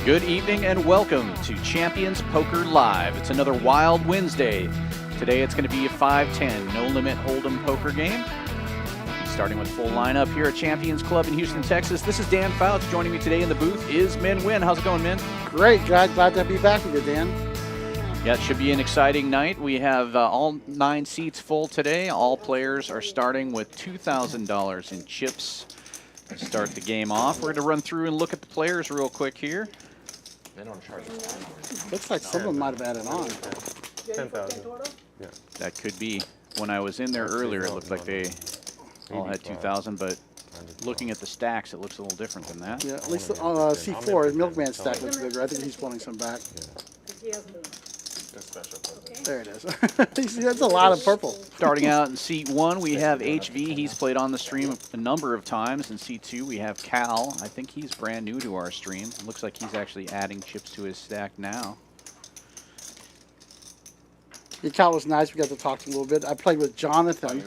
Good evening and welcome to Champions Poker Live. It's another wild Wednesday. Today it's going to be a 5-10 no-limit Holdem poker game. Starting with full lineup here at Champions Club in Houston, Texas. This is Dan Fouts. Joining me today in the booth is Min Win. How's it going, Min? Great. Glad to be back with you, Dan. Yeah, it should be an exciting night. We have all 9 seats full today. All players are starting with $2,000 in chips to start the game off. We're going to run through and look at the players real quick here. They don't charge Looks like some of them might have added on. 10,000. Yeah. That could be. When I was in there earlier, it looked like they all had 2,000, but looking at the stacks, it looks a little different than that. Yeah, at least C4, Milkman stack looks bigger. I think he's pulling some back. There it is. That's a lot of purple. Starting out in seat 1, we have HV. He's played on the stream a number of times. In seat 2, we have Cal. I think he's brand new to our stream. Looks like he's actually adding chips to his stack now. Yeah, Cal was nice. We got to talk to him a little bit. I played with Jonathan,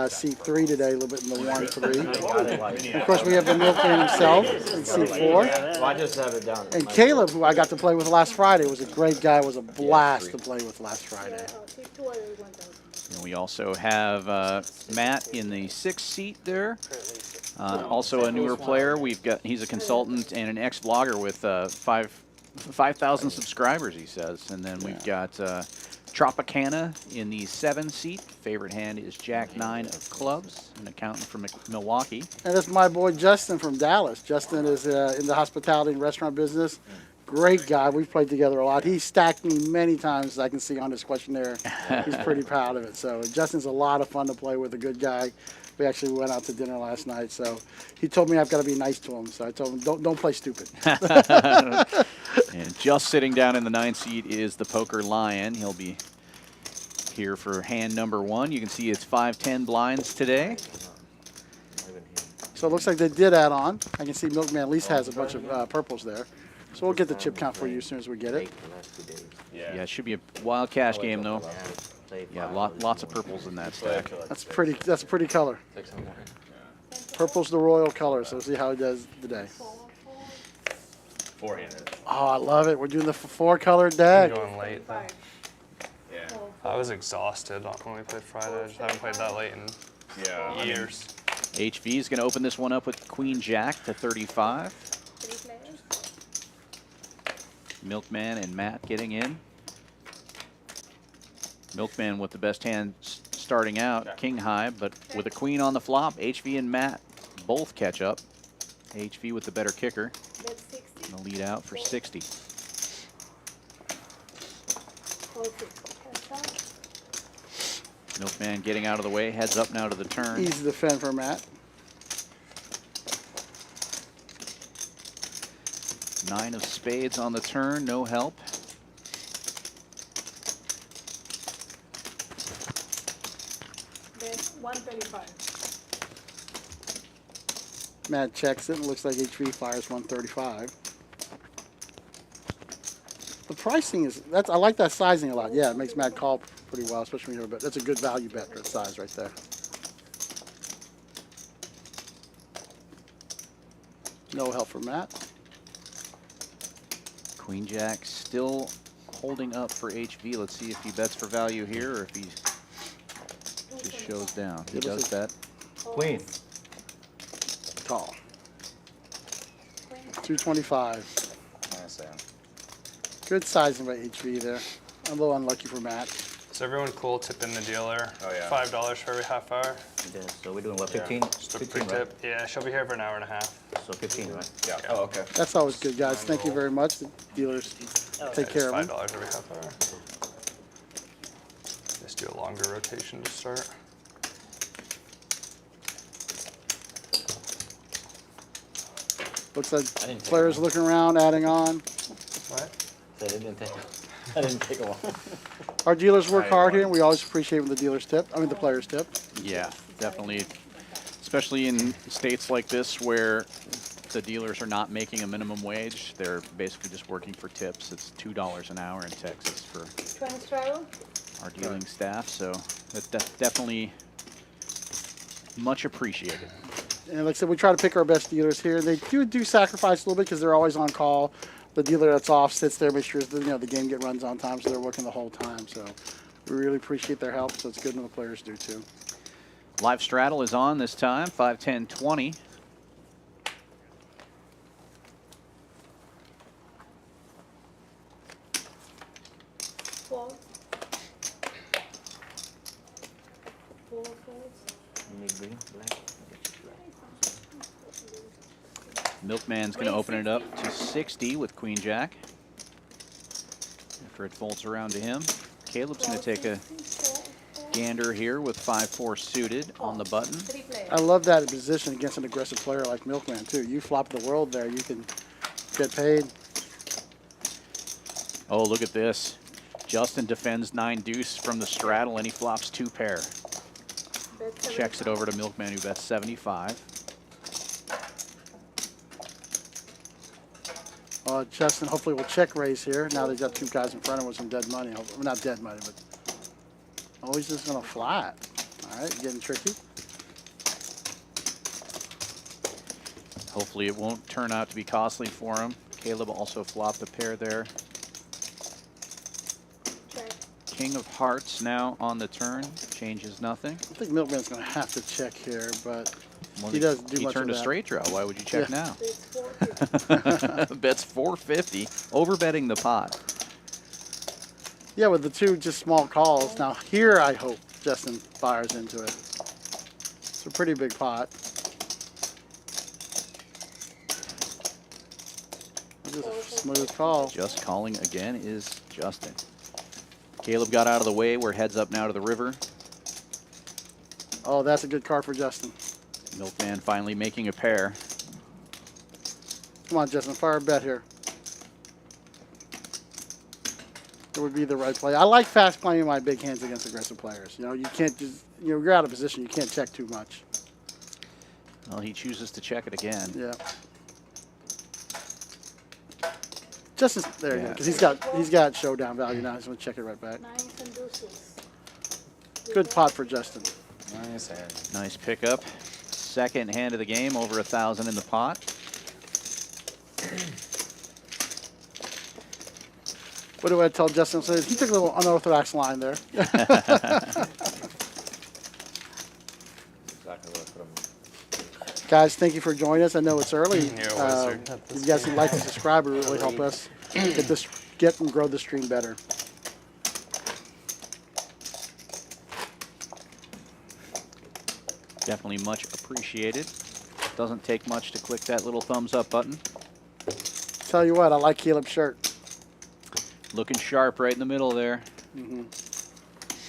seat 3 today, a little bit in the 1-3. Of course, we have the Milkman himself in seat 4. Well, I just have it down. And Caleb, who I got to play with last Friday, was a great guy. Was a blast to play with last Friday. And we also have Matt in the 6th seat there. Also a newer player. He's a consultant and an ex-vlogger with 5,000 subscribers, he says. And then we've got Tropicana in the 7th seat. Favorite hand is Jack 9 of clubs, an accountant from Milwaukee. And that's my boy Justin from Dallas. Justin is in the hospitality and restaurant business. Great guy. We've played together a lot. He stacked me many times, as I can see on his questionnaire. He's pretty proud of it. So Justin's a lot of fun to play with, a good guy. We actually went out to dinner last night, so he told me I've got to be nice to him. So I told him, don't play stupid. And just sitting down in the 9th seat is the Poker Lion. He'll be here for hand number 1. You can see it's 5-10 blinds today. So it looks like they did add on. I can see Milkman at least has a bunch of purples there. So we'll get the chip count for you as soon as we get it. Yeah, it should be a wild cash game, though. Yeah, lots of purples in that stack. That's a pretty color. Purple's the royal color, so we'll see how he does today. Four-handed. Oh, I love it. We're doing the 4-color deck. Going late. Yeah. I was exhausted when we played Friday. I just haven't played that late in years. HV is going to open this one up with Queen Jack to 35. Milkman and Matt getting in. Milkman with the best hand starting out, king high, but with a queen on the flop, HV and Matt both catch up. HV with the better kicker. Gonna lead out for 60. Milkman getting out of the way, heads up now to the turn. Easy defend for Matt. 9 of spades on the turn, no help. Then 135. Matt checks it and looks like HV fires 135. The pricing is, I like that sizing a lot. Yeah, it makes Matt call pretty well, especially when you're a bit. That's a good value bet for that size right there. No help for Matt. Queen Jack still holding up for HV. Let's see if he bets for value here or if he just shows down. He does bet. Queen. Call. 225. Good sizing by HV there. A little unlucky for Matt. Is everyone cool tipping the dealer? Oh, yeah. $5 for every half hour? So we're doing what, 15? Just a quick tip. Yeah, she'll be here for an hour and a half. So 15, right? Yeah. Oh, okay. That's always good, guys. Thank you very much. The dealers take care of them. $5 every half hour. Just do a longer rotation to start. Looks like players looking around, adding on. What? So it didn't take, I didn't take a while. Our dealers work hard here, and we always appreciate when the dealers tip. I mean, the players tip. Yeah, definitely. Especially in states like this where the dealers are not making a minimum wage. They're basically just working for tips. It's $2 an hour in Texas for our dealing staff. So that's definitely much appreciated. And like I said, we try to pick our best dealers here. They do sacrifice a little bit because they're always on call. the dealer that's off sits there, makes sure that, the game runs on time, so they're working the whole time. So we really appreciate their help. So it's good when the players do too. Live straddle is on this time, 5, 10, 20. Fold. 4 folds. Need green, black. Milkman's going to open it up to 60 with Queen Jack. After it folds around to him, Caleb's going to take a gander here with 5-4 suited on the button. 3 players. I love that position against an aggressive player like Milkman too. You flop the world there, you can get paid. Oh, look at this. Justin defends 9 deuce from the straddle, and he flops 2 pair. Bet Checks it over to Milkman, who bets 75. Justin hopefully will check raise here. Now they've got 2 guys in front of him with some dead money. Well, not dead money, but oh, he's just gonna flat. All right, getting tricky. Hopefully it won't turn out to be costly for him. Caleb also flopped a pair there. check. King of hearts now on the turn. Changes nothing. I think Milkman's gonna have to check here, but Well, he doesn't do he much turned of a that. straight draw. Why would you check Yeah. It's 450. now? Bets 450. Overbetting the pot. Yeah, with the 2 just small calls. Now here, I hope Justin fires into it. It's a pretty big pot. Just a smooth call. Just calling again is Justin. Caleb got out of the way. We're heads up now to the river. Oh, that's a good card for Justin. Milkman finally making a pair. Come on, Justin, fire a bet here. It would be the right play. I like fast playing my big hands against aggressive players. You can't just, you're out of position. You can't check too much. Well, he chooses to check it again. Yeah. Justin, there you go, Yeah. because he's got showdown value now. He's going to check it right back. 9s and deuces. Good pot for Justin. Nice hand. Nice pickup. Second hand of the game, over 1,000 in the pot. What do I tell Justin? So he took a little unorthodox line there. Exactly what from. Guys, thank you for joining us. I know it's early. Yeah, it was, sir. If you guys can like and subscribe, it would really help us get and grow the stream better. Definitely much appreciated. Doesn't take much to click that little thumbs up button. Tell you what, I like Caleb's shirt. Looking sharp right in the middle there. A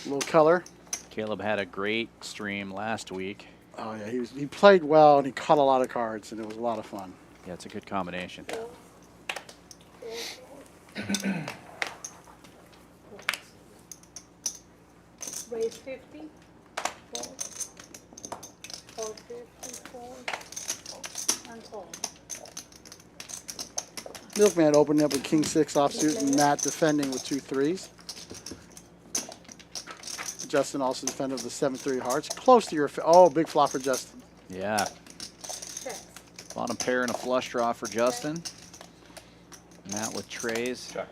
little color. Caleb had a great stream last week. Oh yeah, he played well and he caught a lot of cards and it was a lot of fun. Yeah, it's a good combination. Raise 50. Fold. Fold 50. Fold. And fold. Milkman opening up with King 6 offsuit and Matt defending with 2 3s. Justin also defended with the 7-3 hearts. Close to your, oh, big flop for Justin. Yeah. Checks. Bottom pair and a flush draw for Justin. Matt with trays. Check.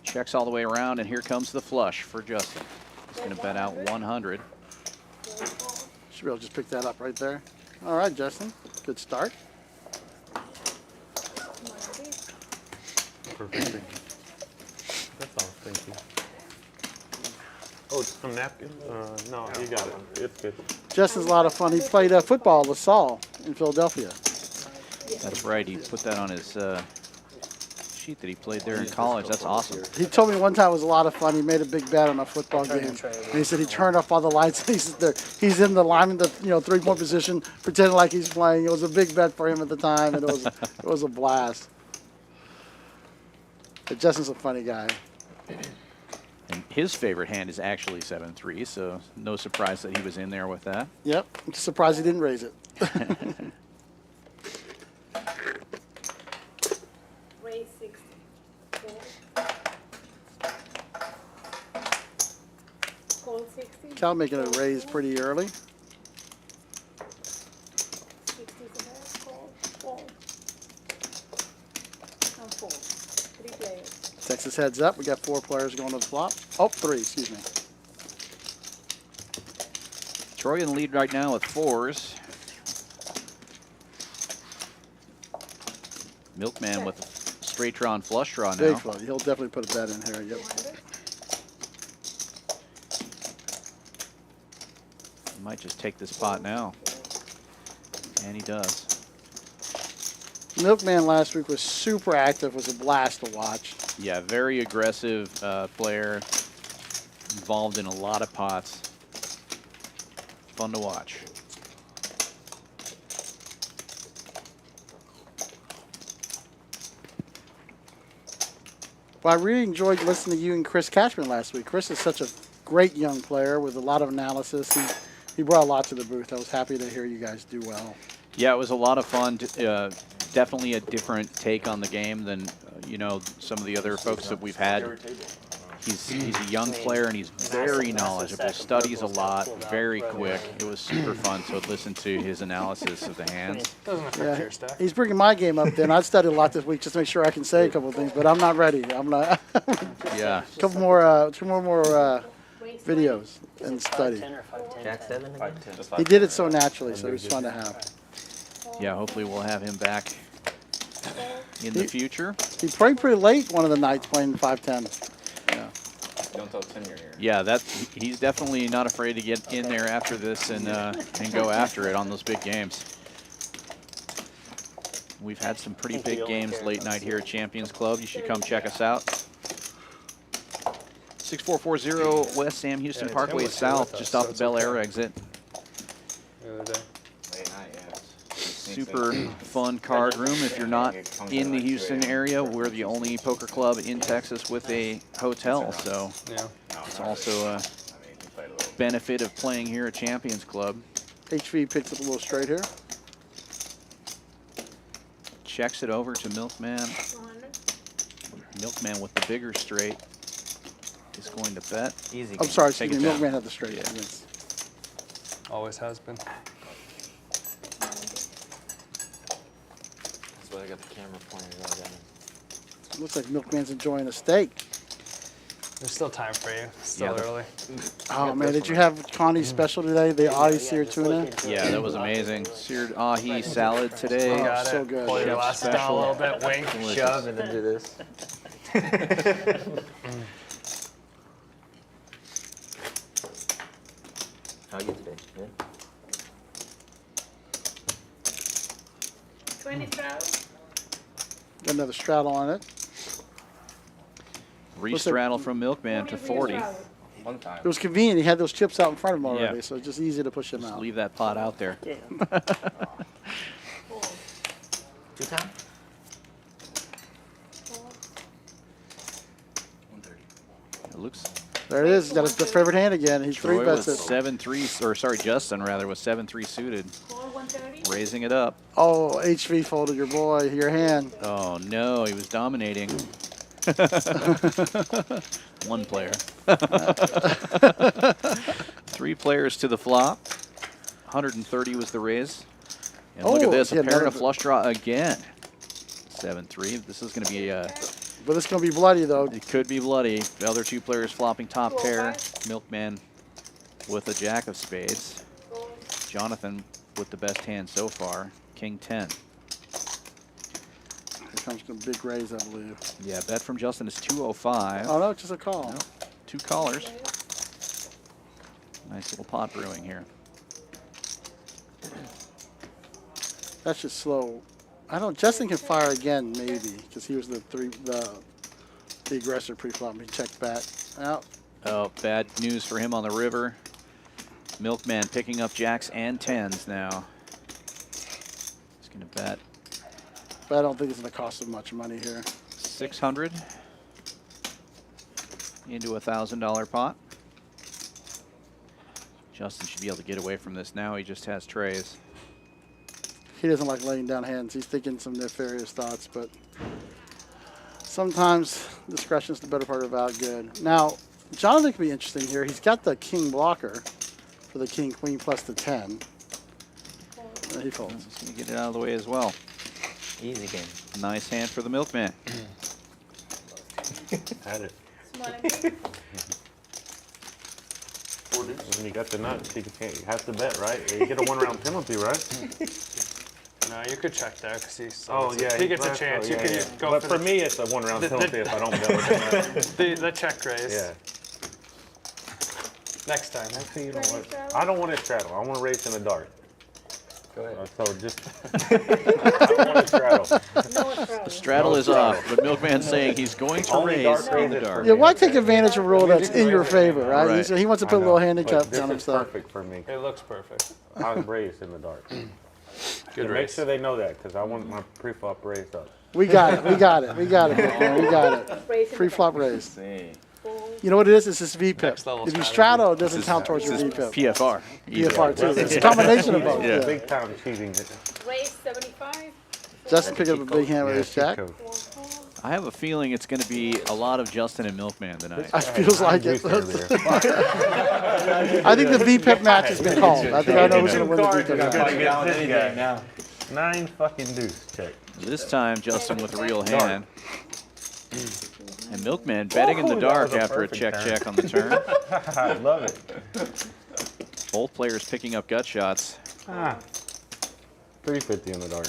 Checks all the way around, and here comes the flush for Justin. He's going to bet out 100. Should be able to just pick that up right there. All right, Justin. Good start. 90. Perfect. Thank you. That's all. Thank you. Oh, it's from napkin? No, you got it. It's good. Justin's a lot of fun. He played football at LaSalle in Philadelphia. That's right. He put that on his sheet that he played there in college. That's awesome. He told me one time it was a lot of fun. He made a big bet on a football game, and he said he turned off all the lights. He's in the line in the 3-point position, pretending like he's playing. It was a big bet for him at the time, and it was a blast. But Justin's a funny guy. And his favorite hand is actually 7-3, so no surprise that he was in there with that. Yep, I'm just surprised he didn't raise it. Raise 60. Fold. Call 60. Cal making a raise pretty early. 60 is the best. Fold. Fold. Texas heads up. We got 4 players going to the flop. Oh, 3, excuse me. Troy in the lead right now with 4s. Milkman with a straight draw and flush draw now. Big float. He'll definitely put a bet in here. Yep. He might just take this pot now. And he does. Milkman last week was super active. Was a blast to watch. Yeah, very aggressive player. Involved in a lot of pots. Fun to watch. Well, I really enjoyed listening to you and Chris Cashman last week. Chris is such a great young player with a lot of analysis. He brought a lot to the booth. I was happy to hear you guys do well. Yeah, it was a lot of fun. Definitely a different take on the game than you know, some of the other folks that we've had. He's a young player and he's very knowledgeable. Studies a lot, very quick. It was super fun to listen to his analysis of the hands. Doesn't affect your stack. He's bringing my game up. Then I studied a lot this week just to make sure I can say a couple of things, but I'm not ready. I'm not. Yeah. Couple more, 2 more videos and study. Jack 7 again? 5-10. He did it so naturally, so it was fun to have. Yeah, hopefully we'll have him back in the future. He played pretty late one of the nights playing 5-10. Yeah. Don't tell Tim you're here. Yeah, he's definitely not afraid to get in there after this and go after it on those big games. We've had some pretty big games late night here at Champions Club. You should come check us out. 6440 West Sam Houston Yeah, Parkway Tim was here South, with just us, off the so Bel it's Air okay. exit. The other day. Late night, yeah. Super fun card room. If you're not in the Houston area, we're the only poker club in Texas with a hotel, so Yeah. it's also a benefit of playing here at Champions Club. HV picks up a little straight here. Checks it over to Milkman. 100. Milkman with the bigger straight is going to bet. Easy. I'm sorry, Take excuse it me. down. Milkman had the straight. Yeah. Yes. Always has been. That's why I got the camera pointed right at him. Looks like Milkman's enjoying a steak. There's still time for you. Still Yeah, early. Oh man, did you have Connie's special today? The Ahi seared tuna. Yeah, that was amazing. Seared ahi salad today. Got so it. good. Pull your Chef glasses down a special. little bit. Wink. Shove and then do this. How are you today? Good? 20 straddle. Got another straddle on it. Re-straddle from Milkman to 40. straddle. One time. It was convenient. He had those chips out in front of him already, Yeah. so it's just easy to push him Just out. leave that pot out there. 2 time? 130. It looks. There it is. He's got his favorite hand again. He's Troy three bets with it. 7-3, or sorry, Justin rather with 7-3 suited, Call 130. raising it up. Oh, HV folded your boy, your hand. Oh no, he was dominating. One player. 3 players to the flop. 130 was the raise. And look Oh, at this, he a had pair and a another- flush draw again. 7-3. This is going to be But it's going to be bloody, though. it could be bloody. The other 2 players flopping top pair. Milkman with a jack of spades. Jonathan with the best hand so far, King 10. Here comes the big raise, I believe. Yeah, bet from Justin is 205. Oh, no, it's just a call. No. 2 callers. Nice little pot brewing here. That's just slow. I don't. Justin can fire again, maybe, because he was the aggressor pre-flop. He checked back. Out. Oh, bad news for him on the river. Milkman picking up jacks and 10s now. He's going to bet But I don't think it's going to cost him much money here. 600 into a $1,000 pot. Justin should be able to get away from this now. He just has trays. He doesn't like laying down hands. He's thinking some nefarious thoughts, but sometimes discretion is the better part of about good. Now, Jonathan could be interesting here. He's got the king blocker for the king queen plus the 10. And he folds. He's going to get it out of the way as well. Easy game. Nice hand for the Milkman. Had it. Small and big. When you got the nuts, you have to bet, right? You get a 1 round penalty, right? No, you could check there because he's. Oh yeah, he gets a that's- chance. oh, You yeah, could yeah. go But for for the, me, it's a 1 round the- penalty if I don't bet with them. the check raise. Yeah. Next time. Actually, you know what? I don't want to straddle. I want to race in the dark. Go ahead. So just. I don't want to straddle. No trouble. Straddle is off, but Milkman's saying he's going to Only raise dark in the raises dark. for Yeah, me. why take advantage of a rule that's in your favor, right? Right. He wants to put I a little know, handicap but on This is himself. perfect for me. It looks perfect. I race in the dark. Good Make race. sure they know that because I want my pre-flop raised up. We got it. We got it. We got it. Man. We got it. Raise in the Pre-flop raise. See. fold. You know what it is? It's this VPIP. Next level If you strategy. straddle, it doesn't count towards your This is VPIP. PFR. PFR too. It's a combination of both. Yeah. Yeah. Big time cheating. Raise 75. Justin picked up a big hand with his jack. cheat code. Fold, fold. I have a feeling it's going to be a lot of Justin and Milkman tonight. It feels like it. Juiced earlier. I think the VPIP match has been called. I think I know who's going to win the VPIP match. Gotta get this guy now. 9 fucking deuce check. This time, Justin with a real hand. And Milkman betting in the Ooh, that dark was a after a perfect check turn. on the turn. I love it. Both players picking up gut shots. 350 in the dark.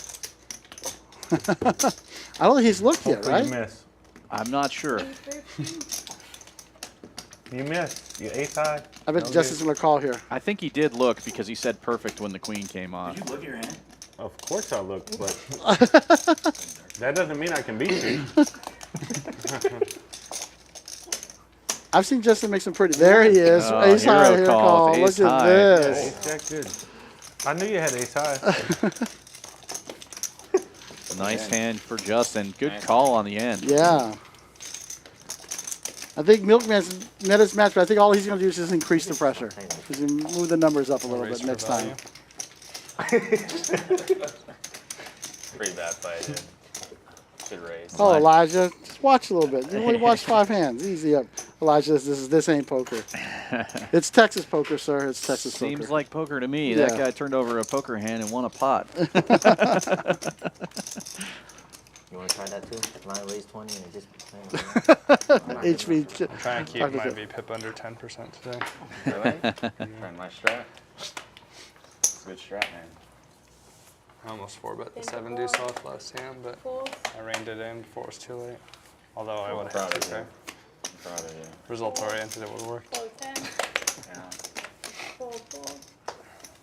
I don't think he's looked yet, Hopefully you right? miss. I'm not sure. You missed. You ace high. I bet No Justin's going to call here. I think he did look because he said perfect when the queen came off. Look at your hand. Of course I looked, but that doesn't mean I can beat you. I've seen Justin make some pretty. There he is. Oh, Ace hero high here call call. with Look ace at high. this. Ace jack good. I knew you had ace high. Nice hand for Justin. Good call on the end. Yeah. I think Milkman's met his match, but I think all he's going to do is just increase the pressure. He's going to move the numbers up a little Raise bit for next value. time. Pretty bad play, dude. Good raise. Oh, Elijah, just watch a little bit. You only watch 5 hands. Easy up. Elijah, this ain't poker. It's Texas poker, sir. It's Texas Seems poker. like poker to me. Yeah. That guy turned over a poker hand and won a pot. You want to try that too? Line raise 20 and just HV. Trying to keep Okay. my VPIP under 10% today. Really? Trying my strat. It's a good strat, man. I almost 4-bet the 7 deuce off last hand, but Fold. I reined it in before it was too late. Although I would have Proud had of to you. there. I'm proud of you. Result oriented, it would have worked. Fold 10. Yeah. Fold, fold.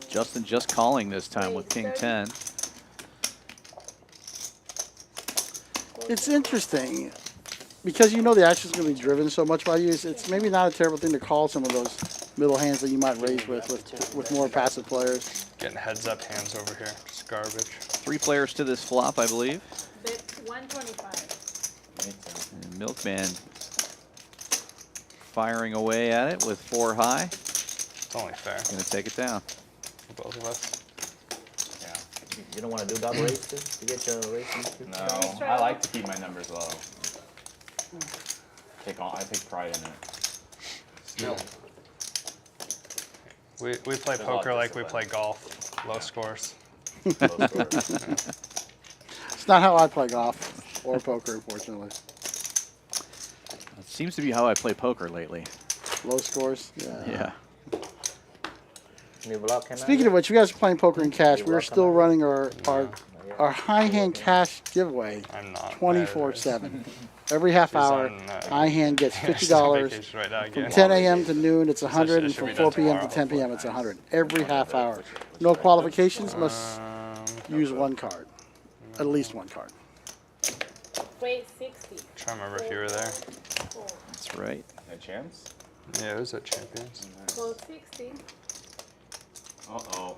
Justin just calling this time with King 10. It's interesting because you know the action's going to be driven so much by you. It's maybe not a terrible thing to call some of those middle hands that you might raise with more passive players. Getting heads up hands over here. Just garbage. 3 players to this flop, I believe. Bet 125. Me too. And Milkman firing away at it with 4 high. It's only fair Gonna take it down. for both of us. Yeah. You don't want to do double race too to get your race? No, I like to keep my numbers low. I take pride in it. We play There's a lot of poker like we discipline. play golf. Low scores. Low score. It's not how I play golf or poker, unfortunately. It seems to be how I play poker lately. Low scores. Yeah. Yeah. New block came out Speaking yet? of which, you guys are playing poker and cash. We're still running our Not yet. high hand cash giveaway I'm not. 24/7. Every half hour, on, high hand gets She's on $50. vacation right now From again. 10 a.m. to noon, it's 100, it and should from be 4 done p.m. to tomorrow. 10 p.m. it's 100. Every half hour. No qualifications. Must use 1 card, at least 1 card. Raise 60. Trying to remember if you were there. Fold. That's right. A chance? Yeah, it was at Champions. Fold 60. Uh-oh.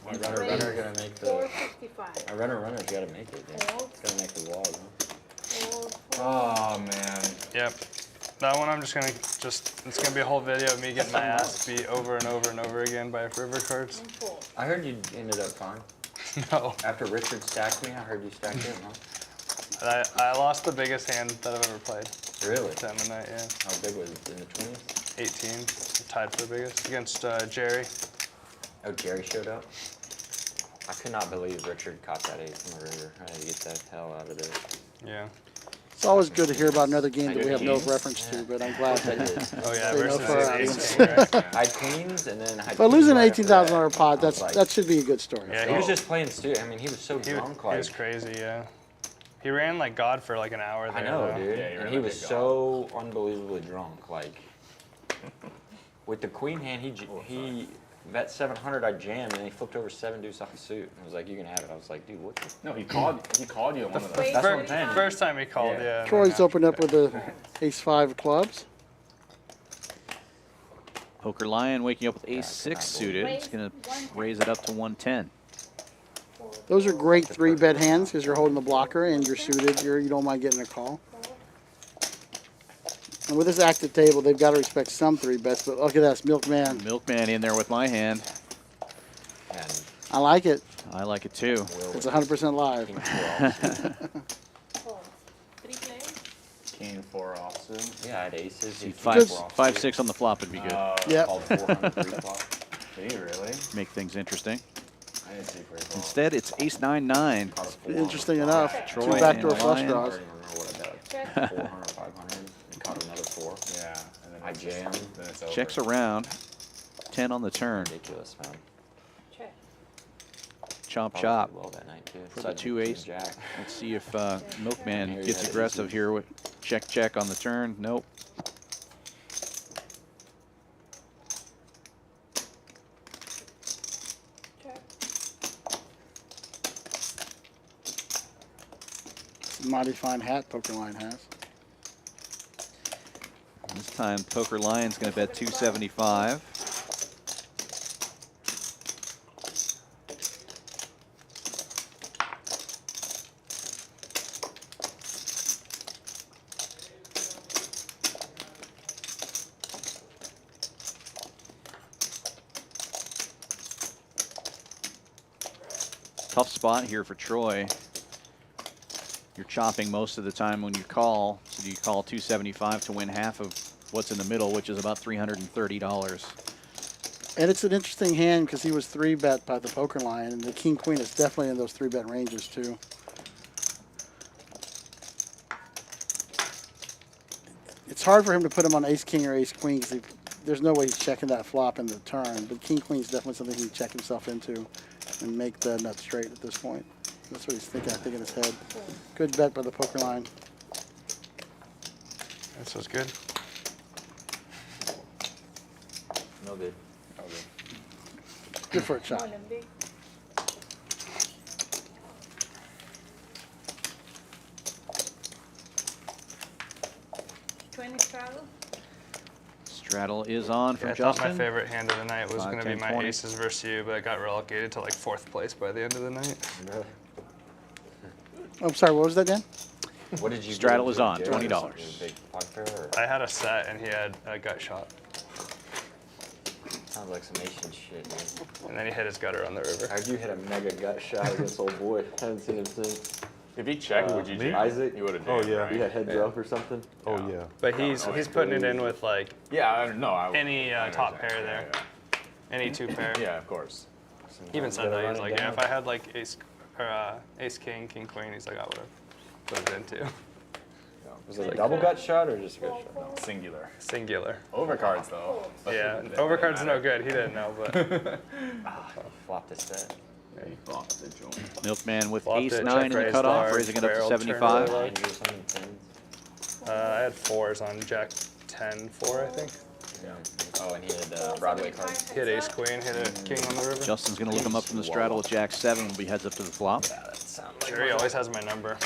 My runner gonna make the. 455. My runner's gotta make it. Yeah. Fold. It's gotta make the wall. Huh? Fold, fold. Oh, man. Yep. That one I'm just gonna it's gonna be a whole video of me getting my ass beat over and over and over again by river cards. And fold. I heard you ended up fine. No. After Richard stacked me, I heard you stacked him, huh? I lost the biggest hand that I've ever played. Really? To M&I, yeah. How big was it? In the 20s? 18. Tied for the biggest against Jerry. Oh, Jerry showed up? I could not believe Richard caught that ace from the river. I had to get that hell out of there. Yeah. It's always good to hear about another game that we have no reference to, but I'm glad I that did. Oh yeah, They know versus for our ace audience. king, right? I had queens and then I had But queens losing an right after that. $18,000 pot, I was like, that should be a good story. Yeah, he was just playing stupid. I mean, he was so He, drunk. he Like, was crazy, yeah. He ran like God for like an hour there. I know, though. dude. Yeah, you're And he like was a god. so unbelievably drunk. Like, with the queen hand, he bet 700. I jammed, and he flipped over 7 deuce off the suit. And was like, "You can have it." I was like, "Dude, what?" The No, he called you on one of those. Wait, That's what I'm 45. saying. First time he called, Yeah. yeah. and Troy's then opened up with the ace-5 of clubs. Poker Lion waking up with ace-6 suited. It's going to raise it up to 110. Those are great 3-bet hands because you're holding the blocker and you're suited. You don't mind getting a call. And with this active table, they've got to respect some 3-bets. But look at that, Milkman. Milkman in there with my hand. And I like it. I like it too. Will It's 100% live. king 4 Four. Three plays. King 4 offsuit. Yeah, I had aces. See, He five, four off 5-6 on the flop would be good. Yep. Called 400 flop. Did he really? Make things interesting. I didn't see very well. Instead, it's ace-9-9. Called a 400 Interesting flop. enough. Troy 2 and backdoor the flush Lion. I draws. don't even remember what I bet. Check. 400, 500. And caught another 4. Yeah. And then I it's just- jammed. Then it's over. Checks around. 10 on the turn. Ridiculous, man. Check. Chop, Probably chop. Well that night too. For the Side 2 ace. Jack. Let's see if Milkman Here he gets had aggressive aces. here with check on the turn. Nope. Check. Mighty fine hat Poker Line has. This time Poker Lion's going to bet 275. Tough spot here for Troy. You're chopping most of the time when you call. So you call 275 to win half of what's in the middle, which is about $330. And it's an interesting hand because he was 3-bet by the Poker Line, and the King Queen is definitely in those 3-bet ranges too. It's hard for him to put him on Ace King or Ace Queen because there's no way he's checking that flop in the turn. But King Queen is definitely something he can check himself into and make the nut straight at this point. That's what he's thinking, I think, in his head. Good bet by the Poker Line. This was good. No good. Good for a chop. Small and big. Straddle. Straddle is on from Yeah, I thought Justin. my favorite hand of the night was 5, going to be 10, my 20. aces versus you, but I got relegated to like 4th place by the end of the night. Really? Oh, I'm sorry, what was that, Dan? What did you Straddle do? is on, Jared or $20. something? Big pocket pair or- I had a set and he had a gut shot, Sounds like some Asian shit, dude. and then he hit his gutter on the river. How'd you hit a mega gut shot against old boy? Haven't seen him since. If he checked, would you me? jam? Isaac? You would have Oh, jammed, yeah. right? You had heads up or something? Oh yeah. But he's putting it in with like Yeah, I don't know. Any, I top understand. pair there. Yeah, any 2 pair. yeah. Yeah, of course. Even said that, he was like, yeah, down. if I had like ace king, king queen, he's like, I would have put it in too. Was it a double gut shot or just a gut shot? Singular. Singular. Overcards though. Yeah, Doesn't overcard's matter. no good. He didn't know, but Flopped a set. Yeah, you flopped the joint. Milkman with Flopped it, ace-9 check in the raised cutoff, large, raising it up to barrel turned 75. over. Nines or something, tens. I had 4s on jack 10, 4, I think. Yeah. Oh, and he had Broadway cards. Hit ace queen, hit a king on the river. Justin's going to look him up from the straddle with jack-7. Will be heads up to the flop. That sounds like Sure, he always has my number.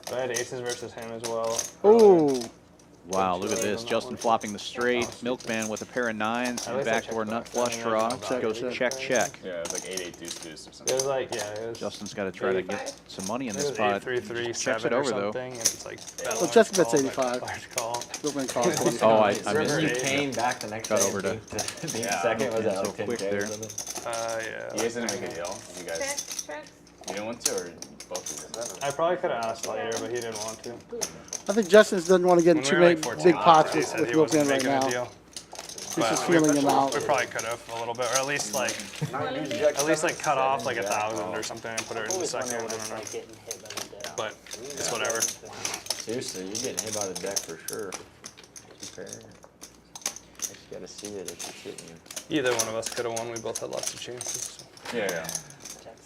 So I had aces versus him as well. Ooh, Wow, look at this. Justin flopping the straight. Milkman with a pair of 9s and least I backdoor checked nut back. flush I mean, draw. that's not Goes bad. check, check. Yeah, it was like 8-8 deuce deuce or It something. was like, yeah, it was. Justin's got to try to get some money in It this was pot. 8-3-3, Checks 7 it or over, though. something, and it's like. Well, Justin bets 85. Large call. Milkman calls. Oh, I River, missed you it. came back the next Got day over and to- beat Yeah, second. Was yeah, that so like 10K quick or there. something? Yeah. You guys didn't make a deal. You Check. guys, Check. you didn't want to, or both of you? I probably could have asked later, but he didn't want to. I think Justin doesn't want to get in When too we were many like 14, big pots he with, said with he wasn't Milkman right making a now. deal. He's But just feeling him out. We probably could have a little bit, or at least like cut off like 1,000 or something and put it in the second. I don't know. but it's whatever. Seriously, you're getting hit by the deck for sure. Prepare. I just gotta see it if you're shitting you. Either one of us could have won. We both had lots of chances. So. Yeah. Jack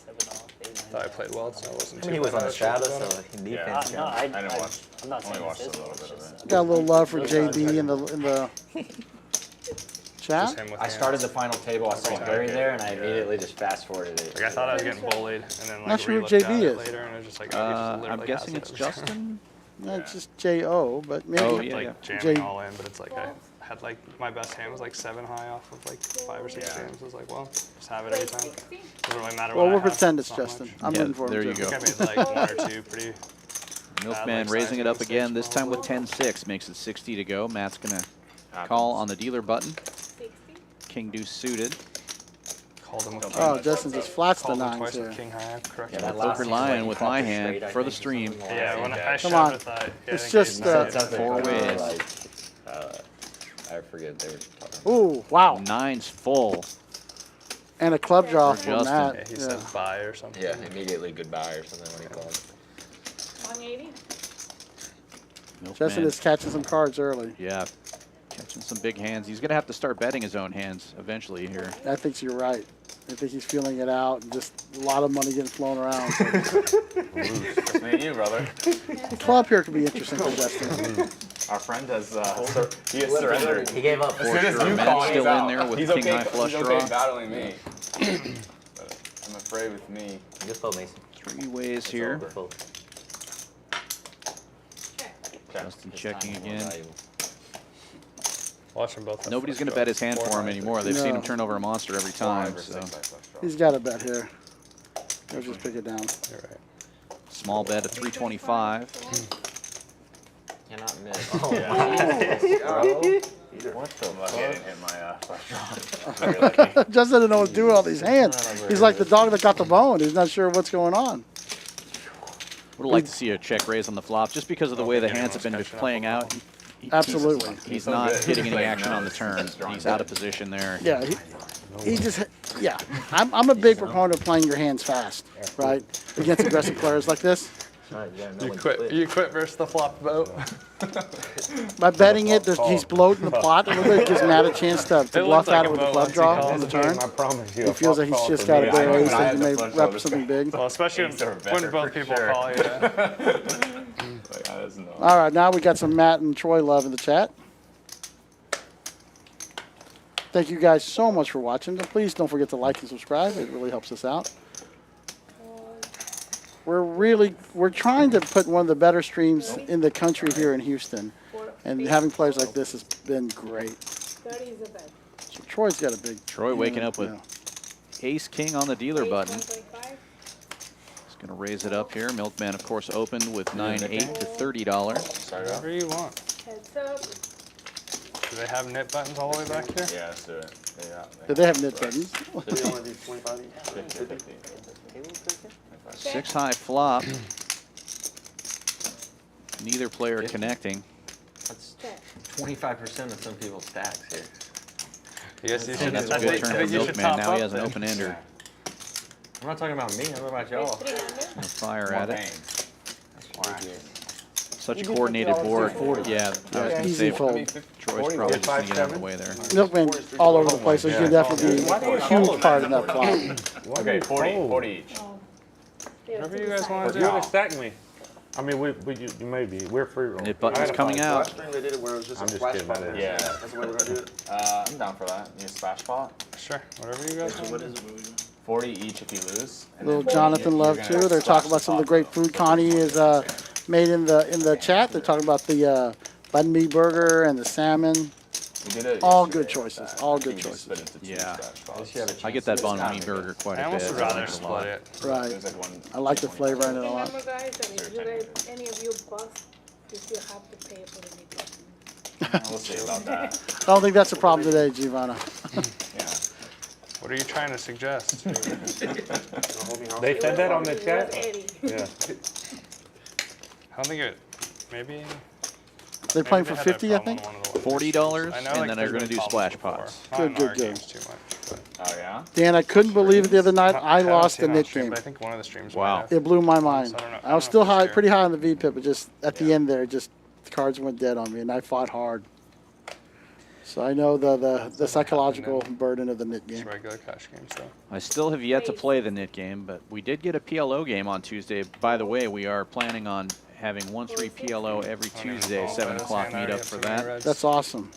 7 off. Thought I played well, so I wasn't I too mean, he was bad on the at Straddle, it. so he Yeah. defense. No, I didn't watch. I'm not Only saying watched it's a his little fault, bit of it's it. just, Got a little love for JB in the chat. Just him with I started the hands. final table, I saw Barry there, and I immediately just fast forwarded it. Like I thought I was getting bullied, and then like Not sure who re-looked at JB it is. later, and it was just like, oh, he just I'm literally guessing has it's it. Justin. Not just J.O., but maybe. Oh, Kept, yeah, like yeah. jamming J- all in, but it's like I had like my best hand was like 7 high off of like 5 or 6 Yeah. jams. I was like, well, just have it every time. 60? Doesn't really matter Well, what we'll I have. pretend it's not Justin. much. I'm Yeah, rooting for him. there you too. go. I think I made like 1 or 2 pretty. Milkman like, raising it up sizing again, this mistakes time with probably. 10-6, makes it 60 to go. Matt's gonna call on the dealer button. 60? King deuce suited. Called him with Oh, king. Justin just flats the Called him nines twice here. with king high. Correct. Yeah, that Poker last Lion hand, with caught my the hand straight, I for the think, or stream. something like Yeah, that. when I Come shoved on. it, I It's think he just, messed it. Something Four ways. like, I forget they were talking. Ooh, wow. Nines full. And a club draw For for Justin. Matt. Yeah, he Yeah. said bye or something. Yeah, immediately goodbye or something when he called. 180? Justin Milkman, is catching some cards early. yeah, catching some big hands. He's gonna have to start betting his own hands eventually here. I think you're right. I think he's feeling it out and just a lot of money getting flown around. So Just me and you, brother. the club here could be interesting for Justin. Our friend has he has surrendered. He gave up. As soon as sure. you Matt's call, still he's in out. there with he's king okay, high flush he's okay draw. battling me. But I'm afraid with me. Good fold, Mason. 3 ways here. Good fold. Check. Justin checking again. Watching both. have Nobody's flush gonna bet his hand draws. for him anymore. They've seen him No. turn over a monster every time. 5 or 6 So by flush draw. He's got a bet here. Let's just pick it down. You're right. small bet of 325. Cannot miss. Oh, Yeah. wow. What the I'm lucky I didn't hit my flush draw. Very lucky. Justin doesn't know what to do with all these hands. He's like the dog that got the bone. He's not sure what's going on. Would like to see a check raise on the flop just because of the way the hands have been just playing out. Absolutely. He's so not good. hitting He's any playing action on the nice. turn. He's drawing He's out of good. position there. Yeah, he just, yeah. I'm a big proponent of playing your hands fast, right? Against aggressive players like this. You quit versus the flop vote. By betting it, he's bloating the pot a little bit. Gives Matt a chance to It bluff looked like out a it with the vote club once he draw called on the it. turn. I promise you. He feels like he's just got a me. big I ace had that he the may flush draw rep this something big. Well, especially Ace or when better, both for people sure. call you. Like, I just know. All right, now we got some Matt and Troy love in the chat. Thank you guys so much for watching. And please don't forget to like and subscribe. It really helps us out. We're trying to put one of the better streams in the country here in Houston. And having players like this has been great. 30 is a bet. So Troy's got a big. Troy waking up with yeah. ace king on the dealer button. 125. He's going to raise it up here. Milkman, of course, opened with 9-8 to $30. Start it off. Whatever you want. Heads up. Do they have knit buttons all the way back here? Yeah, let's do it. Do they have knit buttons? 50. 6 high flop. Neither player connecting. That's Check. 25% of some people's stacks here. I guess you And should. that's I a good think, turn I for think you should Milkman. top Now he up has an then. open ender. I'm not talking about me, I'm talking about y'all. 300. Fire More at it. pain. Such a coordinated board. Yeah, I was going to Easy say, fold. Troy's probably just going to get out of the way there. Milkman's all over the place, so he can definitely be a huge part in that flop. Okay, 40 each. Oh. Yeah, Whatever to you the guys side. want to You do. would stack me. I mean, you may be. We're free roll. Knit button's coming out. Last stream they did it where it was just I'm a just splash kidding, pot. that is. Yeah. That's the way we're gonna do it. I'm down for that. You splash pot. Sure, whatever you guys want. 40 each if you lose. And Little then Jonathan you're Love gonna too. They're splash talking about some of the great top. food Connie is made in the chat. They're talking about the banh mi burger and the salmon. We did it All yesterday good choices, with that. all I good think you just choices. split into 2 Yeah. splash pots. You have a chance I get that to banh get mi it. burger quite I a bit. almost would I rather like it a lot. split it. Right. There's like one. I like the flavor in it a lot. Remember, guys, that if you guys, any of you bust, you still have to pay for the meat button. We'll see about that. I don't think that's a problem today, Giovanna. Yeah. What are you trying to suggest? They said that on the It was chat? 80. Yeah. I don't think it. Maybe. They're playing maybe for they had that 50, I problem think. on one of the $40, I know, and like, then there's they're gonna been do problems splash before. pots. Not Good, in good, our good. games too much, but Oh yeah. Dan, I couldn't believe it the other night. I Haven't lost seen the it on Nit stream, game. but I think one of the streams. Wow. might have. It blew my mind. So I don't know- I was still I don't know if high, it's pretty high on the VPIP, but just at the end there, just the cards went dead on me, and I fought hard. So I know the psychological burden of the Nit It's game. regular cash games though. I still have yet to play the Nit game, but we did get a PLO game on Tuesday. By the way, we are planning on having 1-3 PLO every Tuesday, 7 o'clock meetup for that. That's awesome.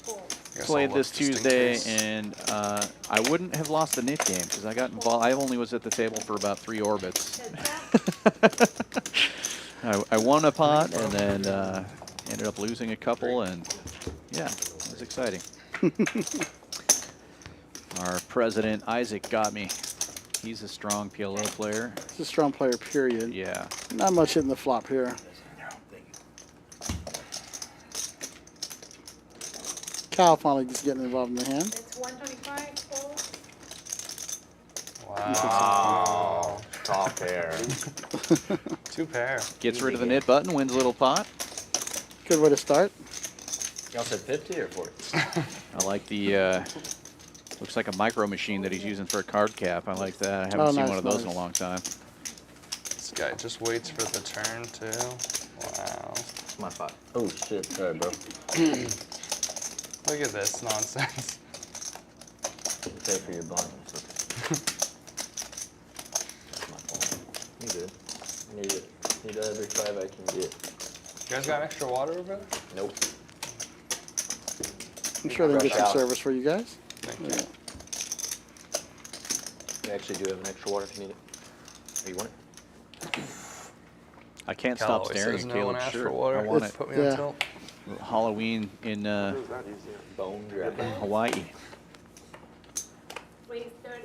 Played this Tuesday, and I wouldn't have lost the Nit game because I got involved. I only was at the table for about 3 orbits. I won a pot and then ended up losing a couple, and yeah, it was exciting. Our president, Isaac, got me. He's a strong PLO player. He's a strong player, period. Yeah. Not much hitting the flop here. Cal finally just getting involved in the hand. It's 125 full. Wow. Top pair. 2 pair. Gets rid of the Nit button, wins a little pot. Good way to start. Y'all said 50 or 40? I like the, looks like a micro machine that he's using for a card cap. I like that. I haven't seen nice, one of those in a nice. long time. This guy just waits for the turn too. Wow. My pot. Oh shit, sorry, bro. Look at this nonsense. Pay for your blind. That's my fault. You good. Need it. Need every 5 I can get. You guys got extra water over there? Nope. I'm sure they can get Rush some out. service for you guys. Thank you. Yeah. We actually do have an extra water if you need it. Oh, you want it? I can't Cal stop always staring says at no when Caleb's asked shirt. for water. I want It's- it. Put me Yeah. on tilt. Halloween in Bone grabbing. Hawaii. Raise 30.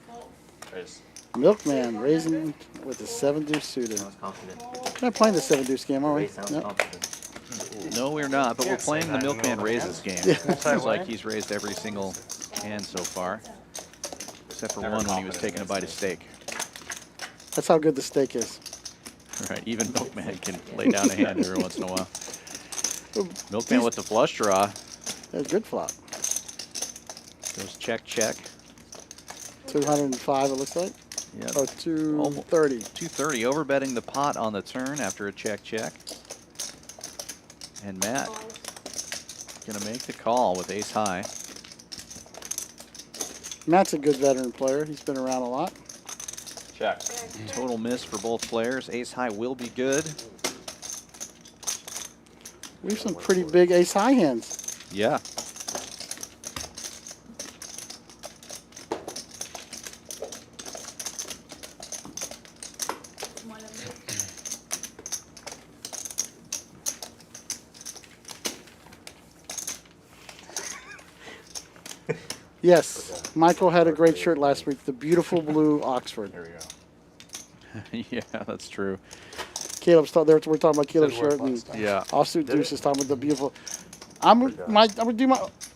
Full. Raise. Milkman raising with the 7-deuce suited. Sounds confident. We're not playing the 7-deuce game, are we? Raise sounds No. confident. No, we're not, but we're Can't say playing the that in the Milkman middle of the raises game. Yeah. Seems like he's raised every single hand so far, except for Never one when he was confident taking a bite of against steak. That's how good the steak is. Right, even Milkman can lay down a hand every once in a while. Milkman with the flush draw. That's a good flop. Goes check, check. 205, it looks like. Yeah, Or 230. 230, overbetting the pot on the turn after a check, check. And Matt gonna make the call with ace high. Matt's a good veteran player. He's been around a lot. Check. Total miss for both players. Ace high will be good. We have some pretty big ace high hands. Yeah. One of them. Yes, Michael had a great shirt last week. The beautiful blue Oxford. Here we go. Yeah, that's true. Caleb's we're talking about Caleb's Did work shirt, and last time. Yeah. offsuit Deuce is talking about the beautiful. I'm gonna do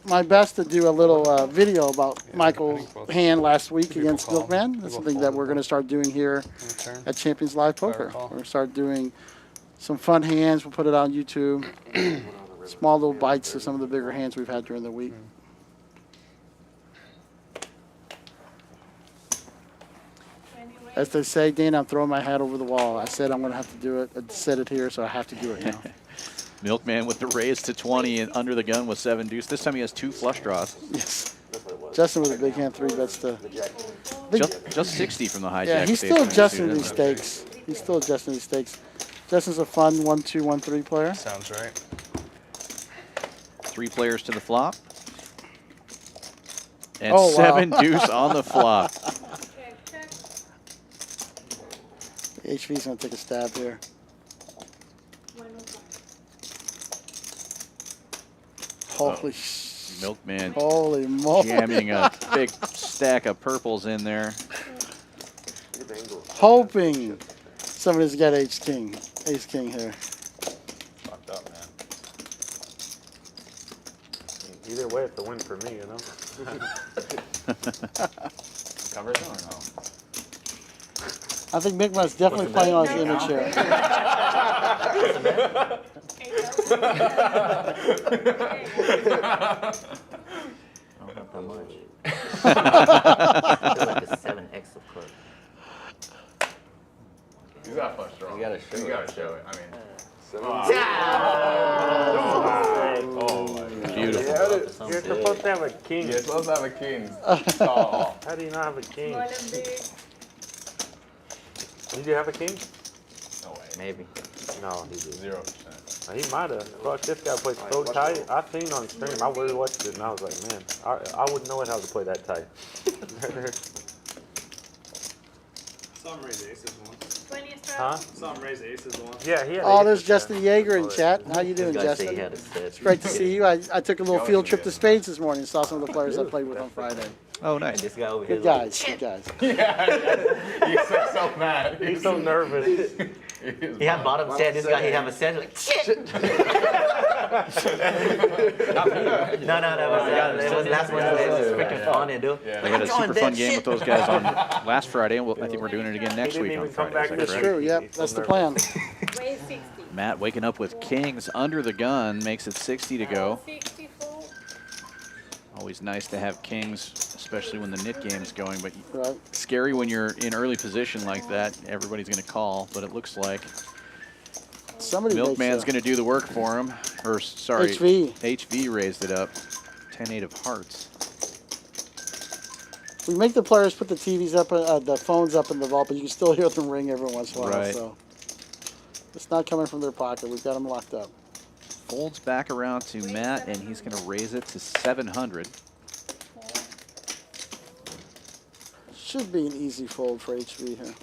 my best to do a little video about Michael's both hand last week people against call. Milkman. That's People something that fold we're it going to back. start doing here On the turn. at Champions Live Poker. recall. We're going to start doing some fun hands. We'll put it on YouTube. Small little bites of some of the bigger hands we've had during the week. Anyway, As they say, Dana, I'm throwing my hat over the wall. I said I'm going to have to do it. I said it here, so I have to do it now. Milkman with the raise to 20 and under the gun with 7 deuce. This time he has 2 flush draws. Yes. Justin with a big hand, 3 bets to. Just 60 from the hijack. Yeah, he's stage still when adjusting suited. these stakes. He's still adjusting these stakes. Justin's a fun 1-2, 1-3 player. Sounds right. 3 players to the flop. And Oh, wow. 7 deuce on the flop. check, check. HV's going to take a stab here. 105. Holy Milkman Holy moly. jamming a big stack of purples in there. Hoping somebody's got ace king here. Fucked up, man. Either way, it's a win for me, you know? Cover it or no? I think Milkman's definitely playing on his image here. how much? I feel like a 7x of club. You got flush draw. You gotta show You it. gotta show it. I mean. Beautiful. You're supposed to have a king. You're supposed to have a king. Oh. How do you not have a king? Small and big. Did you have a king? No way. Maybe. No, he did. 0%. He might have. Fuck, this guy plays so tight. I seen on stream. I really watched it and I was like, man, I wouldn't know how to play that tight. Some raise aces once. 20 Huh? straddle. Some raise aces once. Yeah, he had. Oh, there's aces, Justin yeah. Yeager in chat. How you doing, This guy said he Justin? had a set. It's great to see you. I took a little field trip to Spades this morning and saw some of the players I played with on Friday. Oh, And nice. this guy over here. Good guys, good guys. Yeah. He's so mad. He's so nervous. He had bottom set. This guy, he have a set. Like, shit. No, that was last one. It was freaking funny, dude. Yeah. They had a I'm super going fun dead game shit. with those guys on last Friday, and I think we're doing it again He next didn't week on even come Friday. back Is this that That's correct? true, yep, He's that's so the plan. Raise 60. Matt waking up with kings under the gun makes it 60 to go. 64. Always nice to have kings, especially when the knit game's going, but Right. scary when you're in early position like that. Everybody's going to call, but it looks like Somebody Milkman's going to do the work for him. Or, sorry, HV. HV raised it up. 10-8 of hearts. We make the players put the TVs up, the phones up in the vault, but you can still hear them ring every once in a while. Right. So it's not coming from their pocket. We've got them locked up. Folds back around to Matt, and he's going to raise it to 700. Should be an easy fold for HV here.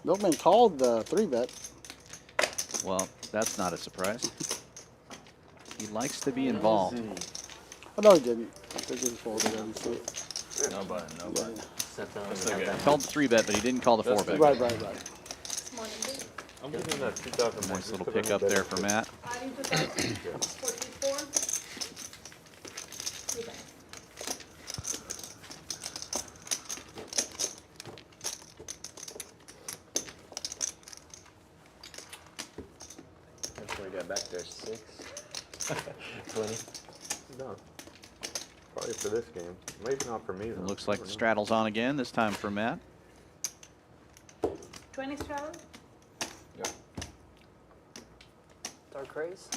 Milkman called the 3-bet. Well, that's not a surprise. He likes to be involved. Oh, no, he didn't. They didn't fold it. I didn't see it. No button, no button. Set down. That's so good. Called the 3-bet, but he didn't call the 4-bet. Right. Small and big. I'm thinking that 2000. Nice little pickup there for Matt. Adding 2000. 44. 3 bets. That's what we got back there. 6. 20. No. Probably for this game. Maybe not for me though. It looks like the Never know. straddle's on again, this time for Matt. 20 straddle. Dark raise.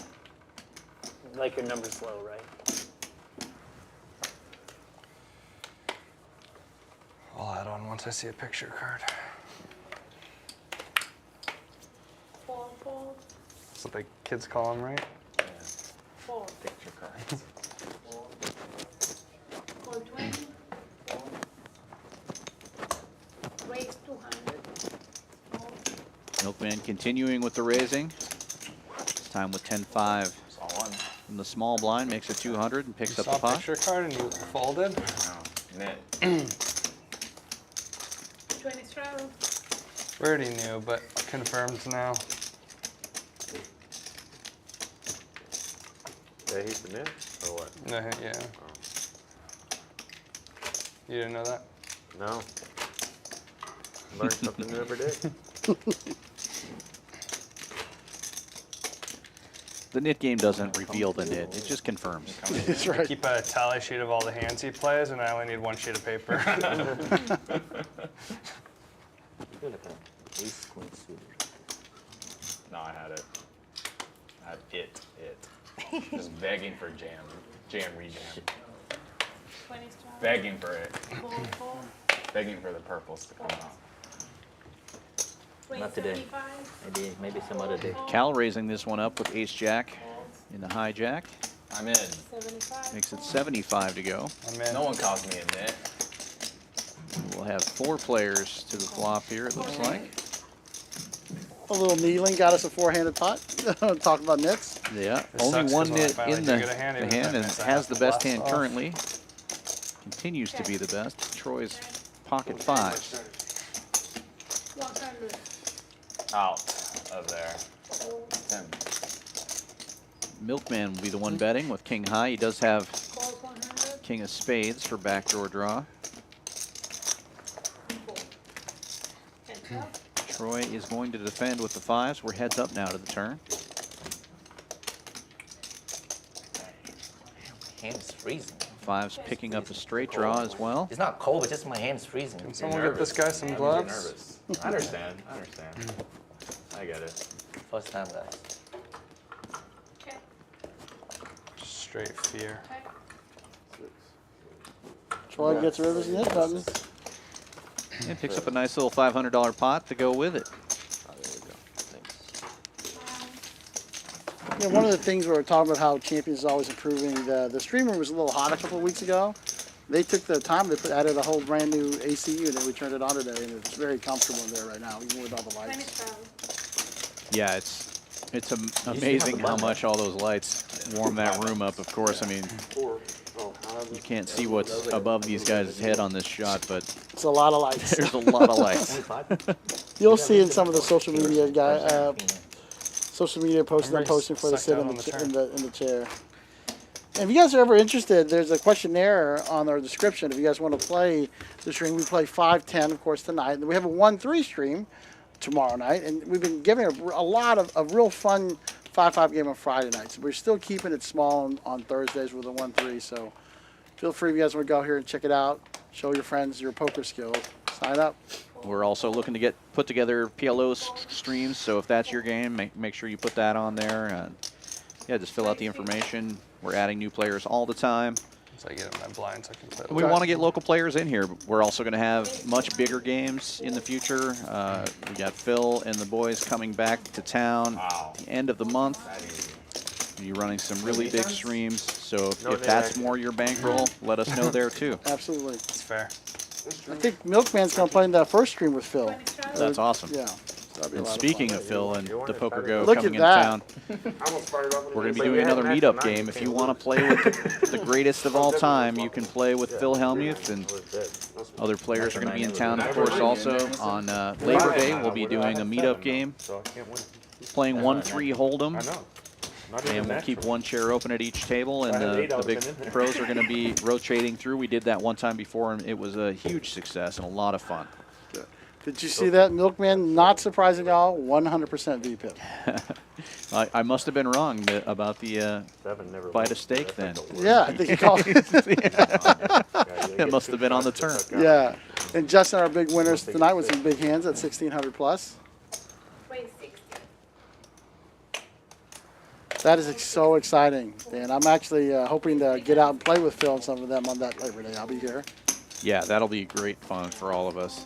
Like your numbers low, right? I'll add on once I see a picture card. 4, 4, That's what the kids call them, right? 4. Picture cards. 4, 20. 4. Raise 200. Small. Milkman continuing with the raising. This time with 10-5 It's all one. from the small blind, makes it 200 and picks You up saw the a pot. picture card and you folded. Net. 20 straddle. We already knew, but confirmed now. Yeah, he's the net or what? No, yeah. You didn't know that? No. Learn something new every day. The knit game doesn't reveal the knit, it just confirms. That's right. Keep a tally sheet of all the hands he plays, and I only need 1 sheet of paper. I feel like an ace queen suited. No, I had it. I had it. Just begging for jam. Jam, rejam. 20 straddle. Begging for it. 4, 4. Begging for the purples to come out. Not today. 75. Maybe some other day. Cal raising this one up with ace-jack in the hijack. I'm in. 75. Makes it 75 to go. I'm in. No one calls me a net. We'll have 4 players to the flop here, it looks like. A little kneeling got us a 4-handed pot. Talk about nets. Yeah, It only sucks 1 'cause when I knit finally in do the get a hand, even hand if I and miss, I has have the to best blast hand off. currently. Continues to be the best. Troy's pocket 5s. 100. Out of there. 10. Milkman will be the one betting with king high. He does have Calls 100. king of spades for backdoor draw. 4. Heads up. Troy is going to defend with the 5s. We're heads up now to the turn. hand is freezing. Fives picking up a straight draw as well. It's not cold, it's just my hand is freezing. Can someone get this guy some You're gloves? nervous. I understand. I understand. I get it. First time, guys. Okay. Straight fear. Troy gets rid of his knit button. And picks up a nice little $500 pot to go with it. Oh, there we go. Thanks. Yeah, one of the things we were talking about how Champions is always improving. The streamer was a little hot a couple of weeks ago. They took the time, added a whole brand new AC unit. We turned it on today, and it's very comfortable in there right now, even with all the lights. Yeah, it's amazing how much all those lights warm that room up. Of course, I mean, you can't see what's above these guys' head on this shot, but It's a lot of lights. there's a lot of lights. You'll see in some of the social media posts I'm posting for the sit in the chair. And if you guys are ever interested, there's a questionnaire on our description. If you guys want to play the stream, we play 5-10, of course, tonight. And we have a 1-3 stream tomorrow night. And we've been giving a lot of real fun 5-5 game on Friday nights. We're still keeping it small on Thursdays with a 1-3. So feel free if you guys want to go here and check it out. Show your friends your poker skills. Sign up. We're also looking to put together PLO streams, so if that's your game, make sure you put that on there. Yeah, just fill out the information. We're adding new players all the time. So I get in my blinds, I can play. We want to get local players in here. We're also going to have much bigger games in the future. We got Phil and the boys coming back to town at the end of the month. We'll be running some really big streams, so if that's more your bankroll, let us know there too. Absolutely. It's fair. I think Milkman's going to play in that first stream with Phil. That's awesome. Yeah. So that'd be a And lot of speaking fun. of Phil and the Poker Go Look coming at into that. town, we're going to be doing another meetup game. If you want to play with the greatest of all time, you can play with Phil Hellmuth, and other players are going to be in town, of course, also. On Labor Day, we'll be doing a meetup game, playing 1-3 Holdem. And we'll keep one chair open at each table, and the big pros are going to be rotating through. We did that one time before, and it was a huge success and a lot of fun. Did you see that, Milkman? Not surprising at all. 100% VPIP. I must have been wrong about the bite of steak then. Yeah, I think he called it. It must have been on the turn. Yeah. And Justin, our big winners tonight with some big hands at 1,600 plus. Wait, 60. That is so exciting, Dan. I'm actually hoping to get out and play with Phil and some of them on that Labor Day. I'll be here. Yeah, that'll be great fun for all of us.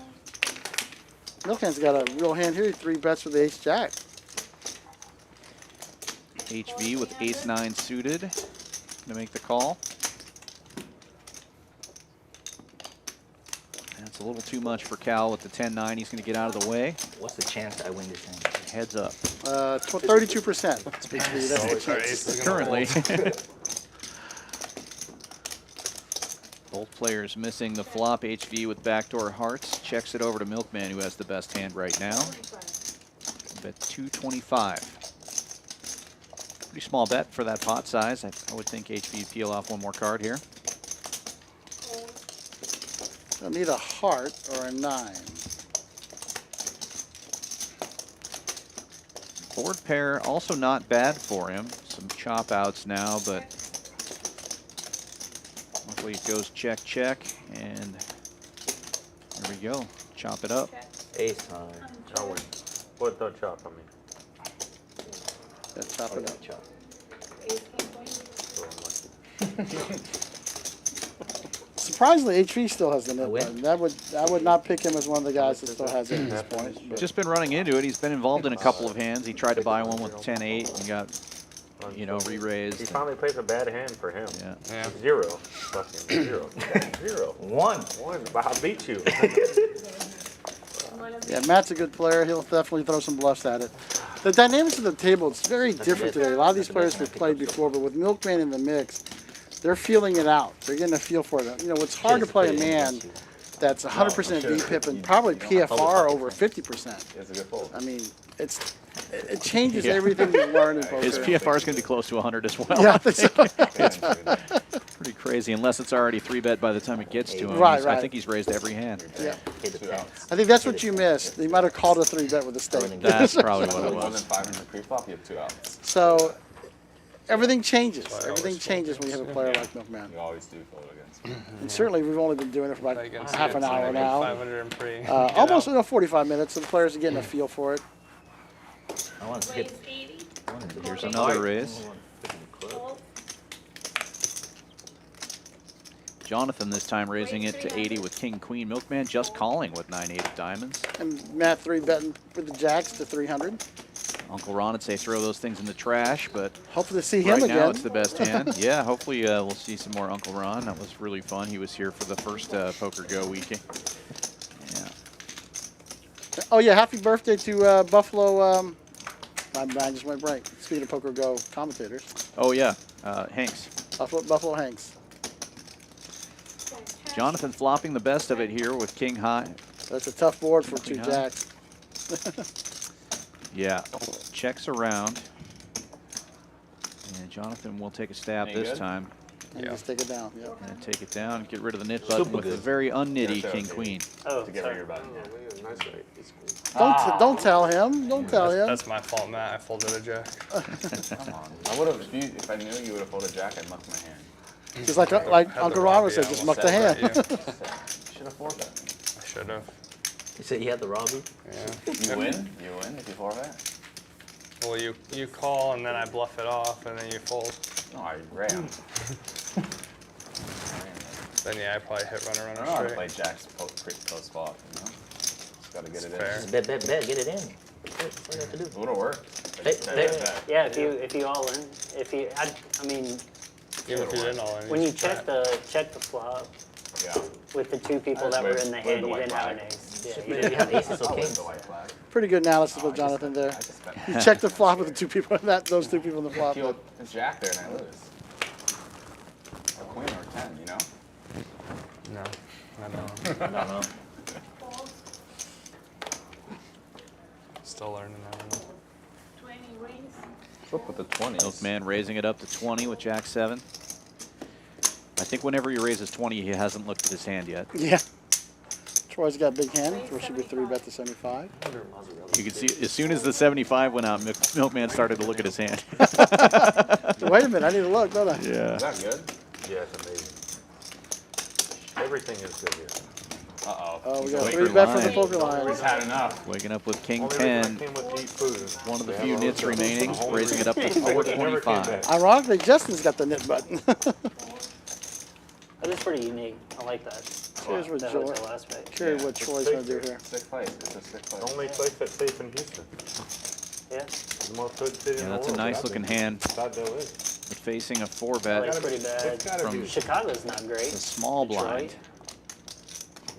Milkman's got a real hand here. 3 bets with the ace-jack. HV with ace-9 suited to make the call. That's a little too much for Cal with the 10-9. He's going to get out of the way. What's the chance I win this hand? Heads up. 32%. That's the chance. Currently. Both players missing the flop. HV with backdoor hearts. Checks it over to Milkman, who has the best hand right now. Bet 225. Pretty small bet for that pot size. I would think HV peel off one more card here. I'll need a heart or a 9. Board pair also not bad for him. Some chop outs now, but luckily it goes check, check, and there we go. Chop it up. Ace high. I win. What the chop, I mean. Yeah, chop it up. Chop. Surprisingly, HV still has the net win? button. I would not pick him as one of the guys that still has it at this point. But Just been running into it. He's been involved in a couple of hands. He tried to buy one with 10-8 and got, you know, re-raised. He finally plays a bad hand for him. Yeah. Yeah. 0. Fucking 0. 0. 1. 1. But I'll beat you. yeah, Matt's a good player. He'll definitely throw some bluffs at it. The dynamics of the table, it's very different today. A lot of these players have played before, but with Milkman in the mix, they're feeling it out. They're getting a feel for it. You know, it's hard to play a man that's 100% VPIP and probably PFR over 50%. It's a good fold. I mean, it changes everything you learn in poker. His PFR is going to be close to 100 as well. Yeah, I think so. Pretty crazy, unless it's already 3-bet by the time it gets to him. Right, I right. think he's raised every hand. Yeah. Hit the tens. I think that's what you missed. They might have called a 3-bet with a stake. That's probably what it More than was. 500 pre-flop, you have 2 outs. So everything changes. That's why I Everything always changes when you have a player like Milkman. You always do fold against me. And certainly, we've only been doing it for Like about against half an it's hour like now. 500 and pre. Almost 45 minutes, so the players are getting a feel for it. I want to Raise get. 80. Here's another raise. Fold. Jonathan this time raising it to 80 with King Queen. Milkman just calling with 9-8 of diamonds. And Matt 3-betting with the jacks to 300. Uncle Ron would say throw those things in the trash, but Hopefully to see him right again. now it's the best hand. Yeah, hopefully we'll see some more Uncle Ron. That was really fun. He was here for the first Poker Go weekend. Yeah. Oh yeah, happy birthday to Buffalo. My mind just went blank. Speaking of Poker Go commentators, Oh yeah, Hanks. Buffalo Hanks. Jonathan flopping the best of it here with King High. That's a tough board for two Yeah. jacks. Yeah, checks around. And Jonathan will take a stab Any this good? time. And Yeah. just take it down. Yep. And take it down, get rid of the nit button with a very unnitty Yeah, King so- Queen. Oh, To get rid of your button. Don't tell him. Don't tell him. That's my fault, Matt. I folded a jack. Come on. I would have, if I knew you would have folded jack, I'd muck my hand. Just like Had Uncle the Ron Robbie, said, I just almost muck the said hand. that, You should have four bet. I should have. You said you had the Robbie? Yeah. You win? You win if you four bet? Well, you call and then I bluff it off and then you fold. No, I ran. Then yeah, I probably hit runner I don't know how to straight. play jack's post flop, you know? Just gotta get it in. fair. Just bet, get it in. That's all you have to do. It would have worked. Hey, Yeah, if you all in, I mean, Even if you didn't all in. when you just check bet. the flop Yeah. with the two people I that just were in the waved hand, the you white didn't have an flag. ace. Yeah, But you if didn't you have aces or I'll wave kings. the white flag. Pretty good analysis Oh, with Jonathan there. I just bet. You check the flop with the two people those two people in the flop. Kill a jack there and I lose. A queen or 10, you know? No, I don't know. I don't know. Fold. Still learning that one. 20 raise. Flip with the 20s. Milkman raising it up to 20 with Jack 7. I think whenever he raises 20, he hasn't looked at his hand yet. Yeah. Troy's got a big hand, so should be 3-bet to 75. You can see as soon as the 75 went out, Milkman started to look at his hand. Wait a minute, I need to look, don't I? Yeah. Is that good? Yeah, it's amazing. Everything is good here. Uh-oh. Oh, we He's got a awake. 3-bet from the line. Poker Lion. He's had enough. Waking up with King Only reason I 10. came with to eat food is One of the they few have a nits hotel. remaining, That's the only raising it up to reason. I would've never came 425. back. Ironically, Justin's got the knit button. That is pretty unique. I like that. Curious what The Joy, hotel aspect. curious what Troy's gonna do here. Sick place. It's a sick place. Only place that's safe in Houston. Yeah, The most hood city in Yeah, the that's a world. nice I've looking been. hand. That though is. But facing a 4 like bet, pretty It's bad. gotta From- be. Chicago's not great. a small Detroit. blind.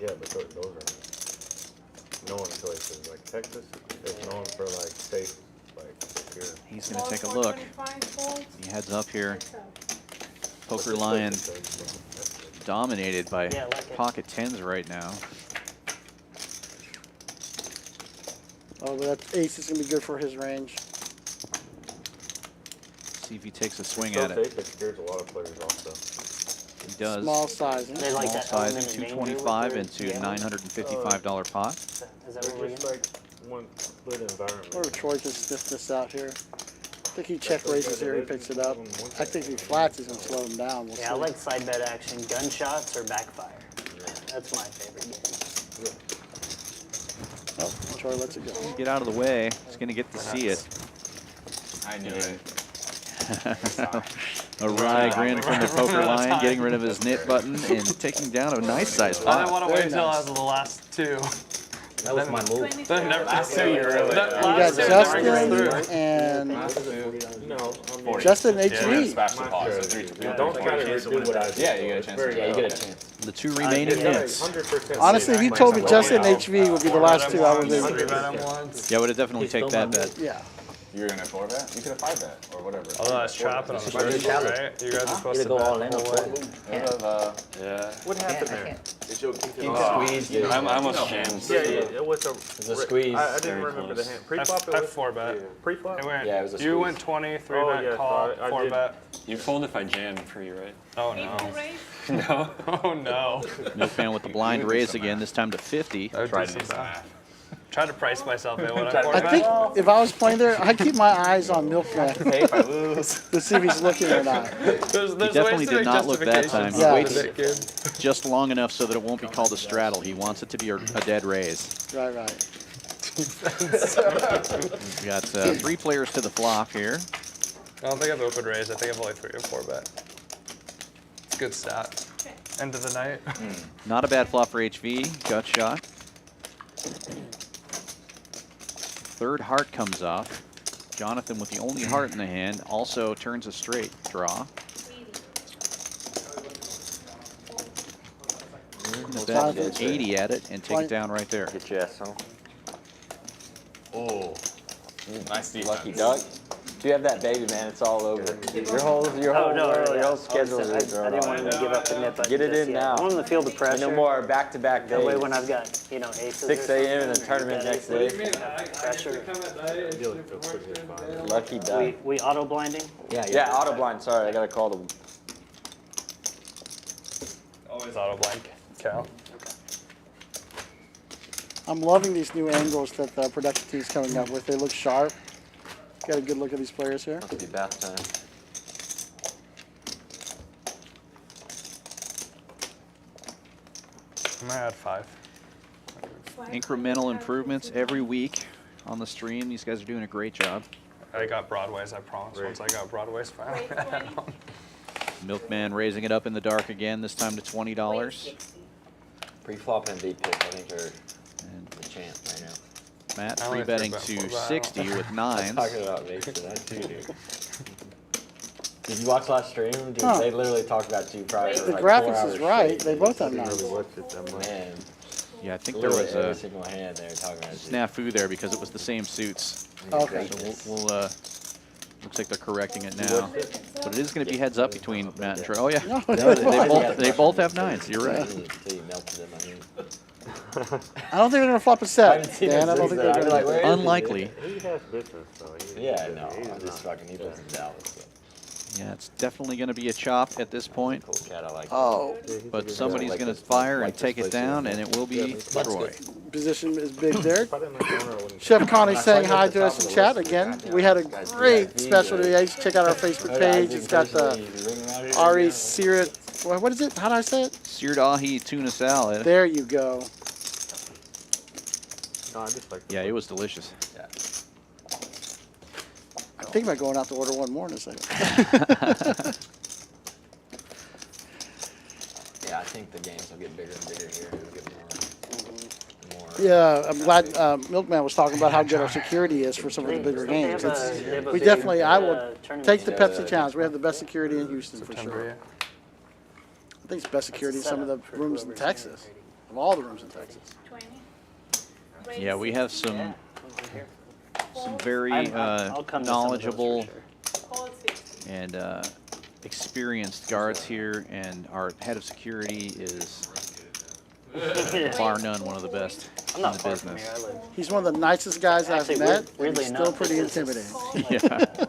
Yeah, but those are known places. Like Texas is known for like safe, like secure. He's going to Fold take a for look. 25, fold. He heads up here. What's up? Poker Lion dominated by Yeah, I like it. pocket 10s right now. Oh, but that ace is gonna be good for his range. See if he takes a swing So at it. safe, it scares a lot of players also. He does. Small sizing. They like Small that size element of of danger 225 with into their $955 pot. Is that what It's we're just getting? like one split environment. Or Troy can sniff this out here. I think he check raises here, he picks it up. I think if he flats, he's gonna slow him down. We'll Yeah, I see. like side bet action, gunshots or backfire. That's my favorite game. Oh, Troy lets it go. Get out of the way. He's going to get to see it. I knew it. A wry grin from the Poker Lion, getting rid of his knit button and taking down a nice size I didn't pot. want to Very wait till nice. after the last two. That was my move. 25. Then never Last two, you really. We got last two never Justin gets through. and No, I mean, Justin Yeah, HV. smash the pot, so three- don't try to do what I do. Yeah, you get a chance. to Yeah, you go. get a chance. The two remaining yeah. nits. 100%. Honestly, if you told me Justin HV would be the last two, I would Three have. bet him once. Yeah, I would have definitely take that bet. Yeah. You were gonna 4-bet? You could have 5-bet or whatever. Although that's trapping on the It's just first, shallow. right? You guys are supposed Either to go bet all in or full fold. way. You would have, Yeah. What happened I there? can't. Is your king Squeeze, dude. I almost jammed. Yeah, it was a. was a squeeze, I didn't very remember close. the hand. Pre-flop. I 4-bet. Yeah. Pre-flop. It went, Yeah, it was a you squeeze. went 20, 3 Oh, bet, yeah, call, so I 4 did. bet. You fold if I jam free, right? Oh Equal no. raise. Oh no. Milkman with the blind raise again, this time to 50. That would Try do to do some some math. math. try to price myself in when I I format. think if I was playing there, I'd keep my eyes on Milkman Hey, if I lose. to see if he's looking or not. There's definitely ways to did make not look that time. justifications He Yeah. to waits make it. just long enough so that it won't be called a straddle. He wants it to be a dead raise. Right. We got 3 players to the flop here. I don't think I've open raised. I think I've only 3 or 4 bet. It's a good stat. End of the night. Not a bad flop for HV. Gut shot. Third heart comes off. Jonathan with the only heart in the hand also turns a straight draw. Jonathan. 80 at it and take it down right there. Get your ass home. Oh, nice defense. Lucky duck. Do you have that baby, man? It's all over. Your whole Oh, world, no, your yeah. whole schedule I is didn't want thrown him to give up the nip. Get it in now. I want him to feel the pressure. No more back-to-back That way days. when I've got, aces 6 or a.m. and the something, tournament or next you've day. got pressure. Lucky duck. We auto blinding? Yeah, auto blind. Sorry, I gotta call them. Always auto blank. Cal. I'm loving these new angles that the production team's coming up with. They look sharp. Got a good look at these players here. Must be bath time. I might add 5. Incremental improvements every week on the stream. These guys are doing a great job. I got broadways, I promise. Once I got broadways, finally. Milkman raising it up in the dark again, this time to $20. Pre-flop and beat pick, I think, are And the champ right now. Matt I only 3-betting three-bet to four, but I 60 don't- with I'm 9s. talking about making that too, dude. Did you watch last stream? Dude, Huh. they literally talked about you probably for The like graphics 4 is hours right. straight, They dude. both have 9s. Man, Yeah, I think there literally was every a single hand they were talking about you. snafu there because it was the same suits. Okay. So we'll looks like they're correcting it now. But it is going to be heads up between Matt and Troy. Oh, yeah. No, They both have 9s. You're right. Until you melted them, I mean. I don't think they're going to flop a I set, haven't seen Dan. him I don't since think then. they're I'd be going like, to. where is he, dude? Unlikely. He has business, though. Yeah, no, I'm just fucking, he lives in Dallas. So. Yeah, it's definitely going to be a chop at this point. Cool cat, I like Oh, But somebody's going to fire and take it down, and it will be Troy. position is big there. Probably my owner wouldn't. Chef Connie saying hi to us in chat again. We had a great special today. Check out our Facebook page. It's got the Ari Seared. What is it? How do I say it? Seared ahi tuna salad. There you go. No, I just like. Yeah, it was delicious. I'm thinking about going out to order one more in a second. Yeah, I think the games will get bigger and bigger here. It'll get more. Yeah, I'm glad Milkman was talking about how good our security is for some of the bigger games. It's, we definitely, I will take the Pepsi challenge. We have the best security in Houston for sure. I think it's best security in some of the rooms in Texas, of all the rooms in Texas. 20. Yeah, we have some very I'll come to some of those for knowledgeable sure. Hold 60. and experienced guards here, and our head of security is bar none one of the best I'm in not the far from business. here. I live. He's one of the nicest guys I've Actually, met, and weirdly he's still enough, pretty this is- intimidating. Yeah,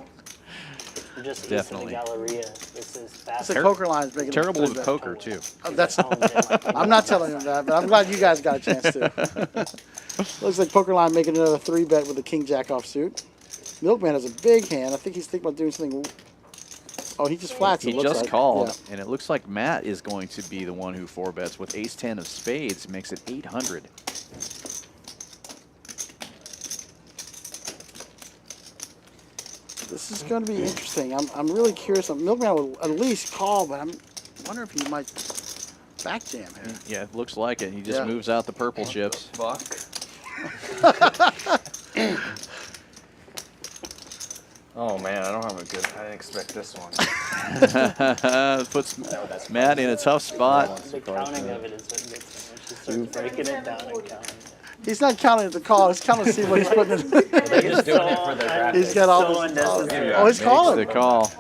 I'm just Definitely. east of the Galleria. This is fast. The poker line's making him terrible pretty with bad. poker too. That's. I'm not telling him that, but I'm glad you guys got a chance to. Looks like poker line making another 3-bet with the king jack offsuit. Milkman has a big hand. I think he's thinking about doing something. Oh, he just flats. He it looks just like. called, Yeah. and it looks like Matt is going to be the one who 4-bets with ace-10 of spades, makes it 800. This is going to be interesting. I'm really curious. Milkman will at least call, but I'm wondering if he might back jam here. Yeah, it looks like it. He just Yeah. moves out the purple chips. Buck. Oh man, I don't have a good. I didn't expect this one. Puts Matt in a tough spot. The counting of it is what gets me. She's sort of breaking it down and counting. He's not counting the call. He's counting to see what he's putting in. They're just doing it for their graphics. He's got all So this. unnecessary. Oh, he's The calling. call.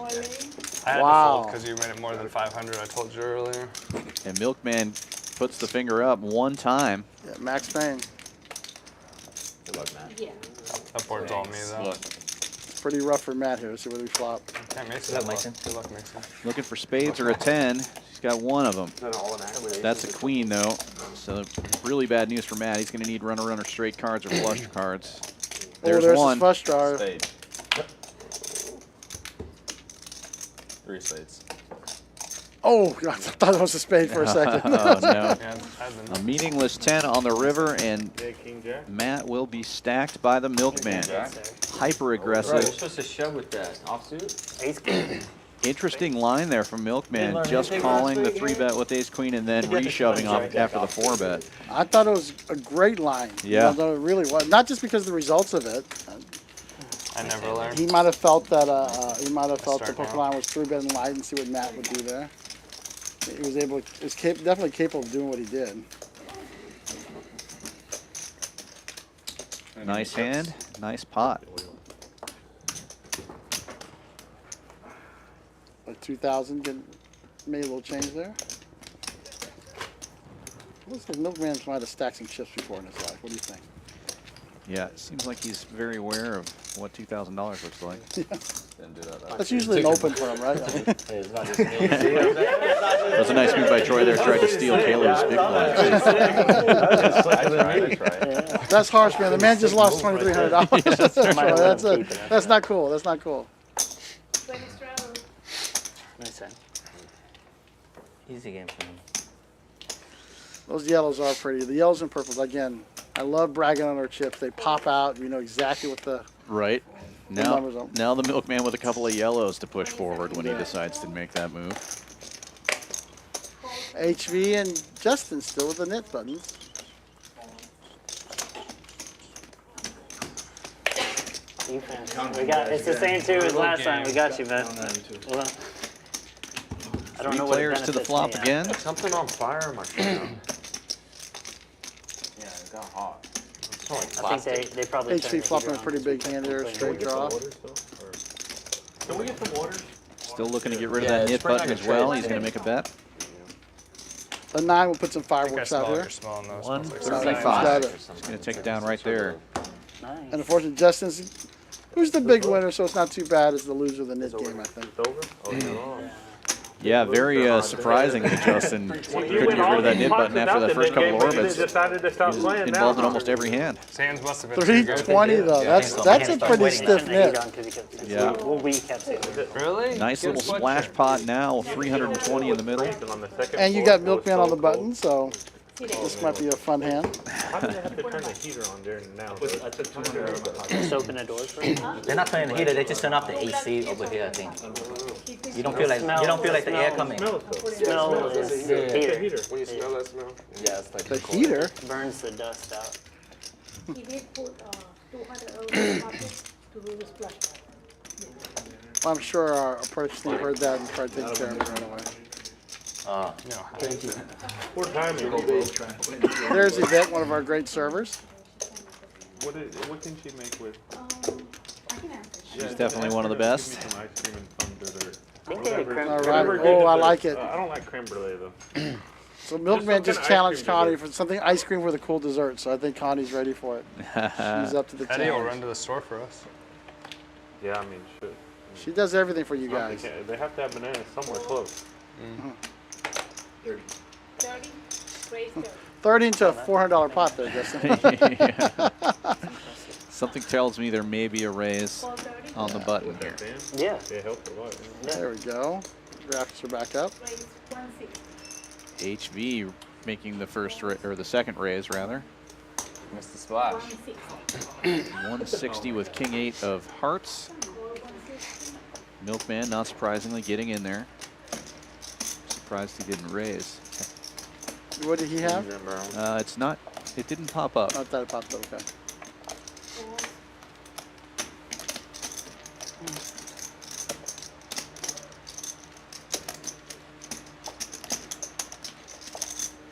I had Wow. to fold because you made it more than 500. I told you earlier. And Milkman puts the finger up one time. Yeah, Max Payne. Good luck, Matt. Yeah. That board's all me though. Look, It's pretty rough for Matt here. See what we flop. Can't make Is that Mason? Good luck, Mason. Looking for spades or a 10. He's got one of them. Is that all an act? That's a queen, though. So really bad news for Matt. He's going to need runner straight cards or flush cards. There's there's one. his flush draw. Spade. 3 spades. Oh, God, I thought it was a spade for a second. Oh, no. Yeah, I've A been. meaning-less 10 on the river, and Yeah, king jack. Matt will be stacked by the Milkman. Hyper Right, you're aggressive. supposed to shove with that offsuit. Ace king. Interesting line there from Milkman, learn just anything calling the last week, 3-bet with ace queen and then You got the reshoving off jack after the off. 4-bet. I thought it was a great line. Yeah. No, it really was. Not just because of the results of it. I never learned. He might have felt that he might have felt the Start poker now. line was 3-betting light and see what Matt would do there. He was able. Is definitely capable of doing what he did. Nice hand, nice pot. Like 2,000 made a little change there. Looks like Milkman might have stacked some chips before in his life. What do you think? Yeah, it seems like he's very aware of what $2,000 looks like. Didn't do that. That's usually an open for him, right? Hey, it's not just me. See what I'm saying? It's not just That was a nice move by Troy there, tried to steal Caleb's big blind. I tried. That's harsh, man. The man just lost $2,300. Keep it. That's not cool. That's not cool. 20 straddle. Nice hand. Easy game for him. Those yellows are pretty. The yellows and purples, again, I love bragging on our chips. They pop out. You know exactly what the... Right. The Now, numbers are- now the Milkman with a couple of yellows to push forward when he decides to make that move. HV and Justin still with the knit buttons. Defense. We got. It's the same two as last time. We got you, man. Well, I don't 3 know what it players to the benefits flop me, again. Something on fire in my shop. Yeah, it got hot. I think they probably. HV turned the flopping a heater on pretty because big we hand there, played straight draw. Can we get some water? Still looking to get rid of Yeah, that it's knit pretty button like as a well. trade. He's going to make a bet. The 9 will put some I think I fireworks smell out like here. you're smelling those. One Smells like So something. he's got it. He's going to take it down right there. Nice. And unfortunately, Justin's, who's the big winner, so it's not too bad as the loser of the knit game, I think. It's over? Oh, you're wrong. Yeah, very surprising that Justin couldn't get rid of that knit button after the first couple of orbits. He decided to stop was playing involved in almost every hand. His hands must have been too good. 320 though, that's a pretty stiff knit. Yeah. Well, we kept it. Really? Nice Good little sweat splash shirt. pot now, 320 in the middle. And you got Milkman on the button, so this might be a fun hand. How did I have to turn the heater on during now? Just open the doors for you. They're not turning the heater. They just turn off the AC over here. I think. You don't feel like the air coming. Smell is heater. When you smell that smell? Yeah, it's like The heater, Burns the dust out. He did put 200 euros pocket to do the splash pad. I'm sure our purchasing heard that and tried to take care of it right away. Poor timing. There's Yvette, one of our great servers. What can she make with? I can answer. She's definitely one of the best. Give me some ice cream and some dessert. I think they had creme All brulee. right. Oh, I like it. I don't like creme brulee though. So Milkman Just just some kind of challenged ice cream Connie dessert. for something ice cream with a cool dessert. So I think Connie's ready for it. She's up to the Eddie will run challenge. to the store for us. Yeah, I mean, shit. She does everything for you They guys. can't- They have to have bananas somewhere close. 30, raise 30. 30 into a $400 pot there, Justin. Something tells me there may be a raise 430, on the button here. Yeah. It helped a lot. There we go. Graphics are back up. raise 160. HV making the first or the second raise rather. Missed the splash. 160. 160 with King 8 of hearts. Milkman, not surprisingly, getting in there. Surprised he didn't raise. What did he have? It's not. It didn't pop up. Not that it popped up. Okay.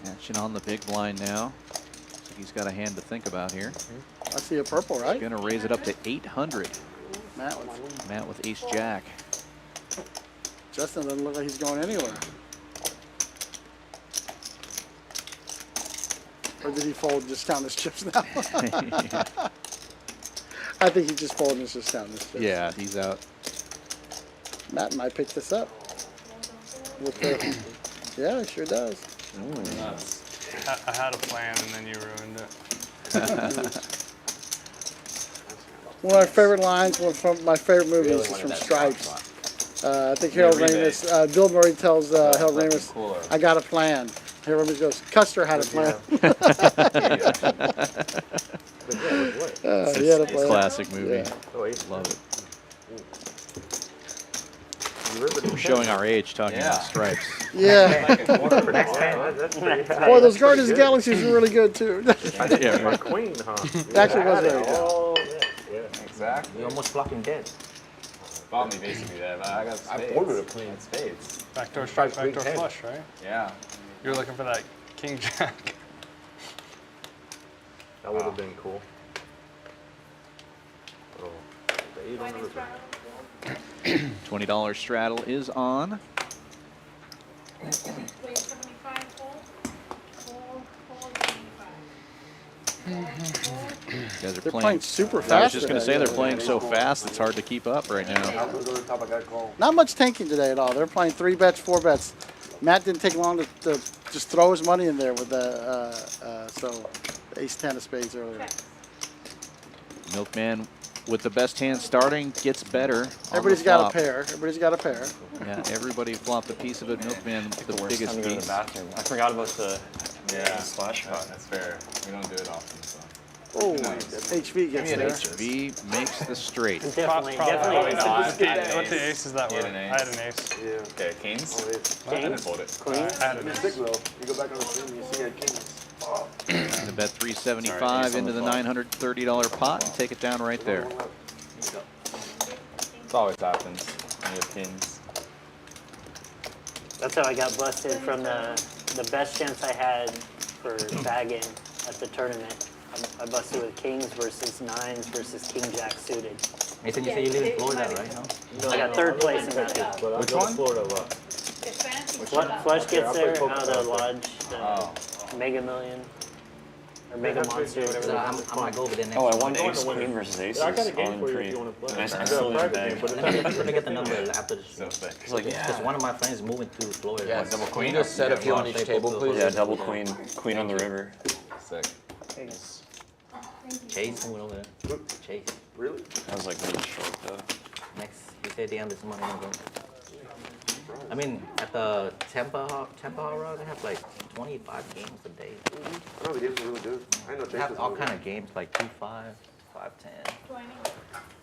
Action on the big blind now. Looks like he's got a hand to think about here. I see a purple, right? Gonna raise it up to 800. Matt with Matt with Ace Jack. Justin doesn't look like he's going anywhere. Or did he fold and just count his chips now? I think he just folded and just counting his chips. Yeah, he's out. Matt might pick this up with the Yeah, it sure does. I had a plan and then you ruined it. One of my favorite lines, one from my favorite movies, is from Stripes. I think Harold Ramis, Bill Murray tells Harold Ramis, I got a plan. Harold Ramis goes, Custer had a plan. He had a plan. Classic movie. Yeah. Love it. We're showing our age talking about Stripes. Yeah. Boy, those Guardians of the Galaxies were really good too. Yeah, right. Queen, huh? It actually was very good. Oh, yeah. Exactly. You almost flop him dead. Bought me basically that, but I got spades. I ordered a queen. Spades. Backdoor flush, right? Yeah. You were looking for that king jack. That would have been cool. Oh, the 800. $20 straddle is on. Play 75 fold. Fold 75. You guys are They're playing super fast. I was just going to today. say they're playing so fast it's hard to keep up right now. Not much tanking today at all. They're playing 3 bets, 4 bets. Matt didn't take long to just throw his money in there with the ace 10 of spades earlier. Milkman with the best hand starting gets better. Everybody's got a pair. Everybody's got a pair. Yeah, everybody flopped a piece of it. Milkman the biggest piece. I forgot about the splash pot. That's fair. We don't do it often, so. Oh, HV gets there. HV makes the straight. Definitely, Probably definitely. not. With the What the aces that You were? had an I had an ace. Okay, kings? I didn't fold it. Queen. I had an ace. The bet 375 into the $930 pot and take it down right there. It always happens when you have kings. That's how I got busted from the best chance I had for bagging at the tournament. I busted with kings versus nines versus king jack suited. Mason, you say you live in Florida, right? No? I got 3rd place in that. But I go to Florida a lot. Flush gets there out of the poker. lodge, the Mega Million or Mega Monster, whatever. So they're I called. might go over there next Oh, I time. won ace queen versus aces. Yeah, I got a game on for you pre. if you want to play. And I I still got a didn't practice bag. game, but Let me get the number after the show. So thick. It's like, Because one of my friends is moving to Florida. Yeah, double queen? Can you just set a few on each table, please? yeah, double queen, queen on the river. Sick. Chase moving over there. Chase. Really? I was like really short though. Next, he said the end of this money. I mean, at the Tampa Harbor, they have like 25 games a day. I know the games are really good. I know They have all kind of games like 2-5, 5-10. 20.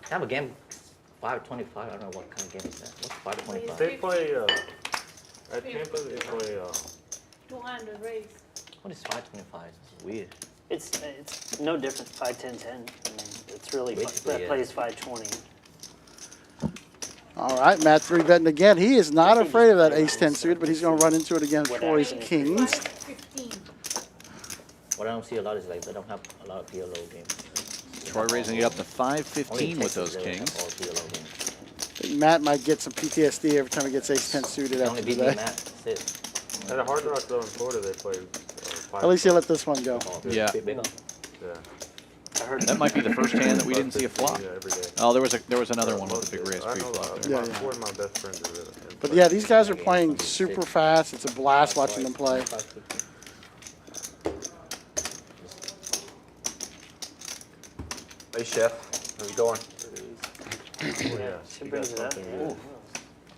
They have a game 5-25. I don't know what kind of game is that. What's 5-25? They play at Tampa. They play 200 raise. What is 5-25? It's weird. It's no different. 5-10-10. I mean, it's really Basically, that yeah. plays 5-20. All right, Matt 3-betting again. He is not afraid of that ace 10 suit, but he's going to run into it against Troy's kings. 15. What I don't see a lot is like they don't have a lot of PLO games. Troy raising it up to Only 515 with Texas, those they don't have kings. all PLO games. I think Matt might get some PTSD every time he gets ace 10 suited They after only beat me, today. Matt. That's it. at a Hard Rock though in Florida. They play. At least he'll let this one go. Oh, Yeah. big one. Yeah. I heard That might be the first hand that we didn't see a flop. Yeah, every day. Oh, there was another one with a big raise I know pre-flop that. there. Yeah, yeah. Four of my best friends are in But yeah, these guys are playing super fast. It's a blast watching them play. Hey, chef. How's it going? she brings it up. Yeah.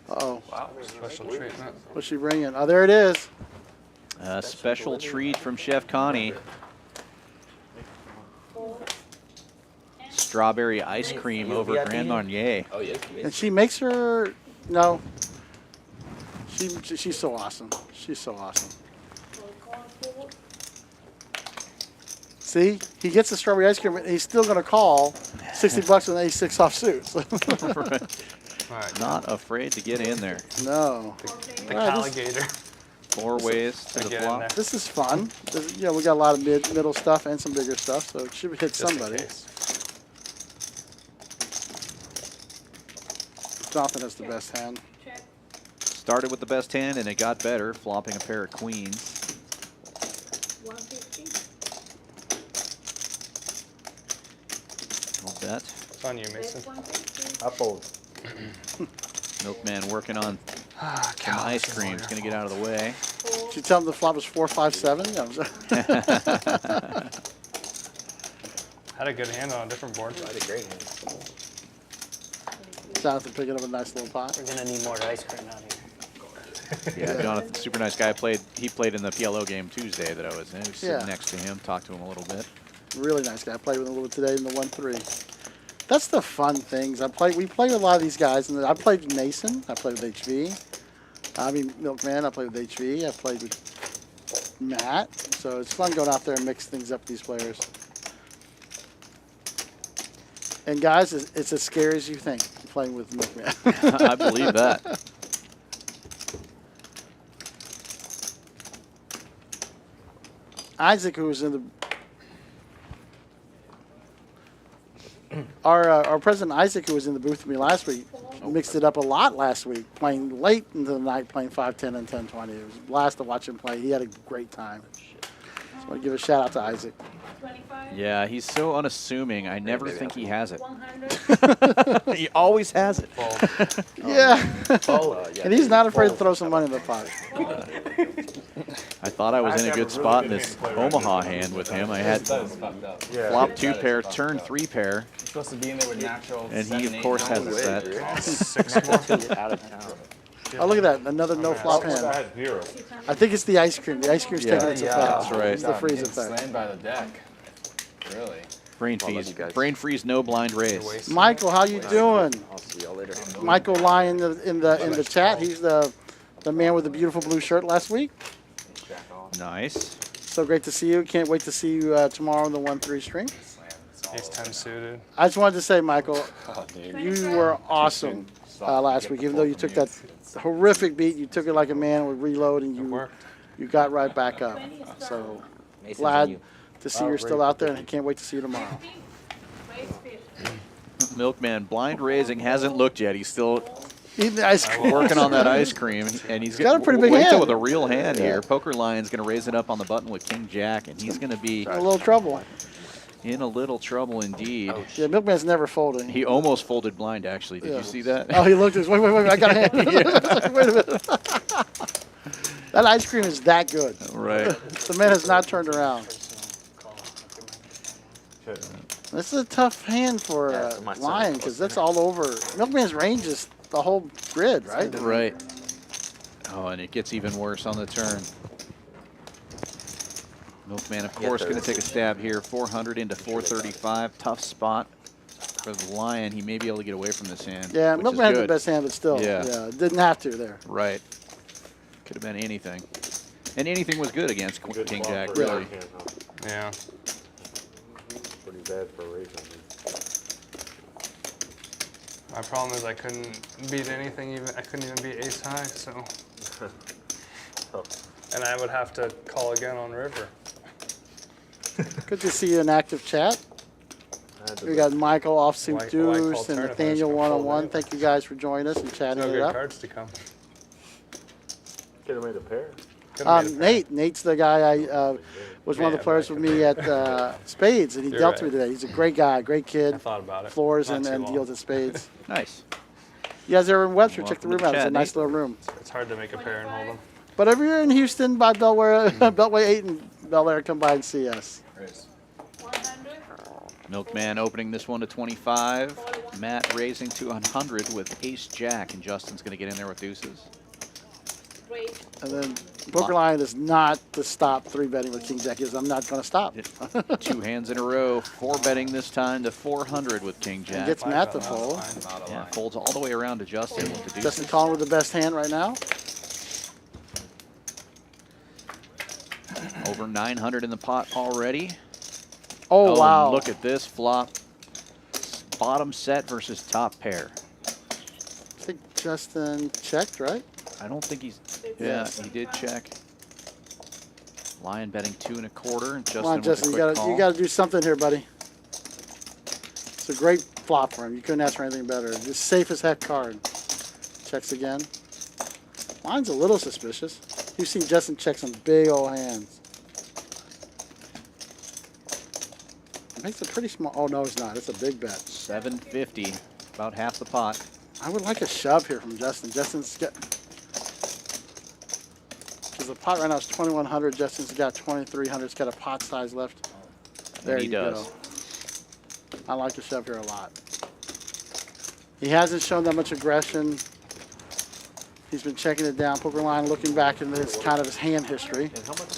Uh-oh. Special treatment. What's she bringing? Oh, there it is. A special treat from Chef Connie. Strawberry ice cream over Grand Marnier. Oh, yeah. And she makes her, no. She's so awesome. She's so awesome. See, he gets the strawberry ice cream and he's still going to call 60 bucks with an ace 6 offsuit. All right. Not afraid to get in there. No. The All right, alligator. 4 ways to the Get in flop. there. this is fun. You know, we got a lot of middle stuff and some bigger stuff, so it should hit Just in somebody. case. Jonathan has the best hand. Check. Started with the best hand and it got better, flopping a pair of queens. 150. I'll bet. It's on you, Mason. Bet 150. I fold. Milkman working on some ice cream. He's going to get out of the way. 4. Did you tell him the flop was 4-5-7? Had a good hand on a different board. I had a great hand. Jonathan picking up a nice little pot. We're gonna need more ice cream out here. Yeah, Jonathan, super nice guy. He played in the PLO game Tuesday that I was in. I was sitting Yeah. next to him, talked to him a little bit. Really nice guy. I played with him a little bit today in the 1-3. That's the fun things. We play with a lot of these guys. And I played with Mason. I played with HV. I mean, Milkman. I played with HV. I played with Matt. So it's fun going out there and mix things up with these players. And guys, it's as scary as you think playing with Milkman. I believe that. Isaac, who was in the our president Isaac, who was in the booth with me last week, mixed it up a lot last week, playing late into the night, playing 5-10 and 10-20. It was a blast to watch him play. He had a great time. So I want to give a shout out to Isaac. 25, Yeah, he's so unassuming. I never think he has it. 100. He always has it. Yeah. Oh, yeah. And he's not afraid to throw some money in the pot. I thought I was in a good spot in this Omaha hand with him. I had flop 2 pair, turn 3 pair, You're supposed to be in there with natural. and he of course has a set. Out of town. Oh, look at that. Another no flop I hand. had 0. I think it's the ice cream. The ice cream's Yeah, taking its yeah, effect. that's right. It's the freeze effect. Slammed by the deck. Really? Brain Well, love freeze, you guys. brain freeze, no blind raise. Michael, how you doing? I'll see y'all later. Michael Lyon in the chat. He's the man with the beautiful blue shirt last week. Nice. So great to see you. Can't wait to see you tomorrow on the 1-3 stream. Ace 10 suited. I just wanted to say, Michael, Oh, dude. you were awesome last week. Even though you took that horrific beat, you took it like a man with reload, and you got right back up. So Mason's on glad you. to see you're still out there, and I can't wait to see you tomorrow. Raise 50. Milkman blind raising hasn't looked yet. He's still Eating the ice cream. working on that ice cream, and he's got a pretty big wait till hand. with a real hand Yeah. here. Poker Lion's going to raise it up on the button with King Jack, and he's going to be In a little trouble. in a little trouble indeed. Yeah, Milkman's never folding. He almost folded blind, actually. Did Yeah. you see that? Oh, he looked at us. Wait, I got a hand. Wait a minute. That ice cream is that good. Right. The man has not turned around. This is a tough hand for Yeah, for my son. Lion because that's all over. Milkman's range is the whole grid, right? Right. Oh, and it gets even worse on the turn. Milkman, of course, going to take a stab here. 400 into 435. Tough spot for the Lion. He may be able to get away from this hand. Yeah, which Milkman is had the good. best hand, but still, Yeah. didn't have to there. Right. Could have been anything. And anything was good against Good King flop Jack, for a really. hand, huh? Yeah. Pretty bad for a raise, I think. My problem is I couldn't beat anything. I couldn't even beat ace high. So, and I would have to call again on river. Good to see you in active chat. I had to We got Michael offsuit Why deuce call and turn if I Nathaniel just fold 1-on-1. anyway? Thank you guys for joining us and chatting No it good up. cards to come. Could have made a pair. Could've made a pair. Nate's the guy I was one of the players with me at Spades, and he You're dealt to me right. today. He's a great guy, great I kid. thought about it. Floors Not and too long. deals at Spades. Nice. You guys ever in Webster? Check the Welcome room to out. It's a chat, nice Nate. little room. It's hard to make a pair and hold them. But if you're in Houston by Beltway 8 and Bel Air, come by and see us. Raise. 100. Milkman opening this one to 25. Matt raising to 100 with ace jack, and Justin's going to get in there with deuces. Raise. And then Poker Lion is not to stop 3-betting with King Jack. Is I'm not going to stop. 2 hands in a row. 4-betting this time to 400 with King Jack. Gets Matt to fold. Not a Yeah, line. folds all the way around to Justin with the deuces. Justin calling with the best hand right now. Over 900 in the pot already. Oh, wow. Look at this flop. Bottom set versus top pair. I think Justin checked, right? I don't think he's. Yeah, he did check. Lion betting 2 1/4. And Justin Come on, with Justin, a you quick got call. you got to do something here, buddy. It's a great flop for him. You couldn't ask for anything better. Just safe as heck card. Checks again. Line's a little suspicious. You've seen Justin check some big old hands. Makes a pretty small. Oh no, it's not. It's a big bet. 750, about half the pot. I would like a shove here from Justin. Justin's get. Because the pot right now is 2,100. Justin's got 2,300. He's got a pot size left. There he you does. go. I like to shove here a lot. He hasn't shown that much aggression. He's been checking it down. Poker Lion looking back in his kind of his hand history.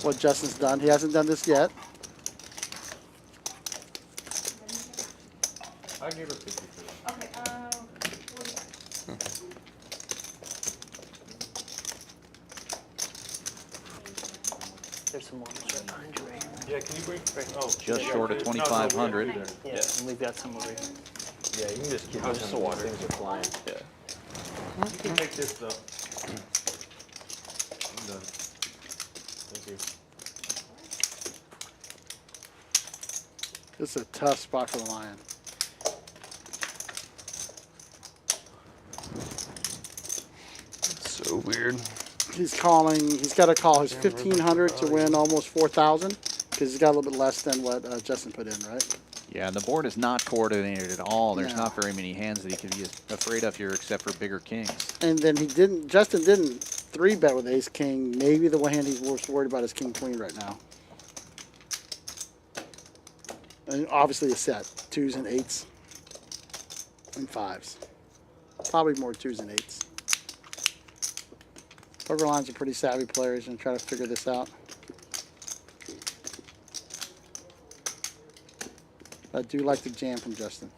What Justin's done. He hasn't done this yet. I give her 53. Okay, 45. There's some more behind you right here. Yeah, can you bring? Oh, Just short of 2,500. Yeah, and we've got some over here. Yeah, you can just keep Oh, just the water. Things are flying. Yeah. You can take this though. I'm done. Thank you. This is a tough spot for the Lion. So weird. He's calling. He's got to call his 1,500 to win almost 4,000 because he's got a little bit less than what Justin put in, right? Yeah, and the board is not coordinated at all. There's No. not very many hands that he could be afraid of here except for bigger kings. And then he didn't. Justin didn't 3-bet with Ace King. Maybe the one hand he's most worried about is King Queen right now. And obviously a set 2s and 8s and 5s. Probably more 2s and 8s. Poker Lion's a pretty savvy player. He's gonna try to figure this out. I do like the jam from Justin.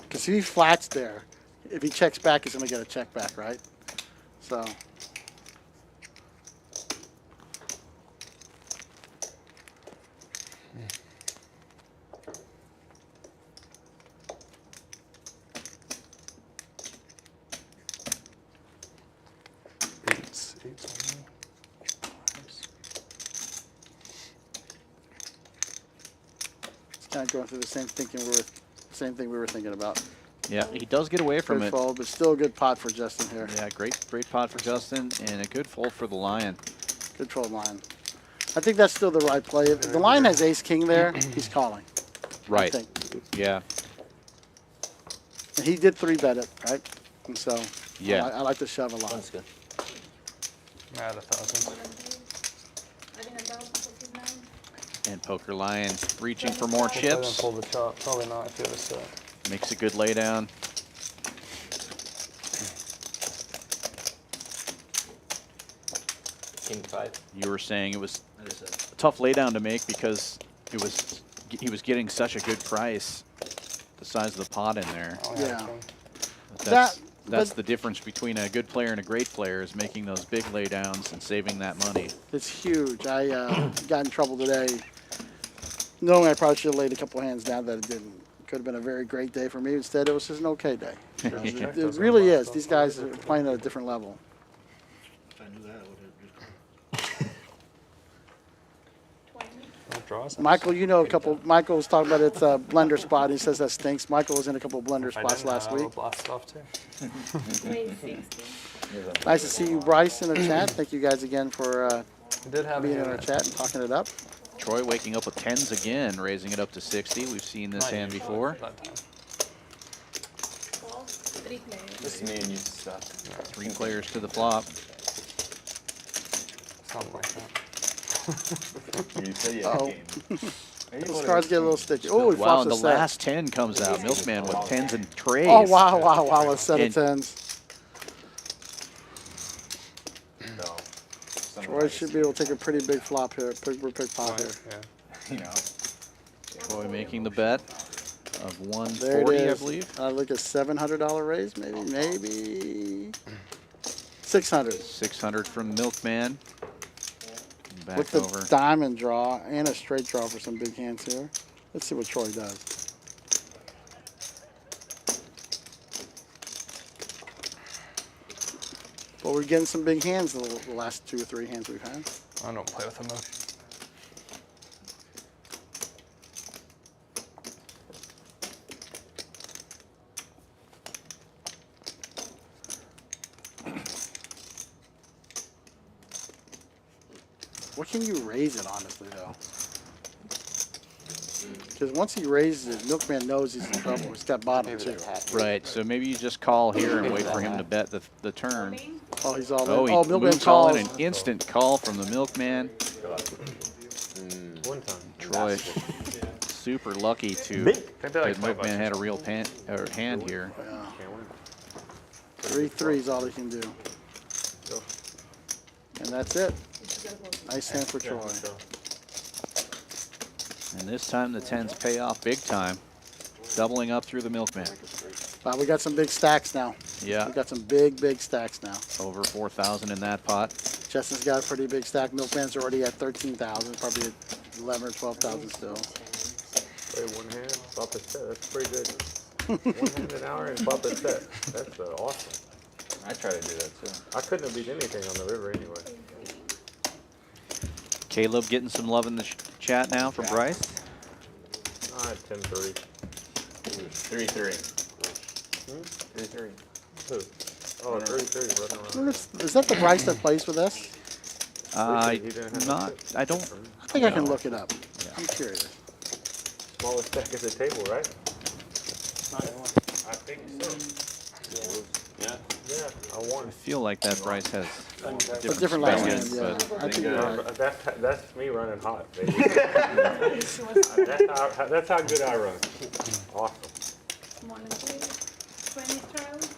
Because if he flats there, if he checks back, he's going to get a check back, right? So. Eights only. It's kind of going through the same thing we were thinking about. Yeah, he does get away from Good it. fold, but still a good pot for Justin here. Yeah, great pot for Justin and a good fold for the Lion. Good fold Lion. I think that's still the right play. If the Lion has Ace King there, he's calling. Right. I think. Yeah. And he did 3-bet it, right? And so Yeah. I like to shove a lot. That's good. I'm at 1,000. Adding 1,000 for 9. And Poker Lion reaching for more I didn't chips. pull the chop. Probably not if you had a set. Makes a good laydown. King 5. You were saying it was a tough laydown to make because he was getting such a good price. The size of the pot in there. Oh, Yeah. King. That's but- the difference between a good player and a great player is making those big laydowns and saving that money. It's huge. I got in trouble today. Knowing I probably should have laid a couple hands down that it didn't. Could have been a very great day for me. Instead, it was just an okay day. It really is. These guys are playing at a different level. If I knew that, I would have 20. No draws. Michael, you know a couple. Michael was talking about it's a blender spot. He says that stinks. Michael was in a couple blender If I spots didn't, last I would week. blast off too. Grade 60. Nice to see you, Bryce, in the chat. Thank you guys again for I did have being in a our chat and talking it up. Troy waking up with tens again, raising it up to 60. We've seen this hand before. That time. 3 players. This me and you stuff. 3 players to the flop. Something like that. You said you Uh-oh. had a game. Those cards get a little sticky. Oh, he Wow, flops and a the set. last 10 comes out. Milkman with tens and trays. Oh, wow, a set of And- tens. No. Troy should be able to take a pretty big flop here, big pot here. Yeah. You know. Troy making the bet of There 140, it I is. believe. Look at $700 raise, maybe 600 600 from Milkman. Back with the over. diamond draw and a straight draw for some big hands here. Let's see what Troy does. But we're getting some big hands the last 2 or 3 hands we've had. I don't play with emotion. What can you raise it, honestly, though? Because once he raises it, Milkman knows he's in trouble. He's got bottom, too. Right, so maybe you just call here and wait for him to bet the turn. Oh, he's all Oh, in. he Oh, Milkman moves all calls. in. An instant call from the Milkman. One time. Troy, super lucky to. Maybe like The Milkman had a real hand here. Yeah. 3-3 is all he can do. And that's it. Nice hand for Troy. And this time the 10s pay off big time. Doubling up through the Milkman. Wow, we got some big stacks now. Yeah. We got some big stacks now. Over 4,000 in that pot. Justin's got a pretty big stack. Milkman's already at 13,000, probably at 11 or 12,000 still. Play one hand, pop a set. That's pretty good. One hand an hour and pop a set. That's awesome. I try to do that too. I couldn't have beat anything on the river anyway. Caleb getting some love in the chat now from Bryce. I had 10-3. 3-3. 3-3. Who? Oh, 3-3 running around. Is that the Bryce that plays with us? I don't. I think I can look it up. I'm curious. Smallest stack at the table, right? I think so. Yeah. Yeah, I won. I feel like that Bryce has A different last name, spellings, yeah. but I think you're right. That's me running hot, baby. that's how good I run. Awesome. Morning, please. 20 Straddle.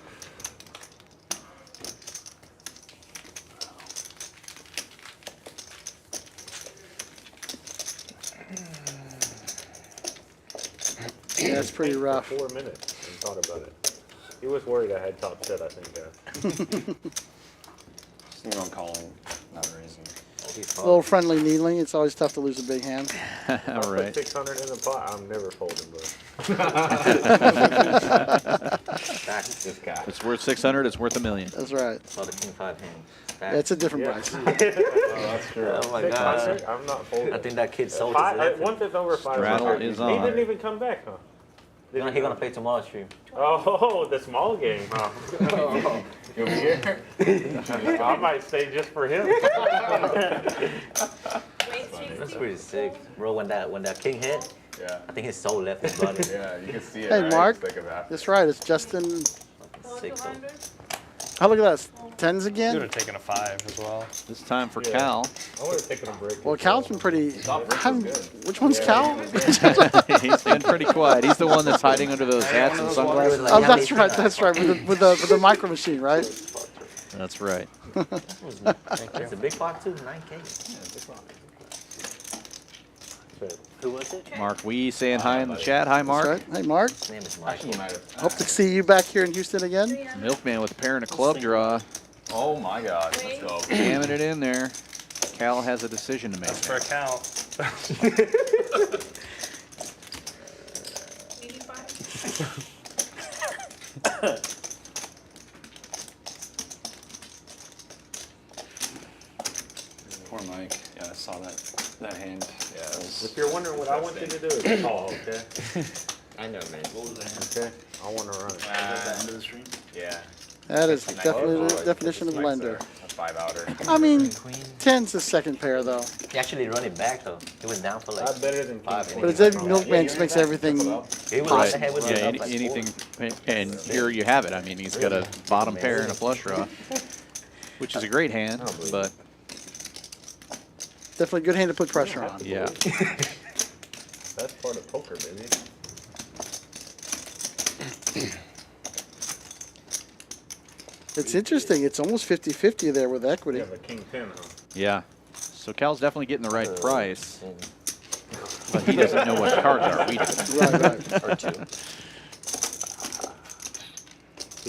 Yeah, it's pretty rough. 4 minutes and thought about it. He was worried I had top set, I think. Just going calling, not raising. A little friendly needling. It's always tough to lose a big hand. all Put right. 600 in the pot. I'm never folding, bro. This guy. It's worth 600. It's worth $1 million. That's right. Saw the king 5 hand. Back. That's a different Yeah. Bryce. Oh, that's true. Oh my god. 600, I'm not folding. I think that kid sold his Once it's over 500, Straddle is he on. didn't even come back, huh? No, he gonna play tomorrow's stream. Oh, the small game, huh? You over here? I might stay just for him. That's pretty sick, bro. When that king hit, Yeah. I think his soul left his body. Yeah, you can see it. Hey, right? Mark. It's like a back. That's right. It's Justin. Sick, bro. Oh, look at that. 10s Could again? have taken a 5 as well. This time for Yeah. Cal. I would have taken a break. Well, Cal's been pretty. Which one's Yeah. Cal? He's been pretty quiet. He's the one that's hiding under those hats and sunglasses. Oh, that's right. That's right. With the micro machine, right? That's right. It's a big pot too, 9K. Who was it? Mark Wee saying hi in the chat. Hi, Mark. That's right. Hey, Mark. His name is Actually, Michael. you might have. Hope to see you back here in Houston again. Milkman with a pair and a club draw. Oh my God. Let's go. Jamming it in there. Cal has a decision to make. That's for a count. 85. Poor Mike. Yeah, I saw that hand. Yeah. If you're wondering what I want you to do, is call, okay? I know, man. Okay? I want to run. End of the stream? Yeah. That is Nice. definitely the Oh, definition of Mike's blender. a 5-outer. I mean, Queen. 10's the second pair though. He actually run it back though. He was down for like I'm better than 5 King. But it's that Milkman just makes everything. He was Right. right ahead with Yeah, like anything. And here you have it. I mean, he's got a bottom pair and a flush draw, which is a great hand, but Definitely a good hand to put pressure on. yeah. That's part of poker, baby. It's interesting. It's almost 50-50 there with You equity. have a King 10, huh? Yeah. So Cal's definitely getting the right price, but he doesn't know what cards are. We do. Right, right. or 2.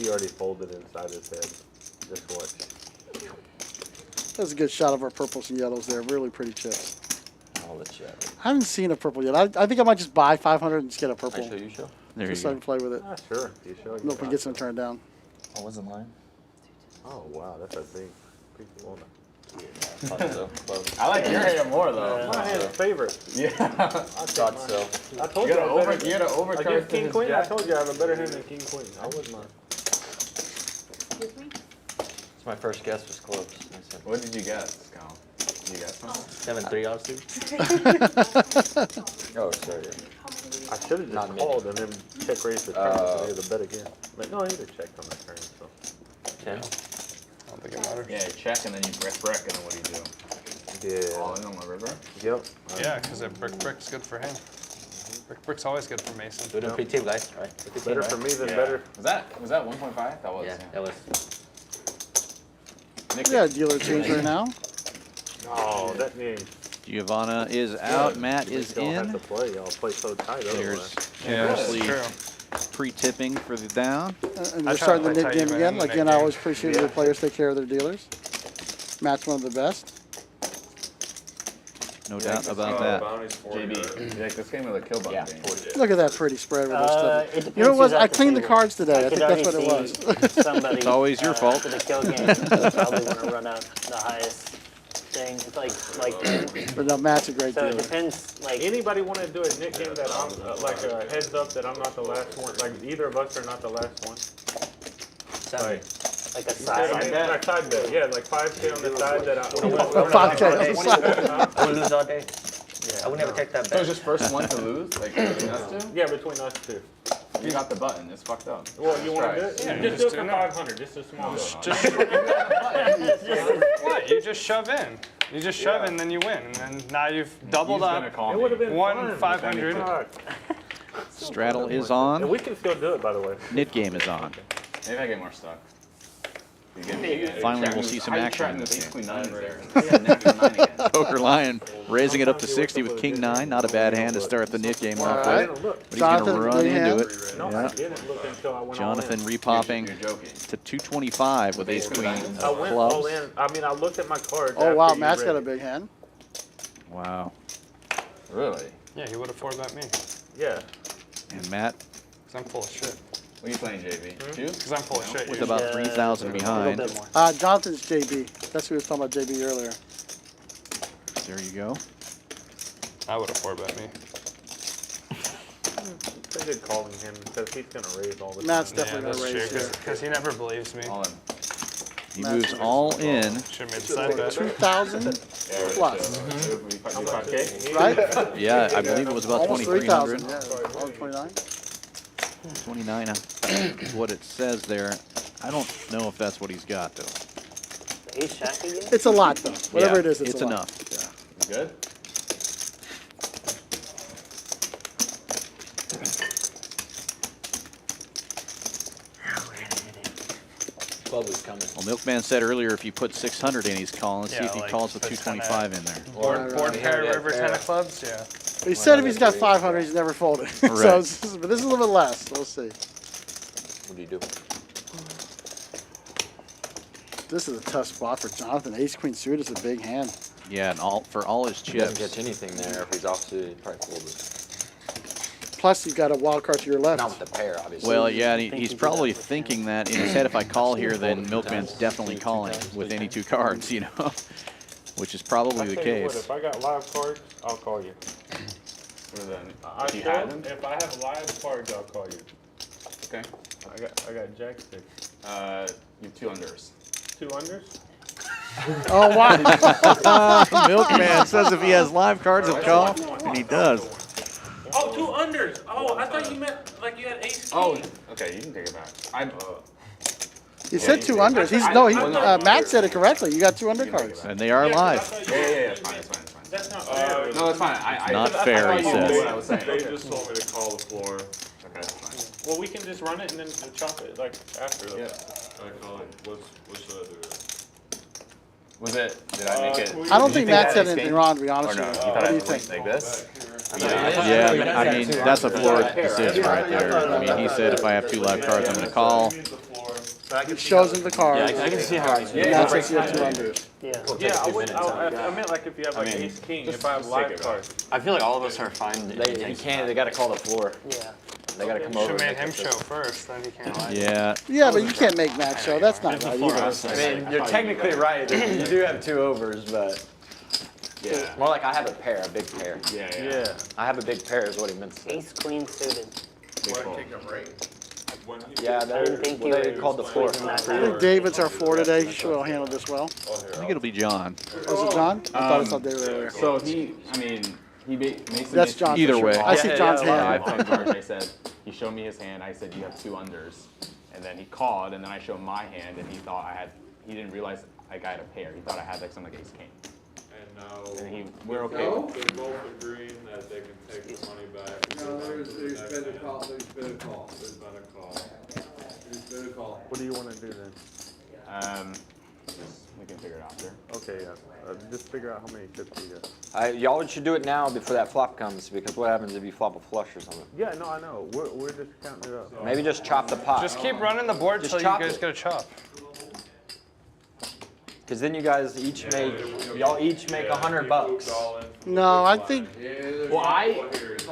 He already folded inside his head. Just watch. That's a good shot of our purples and yellows there. Really pretty chips. I'll let you have it. I haven't seen a purple yet. I think I might just buy 500 and just get a I purple. show you, show. There you Just so I go. can play with it. Ah, sure. You sure? Milkman gets them turned down. I wasn't lying. Oh, wow. That's a big walnut. I like your hand more though. My hand's favorite. Yeah. I Thought mine. so. I told You you. gotta I was better- you gotta overcard Against King his Queen, I jack. told you I have a better hand than King Queen. I wouldn't mind. Excuse me? It's my first guess was clubs. I said What did you guess, Cal? Did you guess something? 7-3 obviously. Oh, sorry. I should have just called and then check raise the turn so they had to bet again. But no, he would have checked on the turn. So 10. don't think it matters. Yeah, you check and then you brick, and then what do you do? Yeah. All in on the river? Yep. Yeah, because a brick's good for him. Brick's always good for Mason. Do the free tip, guys. All right. Free tip, Better right? for me than Yeah. better. Was that 1.5? That was. Yeah, that was. Nick, Yeah, dealer change right now. Oh, that means Giovanna is out. Matt you is don't have in. to play. Y'all play so tight There's otherwise. Yeah, that's Mostly true. pre-tipping for the down. And I we're try starting to the play knit tight game even again. in the Again, knit I game. always appreciate when the players take care of their dealers. Matt's one of the best. No doubt about that. JB, you like this game or the kill button game? Look at that pretty spread with those It stuff. depends You know what? who's at I the cleaned the table. cards today. I could think that's what already it was. see Somebody, It's always your fault. For the kill game, probably want to run up the highest thing. It's like But no, Matt's a great so it dealer. depends. Like Anybody want to do a Nick game that I'm like a heads up that I'm not the last one? Like either of us are not the last one. Like, like a side side. bet. Like side bet. Yeah, like 5K on the side that I. 5K on the side. I would lose all day. I would never take that So it's bet. just first one to lose? Like between us two? Yeah, between us two. You got the button. It's fucked up. Well, you want to do it? Yeah, just do it just for do it. 500. Just a small one. What? You just shove in. You just shove in, then you win, and then now you've doubled He's gonna up. call It me. would have been Won fun. 500. Fuck. Straddle is And on. we can still do it, by the way. Knit game is on. Maybe I get more stuck. You get me again. Finally, we'll see some How you action in threaten this with game. ace queen 9 there? Yeah, now you're 9 again. Poker Lion raising it up to 60 with King 9. Not a bad hand to start the knit game off All with. right. But he's Jonathan, going to run good into hand. it. No, I Yeah. didn't look until I went Jonathan all in. repopping You're joking. to 225 with ace queen I went all clubs. in. I mean, I looked at my cards. Oh, wow. after you Matt's read got a it. big hand. Wow. Really? Yeah, he would have 4-bet me. Yeah. And Matt Because I'm full of shit. What are you playing, JB? Two? Because I'm full of shit. with usually. about 3,000 a little behind. bit more. Jonathan's JB. That's who we was talking about JB earlier. There you go. I would have 4-bet me. It's a good calling him because he's going to raise all the Matt's time. Yeah, definitely that's going to true. raise here. Because he never believes me. All in. He moves all in. Should have made the side bet. 2,000 plus, 5K? right? Yeah, I believe it was about Almost 2,300. 3,000. Yeah, almost 29. 29 is what it says there. I don't know if that's what he's got, though. Ace Jack again. It's a lot, though. Whatever Yeah, it is, it's it's a lot. enough. You good? Club is coming. Well, Milkman said earlier if you put 600 in, he's calling. Let's see Yeah, if he like, calls with puts 10 225 in there. Board pair, Yeah, river, 10 of clubs? Yeah. He said if he's got 500, he's never folded. So, Correct. but this is a little bit less. We'll see. What do you do? This is a tough spot for Jonathan. Ace Queen suited is a big hand. Yeah, and for all his He doesn't chips. catch anything there. If he's offsuit, he probably fold it. Plus, you've got a wild card to your left. Not with the pair, obviously. Well, yeah, and think he's he did probably that with thinking that in his head, if I call here, then Milkman's definitely calling with any two cards, you know, which is probably the I tell you what, case. if I got live cards, I'll call you. If you had them? If I have live cards, I'll call you. Okay. I got jack six. You have 2 unders. 2 unders? Oh, wow. Milkman says if he has live cards, he'll call, and he does. Oh, 2 unders. Oh, I thought you meant like you had ace king. Oh, okay, you can take it back. He said 2 unders. Matt said it correctly. You got 2 undercards. And they are live. Yeah, it's fine, it's fine, it's fine. That's not fair. No, it's fine. I Not I fair, thought he you knew says. what I was saying. They just told me to call the floor. Okay, that's fine. Well, we can just run it and then chop it like after. Yeah. I call it. What should I do? Was it? Did I make it? I don't Did think you Matt that said ace anything king? wrong, to be Or honest no? with You you. thought What I do you was think? like this? Yeah, I mean, that's a floor decision right there. I mean, he said if I have 2 live cards, I'm going to call. He shows him the cards. I can see how he's Matt says you have 2 unders. Yeah. Yeah, I meant like if you have like ace king. If I have live cards. I feel like all of us are fine. They got to call the floor. Yeah. They got to come over. Should have and made him make show it. first, then he can't lie. Yeah, Yeah, but you can't make Matt show. That's not right either. I mean, you're technically right. You do have 2 overs, but Yeah. more like I have a pair, a big pair. Yeah. I have a big pair is what he meant to say. Ace Queen suited. Yeah, I didn't think you they were called the floor. squeezing that I down. think David's our 4 today. He should have handled this well. I think it'll be John. Was it John? I thought I saw David earlier. So he Mason. That's John's Either for way. sure. I see John's I hand. played cards. I said he showed me his hand. I said you have 2 unders, and then he called, and then I showed my hand, and he thought he didn't realize like I had a pair. He thought I had like some like ace king. And now We're okay. With they're both agreeing that they can take the money back. No, there's been a call, there's been a call. There's been a call. There's been a call. What do you want to do then? we can figure it out there. Okay, yeah. Just figure out how many chips you got. Y'all should do it now before that flop comes, because what happens if you flop a flush or something? Yeah, no, I know. We're just counting it up. Maybe just chop the pot. Just keep running the board Just till you chop guys it. get a chop. Because then you guys each y'all each make $100. No, I think Well, I should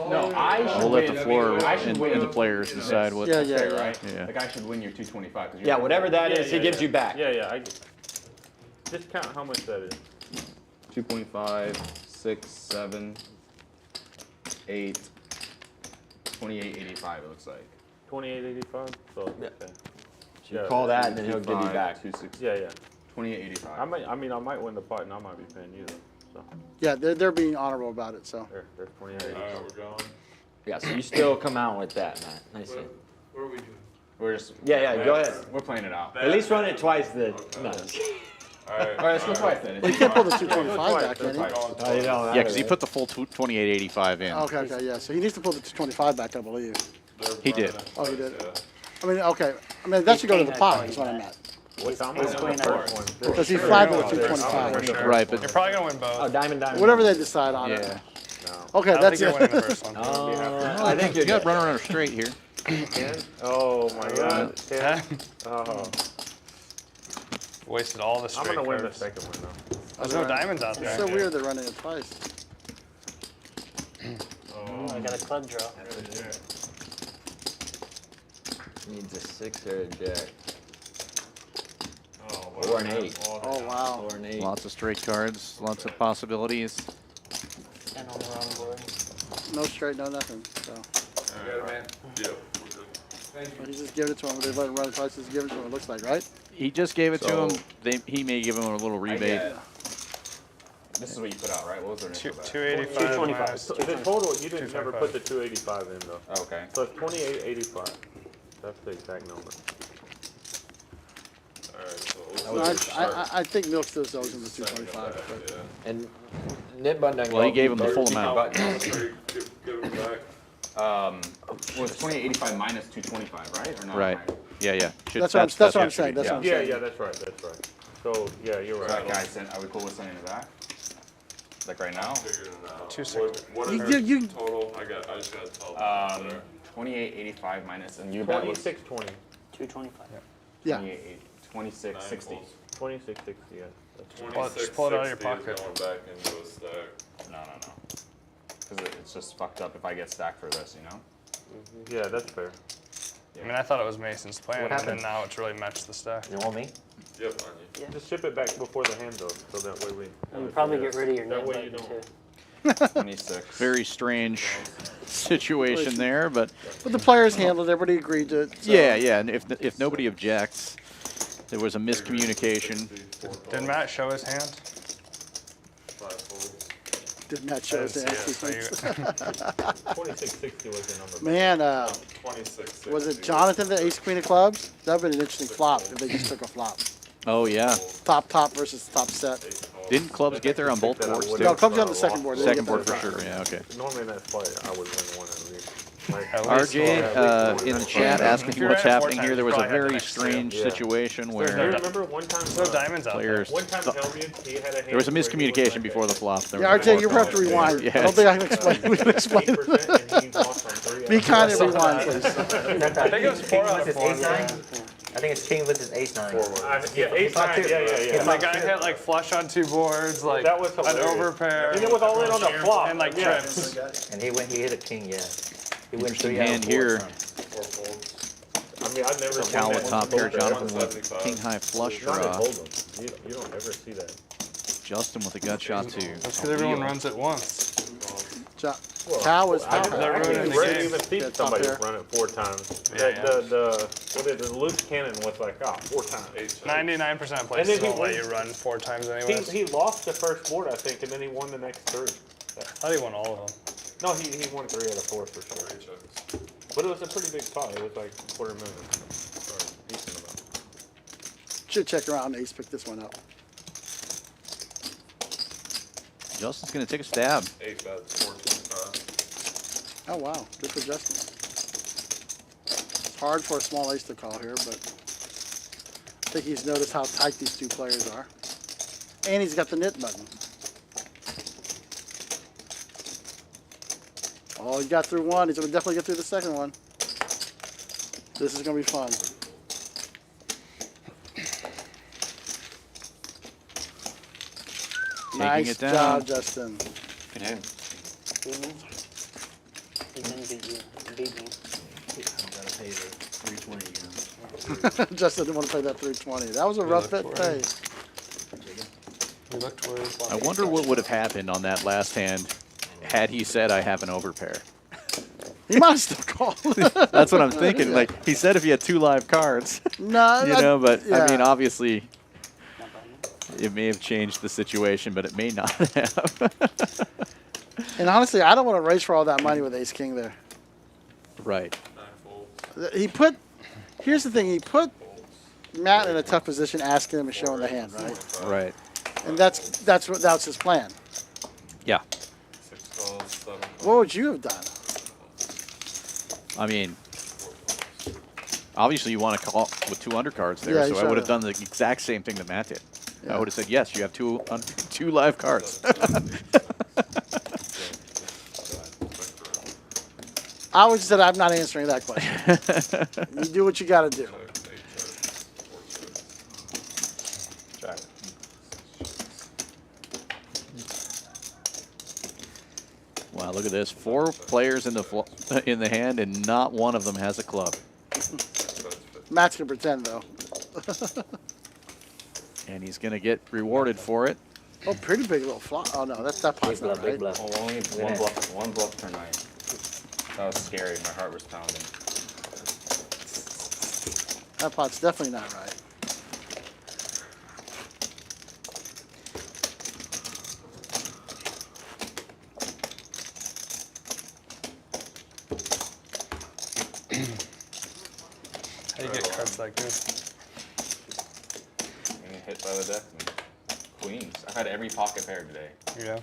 We'll let the win. floor I should and win. the players decide what. Yeah, yeah, Fair, yeah. right? Yeah. Like I should win your 225. 'cause you're Yeah, whatever that is, he gives you back. Yeah, yeah. Just count how much that is. 2.5, 6, 7, 8, 28.85. It looks like. 28.85. So Yeah. okay. You call that, and then he'll give you 2.5, back. 2.6, Yeah, yeah. 28.85. I might win the pot, and I might be paying you though. So yeah, they're being honorable about it. So there's 28.85. Alright, we're going. Yeah, so you still come out with that, Matt. Nice. What are we doing? We're just. Yeah, go ahead. We're playing it out. At least run it twice. No. Alright. All right, let's go twice then. well, you can't pull the 225 back, can he? Oh, you don't. Yeah, because he put the full 28.85 in. Okay, yeah. So he needs to pull the 225 back, I believe. He did. Oh, he did. I mean, okay. I mean, that should go to the pot. Is what I meant. What time He's was queen the out. first one? Because he flagged with a For 225. sure. Right, but You're probably gonna win both. Oh, diamond. Whatever they decide on it. yeah, Okay, I that's think you're winning the it. first one. I think you got runner runner straight here. 10? Oh my God. 10? Oh. Wasted all the I'm straight gonna win the cards. second one though. There's no diamonds out It's there. so weird they're running it twice. I got a club draw. Needs a 6 or a jack. Oh, Or an 8. Oh, wow. Or an 8. Lots of straight cards, lots of possibilities. And on the wrong board. No straight, no nothing. So Yep. he's just giving it to him. They let him run it twice. Just giving it to him. It looks like, right? He just gave it to So- him. He may give him a little rebate. This is what you put out, right? What was their initial bet? 285 225. minus The total, you didn't never 225. put the 285 in though. Oh, okay. So it's 28.85. That's the exact number. Alright, so I think Milk still owes him the 225. But And Nip Button. Well, he gave him the full amount. give it back. Well, it's 28.85 minus 225, right? Or not? Right. Yeah, yeah. Should- that's what I'm what saying. it should be. That's what I'm Yeah, saying. yeah, that's right, that's right. So, yeah, you're So that right. guy sent. Are we cool with sending it back? Like right now? Figuring it out. 260. What You- is you- the total? I just got to tell them. 28.85 minus, and your bet was 26.20. 225. Yeah. 26.60. 26.60, yeah. That's Well, just pull it out of your 26.60 pocket. is going back into a stack. No. Because it's just fucked up if I get stacked for this, you know? Yeah, that's fair. I mean, I thought it was Mason's plan, What and then happened? now it's really matched the stack. You want me? Yep, on you. Just ship it back before the hand goes, so that way we. And you probably get rid of your That name way you button don't. too. 26. Very strange situation there, but But the players handled it. Everybody agreed to it. So. yeah. And if nobody objects, there was a miscommunication. Did Matt show his hand? 5 folds. Did not show us I didn't see it, that. so you- 26.60 was the number. Man, 26.60. was it Jonathan, the ace queen of clubs? That'd been an interesting flop if they just took a flop. Oh yeah. Top versus top set. Didn't clubs get there on both boards No, too? clubs on the second board. They Second didn't board get for there. sure. Yeah. Okay. Normally in that play, I would win one at least. Like, At least RJ in the chat asking If you what's ran it 4 happening times, here. There you was a probably had the very next two. strange Yeah. situation I where remember one time. There's no diamonds out players. One time Helmuth, he had a hand. There was a where he miscommunication like before the flop. There Yeah, was RJ, you're gonna have to rewind. Yeah. I don't think I can explain. We can explain. 8% and he lost on 3. Be kind and rewind, please. I think it was 4 out of 4. I think it's king versus ace 9. Yeah, 8 times. Yeah. And the guy hit like flush on 2 boards, like That was an hilarious. overpair, And it was all in on the flop. and like Yeah. trips. And he hit a king, yeah. He went Interesting 3 out of hand 4 here. times. 4 folds. I mean, I've never Cal seen with that. top pair, Both Jonathan there. with king high flush Not in draw. Holdem. You don't ever see that. Justin with a gut shot too. That's because everyone runs it once. Cal was I They're ruining the rarely game. even see Yeah, top somebody pair. run it 4 times. Yeah, The loose cannon was like, 4 times. 99% of And then places he won't let wins. you run 4 times anyways. He lost the first board, I think, and then he won the next 3. I thought he won all of them. No, he won 3 out of 4 for sure. But it was a pretty big pot. It was like $250,000. Or decent amount. should check around. Ace picked this one up. Justin's going to take a stab. 8 bets, 425. Oh, wow. Good for Justin. It's hard for a small ace to call here, but I think he's noticed how tight these two players are. And he's got the knit button. Oh, he got through one. He's going to definitely get through the second one. This is going to be fun. Nice it down. job, Justin. Good him. Beat me? He didn't beat you. He beat me. I don't gotta pay the 320 again. Justin didn't want to play that 320. That was a rough bet looked pay. You looked towards. I wonder what would have happened on that last hand had he said, I have an overpair. He might have still called. That's what I'm thinking. Like, he said if he had 2 live cards, No, you know, but I yeah. mean, obviously, it may have changed the situation, but it may not have. And honestly, I don't want to race for all that money with Ace King there. Right. 9 folds. He put. Here's the thing. He put Matt in a tough position, asking him and showing the hand, right? Right. And that's his plan. Yeah. 6 calls, 7 calls. What would you have done? I mean, obviously you want to call with 2 undercards there, Yeah, you so I would have should've. done the exact same thing that Matt did. Yeah. I would have said, yes, you have 2 live cards. I would have said, I'm not answering that question. You do what you got to do. Check. Wow, look at this. 4 players in the hand, and not one of them has a club. Matt's going to pretend, though. And he's going to get rewarded for it. Oh, pretty big little flop. Oh, no, that pot's Big not bluff, big right. bluff. Oh, only one bluff per night. That was scary. My heart was pounding. That pot's definitely not right. How do you get cards like this? Getting hit by the deck. And queens. I've had every pocket pair today. Yeah.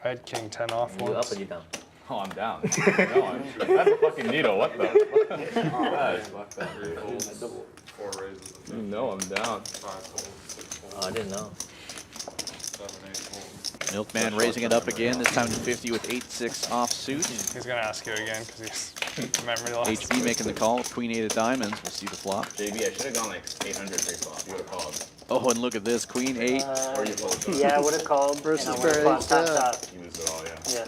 I had king 10 off You up once. or you down? Oh, I'm down. No, that's a fucking needle. What the? That is fucked up. 3 folds, 4 raises. You know I'm down. 5 folds, 6 folds. Oh, I didn't know. 7, 8 folds. Milkman raising it up again, this time to 50 with 8-6 offsuit. He's gonna ask you again because he's memory loss. HB making the call with Queen 8 of diamonds. We'll see the flop. JB, I should have gone like 800 pre-flop. You would have called. Oh, and look at this. Queen 8. Or you folded. Yeah, I would have called. Versus and I would have pair lost eight, top yeah. top. You lose it all, yeah. Yeah.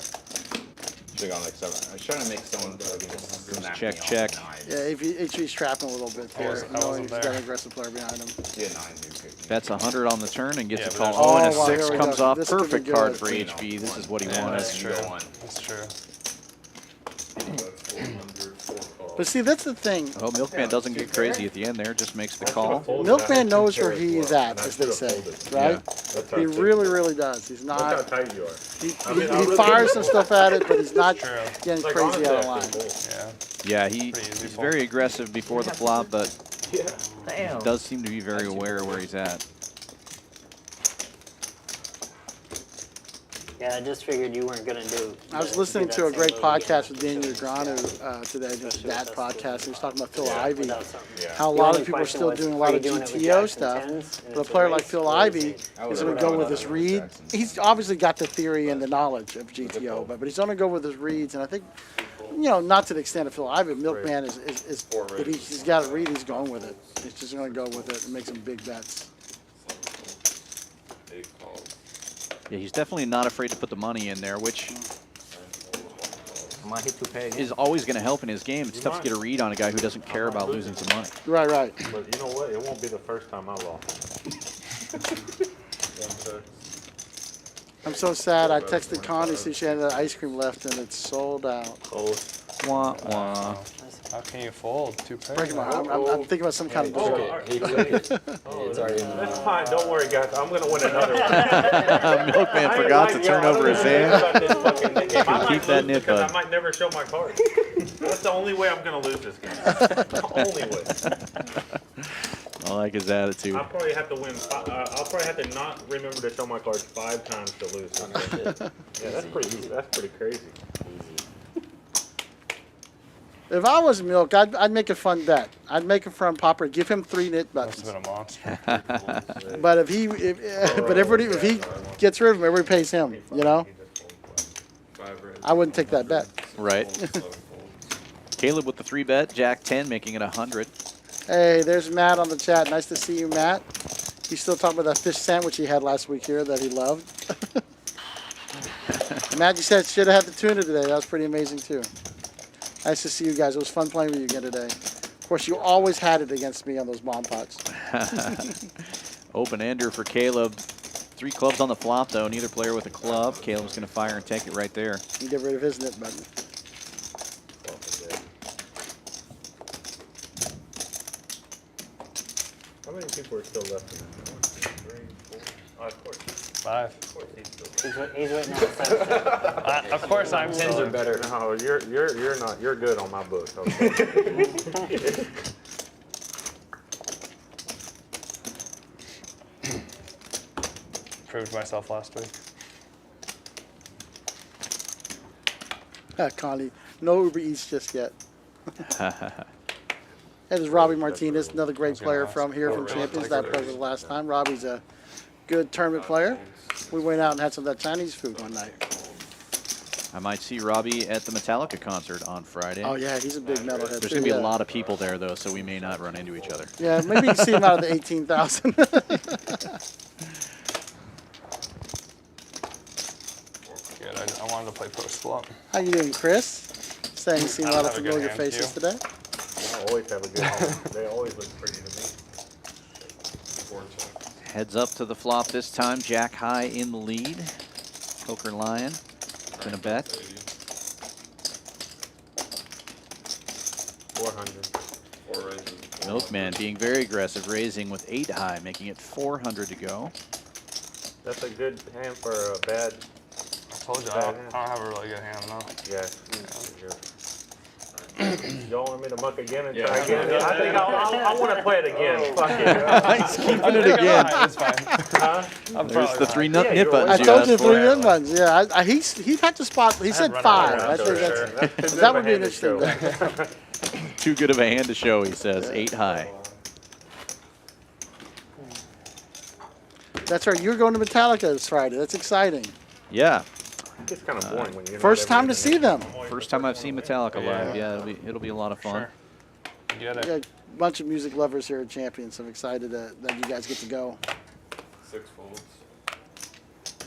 Should have gone like 7. I was trying to make someone fucking just snap Check, me off check. 9s. Yeah, HB's trapping a little bit there. wasn't Knowing he's got there. an aggressive player behind him. Yeah, 9s. You could. Bets 100 on the turn and gets Yeah, a but call. there's- Oh, and a Oh, wow, 6 here we comes go. off. This could be Perfect good. card for You know, HB. This is what he Yeah, wanted. that's You true. go 1. That's true. That's 400, 4 calls. But see, that's the thing. Oh, Milkman doesn't get crazy at the end there. Just makes the call. Milkman knows where he is at, as they say, right? He really, really does. He's Look how not. tight you are. He I really fires some stuff at it, but he's not True. getting Like, crazy honestly, out I of line. could fold. Yeah. Yeah, Pretty easy he's fold. very aggressive before the flop, but Damn. does seem to be very aware of where he's at. Yeah, I just figured you weren't gonna do. I was do listening that to a same great load podcast again. with Daniel Granu today, just that podcast. He was talking about Phil Ivey, Without something. Yeah. how a The lot only of people are question still was, doing a are lot you of doing it with GTO jacks and stuff. tens, and But a it's player race, like Phil or is Ivey it- I is would've going to gone go with with his that read. Jackson. He's obviously got the theory and the knowledge of GTO, but he's going to go with his reads. And I think, you know, not to the extent of Phil Ivey, Milkman is if he's got a read, he's going with it. He's just going to go with it and make some big bets. 8 calls. Yeah, he's definitely not afraid to put the money in there, which I might hit 2 pair again. is always going to help in his game. It's tough to get a read on a guy who doesn't care about losing some money. Right, right. But you know what? It won't be the first time I lost. I'm so sad. I texted Connie, see she had that ice cream left, and it's sold out. Wah, wah. How can you fold 2 pairs? Breaking my heart. I'm thinking about some kind of dessert. He took it. It's already in the That's fine. Don't worry, guys. I'm going to win another one. Milkman I ain't forgot like- to yeah, turn I over don't his even hand. know about this fucking game. I might Keep that lose nit because bud. I might never show my cards. That's the only way I'm going to lose this game. The only way. Well, like his attitude. I'll probably have to win. I'll probably have to not remember to show my cards 5 times to lose. Yeah, that's pretty crazy. If I was Milk, I'd make a fun bet. I'd make a fun popper. Give him 3 nit Must buttons. have been a monster. But if he gets rid of him, everybody pays him. You know, I wouldn't take that bet. Right. Caleb with the 3-bet, Jack 10, making it 100. Hey, there's Matt on the chat. Nice to see you, Matt. He's still talking about that fish sandwich he had last week here that he loved. Matt, you said should have had the tuna today. That was pretty amazing too. Nice to see you guys. It was fun playing with you again today. Of course, you always had it against me on those bomb pots. Open ender for Caleb. 3 clubs on the flop, though. Neither player with a club. Caleb's going to fire and take it right there. And get rid of his nit button. How many people are still left in this? 1, 2, 3, 4. Of course. 5. He's waiting on Of course I'm Tens are better. No, you're not. You're good on my book. Okay. Proved myself last week. Connie, no Uber Eats just yet. That is Robbie Martinez, another great player from here from Champions. That played the last time. Robbie's a good tournament player. We went out and had some of that Chinese food one night. I might see Robbie at the Metallica concert on Friday. Oh yeah, he's a big metalhead. There's too, going to be a yeah. lot of people there, though, so we may not run into each other. Yeah, maybe you can see him out of the 18,000. Good. I wanted to play post flop. How you doing, Chris? Saying you've seen a I lot don't of have a good familiar hand, faces you. today. I always have a good home. They always look pretty to me. Heads up to the flop this time. Jack high in the lead. Poker Lion. Gonna bet. 400. Milkman being very aggressive, raising with 8 high, making it 400 to go. That's a good hand for a bad. I told you I don't have a really good hand, no. Yeah. Y'all want me to muck again and try again? I think I want to play it again. Fuck it. He's keeping it again. It's fine. There's the 3 nit you're buttons. I you told asked you for. 3 nit buttons. Yeah, he'd have to spot. He said 5. I think that would be an interesting bet. Too good of a hand to show, he says. 8 high. That's right. You're going to Metallica this Friday. That's exciting. Yeah. It's kind of boring when you're First time to see them. First time I've seen Metallica live. Yeah, it'll be a lot of fun. Sure. Get it. Yeah, a bunch of music lovers here at Champions. I'm excited that you guys get to go. 6 folds.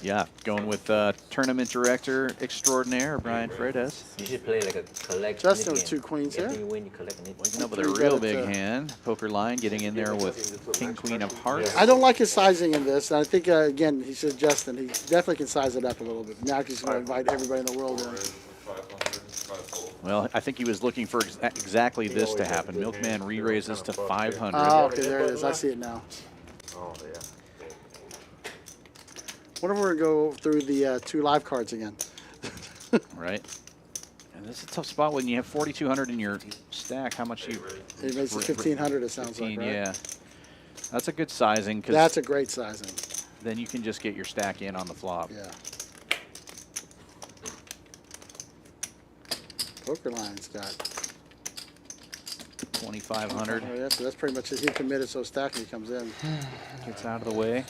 Yeah, going with tournament director extraordinaire Brian Freitas. You should play like a collect. Justin nit with 2 game. queens here. After you win, you collect a nit. Waking up with a Three real bet big it, hand. Poker Lion getting in there with King, Queen of Hearts. I don't like his sizing in this. And I think, again, he says Justin. He definitely can size it up a little bit. Now he's going to invite everybody in the world in. 500. Well, I think he was looking for exactly this to happen. Milkman re-raises to 500. Oh, okay, there it is. I see it now. Oh, yeah. Wonder if we're going to go through the 2 live cards again. Right. And this is a tough spot when you have 4,200 in your stack. How much you? He makes it 1,500, it sounds like, 15, right? yeah. That's a good sizing because That's a great sizing. then you can just get your stack in on the flop. Yeah. Poker Lion's got. 2,500 Oh, yeah, so that's pretty much it. He committed, so stacking he comes in. gets out of the way.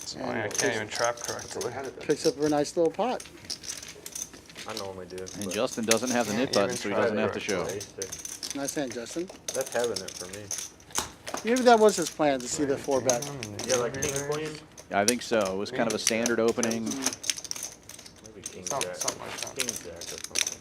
So I can't even trap correctly. Picks up a nice little pot. I normally do. And but Justin doesn't have the Can't nit button, even so he try doesn't to have to show. ace-6. Nice hand, Justin. That's having it for me. Maybe that was his plan, to see the 4 bet. Yeah, like king queen. I think so. It was kind of a standard opening. Maybe king jack. Something like that. King jack or something.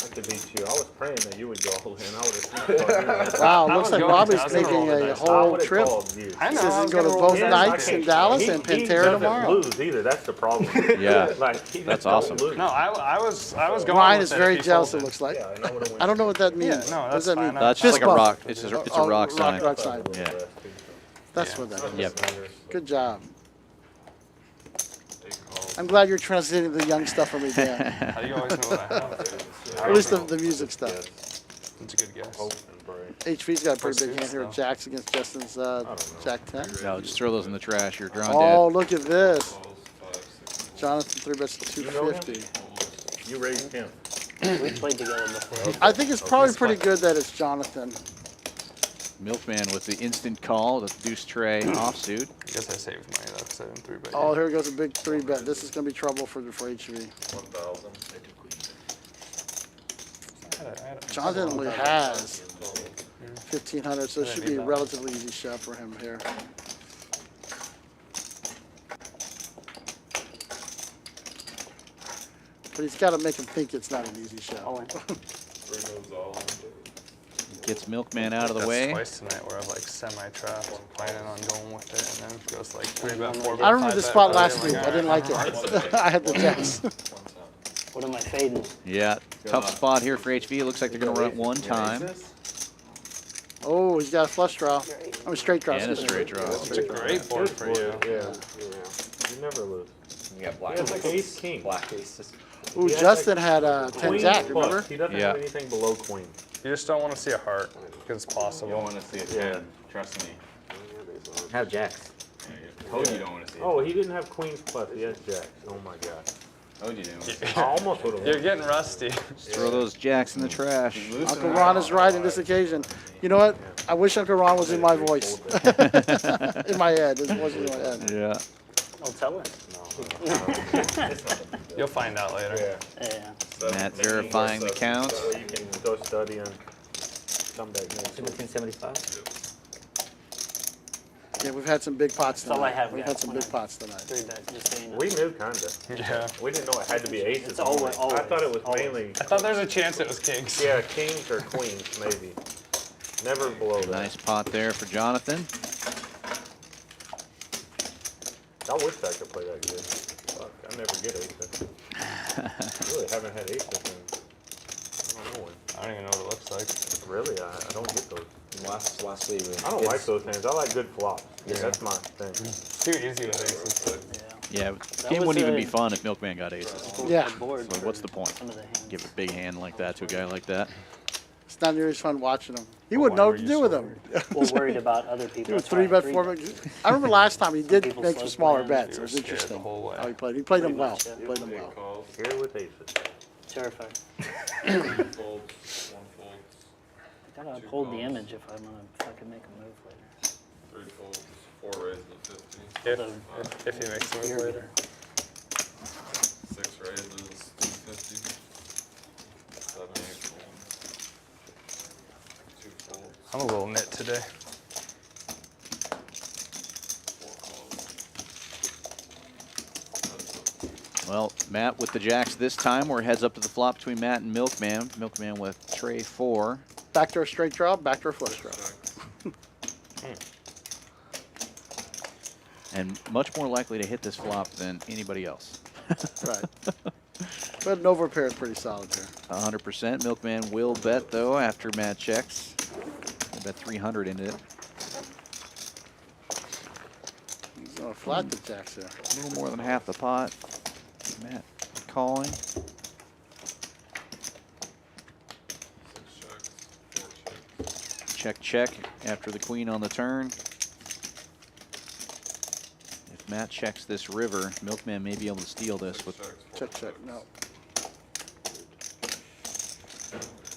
I could beat you. I was praying that you would go all in. I would have. Wow, I looks was like going Robbie's to. I was gonna making roll the a dice. whole trip. I know. Says I he's was going to gonna roll both the dice. nights in Dallas and Pantera tomorrow. Lose either. That's the problem. Yeah, like, he that's just awesome. don't lose. No, I was going Ryan with is it very if he jealous, it folded. looks like. Yeah, and I would've went I don't know what that means. Yeah, no, What does that's that mean? fine. That's just like a Fist rock. bump. It's a Oh, rock sign. Rock sign. Yeah. That's what that is. Yep. Good job. I'm glad you're transiting the young stuff for me, Dan. How do you always know what I have? At least the music stuff. That's a good guess. HV's got a pretty big What's hand here. this, Jacks against Justin's Jack 10. No, just throw those in the trash. You're drawing Oh, dead. look at this. Calls, 5, 6. Jonathan 3-bets 250. You raised him. We played together before. I think it's probably pretty good that it's Jonathan. Milkman with the instant call, the deuce tray offsuit. I guess I saved money though, because I didn't 3-bet. Oh, here goes a big 3-bet. This is going to be trouble for HV. 1,000. Jonathan only has 1,500, so it should be a relatively easy shot for him here. But he's got to make him think it's not an easy shot. All in. 3 moves all in. Gets Milkman out of the That's way. twice tonight where I've like semi-trapped, planning on going with it, and then it goes like 3-bet, 4-bet. I remember the 5-bet, spot and last I'm week. like, I didn't like it. I had the Jacks. What am I fading? Yeah, tough spot here for HV. It looks like they're going to run it one time. Oh, he's got a flush draw. I mean, straight draw. And a excuse me. straight draw. It's a great board for you. Yeah. You never lose. You got black He has like ace king. Black aces. Ooh, He has Justin like had 10 Queen Jack, plus. remember? He doesn't Yeah. have anything below queen. You just don't want to see a heart, because it's You don't possible. want to see it. Yeah. Trust me. Have jacks. Told you don't want to see it. Oh, he didn't have queens plus. He has jacks. Oh my god. Told you didn't. I almost would have You're won. getting rusty. Throw those jacks in the trash. Uncle Ron is right in this occasion. You know what? I wish Uncle Ron was in my voice. In my head. His voice is in my head. Yeah. I'll tell him. You'll find out later. Yeah. Yeah. Matt verifying the count. So you can go study and come back next week. 1775. Yeah, we've had some big pots That's all I tonight. have, We've guys. had some big pots tonight. 3-bet, just so you know. We knew kinda. Yeah. We didn't know it had to be aces. It's always- only. I always, thought it was always. mainly, I thought there was a chance it was kings. yeah, kings or queens maybe. Never below that. Nice pot there for Jonathan. I wish I could play that good. Fuck, I never get aces. Really haven't had aces in, I don't know when. I don't even know what it looks like. Really, I don't get those. Last sleeve. I don't like those hands. I like good flops. Yeah. That's my thing. It's too easy with aces. Yeah. Yeah, game was wouldn't even be a- fun if Milkman got aces. Yeah. Board So for what's the point? some of the hands. Give a big hand like that to a guy like that. It's not nearly as fun watching him. He wouldn't know what to do with them. We're worried about other He people. was That's why I 3-bet, 3-bet. 4-bet. I remember last time he did People make some slow smaller plans. bets. It You was were scared interesting the whole way. how he played. He played them Pretty well. much, yeah. He played them well. Calls, Here with aces. Terrified. 3 folds, 1 folds. I gotta uphold the image if I'm gonna fucking make a move later. 3 folds, 4 raises at 50. If he makes a move later. 6 raises, 250. 7, 8 folds. 2 folds, I'm a little nit today. 4 calls. Well, Matt with the jacks this time. We're heads up to the flop between Matt and Milkman. Milkman with tray 4. Backdoor straight draw, backdoor flush draw. And much more likely to hit this flop than anybody else. Right. But an overpair is pretty solid here. 100%. Milkman will bet, though, after Matt checks. He'll bet 300 into it. He's going to flat the jacks here. A little more than half the pot. Matt calling. 6 checks, 4 checks. Check, check after the queen on the turn. If Matt checks this river, Milkman may be able to steal this with Checks, 4 Check, check, checks. no.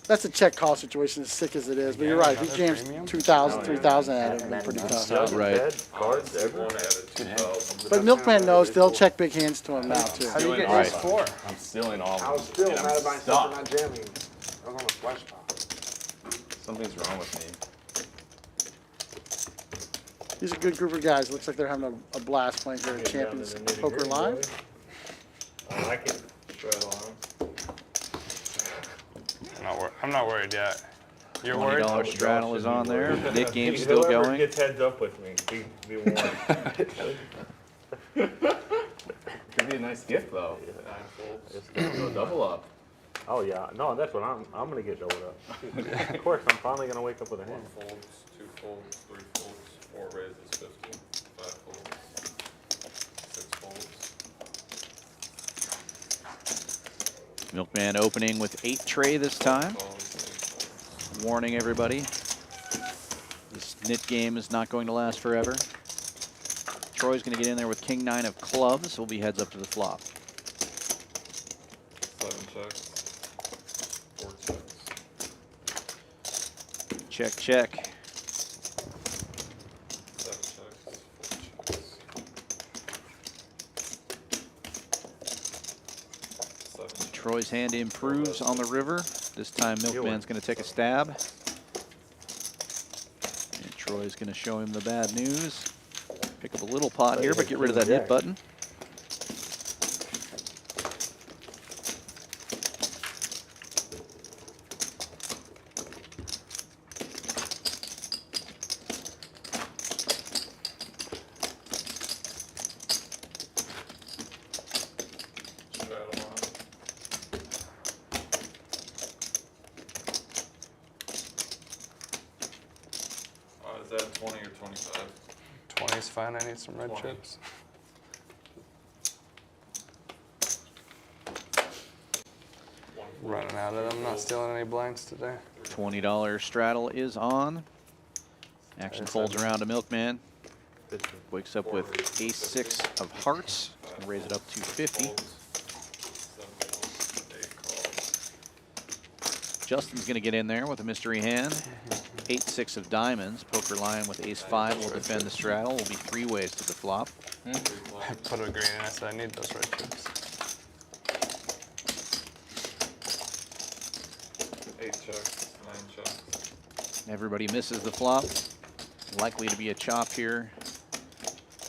That's a check call situation, as sick as it is. But you're right. If he Another jams premium? 2,000, 3,000 at it, it'd be pretty tough. Right. Bad cards ever. 1 added 2,000. But Milkman knows they'll check big hands to him now, too. How do you get Right. ace 4? I'm stealing all of them. I was still and I'm mad at myself stuck. for not jamming. I was on a flash pop. Something's wrong with me. These are a good group of guys. Looks like they're having a blast playing here at Champions Poker Live. I like it. Straddle on. I'm not worried yet. You're worried? $20 straddle is on there. Nick game's still Whoever going. gets heads up with me, be warned. Could be a nice gift though. 9 folds. It's gonna go Double up. Oh yeah, no, that's what I'm gonna get doubled up. Of course, I'm finally gonna wake up with a 1 hand. folds, 2 folds, 3 folds, 4 raises 50. 5 folds. 6 folds. Milkman opening with 8 tray this time. Warning everybody, this nit game is not going to last forever. Troy's going to get in there with king 9 of clubs. Will be heads up to the flop. 7 checks. 4 checks. Check, check. 7 checks. 4 checks. 7 checks. Troy's hand improves on the river. This time Milkman's going to take a stab. And Troy's going to show him the bad news. Pick up a little pot here, but get rid of that hit button. Straddle on. Is that 20 or 25? 20 is fine. I need some red 20. chips. Running out of them. Not stealing any blinds today. $20 straddle is on. Action folds around to Milkman. Wakes up with ace-6 of hearts. Gonna raise it up to 50. Justin's gonna get in there with a mystery hand. 8-6 of diamonds. Poker Lion with ace-5 will defend the straddle. Will be 3 ways to the flop. I put a green in. I said I need those red chips. 8 checks. 9 checks. Everybody misses the flop. Likely to be a chop here.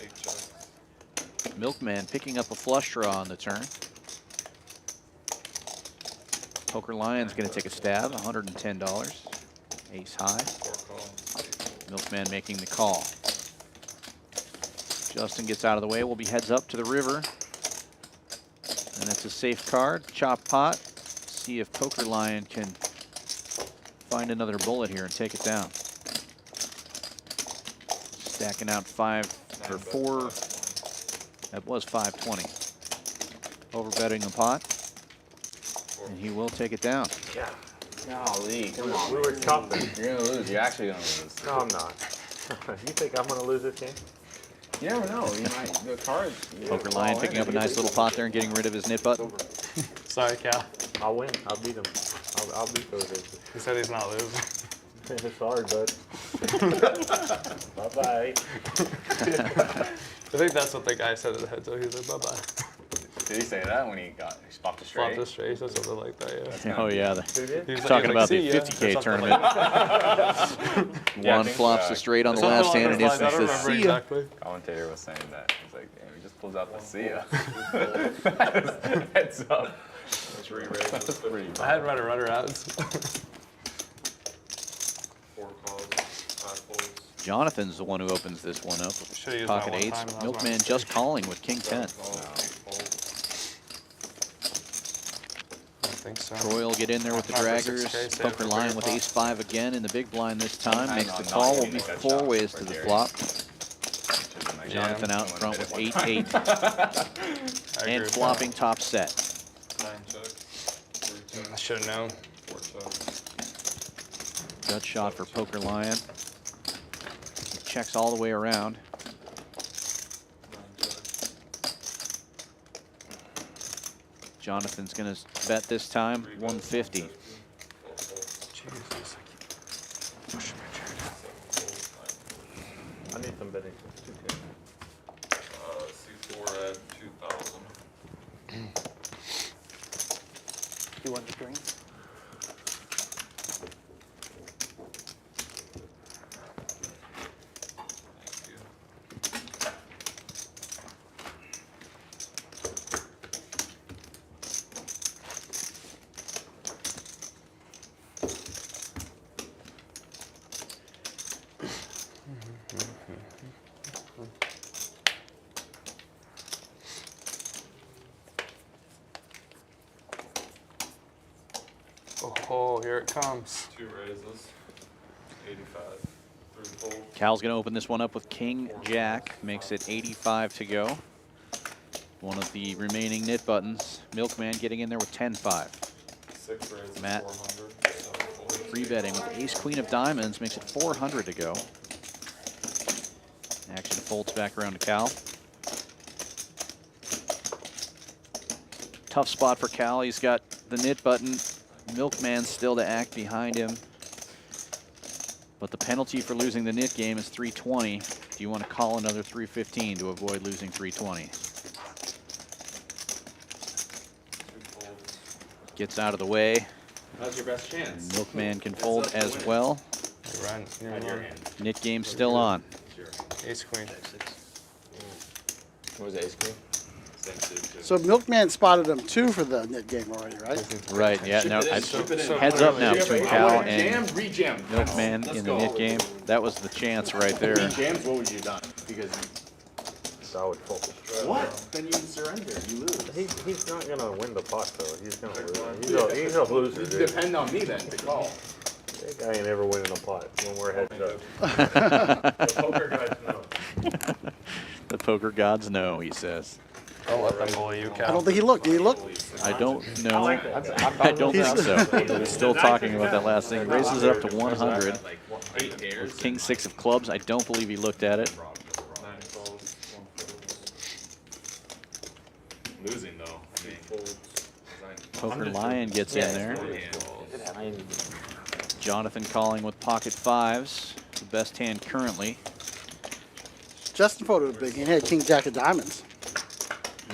8 checks. Milkman picking up a flush draw on the turn. Poker Lion's going to take a stab, $110. Ace high. 4 calls. Milkman making the call. Justin gets out of the way. Will be heads up to the river. And it's a safe card. Chop pot. See if Poker Lion can find another bullet here and take it down. Stacking out 5 or 4. That was 520. Over betting the pot. And he will take it down. Yeah. Golly, come on. We were chopping. You're gonna lose. You're actually gonna lose. No, I'm not. You think I'm gonna lose this game? You never know. You might. The cards. Poker Lion picking up a nice little pot there and getting rid of his nit button. Sorry, Cal. I'll win. I'll beat him. I'll beat those aces. He said he's not losing. Sorry, bud. Bye-bye. I think that's what the guy said at the head, so he was like, bye-bye. Did he say that when he popped the straight? Flop the straight, he said something like that, yeah. Oh yeah, He was talking about the "See ya," or 50K something tournament. like Yeah, I One think flops so. the straight on the Something last along hand and those lines, I instantly don't says, remember see ya. exactly. Commentator was saying that. He's like, damn, he just pulls out the see ya. Heads up. Let's re-raise That's this pretty. I had runner outs. 4 calls. 5 folds. Jonathan's the one who opens this one up Should've with used pocket that one eights. time, that was my Milkman mistake. just calling with king 10. 7 calls. 8 folds. I think so. Troy will get in there with the 5 or 6K, draggers. save it Poker for Lion bigger with pot. ace-5 again in the big blind this time. I'm Makes not the call. Will getting be that 4 shot ways for to the Jerry. flop. Like, Jonathan out someone front hit with it one 8-8 I agree and with flopping top set. 9 checks. 3 that. I checks. should have known. 4 checks. Gut shot for Poker Lion. He checks all the way around. 9 checks. Jonathan's going to bet this time 150. 12 folds. Jesus, I keep pushing my chair down. 7 folds. 9 folds. I need some betting. C4 at 2,000. You want the green? Thank you. Oh, here it comes. 2 raises. 85. 3 folds. Cal's going to open this one up with King Jack. Makes it 85 to go. one of the remaining knit buttons. Milkman getting in there with 10-5. 6 raises Matt 400. So free betting with ace queen of diamonds makes it 400 to go. Action folds back around to Cal. Tough spot for Cal. He's got the knit button. Milkman still to act behind him. But the penalty for losing the knit game is 320. Do you want to call another 315 to avoid losing 320? Gets out of the way. That's your best chance. Milkman can fold as well. You're in your hand. Knit game still on. Ace queen. What was it, ace queen? So Milkman spotted him 2 for the knit game already, right? Right, yeah, no, so heads up now between Cal and Jam, re-jam. Milkman in the knit game. That was the chance right there. Jams, what would you have done? Because So I would fold. what? Then you surrender. You lose. He's not gonna win the pot though. He's gonna lose. He's a loser, You dude. depend on me then to call. That guy ain't ever winning a pot when we're heads up. The poker guys know. The poker gods know, he says. I'll let them bully you, I Cal. don't think he looked. Did he look? I don't know. I don't think so. He's still talking about that last thing. Raises it up to 100. With king 6 of clubs, I don't believe he looked at it. 9 calls, 1 Losing though, I think. Poker Lion gets in there. Jonathan calling with pocket 5s. The best hand currently. Justin folded a big hand. He had king jack of diamonds.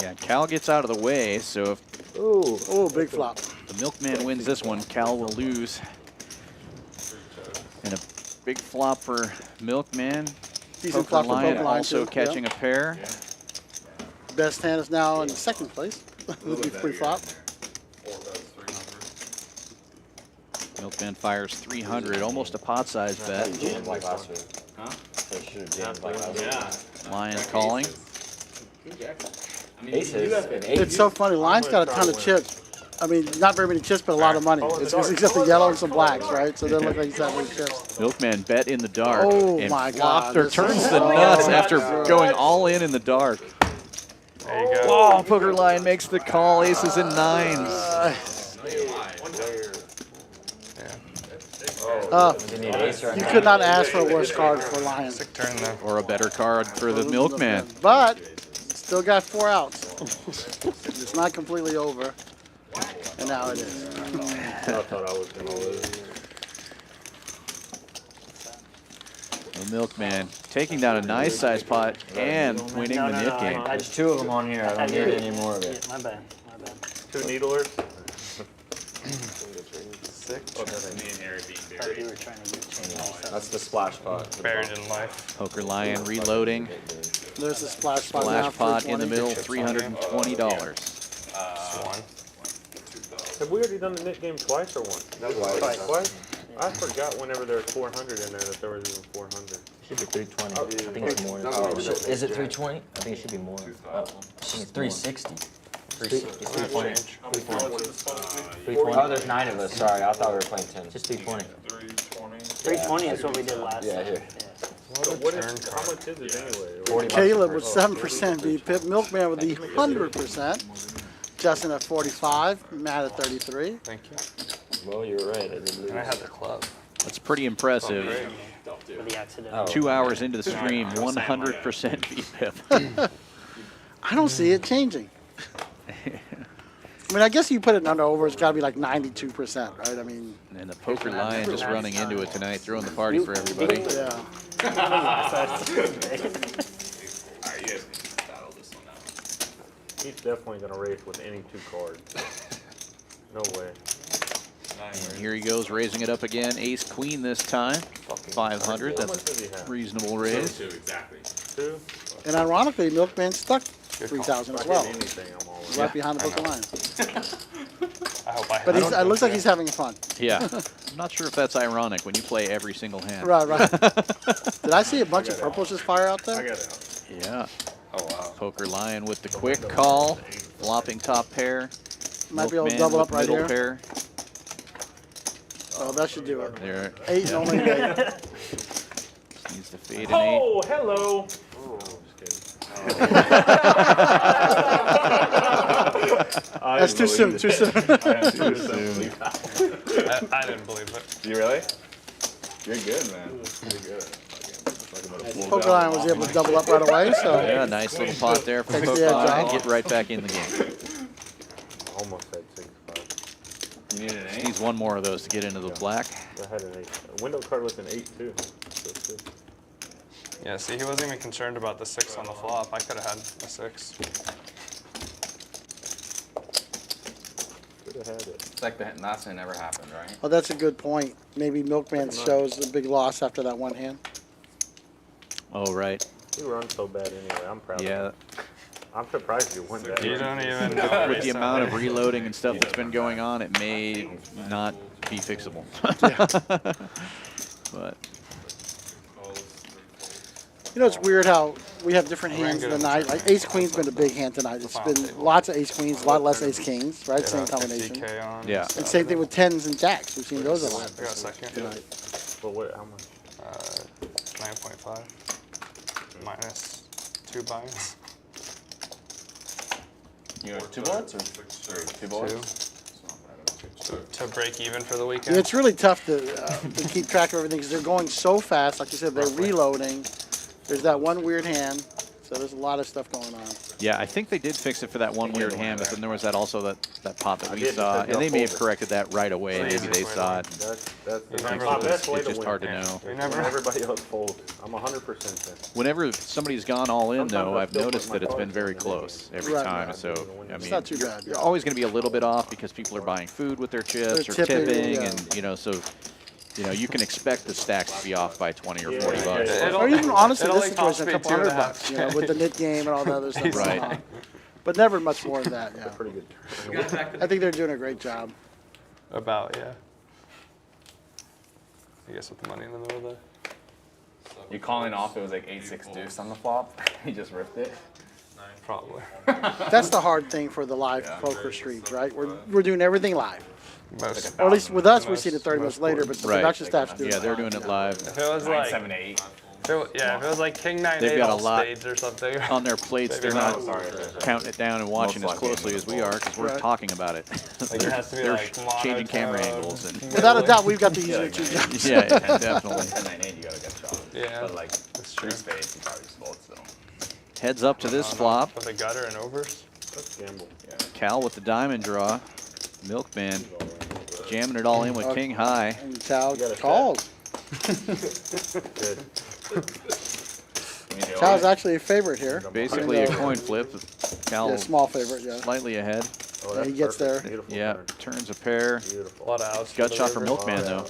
Yeah, Cal gets out of the way, so if Oh, big flop. the Milkman wins this one, Cal will lose. And a big flop for Milkman. Decent Poker flop for Lion Poker Lion also too, catching yeah. a pair. Best hand is now in 2nd place. With the free flop. 4 bets, 300. Milkman fires 300, almost a pot size bet. Jammed like last week. Huh? So should have jammed like last week. Lion calling. I mean, Aces. you have an It's so funny. Lion's got a ton of chips. I mean, not very many chips, but a lot of money. It's just a yellow and some blacks, right? So they look like he's having chips. Milkman bet in the dark. Oh and my flopped God, or this turns is the so nuts good. after going all in the dark. There you go. Oh, Poker Lion makes the call. Aces and 9s. You could not ask for a worse card for Lion. Sick turn though. Or a better card for the Milkman. But still got 4 outs. It's not completely over. And now it is. I thought I was gonna lose. The Milkman taking down a nice size pot and winning No, the no, knit no, game. There's 2 of them on here. I don't need any more of it. My bad, my bad. 2 needlers. Oh, that's me and Harry being I thought you were trying to get changed. That's the splash pot. Buried in life. Poker Lion reloading. There's a splash pot now. Splash pot in the 320. middle, $320. One. Have we already done the knit game twice or once? Twice. Twice? I forgot whenever there was 400 in there that there was even 400. Should be 320. I think it's more. Is it 320? I think it should be more. I think it's 360. 360. 320. 320. Oh, there's 9 of us. Sorry, I thought we were playing 10. Just 320. 320. 320 is what we did last Yeah, time. here. So what is, how much is it anyway? 40 bucks. Caleb with 7% beat Pip. Milkman with the 100%. Justin at 45. Matt at 33. Thank you. Well, you're right. I did lose. And I had the club. That's pretty impressive. For the accident. Oh. 2 hours into the stream, 100% beat Pip. I don't see it changing. I mean, I guess you put it under over, it's got to be like 92%, right? I mean, And the Poker Lion just running into it tonight, throwing the party for everybody. yeah. Alright, you guys can battle this one out. He's definitely gonna race with any 2 cards. No way. 9 And here he goes, raising it up again. Ace Queen this time. 500. How much That's does he a have? reasonable raise. 2 exactly. 2? And ironically, Milkman stuck 3,000 as well. Anything, I'm all in. Right behind the Poker Lion. I hope I But have it looks like he's having fun. Yeah. I'm not sure if that's ironic when you play every single hand. Right, right. Did I see a bunch of purples just fire out I there? got it. Yeah. Oh wow. Poker Lion with the quick call. Flopping top pair. Might be able to Milkman double with up right middle here. pair. Oh, that should do it. There. 8 and only 8. Needs to fade an 8. Oh, hello. Oh, just kidding. That's too soon. Too soon. I didn't believe it. You really? You're good, man. You're good. Poker Lion was able to double up right away, so Yeah, nice little pot there from Takes the Poker edge Lion. off. Get right back in the game. Almost had 6-5. You need an 8? Needs one more of those to get into the black. I had an 8. A window card with an 8 too. So it's good. Yeah, see, he wasn't even concerned about the 6 on the flop. I could have had a 6. Could have had it. It's like the last thing never happened, right? oh, that's a good point. Maybe Milkman shows a big loss after that one hand. Oh, right. We run so bad anyway. I'm proud of Yeah. it. I'm surprised you won that. You don't even know. With the amount of reloading and stuff that's been going on, it may not be fixable. But You know, it's weird how we have different hands in the night. Like Ace Queen's been a big hand tonight. It's been lots of Ace Queens, a lot less Ace Kings, right? Same combination. DK on. yeah. And same thing with 10s and jacks. We've seen those a lot I got a second. tonight. But what? How much? 9.5. Minus 2 buys. You have 2 bullets or 2 bullets? To break even for the Yeah, weekend. it's really tough to keep track of everything because they're going so fast. Like you said, they're reloading. There's that one weird hand. So there's a lot of stuff going on. Yeah, I think they did fix it for that one weird hand, but then there was that also that pot that I we did, saw, because and they may have folder. corrected that right away. It's Maybe the they easiest saw way it. That's never my lose. best way It's to just win. hard to know. When everybody else folds. I'm 100% there. Whenever somebody's gone all in, though, Sometimes I I've still noticed put my that it's been cards very in close anyway. every Right. time. So, I It's mean, not too bad. you're always going to be a little bit off because people are buying food with their chips They're or tipping, tipping, yeah. and so you can expect the stacks to be off by 20 or 40 bucks. Or even honestly, it'll this only cost situation, a me couple $100 $2.50. bucks, you know, with the knit game and all the other stuff. going Right. on. But never much more than that. Yeah. Pretty good. I think they're doing a great job. About, yeah. I guess with the money in the middle there. You calling off, it was like 8-6 deuce on the flop. He just ripped it. Probably. That's the hard thing for the live poker streams, right? We're doing everything live. Most. Or at least with us, we Most- see it 30 minutes later, but the Right. production staff's doing Yeah, it they're live. doing it live. If it was 9, like, 7, 8. if it was like King 9 They've 8 got a on lot stage or something. on their plates. They're Maybe not not. counting it down and watching as Most closely as we are because we're Right. talking about it. Like it has to be They're like changing camera monotone, angles and Without a doubt, we've got the easier two jobs. yeah, definitely. 10, 9, 8, you gotta get shot. Yeah, But like, that's true. 3 spades, you probably just fold still. Heads up to this flop. With a gutter and overs. Let's gamble. Cal with the diamond draw. Milkman jamming it all in with king high. And Chow got a calls. Good. Chow's actually a favorite here. Basically a Even though- coin flip. Cal Yeah, small favorite, yeah. slightly ahead. Oh, Yeah, that's he gets there. perfect. Beautiful Yeah, turn. turns a pair. A Beautiful. lot of outs. Gut shot for the Milkman Oh, though.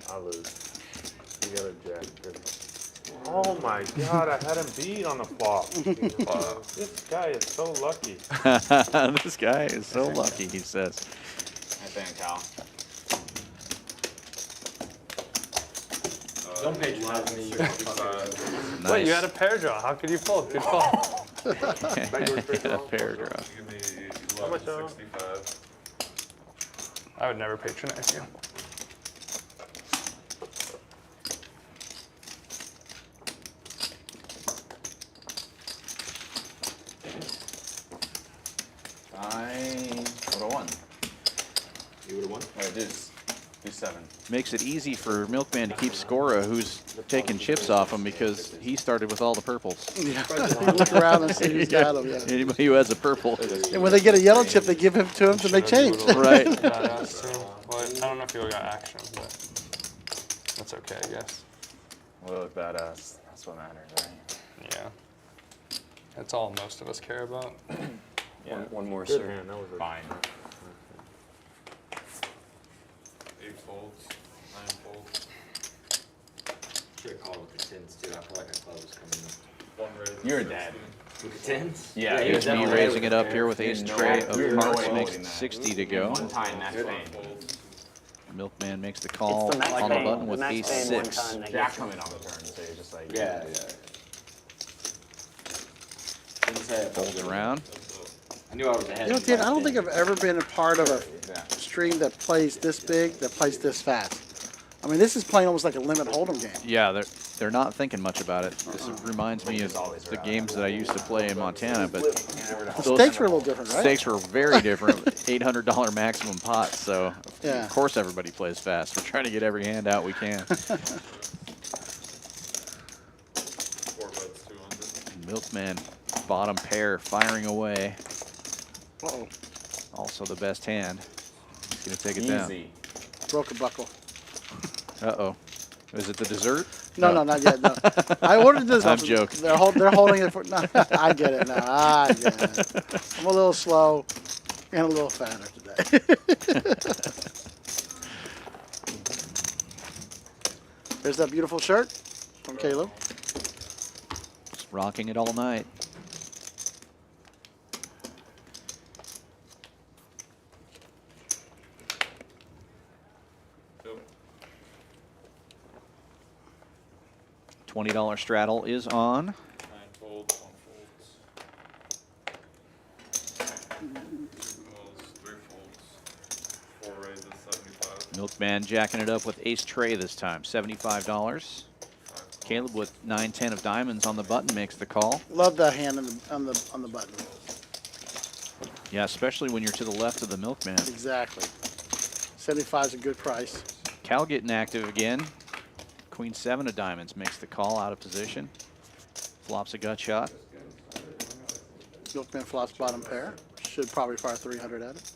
I lose. You got a jack. Good. Oh my god, I had him beat on the flop. This guy is so lucky. This guy is so lucky, he says. I think, Cal. Don't patronize me. Nice. Wait, you had a pair draw. How could you fold? Good call. a pair draw. Give me How much, 1165. I would never patronize you. I would've won. You would have won? Or deuce. Deuce 7. Makes it easy for Milkman to keep Scora, who's taking chips off him because he started with all the purples. Yeah. Look around and see who's got them. Yeah. Anybody who has a purple. And when they get a yellow chip, they give him to him to make change. Right. Badass too. Well, I don't know if you got action, but that's okay, I guess. We'll look badass. That's what matters, right? Yeah. That's all most of us care about. Yeah. One more, Good sir. hand. That was a Fine. 8 folds, 9 folds. Should have called with the tens too. I feel like I thought it was coming up. 1 raise. You're 16. dead. With the tens? Yeah, he you're was Me definitely raising with it the up here with pairs. ace No tray way. of You're no hearts way makes holding it that. 60 to go. One time, max pain. Milkman makes the call It's the max on the pain. button The with max ace pain one 6. time that Jack gets you. coming on the turn, so you're just like. Yeah. Didn't say I Folds around. I knew I was ahead. You know, Dan, I don't think I've ever been a part of a Yeah. stream that plays this big, that plays this fast. I mean, this is playing almost like a limit hold'em game. Yeah, they're not thinking much about it. This reminds me of the games that I used to play in Montana, but The stakes were a little different, right? stakes were very different. $800 maximum pots, so Yeah. of course everybody plays fast. We're trying to get every hand out we can. 4 bets, 200. Milkman, bottom pair, firing away. Uh-oh. Also the best hand. He's going to take it down. Easy. Broke a buckle. Uh-oh. Is it the dessert? No, not yet. No. I ordered this. I'm joking. They're holding it for. No, I get it now. I get it. I'm a little slow and a little fatter today. There's that beautiful shirt from Caleb. Just rocking it all night. $20 straddle is on. 9 folds, 1 folds. 2 folds, 3 folds. 4 raises, 75. Milkman jacking it up with ace tray this time, $75. Caleb with 9-10 of diamonds on the button makes the call. Love that hand on the button. Yeah, especially when you're to the left of the Milkman. Exactly. 75 is a good price. Cal getting active again. Queen 7 of diamonds makes the call out of position. Flops a gut shot. Milkman flops bottom pair. Should probably fire 300 at it.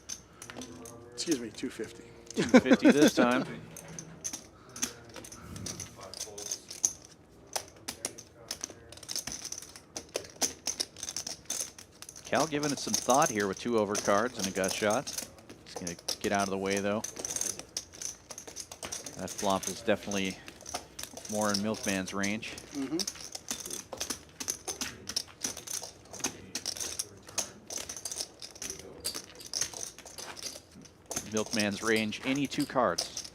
Excuse me, 250. 250 this time. Cal giving it some thought here with 2 overcards and a gut shot. He's going to get out of the way though. That flop is definitely more in Milkman's range. Mm-hmm. Milkman's range, any 2 cards.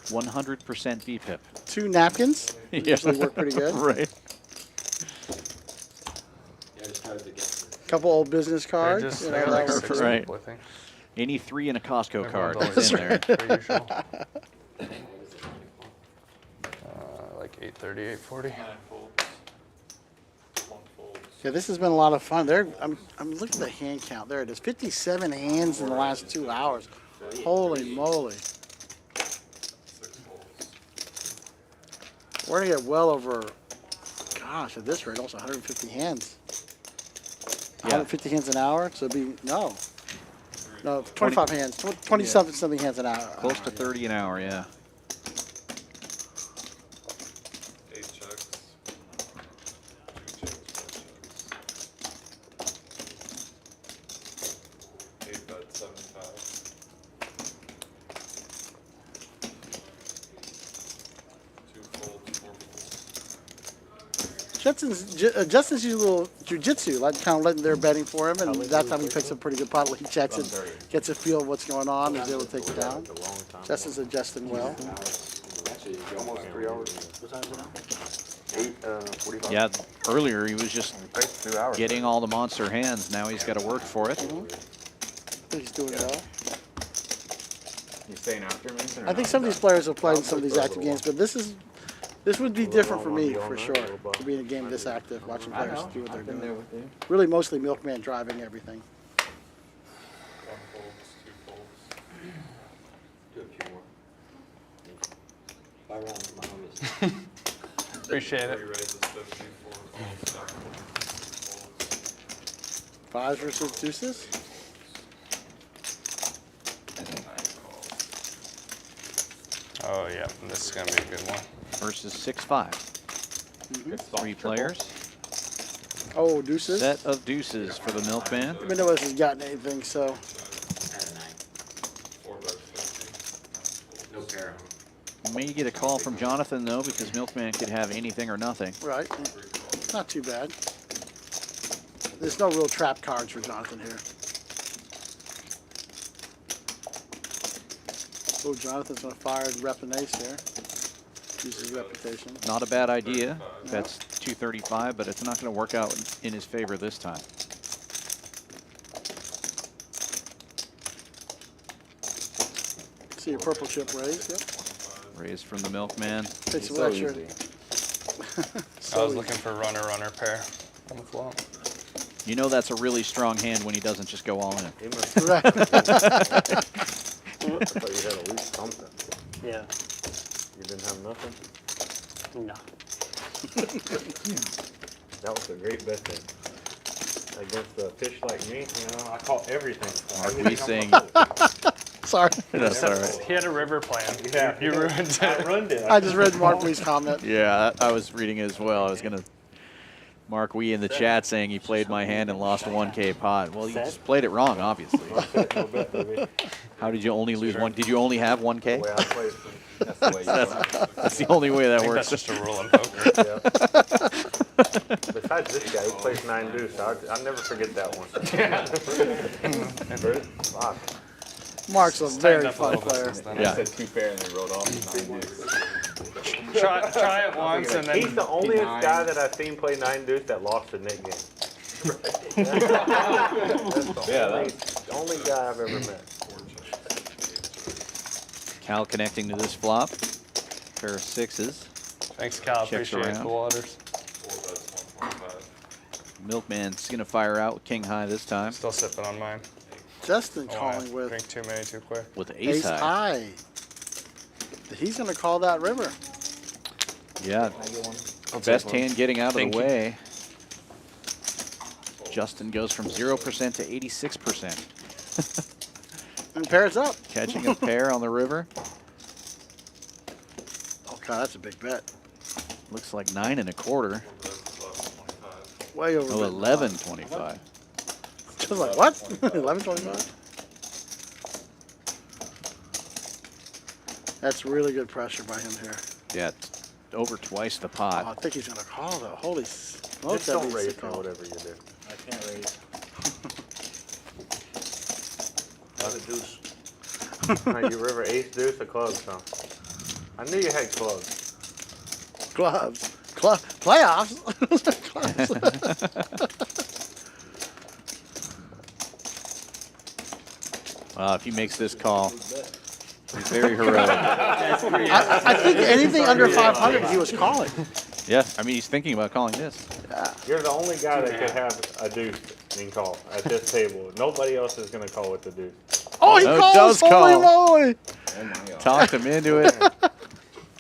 100% VPIP. 2 napkins. Yeah. Usually work pretty good. Right. Couple old business cards. Just you they know, got like that works. 6 Right. people, I think. Any 3 in a Costco card Everyone's is in there. always per usual. Like 830, 840. 9 folds. 1 folds. Yeah, this has been a lot of fun. I'm looking at the hand count. There it is. 57 hands in the last 2 hours. Holy moly. 6 folds. We're going to get well over, gosh, at this rate, also 150 hands. Yeah. 150 hands an hour, so it'd be, no, 25 hands, 20-something hands an hour. Close to 30 an hour, yeah. 8 checks. 2 checks, 4 checks. 8 bets, 75. 2 folds, 4 folds. Justin's using a little jujitsu, like kind of letting their betting for him, and that time he picks a pretty good pot. He checks it, gets a feel of what's going on, and is able to take it down. Justin's adjusting well. Almost 3 hours. What time is it now? 8:45. Yeah, earlier he was just 2 hours. getting all the monster hands. Now he's got to work for it. I think he's doing well. You staying after Mason? I think some of these players have played some of these active games, but this would be different for me, for sure, to be in a game this active, watching players do what they're doing. Really mostly Milkman driving everything. 1 folds, 2 folds. Do a few more. 5 rounds, my homies. Appreciate 3 it. raises, 50. 4 folds, 7 folds. 5s versus deuces? 9 calls. Oh, yeah. This is going to be a good one. Versus 6-5. 3 players. Oh, deuces? Set of deuces for the Milkman. Even though this has gotten anything, so. Out of 9. 4 bets, 50. No pair. May get a call from Jonathan, though, because Milkman could have anything or nothing. Right. Not too bad. There's no real trap cards for Jonathan here. Oh, Jonathan's going to fire and rep an ace here. Use his reputation. Not a bad idea. That's 235, but it's not going to work out in his favor this time. See your purple chip raise, yep. Raise from the Milkman. Fix So what you're. easy. I was looking for runner pair on the flop. You know that's a really strong hand when he doesn't just go all in. He must Right. I thought you had at least something. Yeah. You didn't have nothing? No. That was a great bet then. Against a fish like me, you know, I call everything. Are we saying? Sorry. That's all right. He had a river plan. Yeah. You ruined I it. ruined it. I just read Mark Lee's comment. Yeah, I was reading it as well. I was gonna. Mark Wee in the chat saying he played my hand and lost a 1K pot. Well, you just played it wrong, obviously. No bet, baby. How did you only lose one? Did you only have 1K? The way I played. That's the way you That's the only way I that think works. that's just a rule in poker. Yeah. Besides this guy, he plays 9 deuce. I'll never forget that one. Fuck. Mark's a Tightened very up a fun little bit player. since then. Yeah. Said 2 fair and then wrote off 9 deuce. Try it once and then. He's the only guy that I've seen play 9 deuce that lost a net game. That's the only guy I've ever met. Cal connecting to this flop. Pair of sixes. Thanks, Cal. Checks Appreciate around. the waters. 4 bets, 125. Milkman's gonna fire out with king high this time Still sipping on mine. Justin Oh, I calling with drink too many too quick. with the ace high. high. He's going to call that river. Yeah, best hand getting out of the way. Justin goes from 0% to 86%. And pairs up. Catching a pair on the river. Oh, God, that's a big bet. Looks like 9 1/4. 4 bets, 11.25. Way over. Oh, bet. 11.25. Just like, what? 11.25? That's really good pressure by him here. Yeah, over twice the Oh, pot. I think he's going to call, though. Holy smokes. Just don't that'd be a raise sick me, call. whatever you do. I can't raise. Got a deuce. You river ace deuce or clubs, huh? I knew you had clubs. Gloves. Playoffs. Gloves. Wow, if he makes this call, he's very heroic. I think anything under 500 he was calling. Yeah, I mean, he's thinking about calling this. You're the only guy that could have a deuce and call at this table. Nobody else is going to call with the deuce. Oh, he No, he calls! does Holy call. moly! Oh my God. Talked him into it.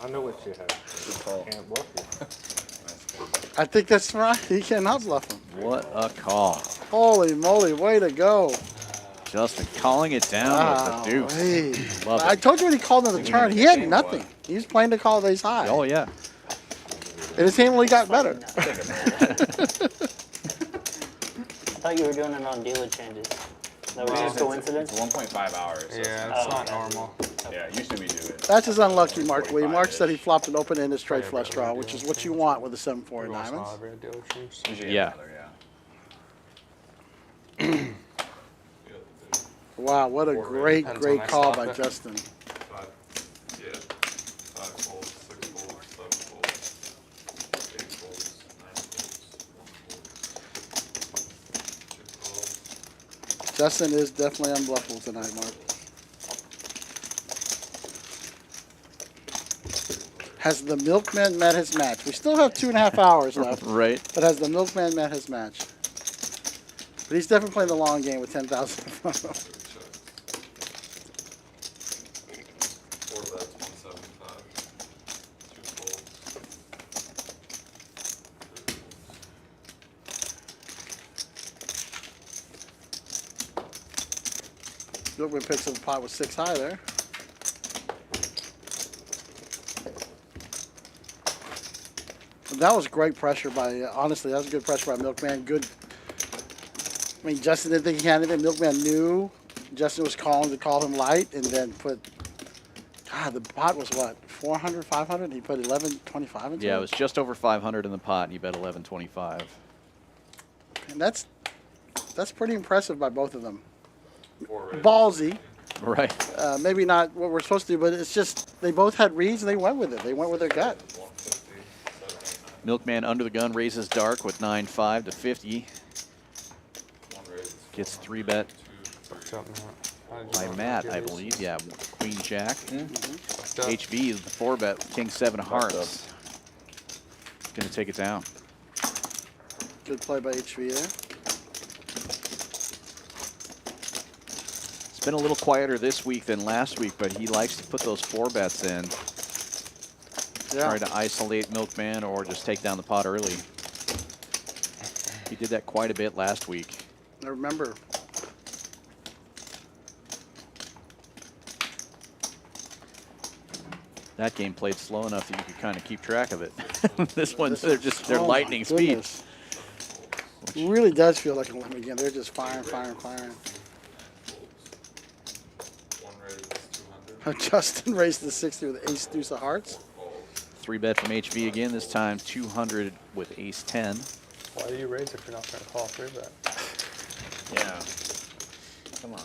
I know what you have. Can't bluff you. I think that's right. He cannot bluff him. What a call. Holy moly, way to go. Justin calling it down with the deuce. Hey. Love I it. told you when he called in the turn, he had nothing. He was playing to call ace high. Oh, yeah. And his hand only got better. I thought you were doing it on dealer changes. That was just coincidence? It's 1.5 hours. So Yeah, it's not normal. yeah, usually we do it. That's just unlucky, Mark Lee. Mark said he flopped an open-ended straight flush draw, which is what you want with a 7-4 Every once in a while, diamonds. every dealer choose. Usually Yeah. yeah. Wow, what a great, Depends great when I call stop by it. Justin. 5, yeah, 5 folds, 6 folds, 7 folds, 8 folds, 9 folds, 2 calls. Justin is definitely unbluffable tonight, Mark. Has the Milkman met his match? We still have 2.5 hours left, Right. but has the Milkman met his match? But he's definitely playing the long game with 10,000 in front of him. 4 bets, 175, 2 folds. Milkman picks up the pot with 6 high there. That was great pressure by, honestly, that was good pressure by Milkman. Good. I mean, Justin didn't think he had anything. Milkman knew. Justin was calling to call him light and then put, God, the pot was what, 400, 500? And he put 1125 into it? Yeah, it was just over 500 in the pot, and he bet 11.25. And that's pretty impressive by both of them. 4 raises. Ballsy. Right. Maybe not what we're supposed to do, but it's just they both had reads and they went with it. They went with their gut. 150, 789. Milkman under the gun raises dark with 9.5 to 50. 1 raise. Gets 3-bet What's up, Matt? How did you by want Matt, to do I these? believe. Yeah, Queen Jack. fucked up. HV, the 4-bet, King 7 of hearts. Gonna take it down. Good play by HV there. It's been a little quieter this week than last week, but he likes to put those 4-bets in. Yeah. Try to isolate Milkman or just take down the pot early. He did that quite a bit last week. I remember. That game played slow enough that you could kind of keep track of it. This one, they're Oh my lightning speed. goodness. It really does feel like a limit game. They're just firing, firing, firing. One raise, 200. Justin raised the 60 with ace deuce of hearts. 3-bet from HV again, this time 200 with ace 10. Why do you raise if you're not going to call 3-bet? Yeah. Come on.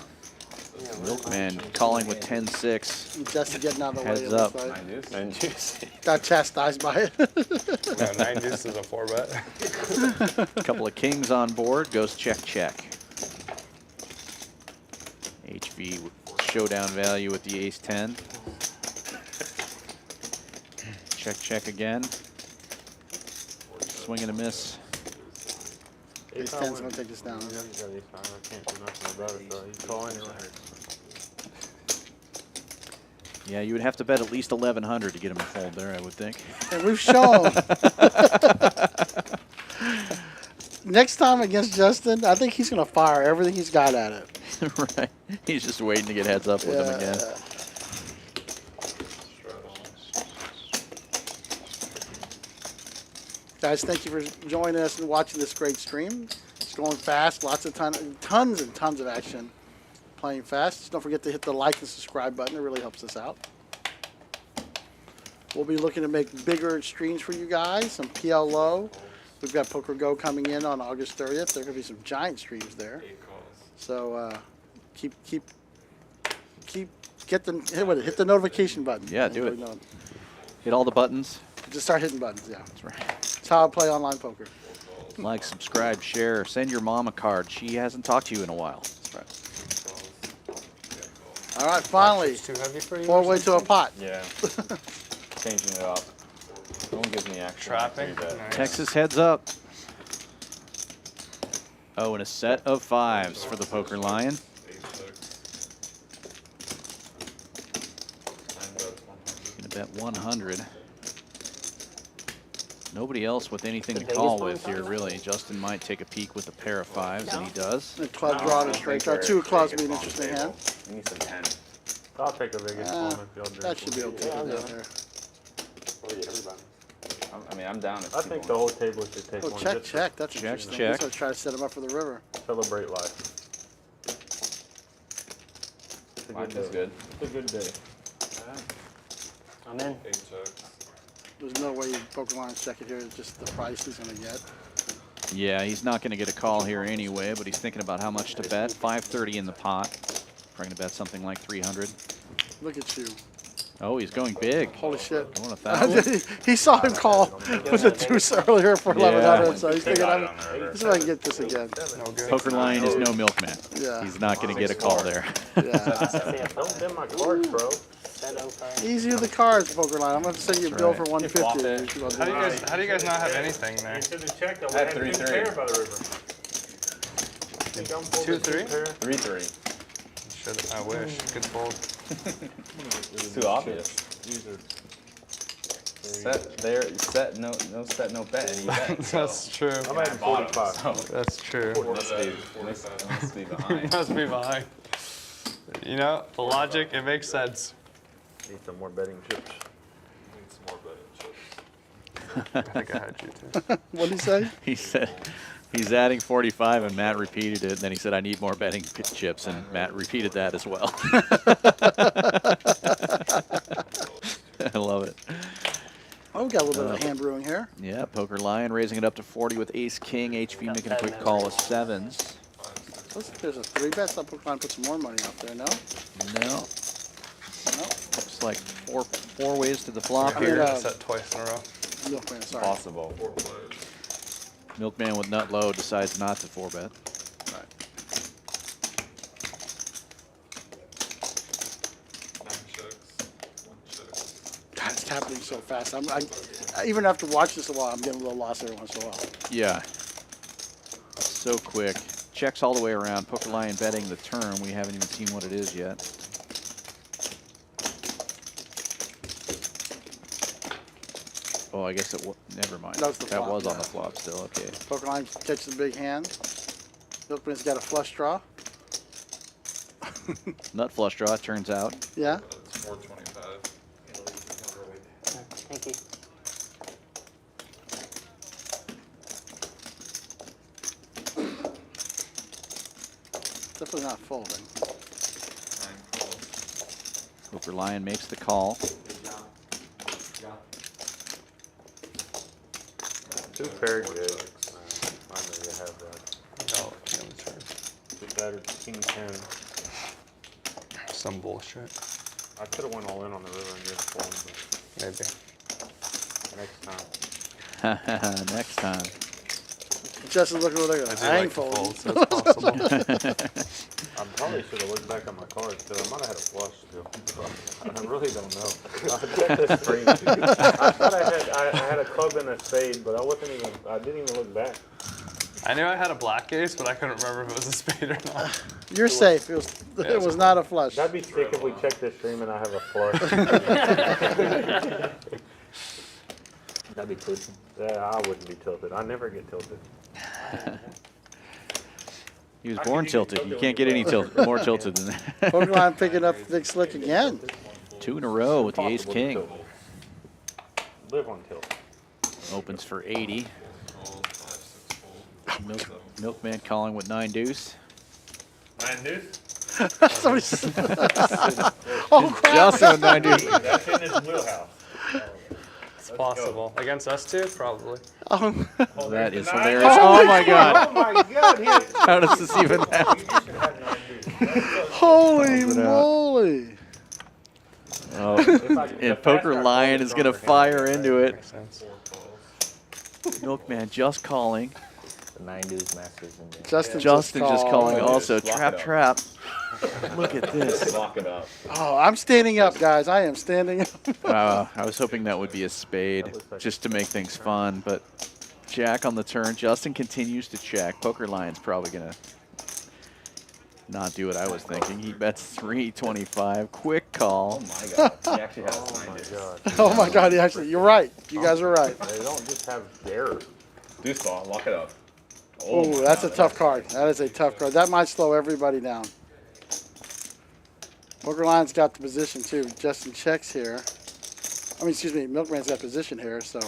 Milkman calling with 10-6. And Justin getting out of the way. Heads it up. looks like. 9 deuce. Got chastised by it. No, 9 deuce is a 4-bet. A couple of kings on board, goes check, check. HV with showdown value with the ace 10. Check, check again. Swing and a miss. Ace 10's gonna take this down. I can't do nothing about it, so you call anyway. Yeah, you would have to bet at least 1,100 to get him to fold there, I would think. And we've shown. Next time against Justin, I think he's gonna fire everything he's got at it. Right. He's just waiting to get heads up with him again. Guys, thank you for joining us and watching this great stream. It's going fast, lots of tons and tons of action. Playing fast. Just don't forget to hit the like and subscribe button. It really helps us out. We'll be looking to make bigger streams for you guys. Some PL Low. We've got Poker Go coming in on August 30th. There are going to be some giant streams there. So hit the notification button. Yeah, do it. No, Hit all the buttons. just start hitting buttons. Yeah, That's right. that's how I play online poker. Like, subscribe, share, send your mom a card. She hasn't talked to you in a while. That's right. All right, finally, It's too heavy for you? 4-way to a pot. Yeah. Changing it up. No one gives me action. Trapping? Nice. Nice. Texas heads up. Oh, and a set of 5s for the Poker Lion. Gonna bet 100. Nobody else with anything to call with here, really. Justin might take a peek with a pair of 5s, and he does. The club draw and a straight draw. 2 of clubs would be an interesting hand. We need some 10. I'll take the biggest one if y'all do. That should be okay. Yeah, Yeah, yeah. there. I mean, I'm down if I think the whole table should take Oh, one. check, just check. That's Check, interesting. check. So try to set him up for the river. to celebrate life. It's a Mine good feels day. good. It's a good day. I'm in. 8 checks. There's no way Poker Lion's checking here. It's just the price he's going to get. Yeah, he's not going to get a call here anyway, but he's thinking about how much to bet. 530 in the pot. Probably going to bet something like 300. Look at you. Oh, he's going big. Holy shit. Going 1,000. He saw him call with the deuce earlier for 1,100, so he's They thinking, got I'm it on the river. let's see if I can get this again. No good. Poker Lion is no milkman. Yeah. He's not going to get a call there. Yeah. Don't dim my cards, bro. Easy with the cards, Poker Line. I'm going to send you a That's bill right. for 150. How do you guys not have anything there? You should have checked. I I had had 3-3. pair by the river. Think I'm folding 2-3? pair? 3-3. Should I wish. Good fold. It's too obvious. These are Set there, set no set no bet. And you bet. That's true. I'm at 45. That's true. Must be behind. Must be behind. You know, the logic, it makes sense. Need some more betting chips. Need some more betting chips. I think I had you too. What did he say? He said he's adding 45, and Matt repeated it. And then he said, I need more betting chips, and Matt repeated that as well. I love it. Oh, we got a little bit of hand brewing here. Yeah, Poker Lion raising it up to 40 with Ace King. HV making a quick call with 7s. There's a 3-bet. So Poker Line put some more money out there, no? No. No. Looks like four ways to the flop I mean, here. Set twice in a row. Milkman, sorry. Possible. 4 plays. Milkman with nut low decides not to 4-bet. Right. 9 checks. 1 check. happening so fast. I even after watching this a while, I'm getting a little lost every once in a while. Yeah. So quick. Checks all the way around. Poker Lion betting the turn. We haven't even seen what it is yet. Oh, I guess it was. Never mind. That was the flop, was on yeah. the flop still. Okay. Poker Lion catches a big hand. Milkman's got a flush draw. Nut flush draw, turns out. Yeah. It's 425. Thank you. Definitely not folding. 9 calls. Poker Lion makes the call. Two paired good. Finally, you have that. Oh, on the turn. Two battered king 10. Some bullshit. I could have went all in on the river and just fold, Maybe. but next time. Next time. Justin's looking over there. I do I like ain't to folding. fold, so it's possible. I probably should have looked back at my cards because I might have had a flush still. I really don't know. I checked this screen. I thought I had a club and a spade, but I didn't even look back. I knew I had a black ace, but I couldn't remember if it was a spade or not. You're safe. It was not a flush. That'd be sick if we check this stream and I have a flush. That'd be tilted. Yeah, I wouldn't be tilted. I never get tilted. He was born tilted. You can't get any more tilted than that. Poker Lion picking up big slick again. 2 in a row with the ace Possible to king. tilt. Live on tilt. Opens for 80. Call, 5, 6 fold. Milkman calling with 9 deuce. 9 deuce? Somebody said, oh, crap. Justin with 9 deuce. That's in his wheelhouse. It's possible. Against us two, probably. Oh, That is Nine. hilarious. Oh my god. Oh my god, How does this even happen? holy moly. Oh, and Poker Lion is going to fire into it. Makes sense. 4 calls. Milkman just calling. The 9 dudes masters in there. Justin Justin just calling Oh, also. just lock Trap, it up. trap. Look at this. Lock it up. Oh, I'm standing up, guys. I am standing up. Wow, I was hoping that would be a spade just to make things fun, but Jack on the turn. Justin continues to check. Poker Lion's probably going to not do what I was thinking. He bets 325. Quick call. Oh my god. He actually has 9 deuce. Oh my God, you're right. You guys are right. They don't just have error. Deuce ball. Lock it up. Oh, my that's God, a tough card. That is a tough card. That might slow everybody down. Poker Lion's got the position too. Justin checks here. I mean, excuse me, Milkman's got position here, so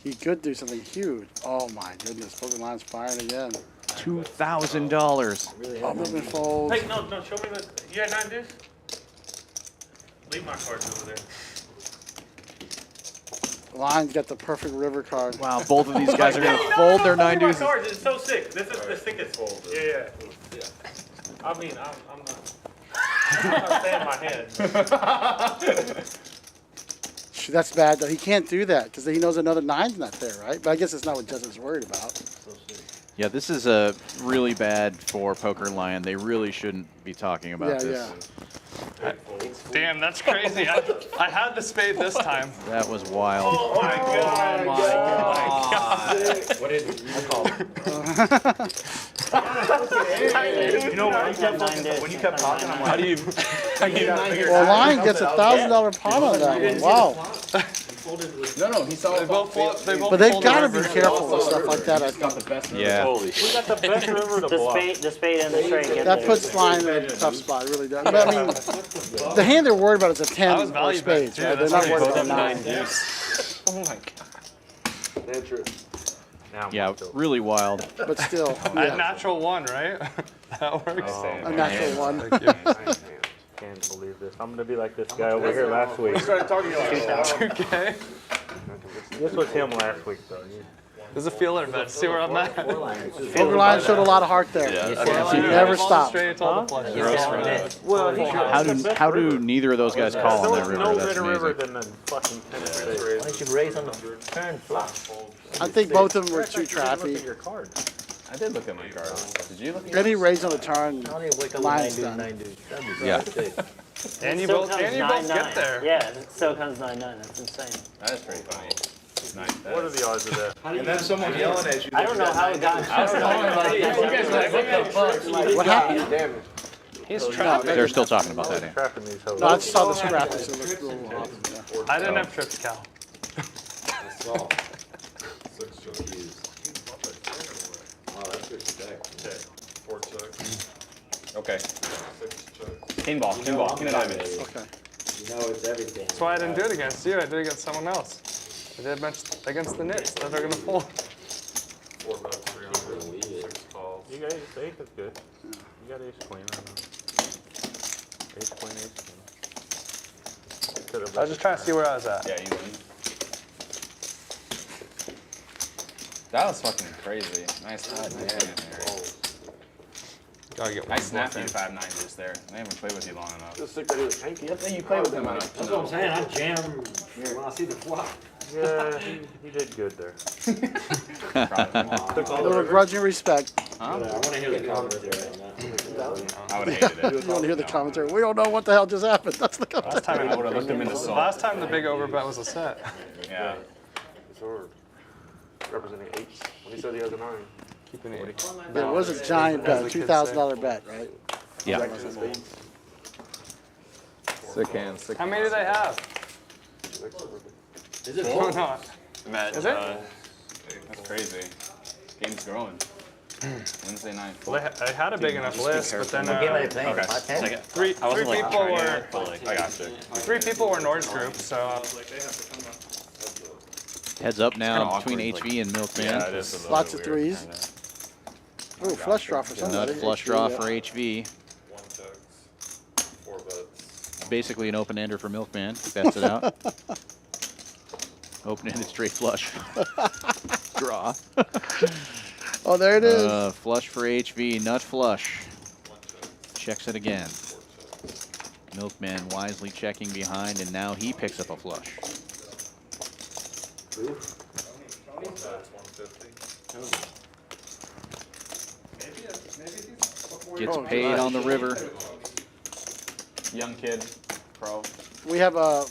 he could do something huge. Oh my goodness, Poker Lion's firing again. $2,000. Oh, Milkman folds. Hey, no, show me the. You had 9 deuce? Leave my cards over there. Lion's got the perfect river card. Wow, both of these guys are going to fold their 9 deuces. Cards. It's so sick. This is the sickest fold. Yeah. I mean, I'm not. I'm not saying my head. Shoot, that's bad though. He can't do that because he knows another 9's not there, right? But I guess it's not what Justin's worried about. Yeah, this is really bad for Poker Lion. They really shouldn't be talking about this. Damn, that's crazy. I had the spade this time. That was wild. Oh my god. God. What is You know When you kept talking, I'm like, How do you? Well, Lion gets a $1,000 pot on that one. Wow. No, he saw They it. both But they've got to be river. careful with stuff like that. I Got think. the best. Yeah. We got the best river to block. the spade and the straight get That there. puts Lion in a tough spot. It really does. But I mean, the hand they're worried about is a 10 I was or value betting spades. too. Right? They're That's not why worried you about put them 9. 9 deuce. Oh my god. Now I'm Yeah, still- really wild. But still, I had yeah, natural 1, right? That works. a natural one. I can't believe this. I'm gonna be like this guy over here last week. Started talking about Okay. This was him last week, though. There's a feeler bet. See where I'm at. Poker Lion showed a lot of heart there. He never All the stopped. straights, all the flushes. Well, How do neither of those guys call on that There's river? no That's better river amazing. than the fucking tennis spade. Why don't you raise on the turn flop? I think both of them were too Look trappy. at your card. I did look at my cards. Did you look at Then he raised on the turn. I don't even wake up with Line's 9 dudes, done. 9 dudes. That'd be Yeah. sick. And you Still both, comes and you both 9-9. get there. Yeah, it still comes 9-9. That's insane. That is pretty funny. Nice. What are the odds of that? And then someone yelling at you. I don't know how it got. I was talking about it. You guys are like, what the fuck? What happened? Damage. He's trapped. They're still talking about that. Trapping these hoes. No, I just saw the scrap. So it looked a little off. Yeah. I didn't have trips, Cal. That's all. 6 checks. Wow, that's good stack. Okay. 4 checks. Okay. 6 checks. King ball, king ball, king of diamonds. Okay. You know it's everything. That's why I didn't do it against you. I did it against someone else. I did it against the Knicks that are going to fold. 4 bets, 300. 6 calls. You got ace is good. You got ace queen right now. Ace queen, ace queen. I was just trying to see where I was at. Yeah, you win. That was fucking crazy. Nice. Gotta get I one snapped bluff you in. 5-9 just there. I haven't played with you long enough. Just think that he was hanky. Let's say you play with him enough. That's what I'm saying. I jam when I see the flop. Yeah, he did good there. A little grudging respect. Huh? I want to hear the commentary on that. I would have hated it. You want to hear the commentary? We don't know what the hell just happened. That's the Last commentary. time, I would have looked him in the soul. last time the big overbet was a set. Yeah. It's hard. Representing 8. When he said the other 9. Keeping it. It was a giant bet, $2,000 bet, right? Yeah. Sick hand, sick. How many do they have? Is it Oh, full? no. Matt, Is it? that's crazy. Game's growing. Wednesday night. Well, they had a big enough list, but then What game are they playing? Okay. 5-10? three people were I got you. 3 people were Nord's group, so Heads up now kinda between awkward, HV and Milkman. Yeah, it is a little Lots bit of weird. threes. Oh, flush draw for somebody. Nut flush draw for HV. 1 checks. 4 bets. Basically an open ender for Milkman. Bets it out. Open ended straight flush. Draw. Oh, there it is. Flush for HV. Nut flush. 1 check. Checks it again. 4 checks. Milkman wisely checking behind, and now he picks up a flush. 1 bet's 150. Gets paid on the river. Young kid, pro. We have a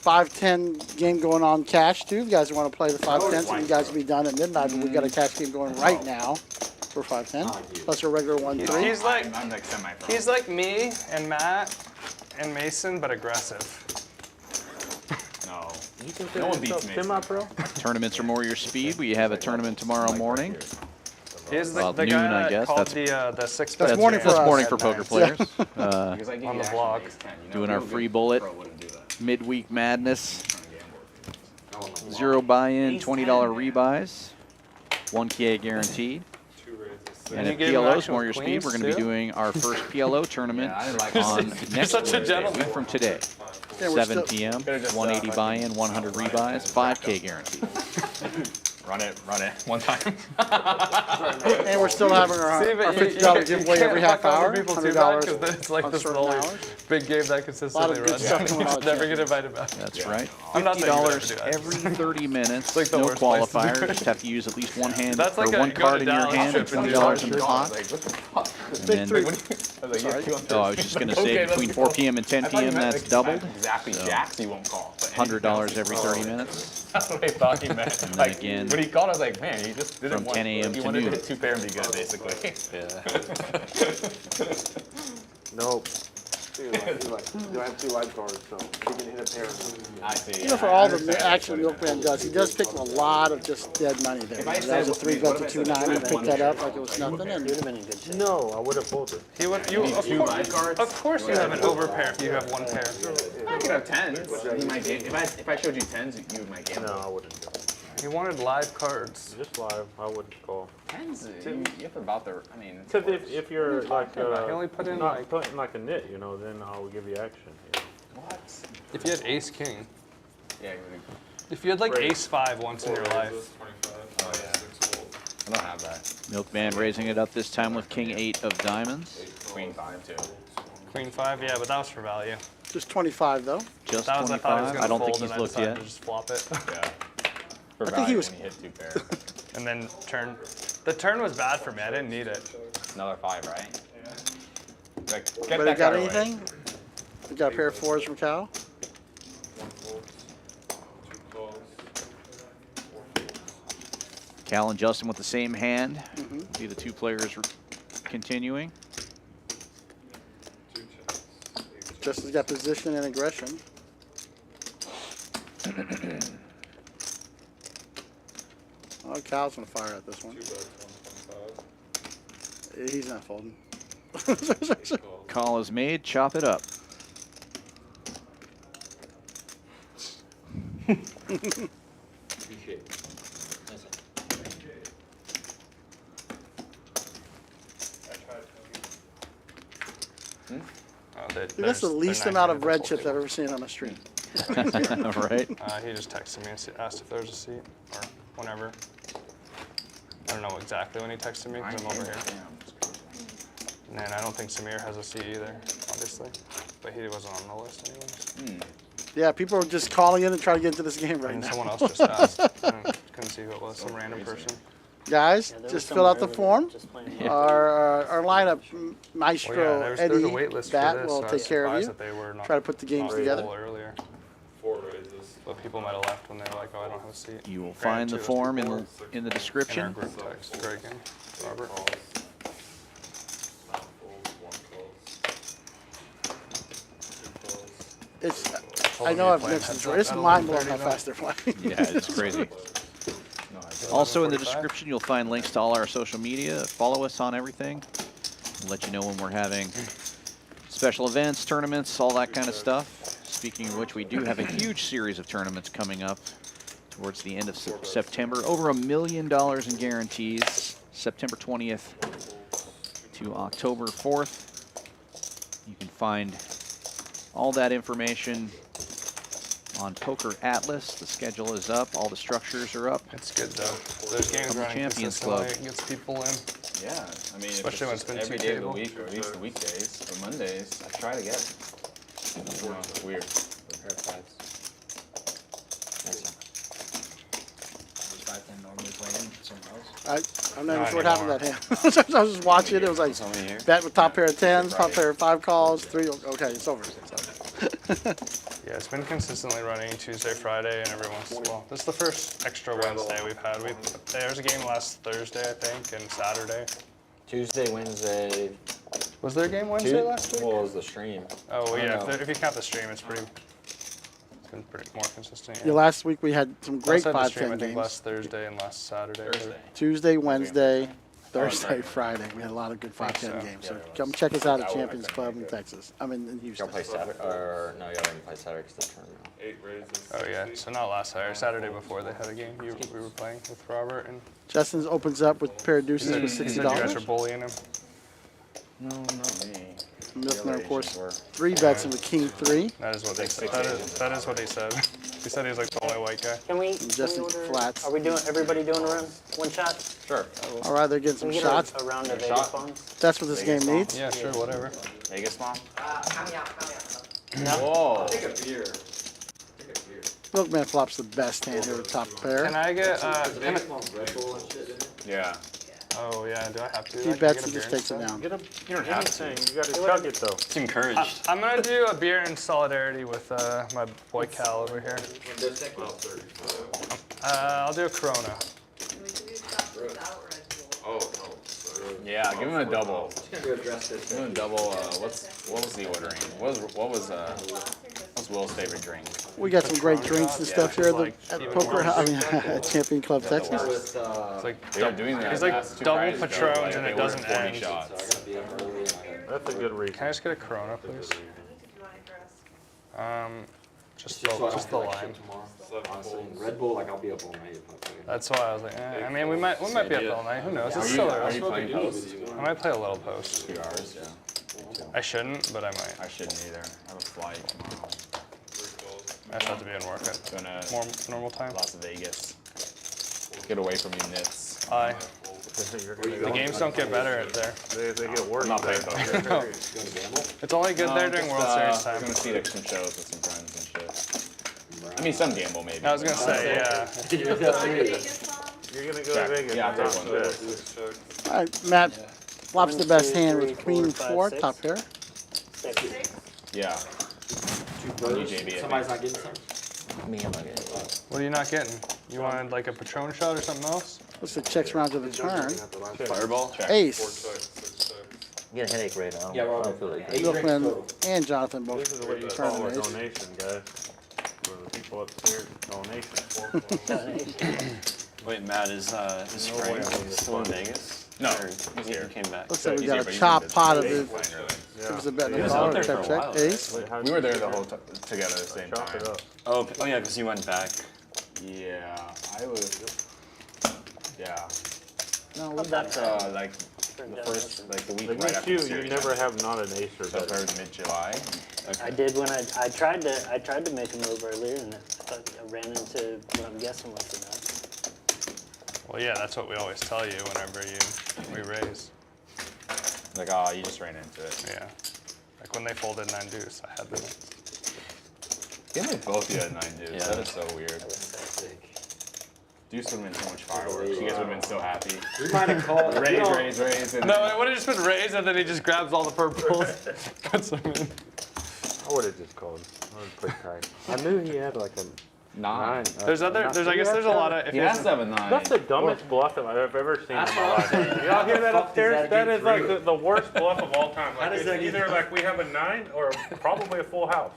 5-10 game going on cash too. If you guys want to play the 5-10, so you guys will be done at midnight. But we got a cash game going right now for 5-10. Plus a regular 1-3. he's like I'm like semi-pro. he's like me and Matt and Mason, but aggressive. No. You can No one beats me. semi-pro? Tournaments are more your speed. We have a tournament tomorrow morning. He's the, Well, the noon, guy I that guess. called That's- the 6 That's bet morning jam. for That's us. morning for poker players. Because I give On you the action vlog. ace 10, you know, Doing our real free good bullet. pro wouldn't do that. Midweek madness. Oh, my 0 buy-in, $20 rebuys. 1K guaranteed. 2 raises. And you at gave him PLO's action more with your speed, we're going to be queens, too? doing our first PLO tournament Yeah, I didn't like on You're next such a Wednesday, gentleman. week from today. Yeah, we're 7 still- p.m., Could've just, 180 buy-in, 100 rebuys, 5K guaranteed. Run it, one time. And we're still having our See, but $50 giveaway every half hour. People too bad $100 because it's like on this is the certain only hours. big game that A lot consistently of good runs. stuff coming out of Never get Champions. invited back. That's right. I'm not saying you would ever $50 do that. every 30 minutes. like the No worst place to do qualifier. it. Just have to use at least one hand That's or like one go card to in your Dallas hand and trip and do $20 in the that. pot. Like, what the fuck? And Big then, three. I was like, you oh, I was just going to say Okay, let's between go. 4 p.m. and 10 I thought you p.m. meant, that's like, doubled. Exactly, So, jacks you won't call. but $100 every 30 minutes. That's what I thought he meant. then Like, again, when he called, I was like, man, he just didn't from want 10 a.m. He to wanted noon. to hit 2 pair and be good, basically. Nope. Do I have 2 live cards, so he can hit a pair. I see. You know, for all the action Milkman does, he does pick a lot of just dead money there. If I That was a said- 3 bet to 290 and picked that up like it was nothing. And You'd have been in good shape. No, I would have folded. He would, you, of course you have an overpair if you have 1 pair. I could have 10s. You might game. If I showed you 10s, you might game. No, I wouldn't do it. He wanted live cards. Just live, I wouldn't call. 10s, you have about the. I mean. Except if you're like, He only put in not like, putting like a nit, you know, then I would give you action. Yeah. What? if you had ace king. Yeah, you would. If you had like Great. ace 5 once in 4 your raises, life. 25. Oh, yeah. 6 fold. I don't have that. Milkman raising it up this time with King 8 of diamonds. Queen 5 too. Queen 5, yeah, but that was for value. just 25 though. Just That was I thought he was 25. gonna I don't fold think he's and I looked decided yet. to just flop it. Yeah. For I think he value was- when he hit 2 pair. And then turn. The turn was bad for me. I didn't need it. Another 5, right? Like, get Anybody that got card away. anything? We got a pair of fours from Cal. 1 fold, 2 calls, 4 folds. Cal and Justin with the same hand. Mhm. Be the two players continuing. 2 checks. 8 Justin's got position and aggression. Oh, Cal's gonna fire at this one. 2 bets, 125. He's not folding. 8 calls. Call is made. Chop it up. Appreciate it. Oh, Dude, that's the least amount of red chips I've ever seen on a stream. Right? He just texted me and asked if there was a seat or whenever. I don't know exactly when he texted me because I'm over here. And then I don't think Samir has a seat either, obviously. But he wasn't on the list anyways. Yeah, people are just calling in and trying to get into this game right And now. someone else just asked. I couldn't see who it was, some random person. Guys, Yeah, there was just some fill out the earlier, form. just playing. Our lineup, Maestro, Well, yeah, there's Eddie, a wait list for Bat this, will so I take was care of surprised you. that they were not, Try to put the games not together. full earlier. 4 raises. But people might have left when they were like, oh, I don't have a seat. You will Granted, find the two is form too in full. the In our description. group text, Greg and 8 Robert. calls. 9 folds, 1 calls. 2 calls. It's, All I of know you I've playing mixed heads it. up It's at mind blowing 11:30 how though? fast they're playing. Yeah, it's crazy. Also in the description, you'll find links to all our social media. Follow us on everything. We'll let you know when we're having special events, tournaments, all that kind of stuff. Speaking of which, we do have a huge series of tournaments coming up towards the end of September. Over $1 million in guarantees. September 20th to October 4th. You can find all that information on Poker Atlas. The schedule is up. All the structures are up. It's good though. Those games From the running Champions consistently, Club. it gets people in. Yeah, I mean, Especially when it's been every two day of the table. week, or at least the weekdays or Mondays, I try to get it. You know, it's weird. A pair of fives. Normally playing somewhere else. I'm not even Not sure what happened to anymore. that hand. I was just watching it. It was like Somebody here? bet with top pair of 10s, top pair of 5 calls, 3. Okay, it's over. It's over. Yeah, it's been consistently running Tuesday, Friday, and every once in a while. This is the first extra Wednesday we've had. There was a game last Thursday, I think, and Saturday. Tuesday, Wednesday. Was there a game Wednesday last week? Well, it was the stream. Oh, well, I don't yeah. know. If you count the stream, it's been pretty more consistent. Yeah, last week we had some great Last had the stream, 5-10 I think games. last Thursday and last Saturday. Thursday. Tuesday, Wednesday, Friday. Thursday, Friday. We had a lot of good 5-10 so. games. Yeah, So there was. come check us out at That one I Champions couldn't Club make in it. Texas. I'm in Houston. Y'all play Saturday? Or no, y'all didn't play Saturday because the tournament. 8 raises. Oh, yeah. So not last Saturday. Saturday before they had a game. We were playing with Robert, and Justin opens up with a pair of he deuces said, with he said you guys were $60. bullying him. No, not me. Milkman, of course, Were. 3 bets into King 3. That is what they said. That is what he said. He said he was like the only white guy. Can we Justin order? flats. Are we doing? Everybody doing a run? One shot? Sure. All right, they're getting Can some we get shots. a round of Shot? Vegas phones? That's what this game needs. Yeah, sure, whatever. Vegas mom? No. Whoa. Take a beer. Take a beer. Milkman flops the best hand here with top pair. Can I get? Vegas Mom's Red Bull and shit, didn't it? Yeah. Oh yeah. Do I have to? He Can I bets get a and beer just takes it instead? down. Get a, You don't have anything. to. You got to chug it though. It's encouraged. I'm gonna do a beer in solidarity with my boy Cal over here. I'll do a Corona. Oh, no. Sorry. Yeah, give him a double. Just gonna go address this. Give him a double. What was he ordering? What's Will's favorite drink? We got some great drinks and stuff here at the Poker at Champion Club Texas. With, It's like They were doing that. He's like last 2 double Fridays ago, Patrons like, and they it doesn't ordered 40 end. shots. so I gotta be up early. That's a good reason. Can I just get a Corona, please? Just Just so I the don't feel like lime. shit tomorrow. Honestly, and Red Bull, like I'll be up all night. if I play. That's why I was like, I mean, we might be up all night. Who knows? It's still Are early. you playing post? I might play a little post. 2 hours, yeah. I shouldn't, but I might. I shouldn't either. I have a flight tomorrow. I just have to be in work at Gonna more normal time. Las Vegas. Get away from you nits. Aye. You're The gonna games don't get better at there. they get worse. I'm not playing there. poker. It's only good there during World Series I'm time. gonna see like some shows with some friends and shit. I mean, some gamble maybe. I was gonna say, yeah. You're gonna go to Vegas. Yeah, I'll take one. Yeah. 6 checks. All right, Matt flops the best hand with 2, 3, Queen 4, 4, 5, top pair. 6. Yeah. On you, JB. Somebody's not getting some? Me, I'm not getting it. What are you not getting? You wanted like a Patron shot or something else? What's the checks round to the turn? Fireball. Check. Ace. 4 checks, 6 checks. I'm getting a headache right now. Yeah, I well, don't feel like 8 it. drinks Milkman total. and Jonathan both This is what you turn call a ace. donation, guys. For the people upstairs, donation. Wait, Matt is No Frank way I'm in this still in one. Vegas? No, Or he's here. He came back. Looks like we He's got here, a but he's chop in the pot of big it. playing early. Yeah. Give us a bet in He the was call. out there Check, for a check. while, Ace. Wait, how'd We you were there do the that? whole time together at the same Chop time. it up. Oh, yeah, because you went back. Yeah, I was. Yeah, No, we Not that like the first, like the week right Against after you, the you series. never have not an ace or So better. third mid-July. I did when I tried to make a move earlier, and I thought I ran into what I'm guessing was the nuts. Well, yeah, that's what we always tell you whenever we raise. Like, oh, you just ran into it. Yeah. Like when they folded 9 deuce, I had the nuts. can't believe both of you had 9 deuce. Yeah. That is so weird. Deuce would have been so much fireworks. You guys would have been so happy. We might have called. Raise. And No, it would have just been raised, and then he just grabs all the purples, puts them in. I would have just called. I would have played tight. I knew he had like a 9. There's I guess there's a lot of. If he you has to have a 9. That's the dumbest bluff that I've ever seen in my life. Y'all hear that upstairs? That is like the worst bluff of all time. Like, it's either like we have a 9 or probably a full house.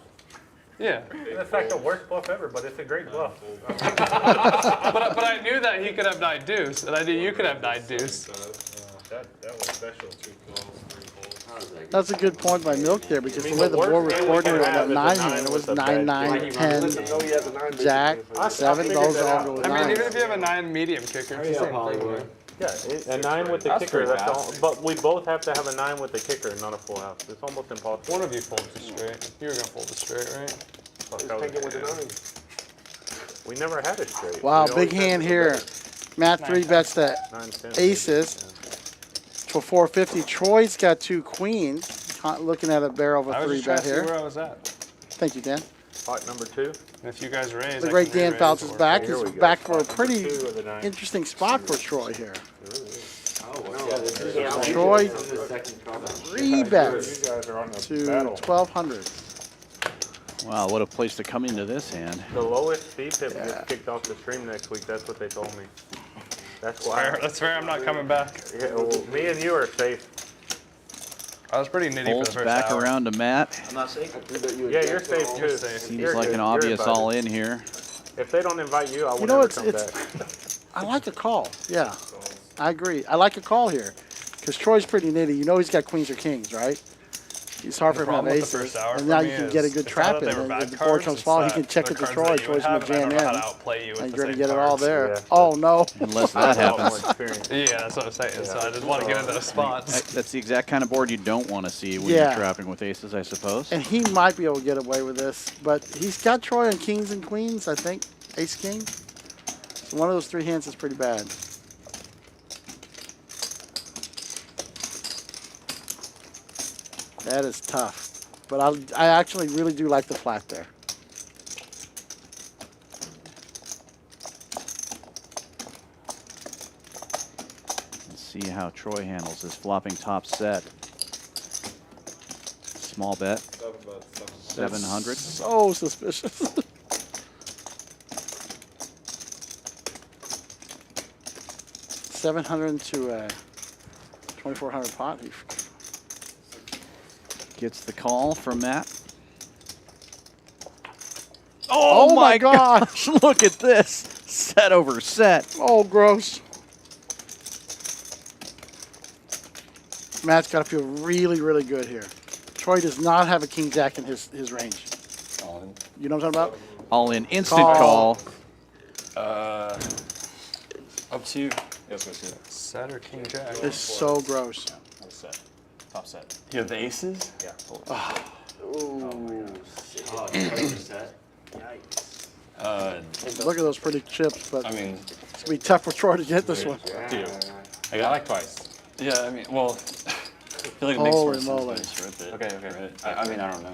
Yeah. That's like the worst bluff ever, but it's a great bluff. But I knew that he could have 9 deuce, and I knew you could have 9 deuce. That was special. 2 calls, 3 calls. That's a good point by Milk there because I the mean, way the the board worst was hand we coordinated can on that have is 9 a hand, it nine was with a bad 9, king. 10, No, he has a 9. Jack, I 7. figured Those that all out. go with I mean, even 9s. if you have a 9 medium kicker, it's the same thing. Right? Yeah, a 9 with the That's kicker. pretty That's all. fast. But we both have to have a 9 with the kicker, not a full house. It's almost impossible. One of you folds it straight. You were gonna fold it straight, right? Fuck, that was- Take it with the 9. We never had it straight. Wow, We big always had hand the here. best. Matt 3 bets that 9, 10, aces for 450. Troy's got 2 queens. Looking at a barrel of I a was 3 just trying bet to see here. where I was at. Thank you, Dan. Pot number 2. And if you guys raise, The I great can Dan re-raise Fouts is or- back. Here He's we go. back for a Pot number pretty 2 of the 9. interesting spot for Troy here. Yeah, this is Yeah, Troy, from the second card. 3 bets You guys are on the to battle. 1,200. Wow, what a place to come into this hand. The lowest speed tip gets kicked off the stream next week. That's what they told me. That's why. That's fair. I'm not coming back. Yeah, well, me and you are safe. I was pretty nitty for Folds the first back hour. around to Matt. I'm not safe. I threw bet you a Yeah, jack you're safe off. too. safe. Seems You're like good. an You're obvious invited. all in here. If they don't invite you, I will You know, never it's come back. I like a call. Yeah, I agree. I like a call here because Troy's pretty nitty. You know he's got queens or kings, right? It's hard for him to have problem with the aces, first hour and for now me you can get a is good it's not trap that in. they were And bad if the board cards, comes it's fall, he that can check the it to cards Troy. that you Troy's would gonna have, and I jam don't know how to in, outplay you with and the you're gonna same get it all cards. there. Yeah. Oh no! Unless I that have a lot more happens. experience. Yeah, that's what I'm saying. So I just want to get into the spots. That's the exact kind of board you don't want to see when Yeah. you're trapping with aces, I suppose. And he might be able to get away with this, but he's got Troy on kings and queens. I think ace king. So one of those 3 hands is pretty bad. That is tough, but I actually really do like the flat there. Let's see how Troy handles this flopping top set. Small bet, 700. So suspicious. $700 to a 2,400 pot. He Gets the call from Matt. Oh my gosh. Look at this. Set over set. Oh, gross. Matt's got to feel really, really good here. Troy does not have a king jack in his range. You know what I'm talking about? All in. Instant Call. call. Up to you. Yes, let's do that. Set or king jack? It's so gross. That was set. Top set. You have the aces? Yeah. Ooh. Oh, set. Yikes. Look at those pretty chips, but I mean, it's going to be tough for Troy to get this one. dude. I got like twice. Yeah, I mean, well, I feel like it makes more Holy sense moly. when you strip it. Okay, okay. Right? I mean, I don't know.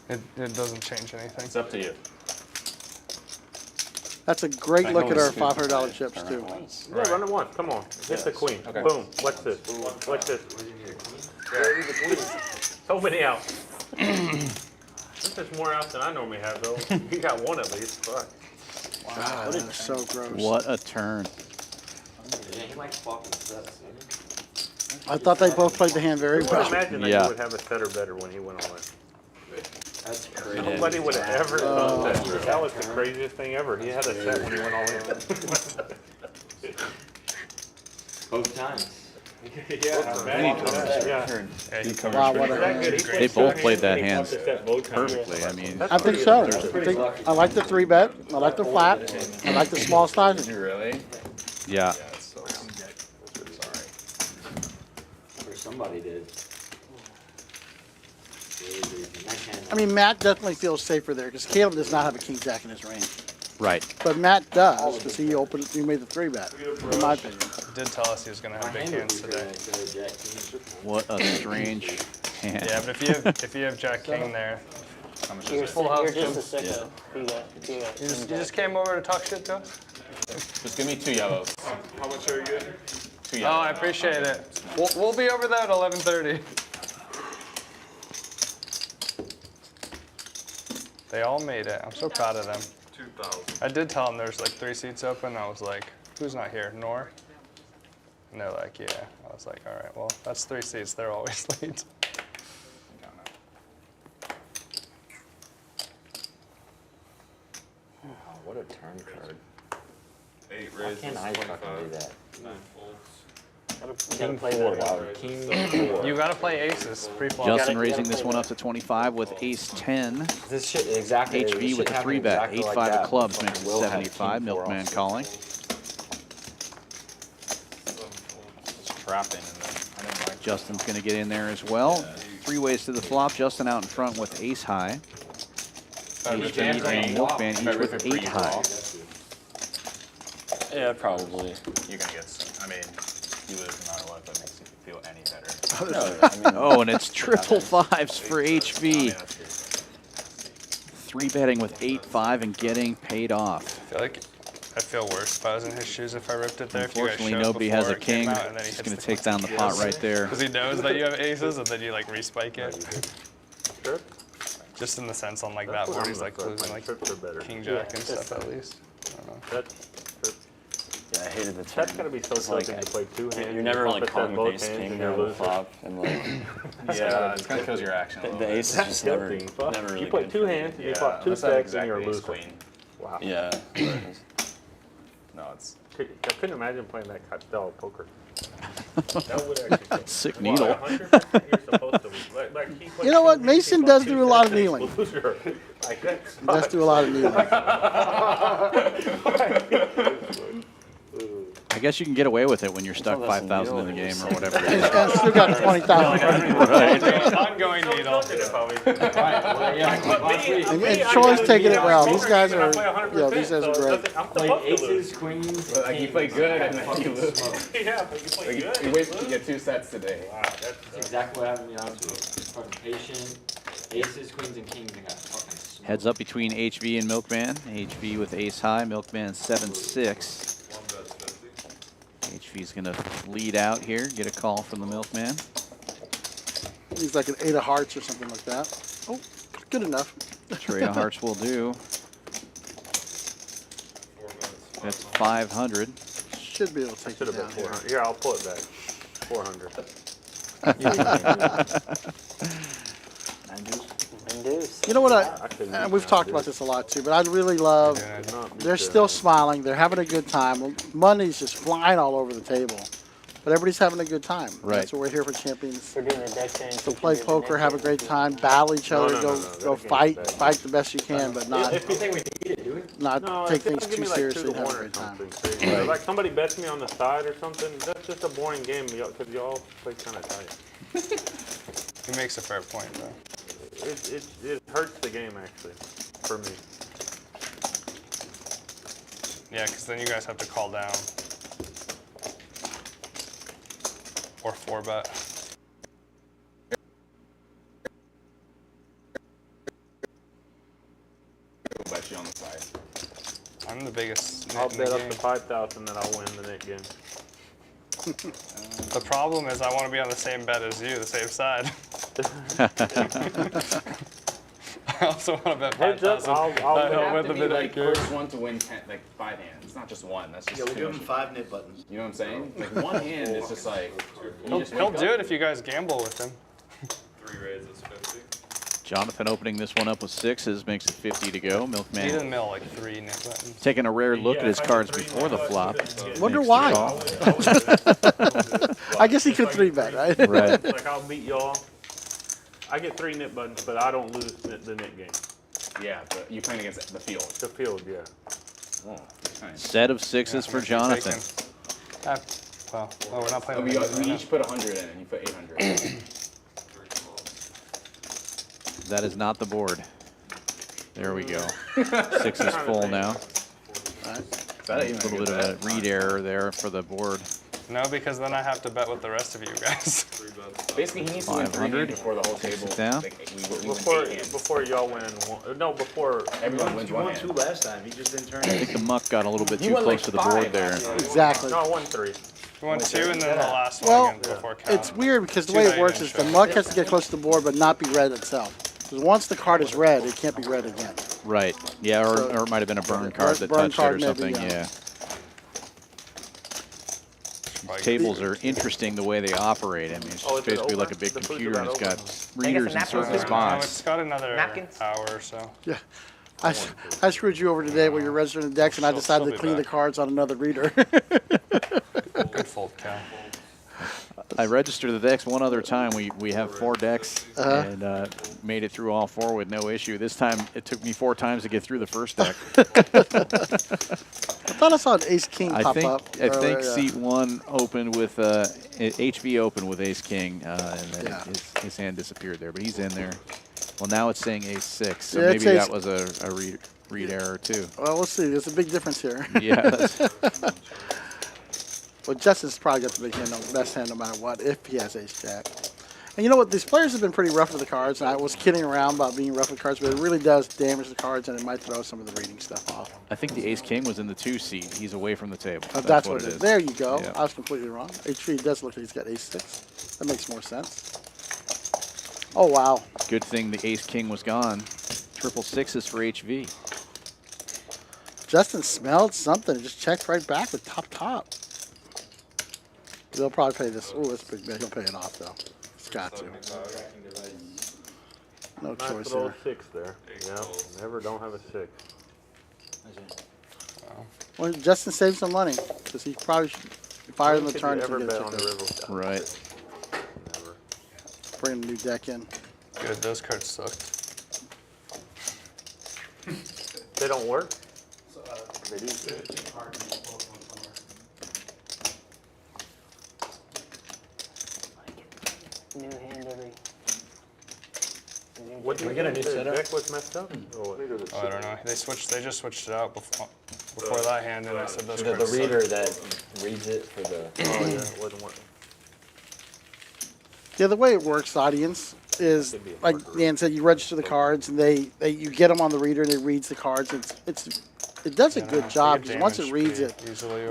It doesn't change anything. It's up to you. That's a great I look can at our always scoop $500 it, chips, turn too. it once. Yeah, run it once. Come on. Hit the queen. Okay. Boom. What's this? What's this? So many outs. That's more outs than I normally have, though. You got one at least. Fuck. Wow, that is so gross. What a turn. Yeah, he likes fucking sets. I thought they both played the hand very I would well. imagine that Yeah. you would have a setter better when he went all in. That's crazy. Nobody would have ever thought that. That was the craziest thing ever. He had a set when he went all in. Both times. Yeah, imagine that. Yeah. Yeah, he covers Wow, pretty what a good. hand. Great. They both played that He hand bumped the set both times. perfectly. I mean, I think so. I like the 3-bet. I like the flat. I like the small size. Really? yeah. That's so sorry. Or somebody did. I mean, Matt definitely feels safer there because Caleb does not have a king jack in his range. Right. But Matt does because he made the 3-bet, in my opinion. He did tell us he was going to have big hands today. What a strange hand. Yeah, but if you have Jack King there, How much You're, is it? Full house, you're just a Jim. sicko. You you just came over to talk shit to us? Just give me 2 yellows. How much are you getting? 2 Oh, yellows. I appreciate it. We'll be over there at 11:30. They all made it. I'm so proud of them. 2,000. I did tell them there's like 3 seats open. I was like, who's not here? Nor? And they're like, yeah. I was like, all right, well, that's 3 seats. They're always late. Oh, what a turn card. 8 Why raises, can't I fucking 25. do that? 9 folds. gotta play that. Wow, king 4. You gotta play aces pre-flop. Justin gotta raising this play one that. up to 25 with ace 10. This shit exactly. this HV shit with the happened 3-bet. exactly Ace like 5 that. of clubs Fucking makes it Will had 75. king 4 Milkman also. calling. 7 folds. It's trapping and then I didn't like Justin's going to get in there as well. 3 ways to the flop. Justin out in front with ace high. HV and Milkman each with 8 high. Yeah, probably. You're gonna get some. I mean, you lose no matter what, if that makes you feel any better. No, I mean, Oh, and it's triple 5s for I mean, HV. that's good. 3-betting with 8-5 and getting paid off. I feel worse if I was in his shoes if I ripped it there. Unfortunately, nobody has a king. He's going to take down the pot right there. Because he knows that you have aces and then you like respike it. Sure. Just in the sense on like that board, he's like losing like Trips are better. king jack and stuff at least. I don't know. That's Yeah, I hated the turn. That's gotta be so tempting to play 2 hands. You're never You really bump it calling to with both ace hands king and there you're on the losing. flop, and like Yeah, it kind of kills your action a little the bit. ace is That's just never, tilting. Fuck. never really You play good 2 for me. hands, you Yeah, flop 2 unless I have stacks, and you're exactly ace losing. queen. Wow. Yeah. No, it's I couldn't imagine playing that style of poker. That would actually Sick Well, needle. 100% you're supposed to. Like he plays You know what? 2 hands, Mason he does flops do 2 a lot of stacks, kneeling. loser. Like that He does do a lot of kneeling. I guess you can get away with it when you're stuck 5,000 in the game or whatever it is. And still got 20,000. Ongoing needle. And Troy's taking it well. These guys are, these guys are great. I'm Played supposed to lose. aces, queens. like you play good and then you lose. Yeah, but you play Like, good. you wait to get 2 sets today. Wow, That's exactly what happened to me last week. Fucking patient. Aces, queens, and kings. I got fucking smoked. Heads up between HV and Milkman. HV with ace high, Milkman 7-6. HV's going to lead out here, get a call from the Milkman. He's like an 8 of hearts or something like that. Oh, good enough. Tray of hearts will do. That's 500. Should be able to take Should it have been down. 400. Here, I'll pull it back. 400. Induce. You know what? couldn't We've use talked that, about this a lot too, but I really love. They're still smiling. They're having a good time. Money's just flying all over the table, but everybody's having a good time. Right. That's what we're here for, champions. We're doing the deck change. To play poker, have a great time, battle each other, go That fight, game's bad. fight the best you can, but not If you think we need it, do it. not No, take if they things don't give too me like 2 seriously to and have 1 a or great time. something crazy. Like somebody bets me on the side or something, that's just a boring game because y'all play kind of tight. He makes a fair point though. It hurts the game actually, for me. Yeah, because then you guys have to call down. Or 4-bet. I'll bet you on the side. I'm the biggest I'll nit in the bet up game. to 5,000 that I'll win the next game. The problem is I want to be on the same bet as you, the same side. I also want to bet Heads up, 5,000. I'll That bet. helped with the bit like accurate. first one to win 10, like 5 hands. It's not just one. That's just Yeah, we too give much. him 5 nip buttons. You know what I'm saying? Like one hand is just like He'll do it if you guys gamble with him. 3 raises 50. Jonathan opening this one up with 6s makes it 50 to go. He Milkman didn't mill like 3 nip buttons. taking a rare look at Yeah, his if I cards get 3 before the nip flop. buttons, Wonder Makes why. the call. I guess he could 3-bet, right? Right. Like I'll beat y'all. I get 3 nip buttons, but I don't lose the nip game. yeah, but you're playing against the field. The field, yeah. Oh, nice. Set of 6s for Jonathan. Well, we're not playing We, with him we right each put 100 in, and you put 800. That is not the board. There we go. 6 is full now. A little bit of a read error there for the board. now. No, because then I have to bet with the rest of you guys. Basically, he needs to win 3 500. hands before the whole Takes table. it down. Like, we win Before 8 hands. before y'all win one. No, before Everyone wins You 1 won hand. 2 last time. He just didn't turn I it. think the muck got a little bit He too went close like to the 5 board there. last time. Exactly. No, I won 3. We won 2 and then the last Well, one again before count. It's weird because the Two way that it you works didn't is the show. muck has to get close to the board but not be red itself. Because once the card is red, it can't be red again. Right. Yeah, or, So- or it might have been a burn card that Burn touched card it or maybe, something. yeah. Yeah. Tables are interesting the way they operate. I mean, it's Oh, just is it basically over? like a big The food's computer and about it's over. got readers in napkins certain or- No, spots. it's got another Napkins? hour or so. Yeah. I screwed you over today when you were registering the decks and I She'll decided to be clean the back. cards on another reader. Good fold count. I registered the decks one other time. We have 4 decks and made it through all 4 with no issue. This time it took me 4 times to get through the first deck. I thought I saw an ace king I pop think up. I think earlier, yeah. seat 1 opened with HV opened with ace king and then Yeah. his hand disappeared there, but he's in there. Well, now it's saying ace 6, so Yeah, maybe it's that was a read error too. Well, we'll see. There's a big difference here. Yeah. That's, Well, Justin's probably got the big hand, best hand no matter what, if he has ace jack. And you know what? These players have been pretty rough with the cards. And I was kidding around about being rough with cards, but it really does damage the cards, and it might throw some of the reading stuff off. I think the ace king was in the 2 seat. He's away from the table. That's what it is. There you go. Yeah. I was completely wrong. HV does look like he's got ace 6. That makes more sense. Oh, wow. Good thing the ace king was gone. 666s for HV. Justin smelled something. Just checked right back with top. They'll probably pay this. Oh, that's a big bet. He'll pay it off, though. He's got to. No Nice choice little here. 6 there. Yeah, never don't have a 6. Well, Justin saved some money because he probably should fire in the Could turn you to ever get bet a on the check. river? Right. Never. Bring a new deck in. Good, those cards sucked. They don't work? They do. New hand every. What did we get a new the setup? deck was messed up? Or what? Oh, I don't know. They just switched it out before that hand, and I said those The cards reader sucked. that reads it for the. Oh, yeah, it wasn't working. Yeah, the way it works, audience, is like Dan said, you register the cards and you get them on the reader and it reads the cards. It does a good job because once it reads it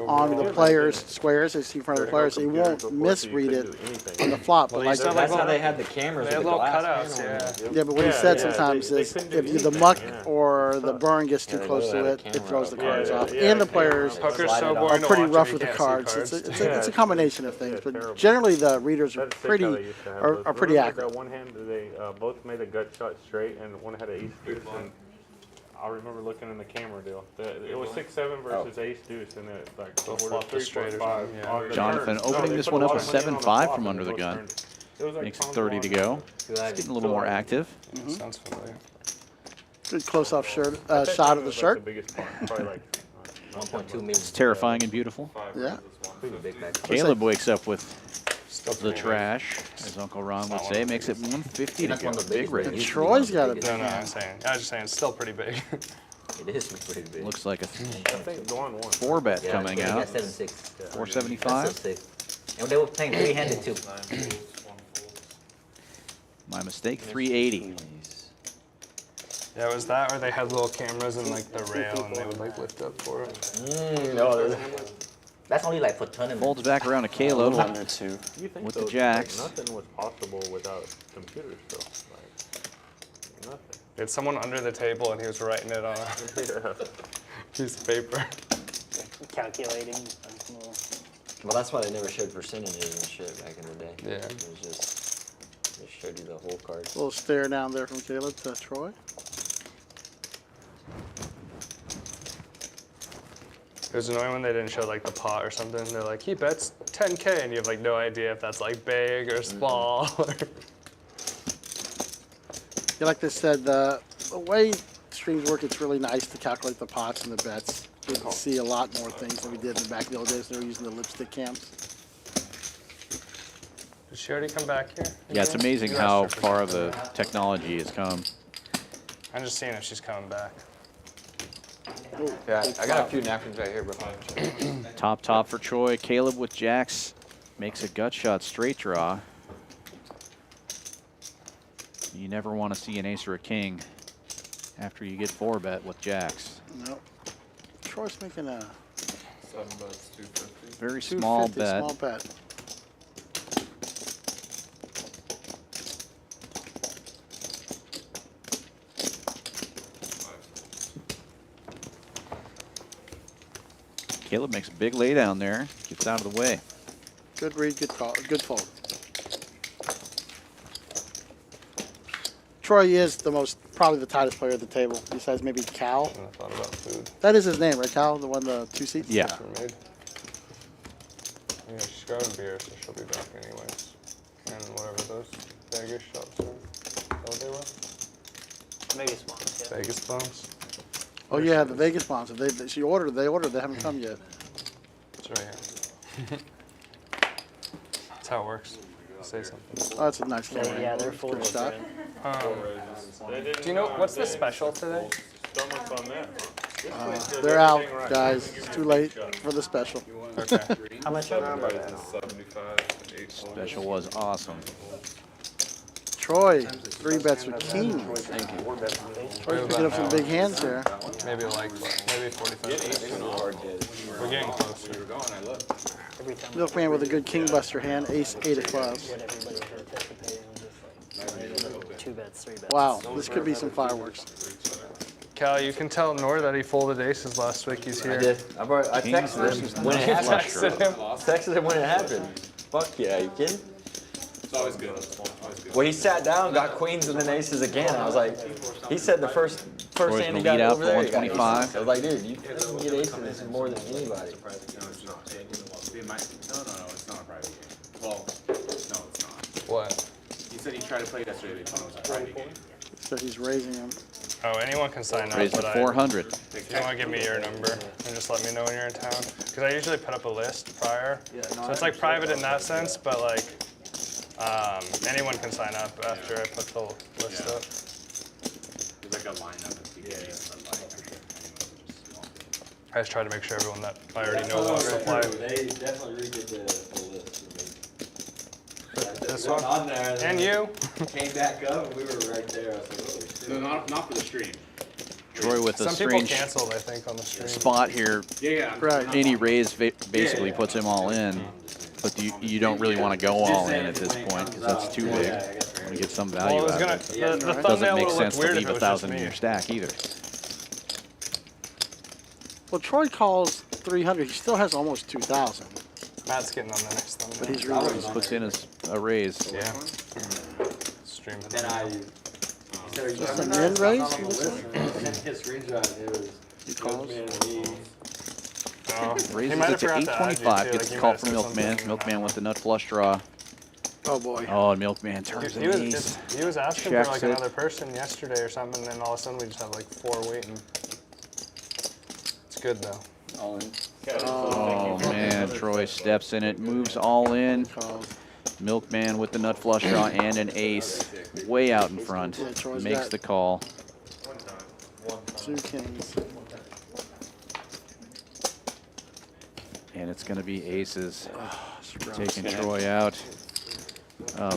on the players' squares, they see in front of the players, it won't misread it on the flop. But like, That's how they had the cameras They with had the little glass cutouts, panel. yeah. yeah, but what he said sometimes is if the muck or the burn gets too close to it, it throws the cards off. And the players Poker's so are boring to pretty watch if rough you with the can't see cards. cards. It's a combination of things, but generally the readers are That's sick how they pretty used to have are those. pretty Remember accurate. That one hand, they both made a gut shot straight, and one had an ace deuce. And I remember looking in the camera deal. It was 6-7 versus ace deuce, and it like Both ordered flopped it 3, straight or 4, 5 something, yeah. on the Jonathan turn. opening they this put one a up lot with of money on the 7-5 flop, from and under they the both gun. turned it. It was like Makes it 20 30 to go. It's getting a little more active. Sounds familiar. Good close-off I think shot that of the was, shirt. Like the biggest part, probably like 1.2 million. It's terrifying and beautiful. Yeah. Big back. Caleb wakes up with Still the pretty big. trash, as Uncle Ron would say. Makes it 150 to That's go. one of the Big biggest range. ones. Troy's got a big No, hand. I'm just saying, it's still pretty big. It is pretty big. Looks like a I think Dawn won. 4-bet coming yeah, out. 7-6. 475. That's so sick. And they were playing three-handed too. My mistake, 380. Yeah, it was that, or they had little cameras in like the rail, and they would like lift up for it. No, That's only like for tournaments. Folds back around to Caleb. Under two. You think With those, the jacks. Like, nothing was possible without computers, though. Like, nothing. Had someone under the table and he was writing it on a piece of paper. Calculating. Well, that's why they never showed percentages and shit back in the day. Yeah. It was just, they showed you the whole card. A little stare down there from Caleb to Troy. It was annoying when they didn't show like the pot or something. They're like, he bets 10K, and you have like no idea if that's like big or small. Yeah, like they said, the way streams work, it's really nice to calculate the pots and the bets. We can see a lot more things than we did in the back in the old days. They were using the lipstick cams. Did she already come back here? Yeah, it's amazing You how asked her for far something. the technology has come. I'm just seeing if she's coming back. Yeah, I got a few napkins right here, bro. Top for Troy. Caleb with jacks makes a gut shot straight draw. You never want to see an ace or a king after you get 4-bet with jacks. Nope. Troy's making a 7 bets, 250. Very small 250 bet. Small bet. Caleb makes a big lay down there. Gets out of the way. Good read, good call, good fold. Troy is probably the tightest player at the table, besides maybe Cal. I thought about food. That is his name, right, Cal? The one, the 2 seats? Yeah. Made. Yeah, she's got a beer, so she'll be back anyways. And whatever those Vegas shops are. Is that what they were? Vegas bombs, yeah. Vegas bombs? Oh yeah, the Vegas bombs. They ordered, they haven't come yet. It's right here. That's how it works. Say something. Oh, that's a nice camera. Yeah, they're full of Good shot. Do you know, what's the special today? Stomach on that. They're out, guys. It's too late for the special. Okay. How much are they? 75 and 8 Special was awesome. Troy, 3 bets with king. Troy's picking up some big hands here. Maybe like, maybe 45. We're getting closer. Every time Milkman with a good king buster hand, ace 8 of clubs. what everybody was anticipating was just 2 bets, 3 bets. Wow, this could be some fireworks. Cal, you can tell Nor that he folded aces last week. He's here. I did. I Kings texted versus him when it nuts happened. flush draw. Texted him when it happened. Fuck yeah, you kidding? It's always good. Always good. Well, he sat down, got queens and then aces again. I was like, he said the first Troy's hand he gonna got lead out over for there. he got 125. aces. I was like, dude, you can get aces more than anybody. No, it's not a private game. Well, no, it's not. What? He said he tried to play yesterday, they told him it was a private game. So he's raising him. Oh, anyone can sign up. Raised to but 400. If you want to give me your number and just let me know when you're in town. Because I usually put up a list prior. So it's like private in that sense, but like anyone can sign up after I put the list up. There's like a lineup of people. I just try to make sure everyone that I already know wants to play. They definitely redid the list. This Went one? on there, And you? Came back up, and we were right there. I was like, holy shit. No, not for the stream. Troy with a Some people strange canceled, I think, on the stream. spot here. Yeah. Right. Any raise basically puts him all in, but you don't really want to go all in at this point because that's too big. You want to get some value Well, it was out gonna, of it. the Doesn't thumbnail make would have sense looked to weird if leave it was just 1,000 in me. your stack either. Well, Troy calls 300. He still has almost 2,000, Matt's getting on the next thumbnail. but he's Always really puts in a raise. Yeah. Stream. Then I. just an end raise. I sent a screenshot. It was. He calls. Milkman and me. Oh, he Raises might it have to forgot to add you, 825. too, Gets like, the he call might from have said Milkman. something. Milkman with the nut flush draw. Oh boy. Oh, and Milkman turns He an was, ace. he was asking Checks for like it. another person yesterday or something, and then all of a sudden we just have like 4 waiting. It's good though. All in. Oh man, Troy steps in it, moves all in. Calls. Milkman with the nut flush draw and an ace, way out in front. Yeah, Troy's Makes got- the call. 2 kings. And it's going to be aces, Screw. taking Troy out.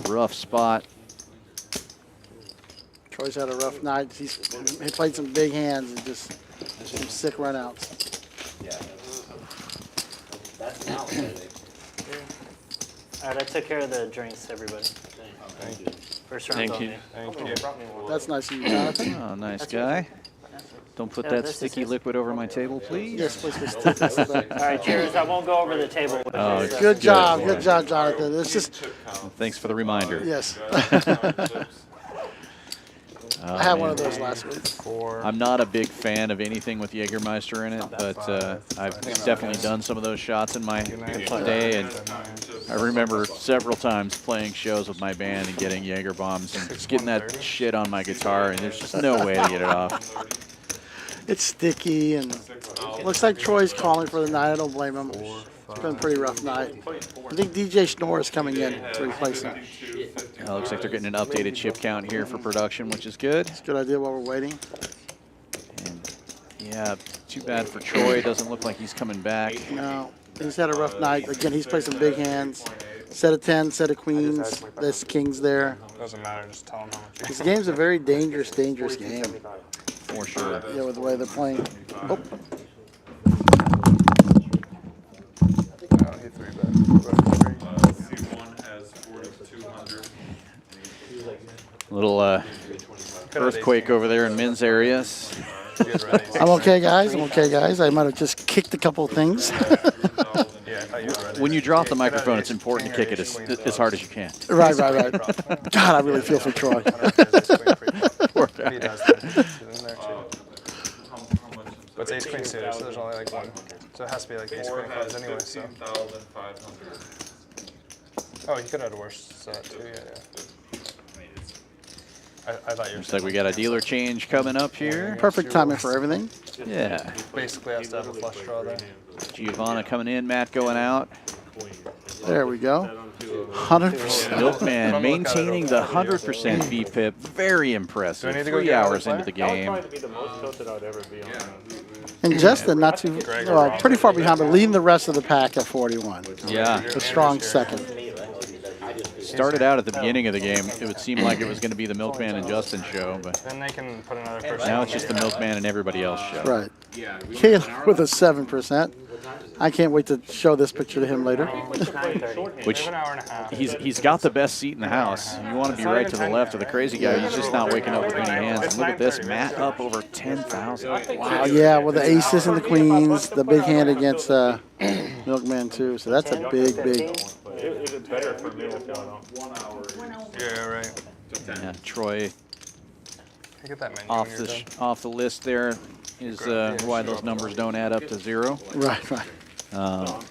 Rough spot. Troy's had a rough night. He played some big hands and just some sick runouts. Yeah. That's an outlet. All right, I took care of the drinks, everybody. Thank you. First round Thank on you. me. Thank you. That's nice of you, Jonathan. Oh, nice guy. Don't put Yeah, that this is sticky his- liquid over my table, please. Yes, please. All All right, cheers. I won't go over the table. With Oh, this. Good job, Jonathan. It's just Thanks for the reminder. yes. I had one of those last week. 4. I'm not a big fan of anything with Jägermeister in it, but I've definitely done some of those shots in my day, and I remember several times playing shows with my band and getting Jaeger bombs and just getting that shit on my guitar, and there's just no way to get it off. It's sticky and looks like Troy's calling for the night. I don't blame him. It's been a pretty rough night. I think DJ Schnorr is coming in to replace him. Looks like they're getting an updated chip count here for production, which is good. It's a good idea while we're waiting. And yeah, too bad for Troy. Doesn't look like he's coming back. No, he's had a rough night. Again, he's played some big hands. Set of 10, set of queens. There's kings there. Doesn't matter. Just tell him how much. This game's a very dangerous game. For sure. Yeah, with the way they're playing. Oh, He 3-bet. C1 has 4,200. Little earthquake over there in men's areas. I'm okay, guys. I might have just kicked a couple of things. When you drop the microphone, it's important to kick it as hard as you can. Right. God, I really feel for Troy. Poor guy. He does. He's in there too. But it's ace queen suited, so there's only like one. So it has to be like ace queen cards anyway. So. 15,500. Oh, you could have had a worse set too. Yeah. I thought you were. Looks like we got a dealer change coming up here. Perfect timing for everything. Yeah. Basically has to have a flush draw there. Giovanna coming in, Matt going out. There we go. 100%. Milkman maintaining the 100% VPIP. Very impressive. Do I need to go 3 get another hours into the That would game. probably be the most tilted I'd ever be on. And Justin, not too, well, pretty far behind, but leading the rest of the pack at 41. Yeah. A strong second. Started out at the beginning of the game. It would seem like it was going to be the Milkman and Justin show, but Then they can put another person. now it's just the Milkman and everybody else show. Right. Caleb with a 7%. I can't wait to show this picture to him later. Which An hour and a half. he's got the best seat in the house. You want to be right to the left of the crazy guy. He's just not waking up with many hands. And look at this, Matt up over 10,000. Wow, yeah, with the aces and the queens, the big hand against Milkman too. So that's a big. Is it better for me if y'all don't? Yeah, right. Yeah, Troy You get that menu when you're done. off the list there is why those numbers don't add up to 0. Right.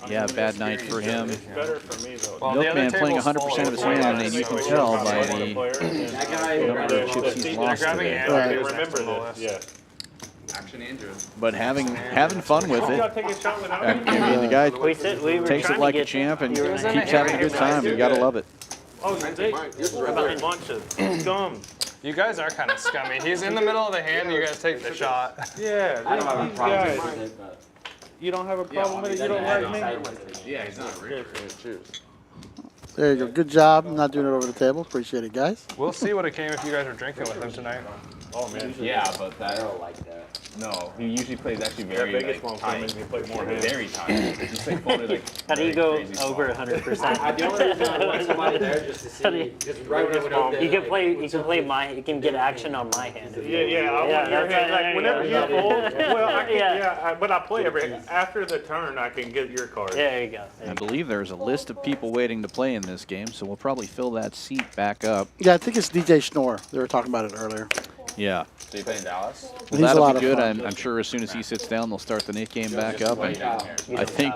Yeah, bad night for him. It's better for me though. Well, the other Milkman playing table's 100% of his full. hand, and you can tell by the number of chips he's lost today. Okay, remember this. Yeah. But having fun with You it. gotta take a shot without I mean, the guy We were takes trying it like to a get champ and you were keeps in it. having a good time. You gotta love it. Oh, they a bunch of scum. You guys are kind of scummy. He's in the middle of the hand. You guys take the shot. Yeah, I don't have a these problem guys. with it, but. You don't have a problem with it? You don't like me? Yeah, he's not rich. Cheers. There you go. Good job. Not doing it over the table. Appreciate it, guys. We'll see what it came if you guys are drinking with him tonight. Oh man. Yeah, but that. I don't like that. No, he usually plays actually very That Vegas like, one tight. makes me play more hands. Very tight. He's like folded like. How do you very go crazy over small. 100%? The only reason I want somebody there just to see, just right when we went up there. You can play my. You can get action on my hand. Yeah, I Yeah, want your that's hand. right, Like whenever there you you go. fold, well, I can, Yeah. but I play every after the turn. I can get your card. There you go. I believe there's a list of people waiting to play in this game, so we'll probably fill that seat back up. Yeah, I think it's DJ Schnorr. They were talking about it earlier. Yeah. So you play in Dallas? Well, He's a that'll lot be of good. fun. I'm sure as soon as he sits down, they'll start the knit game back up. And I think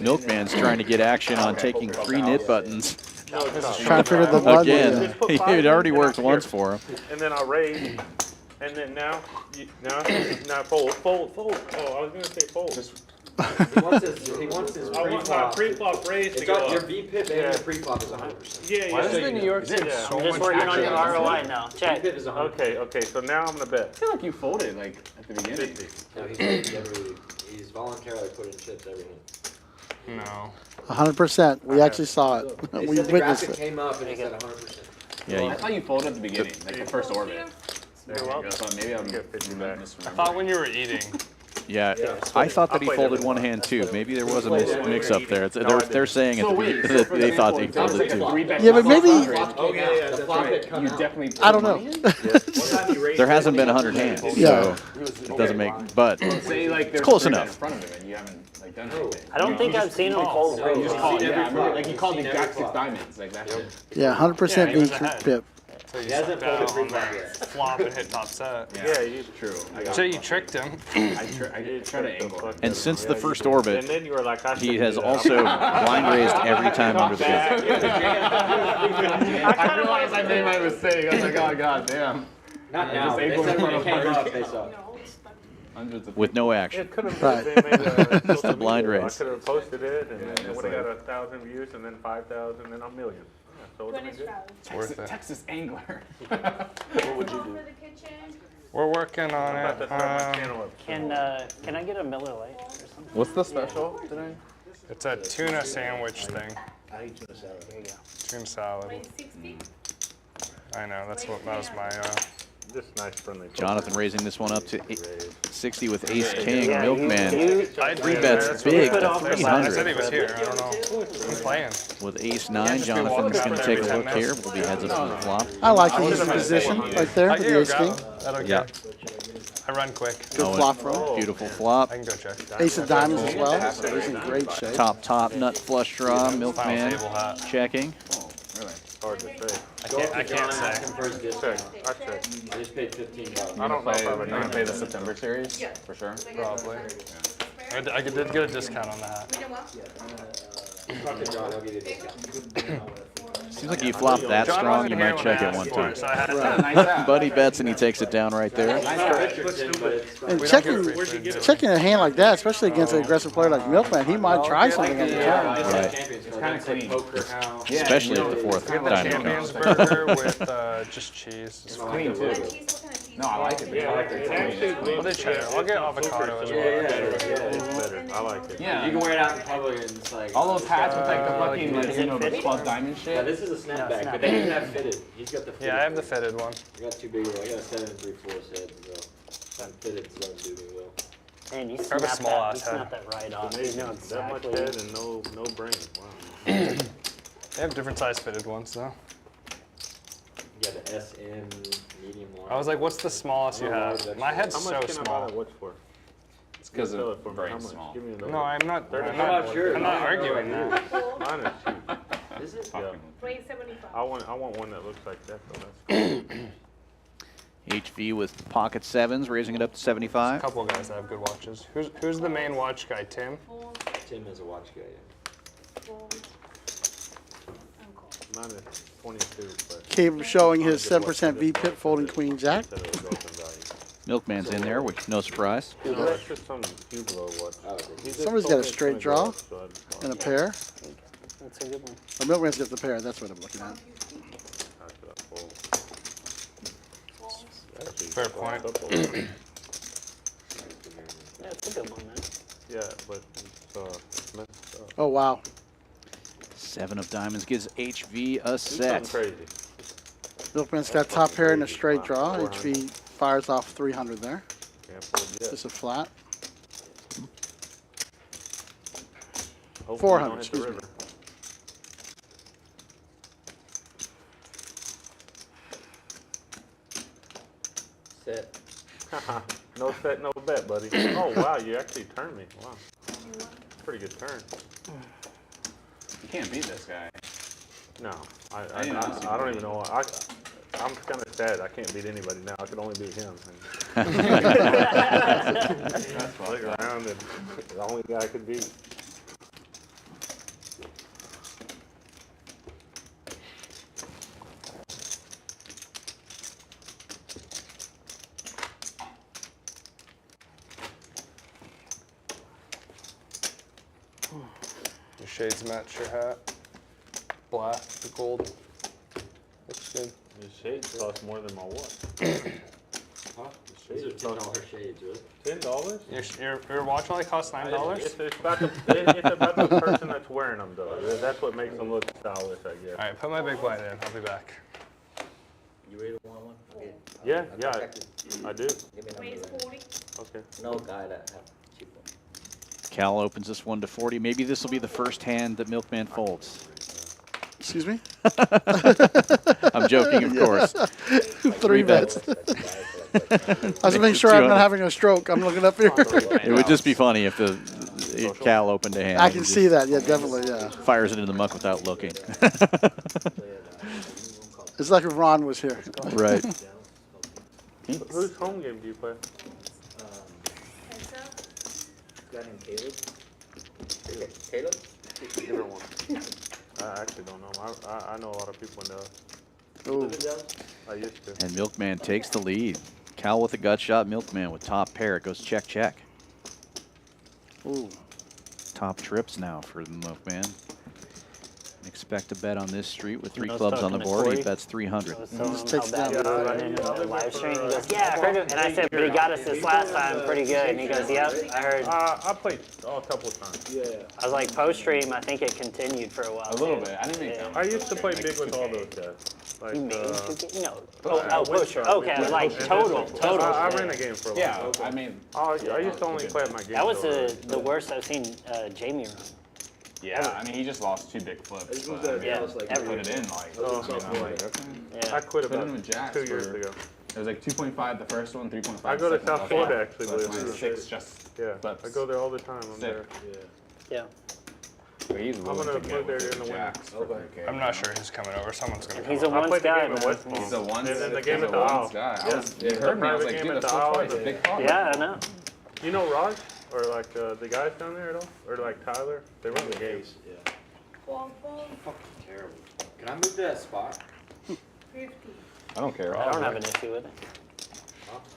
Milkman's trying to get action on taking 3 knit buttons. Trying to figure the blood. Again, it already worked once for him. And then I raise, and then now fold. Oh, I was gonna say fold. He wants his I want my pre-flop raise to It's go got your up. VPIP and your pre-flop is 100%. Yeah. Why does the New York City so I'm just much working on action? your ROI now. Check. VPIP is 100%. Okay. So now I'm gonna bet. I feel like you folded like at the beginning. No, he's voluntarily putting chips every hand. No. 100%. We actually saw it. They We said the witnessed graphic it. came up and it said 100%. Yeah, I thought you folded at the beginning, like the first orbit. You're welcome. So maybe I'm Get 50 back. I thought when you were eating. Yeah, I thought that he folded one hand too. Maybe there was a mix-up there. They're saying that they thought they folded two. Yeah, but maybe Oh yeah, that's right. You definitely. I don't know. There hasn't been 100 hands, Yeah. so it doesn't make. But Say like it's close in enough. front of him and you haven't like done anything. I don't think I've seen him call. You just called. Yeah, I remember, like he called the Jack 6 diamonds. Like that's it. Yeah, 100% he was V ahead. pip. So you hasn't sucked out folded on three the yet. flop and hit top set. Yeah, he's true. So you tricked him. I try to angle him. And since the first orbit, And then you were like, I he shouldn't has do that. also blind raised every time under the gun. I realized I made my mistake. I was like, oh god damn. Not now. Just They able said to when it run came apart. up, they suck. Hundreds of With no action. It could have Right. been made a Just a blind video. raise. I could have posted it, and then it just would have like- got 1,000 views, and then 5,000, and then a million. Yeah, so it would have been good. It's worth it. Texas angler. What would you do? We're working on I'm about to it. start my channel up. Can I get a Miller Lite or something? What's the special today? It's a tuna sandwich thing. I eat tuna salad. There you go. Tuna salad. I know, that was my, Just nice friendly. Jonathan raising this one up to 60 with Ace King. Yeah, Milkman. I Three bets that's what big we to put off. I said he 300. was here. I don't know. I'm playing. With Ace just 9, be Jonathan's walking going to out take a every look 10 here. minutes. Will be heads up on the flop. I like the easy position right there I with can the go ace king. grab him. That'll Yeah. I run quick. Good flop for him. Beautiful flop. I can go check. Ace of diamonds as well. So he's in great shape. Top nut flush draw. Final Milkman table hat. checking. Hard to say. I can't say. Check. I check. I just paid $15. I don't know if I would You're gonna pay the September series for sure. Probably. I did get a discount on the hat. Talk to John, I'll give you a discount. Seems like you flop that John strong, wasn't you here might when I check it asked one for it, too. so I had to Nice hat. Buddy bets and he takes it down right there. And We checking, don't get free food. checking a hand like that, especially against an aggressive player like Milkman, he might try something on the turn. Right. Champions Club, kinda it's like clean. Poker House. Yeah, Especially you if the know, fourth Get the diamond Champions comes. burger with just cheese. It's clean too. No, I like it. Yeah, It's it actually clean. Well, they cheddar. I'll get avocado as well. It's better. I like it. Yeah. You can wear it out in public and it's like. All those hats with like the fucking Is it the fitted? 12 diamond Yeah, shit. this is a snapback, but then you can have fitted. He's got the fitted. Yeah, I have the fitted one. I got two big ones. I got a 7 3/4 head, so I'm fitted, so I'm doing well. Man, you I have a snapped small that, ass you head. snapped that right off. You Amazing. know That much exactly. head and no brain. Wow. They have different size fitted ones though. You got the SM, medium, large. I was like, what's the smallest you have? My head's How so much can I buy small. that watch for? It's because Sell of it for me. brain How much? small. Give me the No, I'm not. I'm How about yours? not arguing that. Mine is cheap. Is it? Yeah. Rate 75. I want one that looks like that though. That's cool. HV with pocket sevens, raising it up to A 75. couple of guys that have good watches. Who's the main watch guy? Tim. Tim is a watch guy, yeah. Mine is 22, but Cave showing his 7% V pip folding queen jack. said it was open value. Milkman's in there, which no surprise. No, it's just some Hublot watch. Oh, He just Somebody's told got a me straight $20, draw so I just bought and a it. pair. That's a good one. Or Milkman's got the pair, that's what I'm looking at. I should have folded. Actually, Fair it's point. up a little. Yeah, it's a good one, man. Yeah, but it's messed up. Oh, wow. 7 of diamonds gives HV a Do something set. crazy. Milkman's got top pair and a straight draw. HV fires off 300 there. Can't fold yet. Just a flat. Hopefully 400, you don't hit the excuse me. river. Set. No set, no bet, buddy. Oh wow, you actually turned me. Wow, pretty good turn. You can't beat this guy. No, I didn't honestly I don't believe even know. I'm kind of sad. I can't beat anybody now. I could only beat him. Look around, and the only guy I could beat. Your shades match your hat. Black, the gold. Looks good. The shades cost more than my watch. Huh? These are $10 shades, really? $10? Your watch only costs $9. It's about the person that's wearing them, though. That's what makes them look stylish, I guess. All right, put my big blind in. I'll be back. You ready to want one? Okay. Yeah, I'll yeah, contact you. I do. Give me a Raise number. 40. Okay. No guy that have. Cal opens this one to 40. Maybe this will be the first hand that Milkman folds. Excuse me? I'm joking, of course. 3 bets. I was making sure I'm not having a stroke. I'm looking up here. It would just be funny if Cal opened a hand. I and can just see that. Yeah, definitely. Yeah. Fires it in the muck without looking. It's like if Ron was here. Right. Whose home game do you play? Guy named Caleb. Caleb? Either one. I actually don't know. I know a lot of people in the. Ooh. I used to. And Milkman takes the lead. Cal with a gut shot. Milkman with top pair. It goes check, check. Ooh. Top trips now for the Milkman. Expect a bet on this street with 3 I was clubs on the talking to board. He Corey. bets 300. I was telling him takes how bad we down were running in the live stream. He goes, yeah, I heard him. And I said, but he got us this last time pretty good. And he goes, yep, I heard. I played a couple of times. Yeah. I was like, post-stream, I think it continued for a while. A little too. bit. I didn't even. I used to play big with all those guys. Like, You mean, no. I Oh, post-stream. Okay, like total. I ran a game for a while. Yeah, I mean. I used to only play at my game. That was the worst I've seen Jamie run. Yeah, I mean, he just lost 2 big flips. But, I mean, Yeah, put it in, like, I mean, I'm like, okay. Yeah. I quit Put it in about with Jacks 2 years for- ago. It was like 2.5 the first one, 3.5 I go the to second South one. Florida actually, So it's believe it or not. 6 just Yeah, flips. I go there all the time. I'm Sick. there. Yeah. But he's I'm willing gonna to move get there with in the winter. Jacks for 3K. I'm not sure who's coming over. Someone's gonna come He's a over. I once played the guy, game at man. West Palm. He's a one. And then the he's game a at the once Isle. guy. Yeah. It hurt me. I was like, Game dude, at that's the so Isle. twice. A big pot. Yeah, I know. You know Raj? Or like the guys down there at all? Or like Tyler? They run the games. Yeah. Fucking Terrible. Can I move to that spot? 50. I don't care. I don't have an issue with it.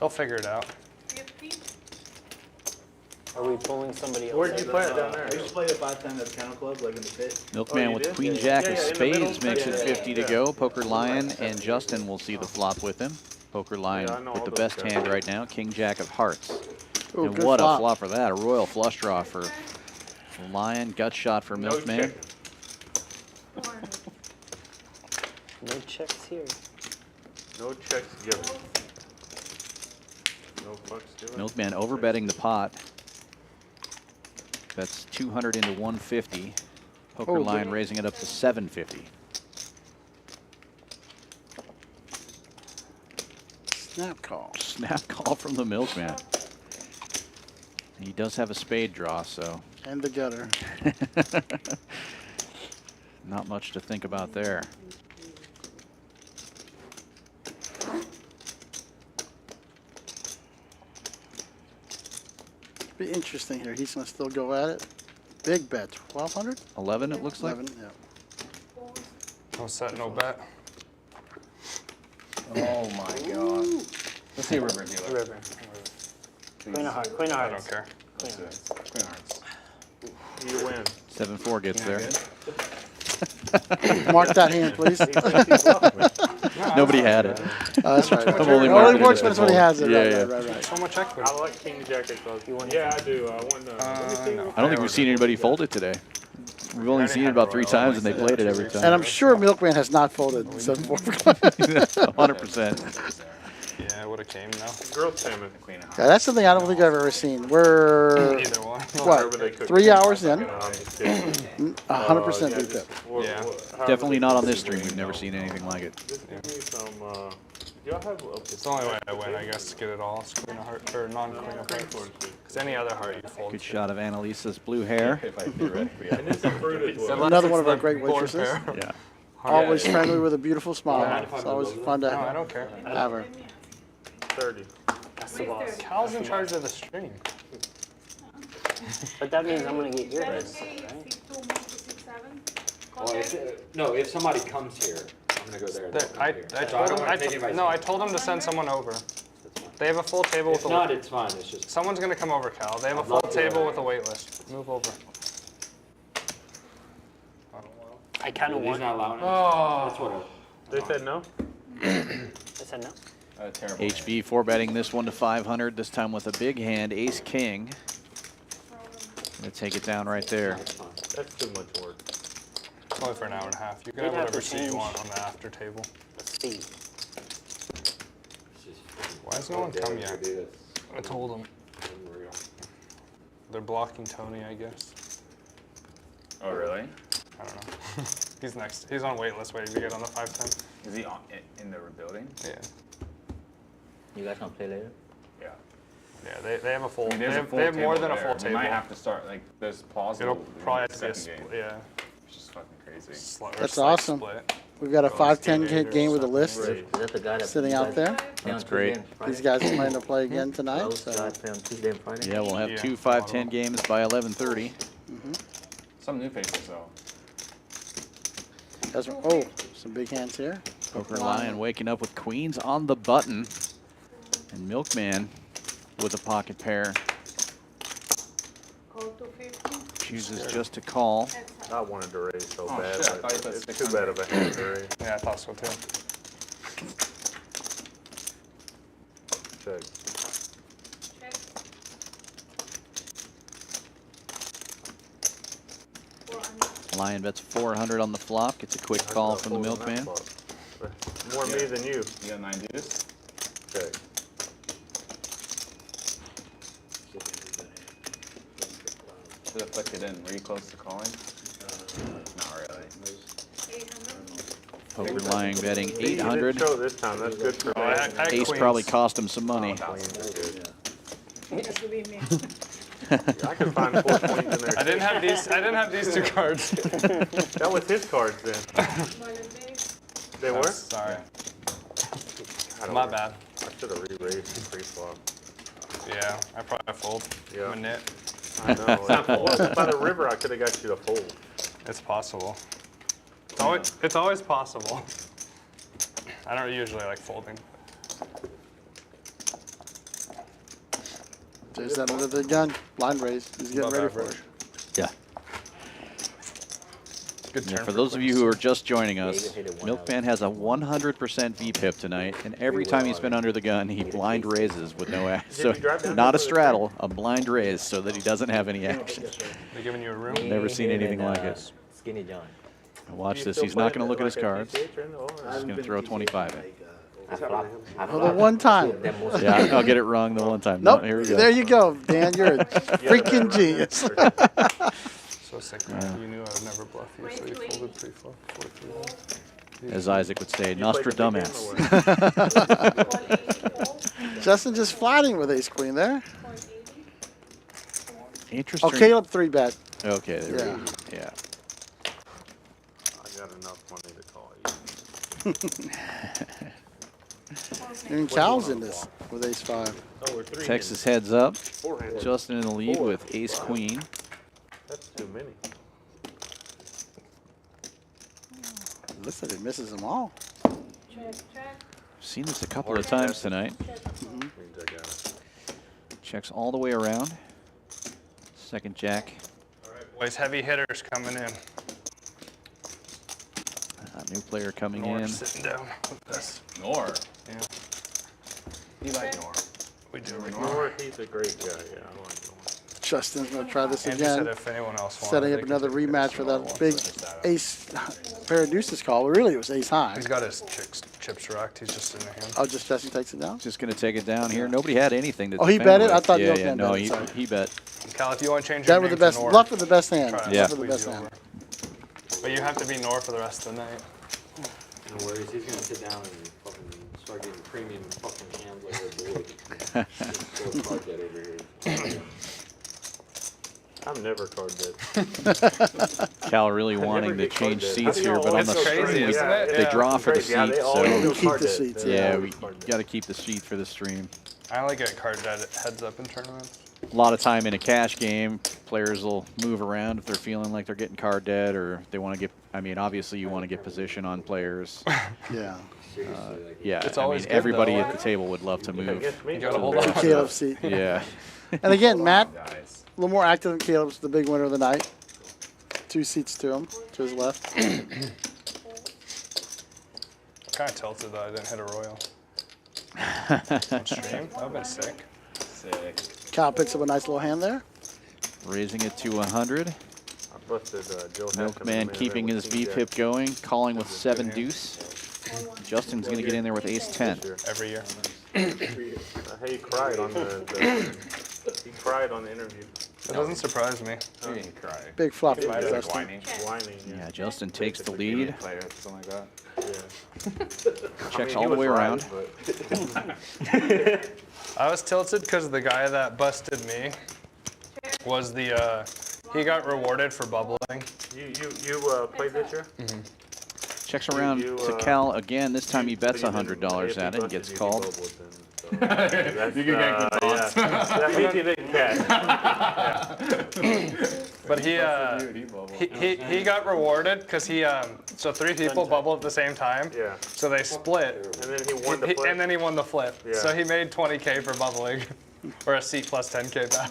They'll figure it out. 50? Are we pulling somebody else? Where'd you play it down I there? used to play it 5 times at the Kennel Club, like in the pit. Milkman you with did? Queen Yeah, Jack yeah, of yeah, in the middle. spades makes it Yeah, 50 to yeah. go. Poker Lion and Justin will see the flop with him. Poker Lion Yeah, I know with all the those best guys. hand right now. King Jack of hearts. Ooh, And good what flop. a flop for that. A royal flush draw for Lion. Gut shot for No Milkman. check. 400. No checks here. No checks given. No fucks given. Milkman overbetting the pot. That's 200 into 150. Poker Oh, Lion good. raising it up to 750. Snap call. Snap call from the Milkman. He does have a spade draw, so And the gutter. not much to think about there. Be interesting here. He's going to still go at it. Big bet. 1,200? 11, it looks like. 11, yeah. No set, no bet. Oh my god. Let's see a river dealer. River. Queen of hearts. Queen of I hearts. don't care. Queen of hearts. Queen of Hearts. You win. 7-4 gets there. Mark that hand, please. Nobody had it. That's right. I'm It only only marking works it when as somebody a has it. Yeah, Right, yeah. right, right. So much equity. I like King Jack of clubs. You won Yeah, I do. I won. No. I don't think we've seen anybody fold it today. We've only seen it about 3 times, and they played it every And time. I'm sure Milkman has not folded 7-4. 100%. Yeah, I would have came now. Grilled salmon. Queen of Hearts. Yeah, that's something I don't think I've ever seen. We're, Either one. what, they cook. 3 hours in? No, I'm just kidding. 100% Yeah, beat just- that. Yeah. however Definitely they not cook on this it, stream. you We've never know. seen anything like it. Just give me some. Y'all have It's the only way I win, I guess, to get it all. It's Queen of Hearts, or non-Queen of Hearts. Because any other heart you fold. Good to. shot of Annalisa's blue hair. If I theoretically had And it's a fruit as well. Unless Another it's one of our the great board waitresses. pair. Yeah. Always friendly with a beautiful smile. It's always fun No, I to don't care. have her. 30. That's the boss. Cal's in charge of the stream. But that means I'm going to get your 7, best, 8, right? 6, 2, 1, 6, 7. Well, if somebody comes here, I'm gonna go there. they'll come I here. told So I don't him, wanna take anybody's no, I time. told him to send someone over. That's fine. They have a full table with If a not, it's fine. It's just. Someone's gonna come over, Cal. They have a I'd full love to. table with a wait list. Move over. I kind of He's want. not allowing it. Oh. That's what. They said no. I said no. terrible. HB 4-betting this one to 500, this time with a big hand, ace king. Gonna take it down right there. That's too much work. It's only for an hour and a half. You can We'd have have to whatever seat you change. want on the after table. Let's see. Why has no one come yet? I told him. They're blocking Tony, I guess. Oh, really? I don't know. He's next. He's on wait list waiting to get on the 5-10. Is he in the building? Yeah. You guys gonna play later? Yeah. Yeah, they have a full. I mean, there's they a have, full they have more table than a there. full We table. might have to start, like, there's plausible. It'll probably have to be a second split. game. Yeah. It's just fucking crazy. That's awesome. We've got a 5-10 game with a list Is that the guy that sitting you out guys there. play on That's Tuesday great. and Friday? These guys are planning to play again tonight. Those So. guys play on Tuesday and Friday? Yeah, we'll have Yeah, two a lot of 5-10 them. games by 11:30. Some new faces, though. Oh, some big hands here. Poker Lion waking up with queens on the button. And Milkman with a pocket pair. Call to 50. Chooses just to call. I wanted to raise so Oh, bad, shit, I but thought you said it's too bad of a hand to raise. Yeah, I thought so too. Check. Check. 400. Lion bets 400 on the flop. Gets a quick call from the Milkman. More me than you. You got 9 deuce? Check. Should have flicked it in. Were you close to calling? Not really. 800. Poker Lion betting See, you didn't 800. show this time. That's good for Oh, me. I had Ace queens. probably cost him some money. Queens are good. Just believe me. I can find 4 queens in there. I didn't have these. I didn't have these 2 cards. That was his cards then. They were? Sorry. God, My bad. I should have re-raised the pre-flop. Yeah, I probably fold. Yeah. I'm a nit. I know. Well, by the river, I could have got you to fold. It's possible. It's always possible. I don't usually like folding. There's that under the gun. Blind raise. He's getting Above ready for average. it. Yeah. Good Yeah, turn for those of you queens. who are just joining Yeah, you us, can hit it one Milkman has a 100% VPIP tonight, and every time he's been under the gun, he blind raises with no action. So you drive down not a to the straddle, a blind raise, so that he doesn't have any action. They giving you a room? Never seen Him anything and, like it. Skinny John. Watch Do you this. still He's play not going to it look at his like a cards. PCH or no? He's going to throw 25 in. I flop. Oh, the one time. Yeah, I'll get it wrong the one time. Nope. No, here we go. There you go, Dan. You're a freaking genius. So sick, man. You knew I would never bluff you, so you folded pre-flop. 4-3. As Isaac would say, Nostradamus. Justin just flatting with ace queen there. Interesting. Oh, Caleb 3-bet. Okay, there Yeah. we go. Yeah. I got enough money to call you. Even Cal's in this with ace 5. Oh, we're 3 Texas heads up. hands. 4 hands. Justin in the lead Four. with ace queen. That's too many. Looks like he misses them all. Check, check. Seen this a couple of times tonight. Means I got it. Checks all the way around. Second jack. Boys, heavy hitters coming in. A new player coming Norm in. sitting down with this. Nor. Yeah. You like Nor. We do. Nor, he's a great guy. Yeah, I like Nor. Justin's going to try this Andrew said again. if anyone else wanted, Setting they up could another take rematch this. for that big ace pair of deuces call. Well, really, it was ace high. He's got his chips racked. He's just in the hand. Oh, just Justin takes it down? Just going to take it down here. Nobody had anything to Oh, he defend bet it? I with. thought Yeah, Milkman no, bet it, sorry. he bet. Cal, if you want to change your Bet name with the best, to Nor, bluff with the best hand. try it. Yeah. Bluff with the Squeeze best you hand. over. But you have to be Nor for the rest of the night. No worries, he's gonna sit down and fucking start getting premium fucking hands like a boy. Just card that over here. I'm never card bet. Cal really never wanting to get card change bet. seats How do here, y'all but on always the It's go crazy, stream, isn't it? they Yeah. draw for the Crazy. Yeah, seat. they always So do Keep card the bet. seats, They yeah, always we card bet. got to keep the seat for the stream. I only get card heads up in tournaments. A lot of time in a cash game, players will move around if they're feeling like they're getting card dead or they want to get. I mean, obviously you want to get position on players. Yeah. Yeah, It's I always mean good, everybody though. at the table would love to Yeah, move. against me, You gotta it's hold on. embarrassing. Caleb's seat. Yeah. And again, Matt, a Guys. little more active than Caleb's the big winner of the night. 2 seats to him, to his left. Kind of tilted that I didn't hit a royal. On stream? That would've been sick. Sick. Cal picks up a nice little hand there. Raising it to 100. I busted Joe Hackman Milkman in there keeping with his King Jack. VPIP going, calling with 7 deuce. Justin's going to get in there with ace 10. Every year. He cried on the he cried on the interview. It doesn't surprise me. You can cry. Big flop He's for like Justin. whining. Whining, yeah. Yeah, Justin takes the Basically being a lead. player, something like that. Yeah. Checks I mean, all he the way was around. right, but I was tilted because the guy that busted me was the, he got rewarded for bubbling. you played this year? Checks around to Cal again. This time he bets $100 at it and gets called. You can get good odds. That means you didn't catch. But he got rewarded because he so 3 people bubbled at the same time. Yeah. So they split. And then he won the flip. And then he won the flip. Yeah. So he made 20K for bubbling, or a seat plus 10K back.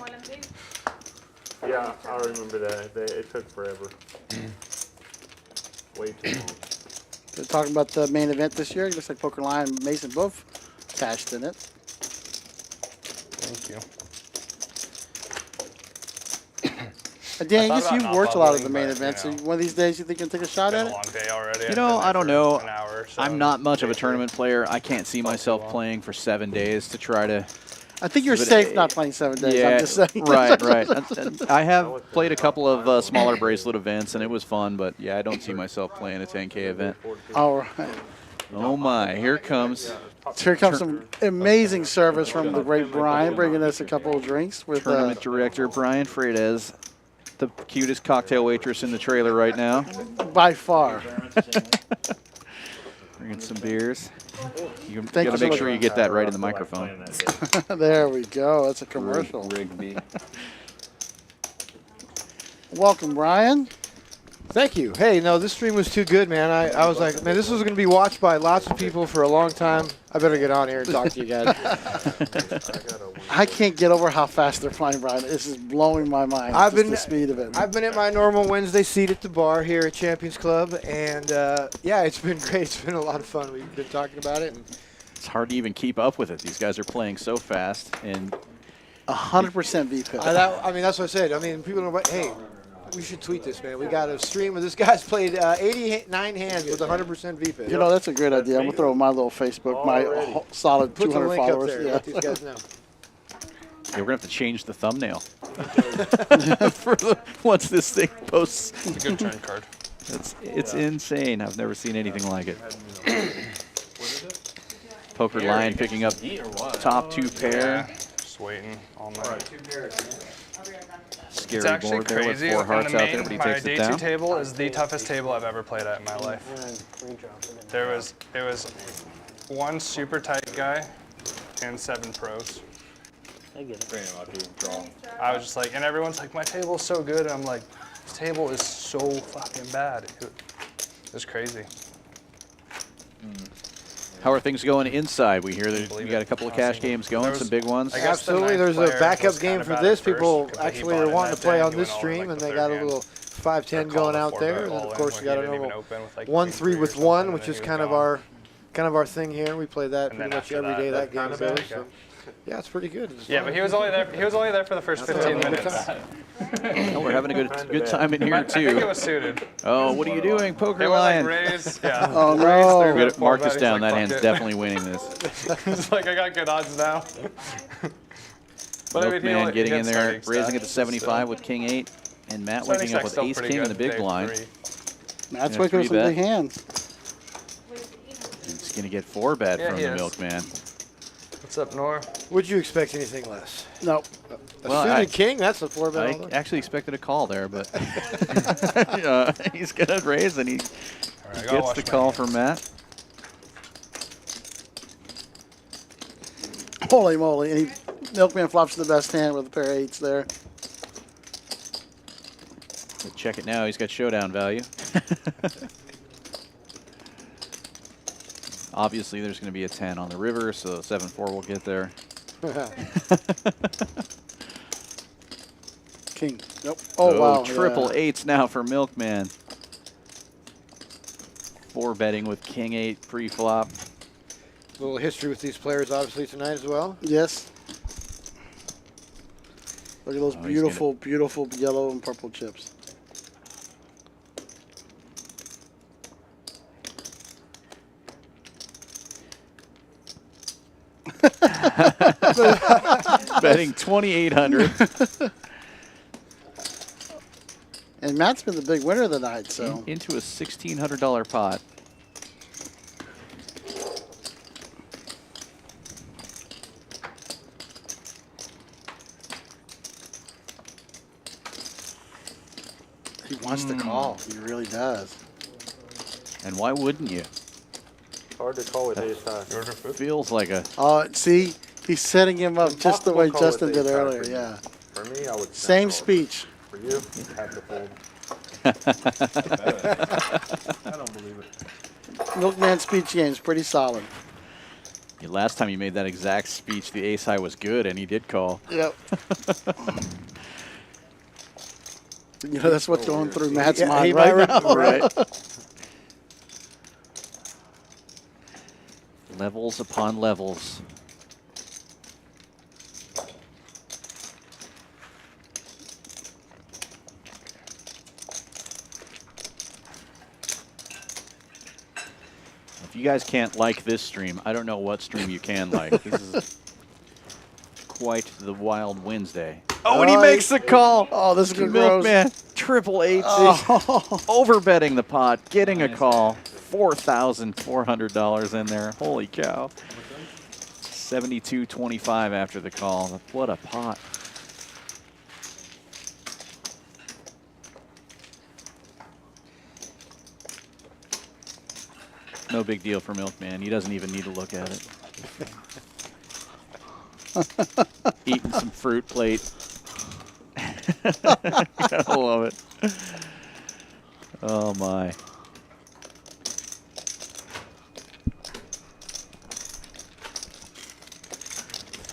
Yeah, I remember that. It took forever. Way too long. They're talking about the main event this year. It looks like Poker Lion and Mason both cashed in it. Thank you. Dan, I I guess thought you've about worked a not lot of the bubbling, main but, events. you know. So one of these days, you think you can take a shot at Been a it? long day already. You I've know, been there I don't for know. An hour, so I'm not much of a day tournament player. I can't see myself playing for 7 days to try to. I think you're But, safe not playing 7 days. Yeah, I'm just saying. right. And I have played a couple of smaller bracelet events, and it was fun. But yeah, I don't see myself playing a 10K event. All right. Oh my! Here comes Here comes some amazing service from the great Brian, bringing us a couple of drinks with tournament director Brian Freitas, the cutest cocktail waitress in the trailer right now. by far. Bringing some beers. You Thank gotta you so make much. sure you get that right in the microphone. There we go. That's a commercial. Rigby. Welcome, Brian. Thank you. Hey, no, this stream was too good, man. I was like, man, this was going to be watched by lots of people for a long time. I better get on here and talk to you guys. I can't get over how fast they're flying, Brian. This is blowing my mind. I've just been- the speed of it. I've been at my normal Wednesday seat at the bar here at Champions Club, and yeah, it's been great. It's been a lot of fun. We've been talking about it. And It's hard to even keep up with it. These guys are playing so fast, and 100% VPIP. I mean, that's what I said. I mean, people are like, hey, we should tweet this, man. We got a stream where this guy's played 89 hands with 100% VPIP. You know, that's a great idea. I'm going to throw my little Facebook, my solid Put the 200 link up followers. there. Yeah. Let these guys know. yeah, we're gonna have to change the thumbnail for once this thing posts. It's a good turn card. It's insane. I've never seen anything like it. Poker Lion picking up top 2 pair. Just waiting all night. Scary It's actually board there with crazy. 4 On hearts the out main, there, but he my takes it day 2 down. table is the toughest table I've ever played at in my life. It was 1 super tight guy and 7 pros. I get it. Pretty lucky. Draw. I was just like, and everyone's like, my table is so good. And I'm like, this table is so fucking bad. It was crazy. How are things going inside? We hear that Believe we got a it. couple of cash games There going, was- some big ones. I guess the Absolutely. ninth There's a player backup was game kind of for bad this. at first, People 'cause actually he are bought wanting it to that play day, on and he this went all in, stream, like, and the they third got a hand. little 5-10 Or called going a out 4-bet there. And all of in course, when you got he a didn't even normal open with, like, 1-3 king with three or 1, something, which and is he was kind of gone. our thing here. We play that And pretty then much after every day. That kind game's of there. bad. So. Yeah, it's pretty good. It's Yeah, fun. but he was only there for the first 15 minutes. Oh, we're having a good time in here I think it too. was suited. Oh, what are you doing, Poker They were like Lion? raise, yeah. Oh, raise no. 3 We bet, gotta 4 mark bet. this He's down. like, That "Fuck hand's it." definitely winning this. It's like, I got good odds now. But I mean, he Milkman only- he getting in gets there, starting raising it to stacks, 75 so- with King 8, and Matt Starting waking up stack's with still Ace pretty King in the good. big Day blind. 3. That's Yeah, waking up some 3-bet. big hands. He's gonna get 4-bet Yeah, from he the is. Milkman. What's up, Nor? Would you expect anything less? No. A Well, suited I- king? That's a 4-bet. I all day. actually expected a call there, but he's gonna raise, and he All right, I gotta gets wash the my call hands. from Matt. Holy moly. And Milkman flops the best hand with a pair of 8s there. But check it now. He's got showdown value. Obviously, there's going to be a 10 on the river, so 7-4 will get there. King. Nope. Oh, wow. Triple yeah. 8s now for Milkman. 4-betting with King 8 pre-flop. A little history with these players, obviously, tonight as well. Yes. Look at those Oh, he's beautiful, beautiful yellow and purple chips. Betting 2,800. And Matt's been the big winner of the night, so. Into a $1,600 pot. He wants to call. He really does. And why wouldn't you? Hard to call with ace high. Feels like a... Oh, see, he's setting him up just the way Impossible call Justin with did ace high earlier. for you. Yeah. For me, I would. Same snap call. speech. For you, have to fold. I don't believe it. Milkman speech game's pretty solid. Yeah, last time you made that exact speech, the ace high was good, and he did call. Yep. You know, that's what's going through Matt's he mind might right now. Right. Levels upon levels. If you guys can't like this stream, I don't know what stream you can like. This is quite the wild Wednesday. Oh, and he makes the call. Oh, this is good. Milkman, triple eight, over betting the pot, getting a call. $4,400 in there. Holy cow. 72.25 after the call. What a pot. No big deal for Milkman. He doesn't even need to look at it. Eating some fruit plate. I love it. Oh my.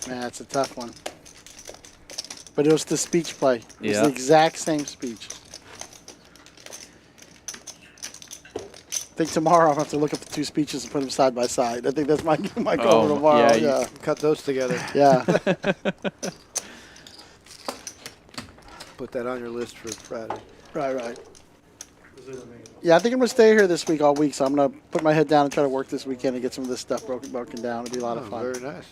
Man, it's a tough one. But it was the speech play. It was Yeah. the exact same speech. I think tomorrow I'll have to look up the two speeches and put them side by side. I think that's my goal tomorrow. Yeah, Cut those together. yeah. Put that on your list for Friday. Right. Yeah, I think I'm going to stay here this week all week, so I'm going to put my head down and try to work this weekend and get some of this stuff broken down. It'll be a lot of fun. Very nice.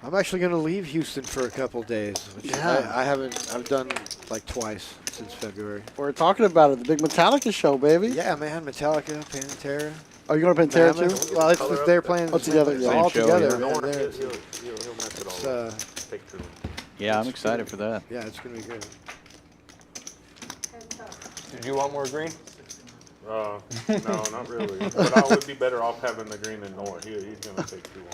I'm actually going to leave Houston for a couple days, which Yeah. I've done like twice since February. We're talking about it, the big Metallica show, baby. Yeah, man, Metallica, Pantera. Are you going to Pantera Mammoth. too? Well, they're playing Oh, together, yeah. all Same show, together. yeah. man. He'll They're- mess it it's, all up. Take two. Yeah, I'm excited for that. yeah, it's going to be good. Did you want more green? No, not really. But I would be better off having the green than Noah. He's going to take too long.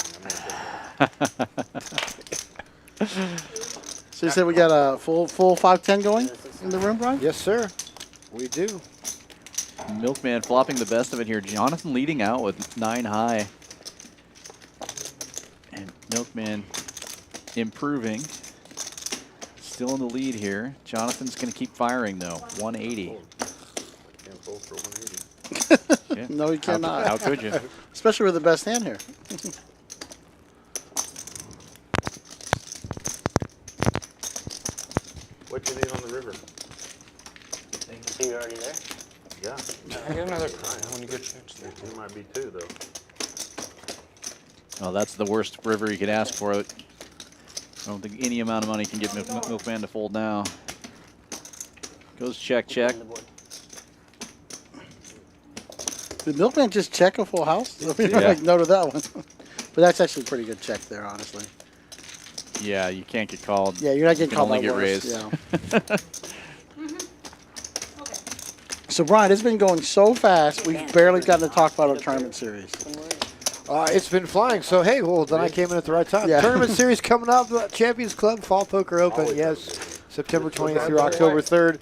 So you said we got a full 5-10 going in the room, Brian? Yes, sir. We do. Milkman flopping the best of it here. Jonathan leading out with 9 high. And Milkman improving. Still in the lead here. Jonathan's going to keep firing, though. 180. Can't fold for 180. Yeah. No, you cannot. How could you? Especially with the best hand here. What you need on the river? So you're already there? Yeah. I get another cry when you get a chance. There might be two, though. Oh, that's the worst river you could ask for. I don't think any amount of money can get Milkman to fold now. Goes check. On the board. Did Milkman just check a full house? I mean, Yeah. like, no to that one. But that's actually a pretty good check there, honestly. Yeah, you can't get called. Yeah, you're not You getting can called only by get worse. raised. Yeah. So, Brian, it's been going so fast, we've barely gotten to talk about our tournament series. It's been flying. So, hey, well, then I came in at the right time. Yeah. Tournament series coming up. Champions Club Fall Poker Open. Yes, September 20th through October 3rd.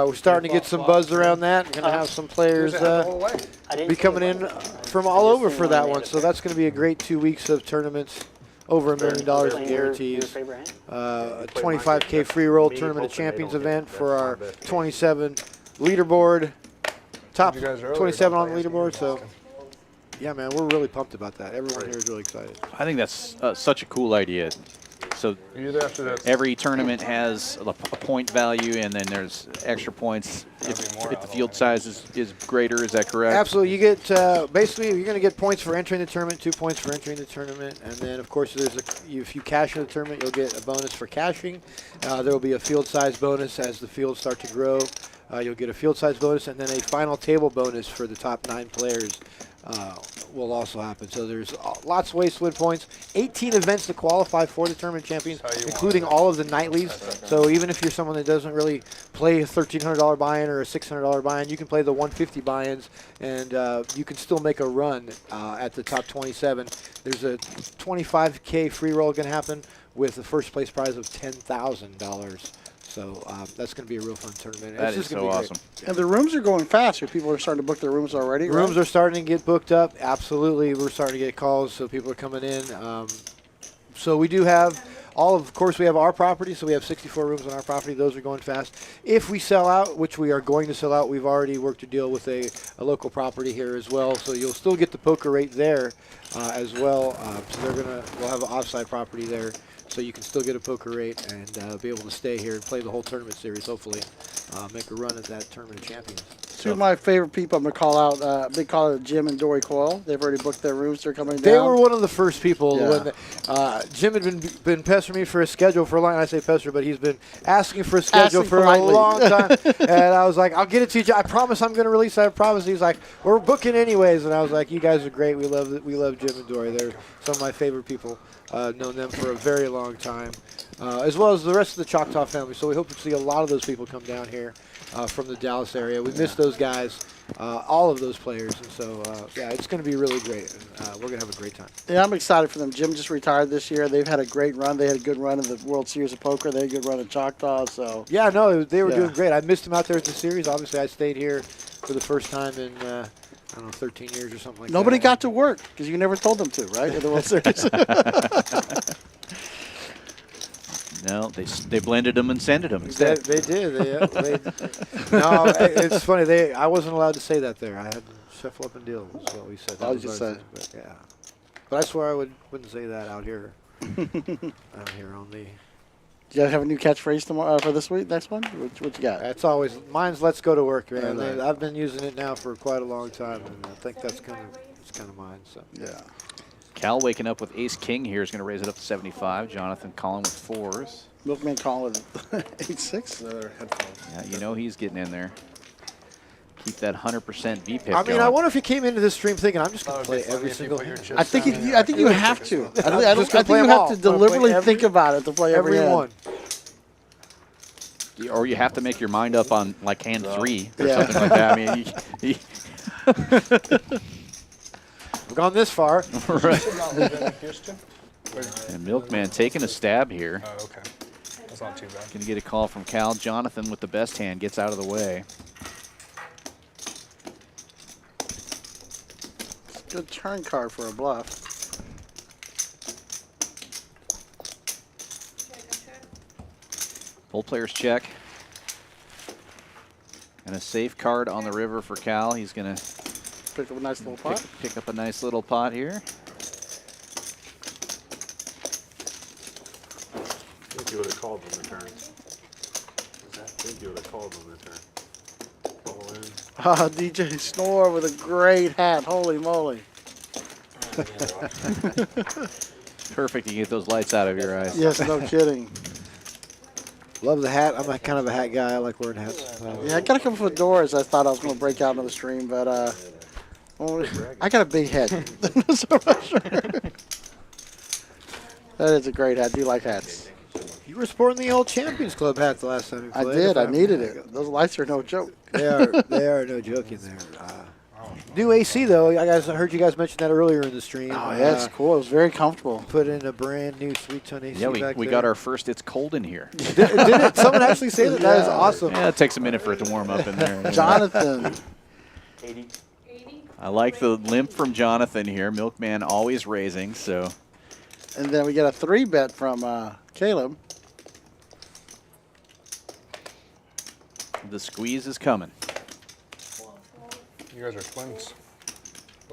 We're starting to get some buzz around that. We're going to have some players be coming in from all over for that one. So that's going to be a great 2 weeks of tournaments. Over $1 million in guarantees. A 25K free roll tournament of champions event for our 27 leaderboard. Top 27 on the leaderboard. So, yeah, man, we're really pumped about that. Everyone here is really excited. I think that's such a cool idea. So You either have to that's every tournament has a point value, and then there's extra points if the field size is greater. Is that correct? Absolutely. You get basically you're going to get points for entering the tournament, 2 points for entering the tournament, and then of course if you cash in the tournament, you'll get a bonus for cashing. There will be a field size bonus as the fields start to grow. You'll get a field size bonus, and then a final table bonus for the top 9 players will also happen. So there's lots of ways to win points. 18 events to qualify for the tournament champions, including all of the nightlies. So even if you're someone that doesn't really play a $1,300 buy-in or a $600 buy-in, you can play the 150 buy-ins, and you can still make a run at the top 27. There's a 25K free roll going to happen with the first place prize of $10,000. So that's going to be a real fun tournament. That is so awesome. And the rooms are going fast. People are starting to book their rooms already. Rooms are starting to get booked up. Absolutely, we're starting to get calls, so people are coming in. So we do have of course, we have our property, so we have 64 rooms on our property. Those are going fast. If we sell out, which we are going to sell out, we've already worked a deal with a local property here as well. So you'll still get the poker rate there as well. So we'll have an offside property there. So you can still get a poker rate and be able to stay here and play the whole tournament series, hopefully. Make a run at that Tournament of Champions. Two of my favorite people I'm going to call out, big call out Jim and Dory Coyle. They've already booked their rooms. They're coming down. They were one of the first people. Yeah. When Jim had been pestering me for a schedule for a long time. I say pester, but he's been asking for a schedule for a long time. And I was like, I'll get it to you. I promise I'm going to release it. I promise. He's like, we're booking anyways. And I was like, you guys are great. We love Jim and Dory. They're some of my favorite people. Known them for a very long time, as well as the rest of the Choctaw family. So we hope to see a lot of those people come down here from the Dallas area. We miss those guys, all of those players. And so, yeah, it's going to be really great. And, we're going to have a great time. Yeah, I'm excited for them. Jim just retired this year. They've had a great run. They had a good run in the World Series of Poker. They had a good run in Choctaw. So yeah, no, they were doing great. I missed them out there at the series. Obviously, I stayed here for the first time in I don't know, 13 years or something like that. Nobody got to work because you never told them to, right? In the World Series. No, they blended them and sended them instead. They did. No, it's funny. I wasn't allowed to say that there. I had to shuffle up and deal. Is what we said. I was just saying. But, yeah. But I swear I wouldn't say that out here. Out here on the. You guys have a new catchphrase tomorrow for this week? Next one? What you got? That's always mine's. Let's go to work, man. I've been using it now for quite a long time, and I think it's kind of mine. So yeah. Cal waking up with Ace King here is going to raise it up to 75. Jonathan calling with 4s. Milkman calling with 8-6. Yeah, you know he's getting in there. Keep that 100% VPIP I mean, going. I wonder if he came into this stream thinking I'm just going to play every single hand. I think you have to. I think you have to deliberately think about it to play every one. Or you have to make your mind up on like hand 3 or Yeah. something like that. I mean, We've gone this far. Right. And Milkman taking a stab here. Oh, okay. That's not too bad. Going to get a call from Cal. Jonathan with the best hand gets out of the way. Good turn card for a bluff. Both players check. And a safe card on the river for Cal. He's going to pick up a nice little pot. Pick up a nice little pot here. I think you would have called on the turn. I think you would have called on the turn. All in. DJ Snore with a great hat. Holy moly. Perfect to get those lights out of your eyes. Yes, no kidding. Love the hat. I'm kind of a hat guy. I like wearing hats. Yeah, I got a couple of doors. I thought I was going to break out into the stream, but I got a big head. So I'm not sure. That is a great hat. I do like hats. You were sporting the old Champions Club hat the last time you I played. did. I needed it. Those lights are no joke. They are no joke in there. New AC though. I heard you guys mention that earlier in the stream. Oh yeah, it's cool. It was very comfortable. Put in a brand new Sweet Ton AC. Yeah, we got our first It's Cold in here. Did it? Someone actually say that? That is awesome. Yeah, it takes a minute for it to warm up in there. Jonathan. 80. I like the limp from Jonathan here. Milkman always raising, so. And then we get a 3-bet from Caleb. The squeeze is coming. You guys are twins.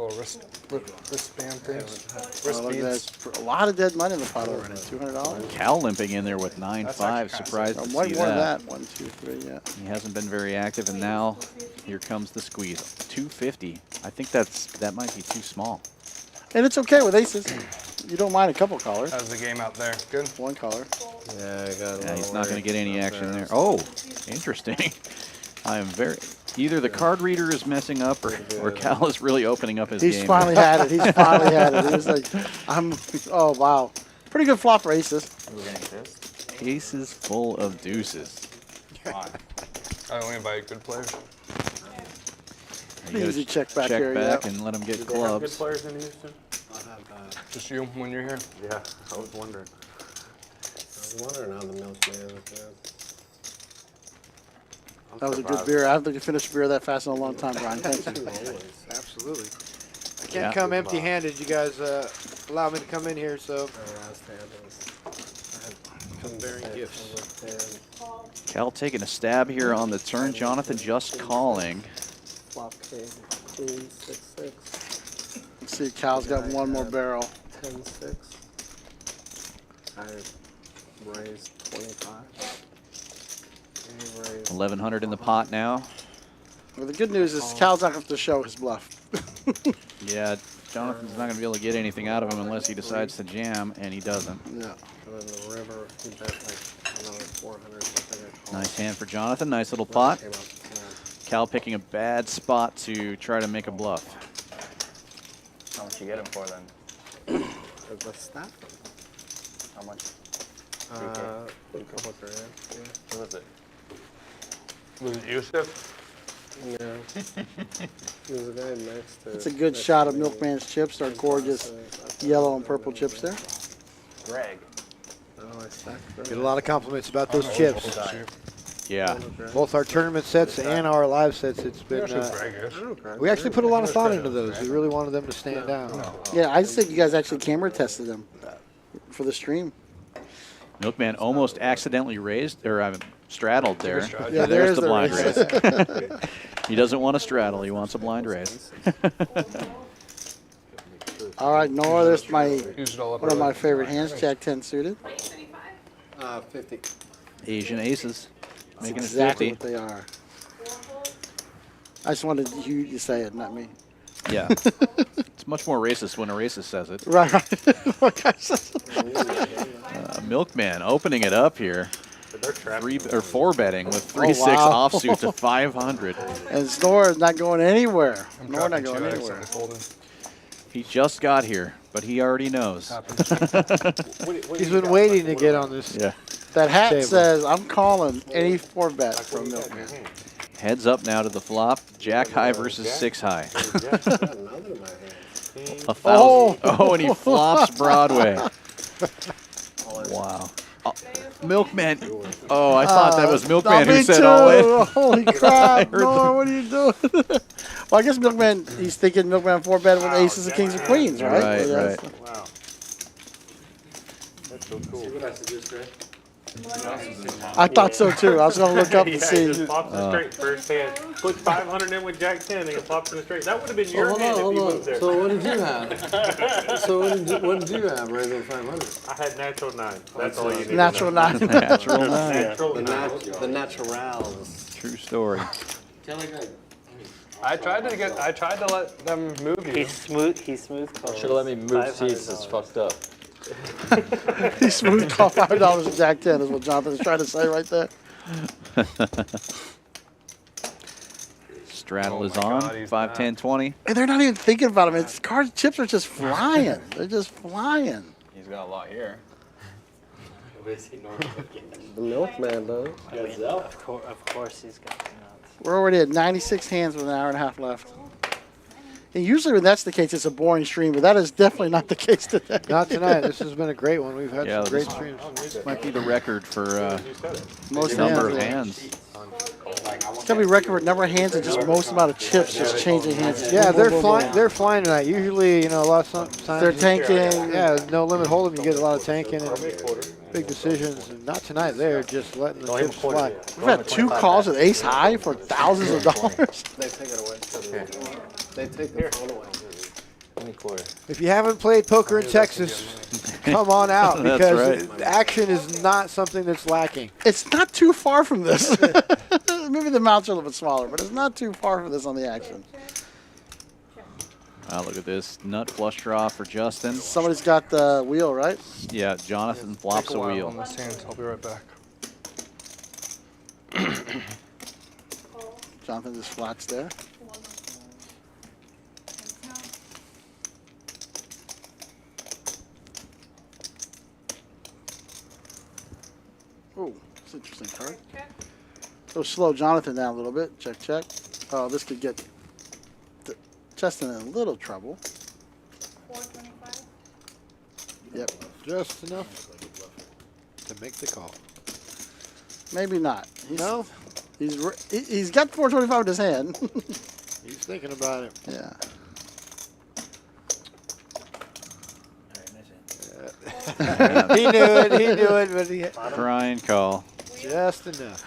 Little wristband things. Oh, Wrist look at beads. that. A lot of dead money in the pot already. $200. Cal limping in there with 9-5. actually Surprised to One see more of that. that. 1, 2, 3. Yeah. He hasn't been very active, and now here comes the squeeze. 250. I think that might be too small. And it's okay with aces. You don't mind a couple callers. How's the game out there? Good. One caller. Yeah, I got Yeah, he's not going to get any action there. Oh, interesting. I am very. Either the card reader is messing up, or Cal is really opening up his game. He's finally had it. He's finally had it. He was like, oh, wow. Pretty good flop for aces. Aces full of deuces. I only invite good players. You gotta Easy check back check here, back yeah. and let him get Good clubs. players in Houston? Just you when you're here. Yeah, I was wondering. I was wondering how the Milkman was. That was a good beer. I haven't finished a beer that fast in a long time, Brian. Thank you. Absolutely. I can't Yeah. come empty-handed. You guys allow me to come in here, so come bearing gifts. Cal taking a stab here on the turn. Jonathan just calling. Flop king, queen, 6-6, Let's see, Cal's got one more barrel. 10-6. I raised 25. He raised 1100 in the pot now. Well, the good news is Cal's not going to have to show his bluff. Yeah, Jonathan's not going to be able to get anything out of him unless he decides to jam, and he doesn't. Yeah. And then the river, he bet like another 400 something. Nice hand for Jonathan. Nice little pot. Came up to Cal picking a bad spot to try to make a bluff. How much you get him for then? 10. What's that? How much? A couple grand. Yeah. Who was it? Was it Yusuf? Yeah. There's a guy next to. It's a good shot of Milkman's chips. They're gorgeous yellow and purple chips there. Greg. Oh, I stacked Get a lot of compliments about those chips. Yeah. Both our tournament sets and our live sets. It's been. We actually put a lot of thought into those. We really wanted them to stand out. Yeah, I just think you guys actually camera tested them for the stream. Milkman almost accidentally raised, or straddled there. Yeah, There's the the blind raise. raise. He doesn't want a straddle. He wants a blind raise. All right, Nora, there's my Used it all up one of my early. favorite hands, Jack 10 suited. 50. Asian aces. That's Making exactly it what they are. I just wanted you to say it, not me. 50. Yeah. It's much more racist when a racist says it. Right. Milkman opening it up here. Four betting with 3-6 wow. offsuit to 500. And Snore is not going anywhere. I'm Snore not dropping going two anywhere. Addict, folding. He just got here, but he already knows. He's been waiting to get on this. Yeah. That hat Table. says, I'm calling any 4-bet from Milkman. Heads up now to the flop. Jack high versus 6 high. A thousand. Oh, and he flops Broadway. Wow. Milkman. Oh, I thought that was Milkman who said all in. Holy crap, Nora, what are you doing? Well, I guess Milkman, he's thinking Milkman 4-bet with aces and kings and queens, right? Right, Yeah, right. Wow. That's so cool. See what I suggest, Greg? I thought so too. I was going to look up and Yeah, see. he just pops it straight first hand. Put 500 in with Jack 10 and he pops it straight. That would have been your hand if he was there. So what did you have? So what did you have, right over 500? I had natural 9. That's all you need. Natural 9. Natural nine. Natural The 9. the naturals. True story. Tell me, Greg. I tried to let them move you. He's smooth calls. Should have let me move seats. It's fucked up. He smooth call $5 with Jack 10 is what Jonathan is trying to say right there. Straddle Oh is my on. God, he's 5, not. 10, 20. And they're not even thinking about him. It's card chips are just flying. They're just flying. He's got a lot here. The Milkman, though. Of course he's got nuts. We're already at 96 hands with an hour and a half left. And usually when that's the case, it's a boring stream, but that is definitely not the case today. Not tonight. This has been a great one. We've had Yeah, some great this- streams. Might be the record for Most number of hands. hands. It's gonna be record with number of hands and just most amount of chips, just changing hands. Yeah, Boom, they're boom, boom, flying. boom. They're flying tonight. Usually, a lot of times They're tanking. Yeah, no limit hold'em. You get a lot of tanking and big decisions. And not tonight. They're just letting the chips fly. We've had 2 calls with ace high for thousands of dollars. They take it away. They take the phone away. 20 quarter. If you haven't played poker in Texas, come on out That's because right. action is not something that's lacking. It's not too far from this. Maybe the amounts are a little bit smaller, but it's not too far from this on the action. Look at this nut flush draw for Justin. Somebody's got the wheel, right? Yeah, Jonathan flops Take a a while wheel. on this hand. I'll be right back. Jonathan just flats there. Oh, that's an interesting card. So slow Jonathan down a little bit. Check, check. Oh, this could get Justin in a little trouble. 425. Yep. Just enough to make the call. Maybe not. No? He's got 425 in his hand. He's thinking about it. Yeah. He knew it, but he Try and call. just enough.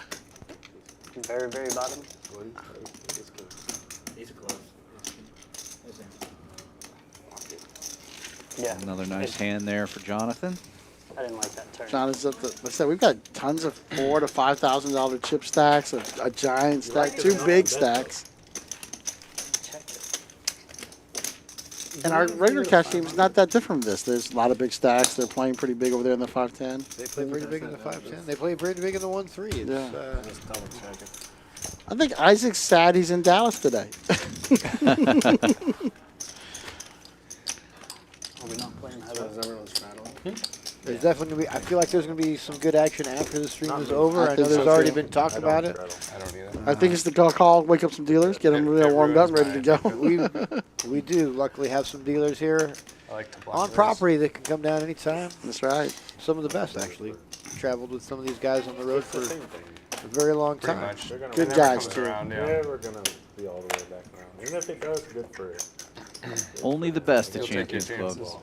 Very, very bottom. These are close. Yeah. Another nice hand there for Jonathan. I didn't like that turn. John is up the. Like I said, we've got tons of $4,000 to $5,000 chip stacks, a giant stack, two big stacks. And our regular cash game is not that different from this. There's a lot of big stacks. They're playing pretty big over there in the 510. They play pretty big in the 510. They play pretty big in the 1-3. Yeah. It's, I think Isaac's sad he's in Dallas today. Are we not playing Is everyone straddling? There's definitely gonna be. I feel like there's gonna be some good action after the stream is over. I I know think there's so, already too. been talk about it. I don't either. I think it's the call, wake up some dealers, get them real warmed up, and ready to go. We do luckily have some dealers here I like to block on those. property that can come down anytime. That's right. Some of the best actually. Traveled with some of these guys on the road for a very long Pretty time. much. Good Whenever it guys, comes too. around, yeah. Never gonna be all the way back around. Even if it does, good for it. Only the best at You'll take your Champions Club. chances.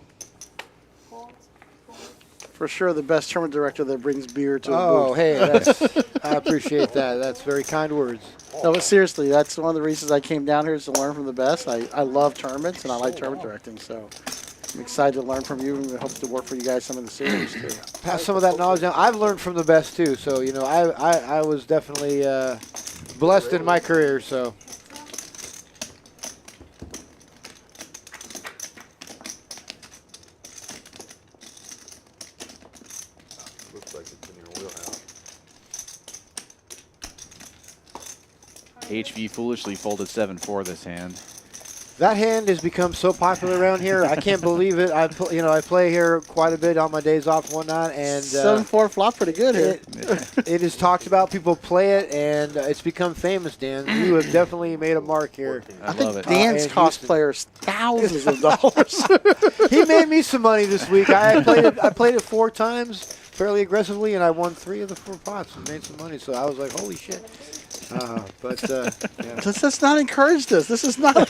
For sure, the best tournament director that brings beer to a Oh, booth. hey, that's, I appreciate that. That's very kind words. No, but seriously, that's one of the reasons I came down here is to learn from the best. I love tournaments and I like tournament directing, so I'm excited to learn from you and hope to work for you guys some of the series too. Pass some of that knowledge down. I've learned from the best too, so you know I was definitely blessed in my career. So Looks like it's in your wheelhouse. HV foolishly folded 7-4 this hand. that hand has become so popular around here. I can't believe it. I play here quite a bit on my days off and whatnot, and 7-4 flop pretty good here. it is talked about. People play it, and it's become famous. Dan, you have definitely made a mark here. I love it. Dan's and cost Houston. players thousands of dollars. He made me some money this week. I played it 4 times fairly aggressively, and I won 3 of the 4 pots and made some money. So I was like, holy shit. Yeah. Let's not encourage this. This is not.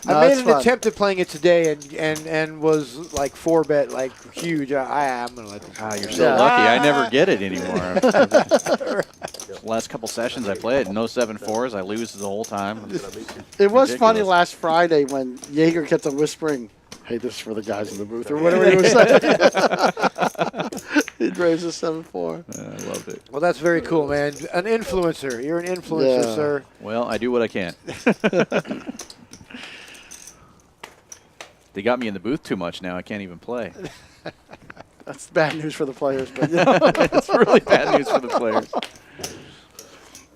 I made an attempt at playing it today and was like 4-bet, like huge. I'm gonna let this. You're so lucky. I never get it anymore. Last couple sessions I played, no 7-4s. I lose the whole time. It was funny ridiculous. last Friday when Jaeger kept on whispering, "Hey, this is for the guys in the booth," or whatever he was saying. He'd raise a 7-4. I loved it. Well, that's very cool, man. An influencer. You're an influencer, Yeah. sir. Well, I do what I can. They got me in the booth too much now. I can't even play. That's bad news for the players, but It's really bad news for the players.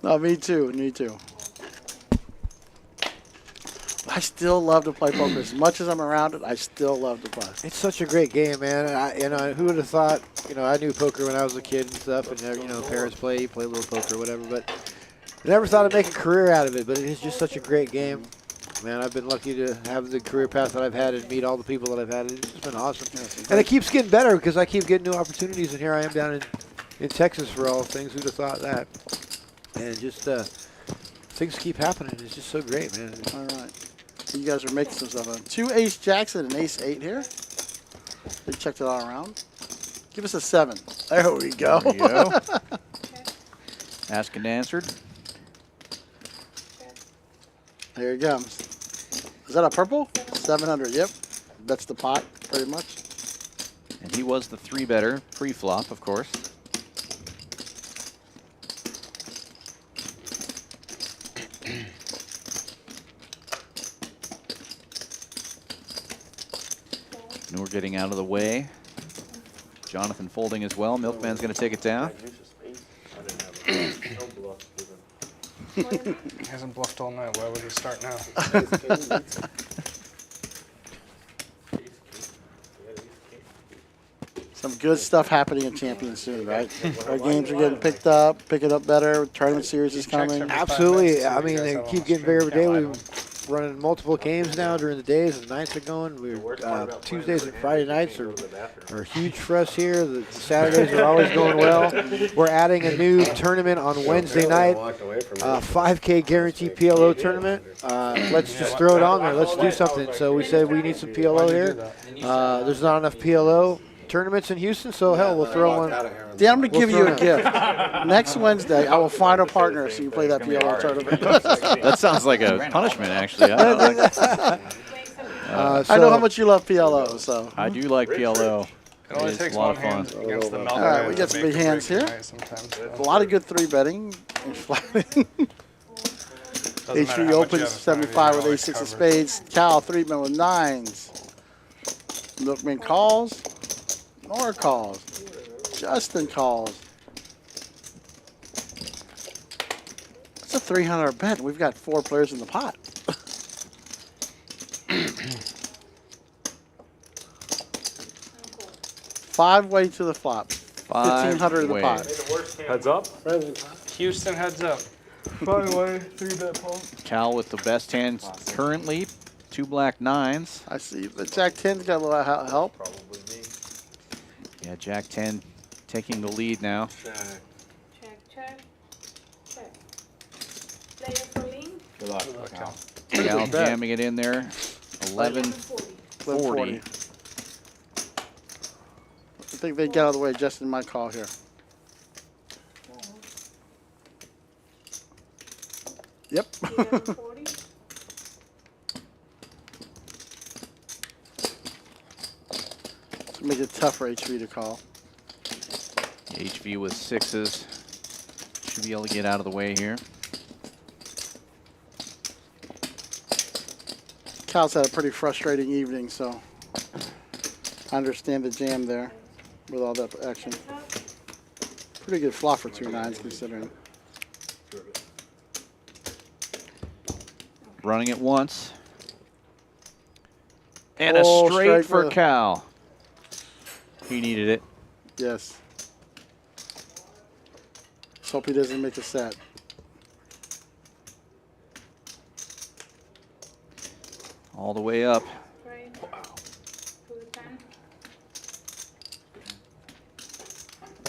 No, me too. Me too. I still love to play poker. As much as I'm around it, I still love to play. It's such a great game, man. Who would have thought? I knew poker when I was a kid and stuff, and parents play a little poker, whatever. But I never thought I'd make a career out of it. But it is just such a great game, man. I've been lucky to have the career path that I've had and meet all the people that I've had. It's just been awesome, and it keeps getting better because I keep getting new opportunities. And here I am down in Texas for all things. Who'd have thought that? And just things keep happening. It's just so great, man. All right. You guys are making some stuff on. 2 ace jacks and an ace 8 here. They checked it all around. Give us a 7. There we go. There you go. Asked and answered. Here it comes. Is that a purple? 700. Yep. That's the pot, pretty much. And he was the 3-better pre-flop, of course. And we're getting out of the way. Jonathan folding as well. Milkman's going to take it down. No bluff given. He hasn't bluffed all night. Why would he start now? Some good stuff happening in Champions soon, right? Our games are getting picked up, picking up better. Tournament series is coming. Absolutely. I mean, they keep getting better every day. We're running multiple games now during the days. The nights are going. Tuesdays and Friday nights are huge for us here. The Saturdays are always going well. We're adding a new tournament on Wednesday night, 5K guarantee PLO tournament. Let's just throw it on there. Let's do something. So we said we need some PLO here. There's not enough PLO tournaments in Houston, so hell, we'll throw one. Dan, I'm going to give you a gift. Next Wednesday, I will find a partner so you play that PLO tournament. That sounds like a punishment, actually. I know how much you love PLO, so. I do like PLO. It only It's takes a lot one of hand fun. against the All right, we got some big hands here. A lot of good 3-betting and flatting. HV opens 75 with ace-6 of spades. Cal 3-bet with 9s. Milkman calls. Nor calls. Justin calls. It's a 300 bet. We've got 4 players in the pot. Five-way to the flop. 1,500 in the pot. Heads up. Houston heads up. By the way, 3-bet pump. Cal with the best hands currently. 2 black 9s. I see. The Jack 10's got a little help. Probably me. Yeah, Jack 10 taking the lead now. Check, check, check. Player for link. Good luck. Cal jamming it in there. 1140. I think they get out of the way. Justin might call here. Yep. 1140. Make it tough for HV to call. HV with 6s. Should be able to get out of the way here. Cal's had a pretty frustrating evening, so I understand the jam there with all that action. Pretty good flop for 2 9s considering. Running it once. And Oh, a straight for the- Cal. He needed it. Yes. Let's hope he doesn't make a set. All the way up. Right. To the 10.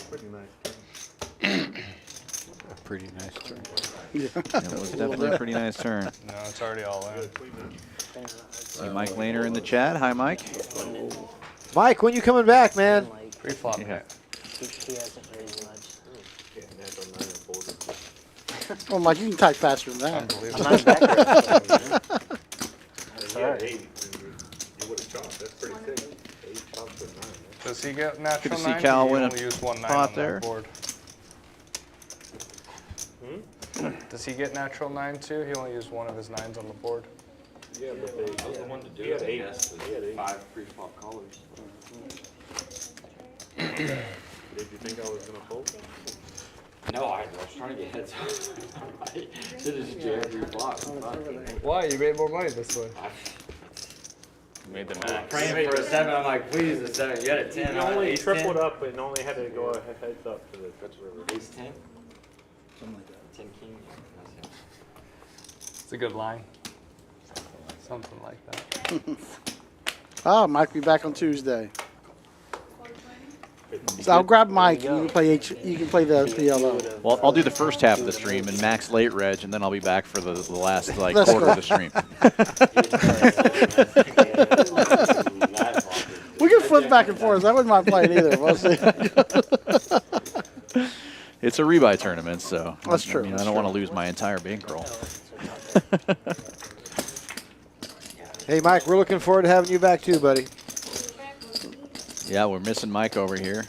Pretty nice. Pretty nice turn. It was definitely a pretty nice turn. No, it's already all in. See Mike Lehner in the chat. Hi, Mike. Mike, when you coming back, man? Pre-flop. Yeah. He hasn't raised much. Oh, Mike, you can type faster than that. I'm not back there. Yeah, 8. You would have chopped. That's pretty thick. 8 chops with 9. Does he get natural Good to see 9? Cal He win a only use 1 9 pot on there. that board. Does he get natural 9 too? He only used 1 of his 9s on the board. Yeah, but they. I was the one to do it. He had 8. 5 pre-flop callers. Did you think I was gonna fold? No, I was trying to get heads up. Should have just jammed 3 flops. Why? You made more money this way. Made the max. Praying for a 7. I'm like, please, a 7. You had a 10. You only ace tripled 10. up and only had to go heads up to the river. Ace 10? Something like that. 10 king. It's a good line. Something like that. Oh, Mike will be back on Tuesday. So I'll grab Mike. You can play you can play the PLO. Well, I'll do the first half of the stream and max late reg, and then I'll be back for the last like Let's quarter go. of the stream. We can flip back and forth. I wouldn't mind playing either. We'll see. It's a rebuy tournament, so That's true, I mean, I that's don't want to true. lose my entire bankroll. Hey, Mike, we're looking forward to having you back too, buddy. Yeah, we're missing Mike over here.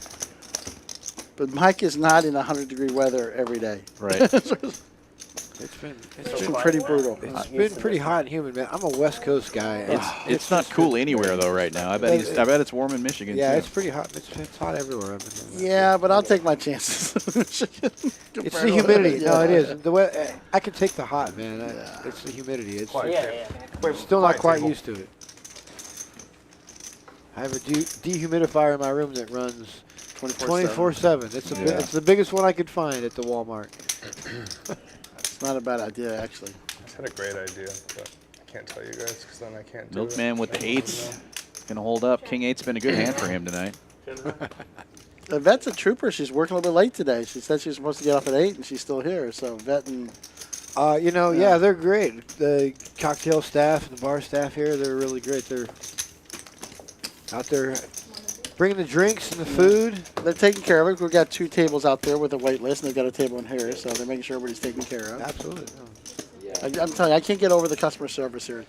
But Mike is not in 100-degree weather every day. Right. It's been pretty brutal. It's been pretty hot and humid, man. I'm a West Coast guy. It's not cool anywhere though right now. I bet it's warm in Michigan. Yeah, too. it's pretty hot. It's hot everywhere. I've been Yeah, but I'll take my chances. It's the humidity. No, it is. The way I can take the hot, man. It's the humidity. It's We're still not quite used to it. I have a dehumidifier in my room that runs 24/7. It's the biggest one I could find at the Walmart. It's not a bad idea, actually. I just had a great idea, but I can't tell you guys because then I can't do Milkman with the 8s. Gonna hold up. King 8's been a good hand for him tonight. Vet's a trooper. She's working a little bit late today. She said she was supposed to get off at 8, and she's still here. So Vet and yeah, they're great. The cocktail staff and the bar staff here, they're really great. They're out there bringing the drinks and the food. They're taking care of it. We've got 2 tables out there with a wait list, and they've got a table in here, so they're making sure everybody's taken care of. Absolutely. I'm telling you, I can't get over the customer service here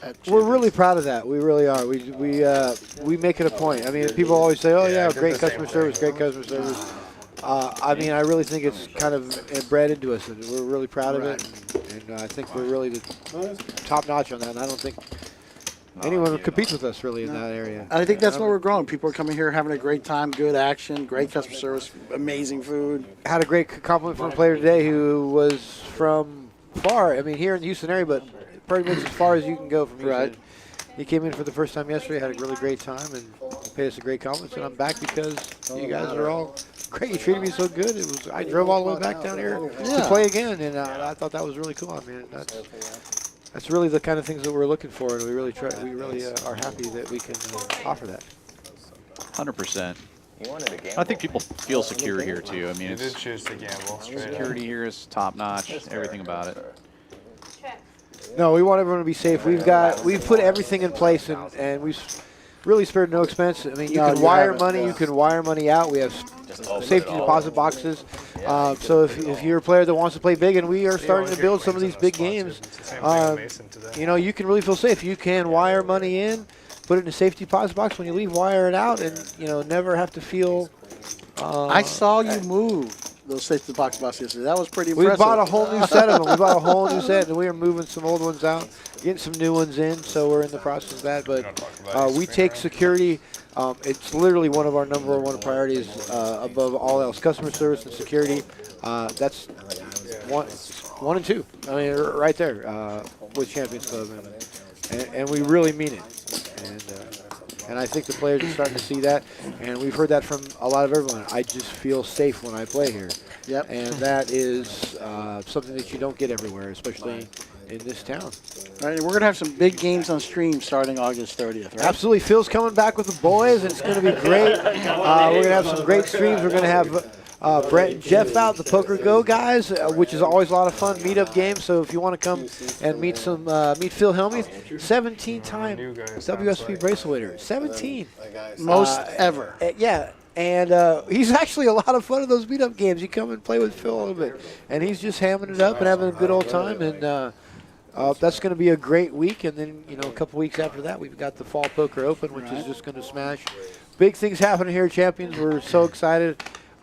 at We're really proud of that. We really are. We make it a point. I mean, people always say, "Oh yeah, great customer service, great customer service." I mean, I really think it's kind of bred into us, and we're really proud of it. And I think we're really top notch on that. And I don't think anyone competes with us really in that area. And I think that's where we're growing. People are coming here having a great time, good action, great customer service, amazing food. Had a great compliment from a player today who was from far. I mean, here in the Houston area, but pretty much as far as you can go from Houston. Right. He came in for the first time yesterday, had a really great time, and paid us a great compliment. And I'm back because you guys are all great. You treated me so good. I drove all the way back down here to play again, and I thought that was really cool. I mean, that's really the kind of things that we're looking for, and we really are happy that we can offer that. 100%. You wanted to gamble? I think people feel secure here too. I mean, You did choose to gamble straight up. security here is top notch. Everything about it. No, we want everyone to be safe. We've put everything in place, and we've really spared no expense. I mean, you can wire money, you can wire money out. We have safety deposit boxes. So if you're a player that wants to play big, and we are starting to build some of these big games, you know, you can really feel safe. You can wire money in, put it in a safety deposit box. When you leave, wire it out, and never have to feel. I saw you move those safety boxes yesterday. That was pretty impressive. We bought a whole new set of them. We bought a whole new set, and we are moving some old ones out, getting some new ones in. So we're in the process of that. But we take security. It's literally one of our number 1 priorities above all else. Customer service and security. That's one and two. I mean, right there with Champions Club, and we really mean it. And I think the players are starting to see that, and we've heard that from a lot of everyone. I just feel safe when I play here. Yep. And that is something that you don't get everywhere, especially in this town. All right, we're going to have some big games on stream starting August 30th, right? Absolutely. Phil's coming back with the boys, and it's going to be great. We're going to have some great streams. We're going to have Brett and Jeff out, the Poker Go guys, which is always a lot of fun, meet-up game. So if you want to come and meet Phil Helmuth, 17-time WSP bracelet winner. 17. Most ever. Yeah. And he's actually a lot of fun at those meet-up games. You come and play with Phil a little bit. And he's just hamming it up and having a good old time. And that's going to be a great week. And then, a couple weeks after that, we've got the Fall Poker Open, which is just going to smash. Big things happening here at Champions. We're so excited.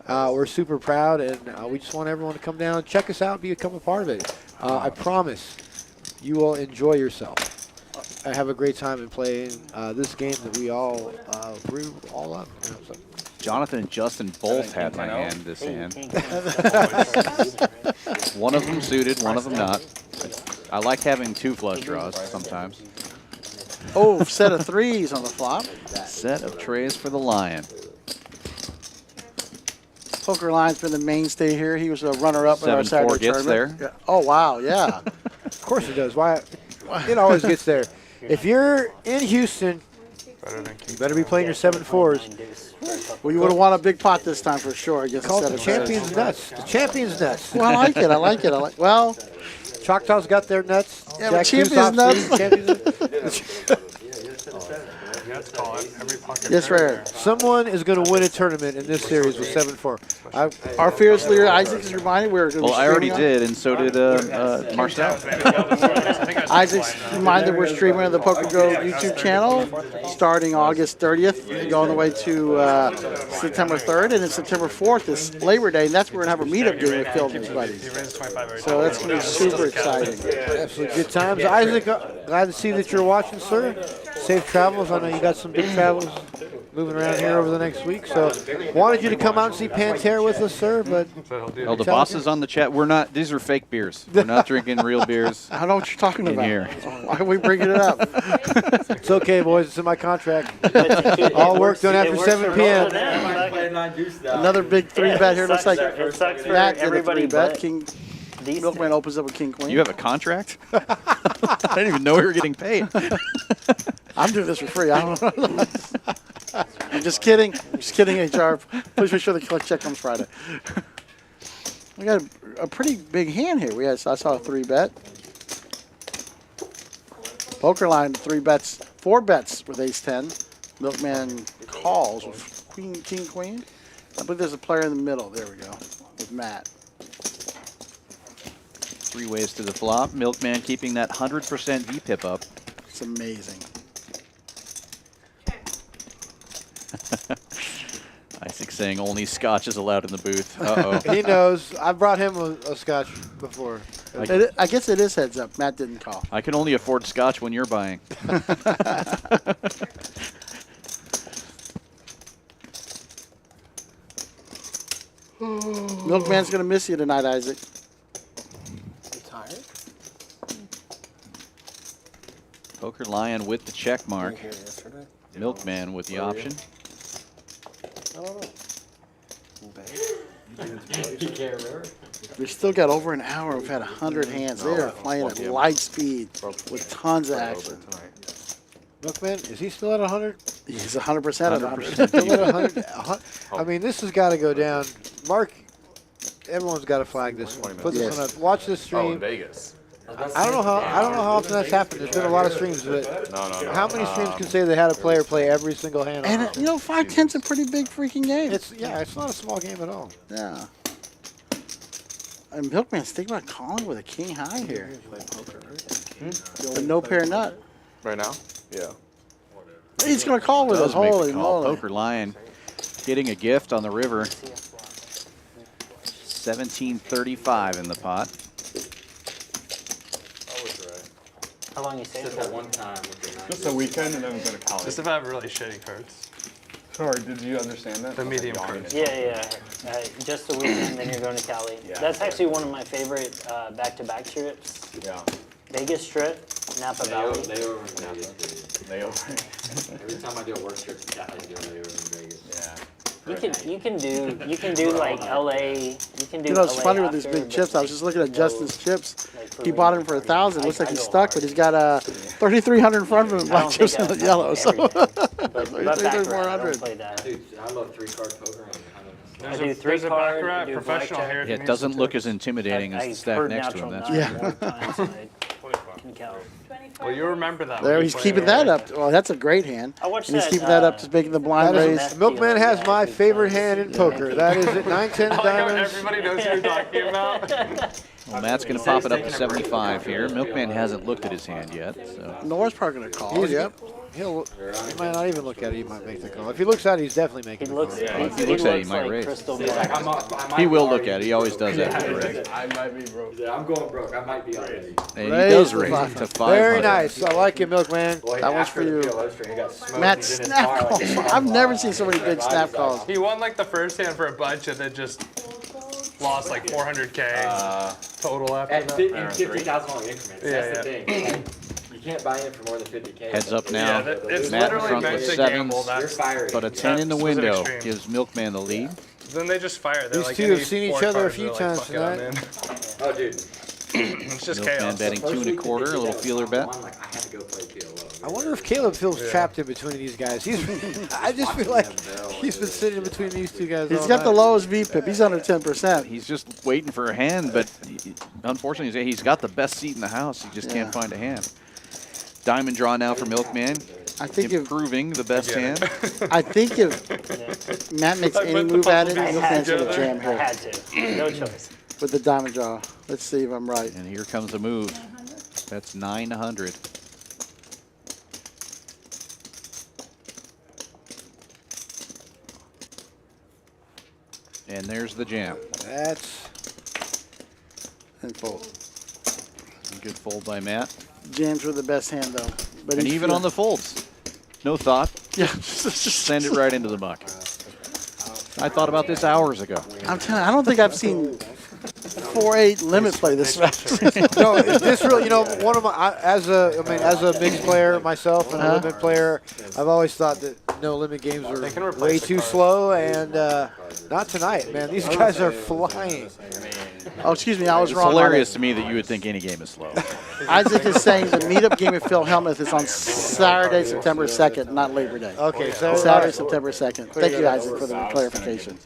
We're super proud, and we just want everyone to come down, check us out, become a part of it. I promise you will enjoy yourself. I have a great time in playing this game that we all grew all up. So. Jonathan and Justin both had my hand this hand. One of them suited, one of them not. I like having 2 flush draws sometimes. Oh, set of 3s on the flop. Set of trays for the Lion. Poker Lion's been the mainstay here. He was a runner-up in our Saturday gets tournament. there. Yeah. Oh, wow, yeah. Of course it does. Why? It always gets there. If you're in Houston, you better be playing your 7-4s. Well, you would have won a big pot this time for sure. Against Call it the Champions Nuts. The Champions Nuts. Well, I like it. I like it. Well, Choctaw's got their nuts. Yeah, but Champions Nuts. Yes, right. Someone is going to win a tournament in this series with 7-4. Our fearless leader Isaac is reminded we're going to be I already streaming did, and so did Marcel. Isaac's reminded we're streaming on the Poker Go YouTube channel starting August 30th, going the way to September 3rd, and then September 4th is Labor Day, and that's where we're going to have a meetup game with Phil and his buddies. So that's going to be super exciting. Absolutely good times. Isaac, glad to see that you're watching, sir. Safe travels. I know you got some big travels moving around here over the next week. So wanted you to come out and see Pantera with us, sir. But well, the boss is on the chat. We're not. These are fake beers. We're not drinking real beers. I don't know what you're talking about. Here. Why are we bringing it up? It's okay, boys. It's in my contract. All work done after 7 p.m. Another big 3-bet here. Looks like it sucks for Matt did a everybody 3-bet. but King these Milkman opens up with King Queen. You have a contract? I didn't even know we were getting paid. I'm doing this for free. I don't know. I'm just kidding. Just kidding, HR. Please make sure the check comes Friday. We got a pretty big hand here. I saw a 3-bet. Poker line 4 bets with Ace-10. Milkman calls with King Queen. I believe there's a player in the middle. There we go. With Matt. 3 ways to the flop. Milkman keeping that 100% VPIP up. It's amazing. Isaac saying only scotch is allowed in the booth. Uh-oh. He knows. I brought him a scotch before. I guess it is heads up. Matt didn't call. I can only afford scotch when you're buying. Milkman's going to miss you tonight, Isaac. You tired? Poker Lion with the check mark. Here yesterday? Milkman with the option. I don't know. You can't remember? We've still got over an hour. We've had 100 hands. They are playing at light speed with tons of action. Milkman, is he still at 100? He's 100% at 100. Still at 100? I mean, this has got to go down. Mark, everyone's got to flag this one. Put this on. Watch this Oh, in stream. Vegas. I don't know how often that's happened. There's been a lot of streams, but No. how many streams can say they had a player play every single hand? And, you know, 5-10's a pretty big freaking game. It's not a small game at all. Yeah. And Milkman's thinking about calling with a king high here. But no pair nut. Right now? Yeah. He's going to call with us. Does make the Holy call. moly. Poker Lion getting a gift on the river. 1735 in the pot. How long you staying Just for? that one time with the Just a weekend and then we're going to college. Just if I have really shitty cards. Sorry, did you understand that? The medium cards. Yeah. Just a weekend, then you're going to Cali. Yeah. That's actually one of my favorite back-to-back trips. Yeah. Vegas Strip, Napa Valley. They over in Vegas. They over. Every time I do a work trip, I do they over in Vegas. Yeah. You can do like LA. You can do. You know, it's LA funny with these after, big but chips. I was just looking at Justin's chips. like He bought him for 1,000. Looks like he's stuck, but he's got 3,300 in front of him, black chips in the yellow. So But baccarat, I 3,400. don't play that. Dude, I love 3-card poker. I do There's a 3-card, baccarat I do professional blackjack. here. Yeah, it doesn't look as intimidating as the stack heard next to him. natural That's nine Yeah. more times than I can count. Well, you remember that. There, when you he's play keeping it, that right? up. Well, that's a great hand. I watched And he's that, keeping that up, just making the blind that is raise. meth Milkman deal, has yeah, my big favorite size. hand in poker. That is it. 9-10 I like how diamonds. everybody knows who you're talking about. Well, Matt's going to pop it up to 75 here. Milkman hasn't looked at his hand yet. So Noah's probably going to call. He's- Yep. He might not even look at it. He might make the call. If he looks at it, he's definitely making He the looks. call. if he looks at it, he might like raise. crystal He's like, ball. he will look at it. He always does after the raise. I might be broke. I'm going broke. I might be already. And he Raise does the raise button. it to 500. Very nice. I like it, Milkman. That one's for you. Matt, Matt, snap calls. I've never seen so many big snap calls. He won like the first hand for a bunch and then just lost like 400K total after At that. $50,000 increments. Yeah, That's the thing. Like, you can't buy in for more than 50K. Heads up now. Yeah, it's Matt in literally front meant with to sevens, gamble. You're That's, fiery. but a 10 in the That's window extreme. gives Milkman the lead. then they just fire. They're These like, two have any seen each four other a cards, few they're like, times "Fuck it, I'm tonight." in." Oh, dude. It's just Milkman chaos. betting 2 1/4, a little feeler bet. Like, I had to go play PLO. I wonder if Caleb feels trapped in between these guys. I just feel like he's been sitting in between these two guys. He's all got the night. lowest VPIP. He's under 10%. He's just waiting for a hand, but unfortunately, he's got the best seat in the house. He just can't find a hand. Diamond draw now for Milkman. I think if Improving the best hand. I think if Matt makes any move at it, he'll answer the jam I here had to. No choice. with the diamond draw. Let's see if I'm right. And here comes the move. That's 900. And there's the jam. That's And fold. Good fold by Matt. Jams were the best hand though. But And even on the folds, no thought. Yeah. Send it right into the muck. I thought about this hours ago. I'm telling you, I don't think I've seen 4-8 limit play this fast. No, this really, you know, one of my as a mixed player myself and a limit player, I've always thought that no limit games are way too slow, and not tonight, man. These guys are flying. Oh, excuse me, I was wrong. It's hilarious to me that you would think any game is slow. Isaac is saying the meetup game at Phil Hellmuth is on Saturday, September 2nd, not Labor Day. Okay, Saturday, September 2nd. Thank you, Isaac, for the clarification.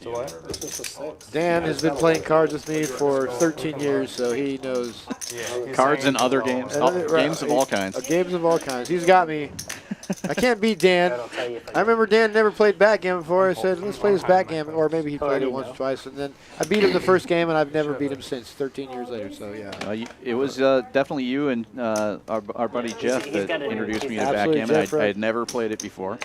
Dan has been playing cards with me for 13 years, so he knows. Cards and other games, games of all kinds. Games of all kinds. He's got me. I can't beat Dan. I remember Dan never played backgammon before. I said, let's play this backgammon, or maybe he played it once or twice, and then I beat him the first game, and I've never beat him since, 13 years later, so yeah. It was definitely you and our buddy Jeff that introduced me to backgammon. I had never played it before.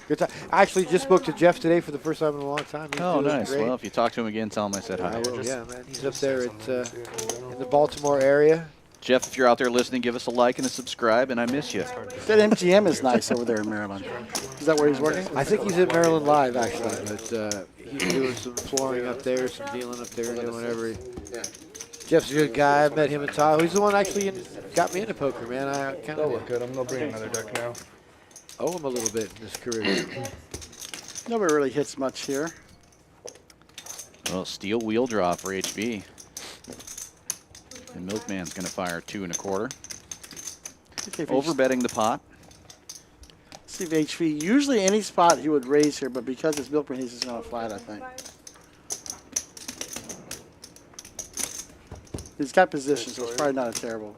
Good time. I actually just spoke to Jeff today for the first time in a long time. He's Oh, doing nice. great. Well, if you talk to him again, tell him I said hi. I will, yeah, man. He's up there at, in the Baltimore area. Jeff, if you're out there listening, give us a like and a subscribe, and I miss you. That MGM is nice over there in Maryland. Is that where he's working? I think he's at Maryland Live, actually, but he's doing some flooring up there, some dealing up there, doing whatever. Jeff's a good guy. I met him in Tahoe. He's the one actually got me into poker, man. I kind of look good. I'm gonna bring another deck now. owe him a little bit in his career. Nobody really hits much here. Well, steel wheel draw for HB. And Milkman's going to fire 2 1/4. Overbetting the pot. See if HV, usually any spot he would raise here, but because it's Milkman, he's just going to flat, I think. He's got position, so it's probably not a terrible.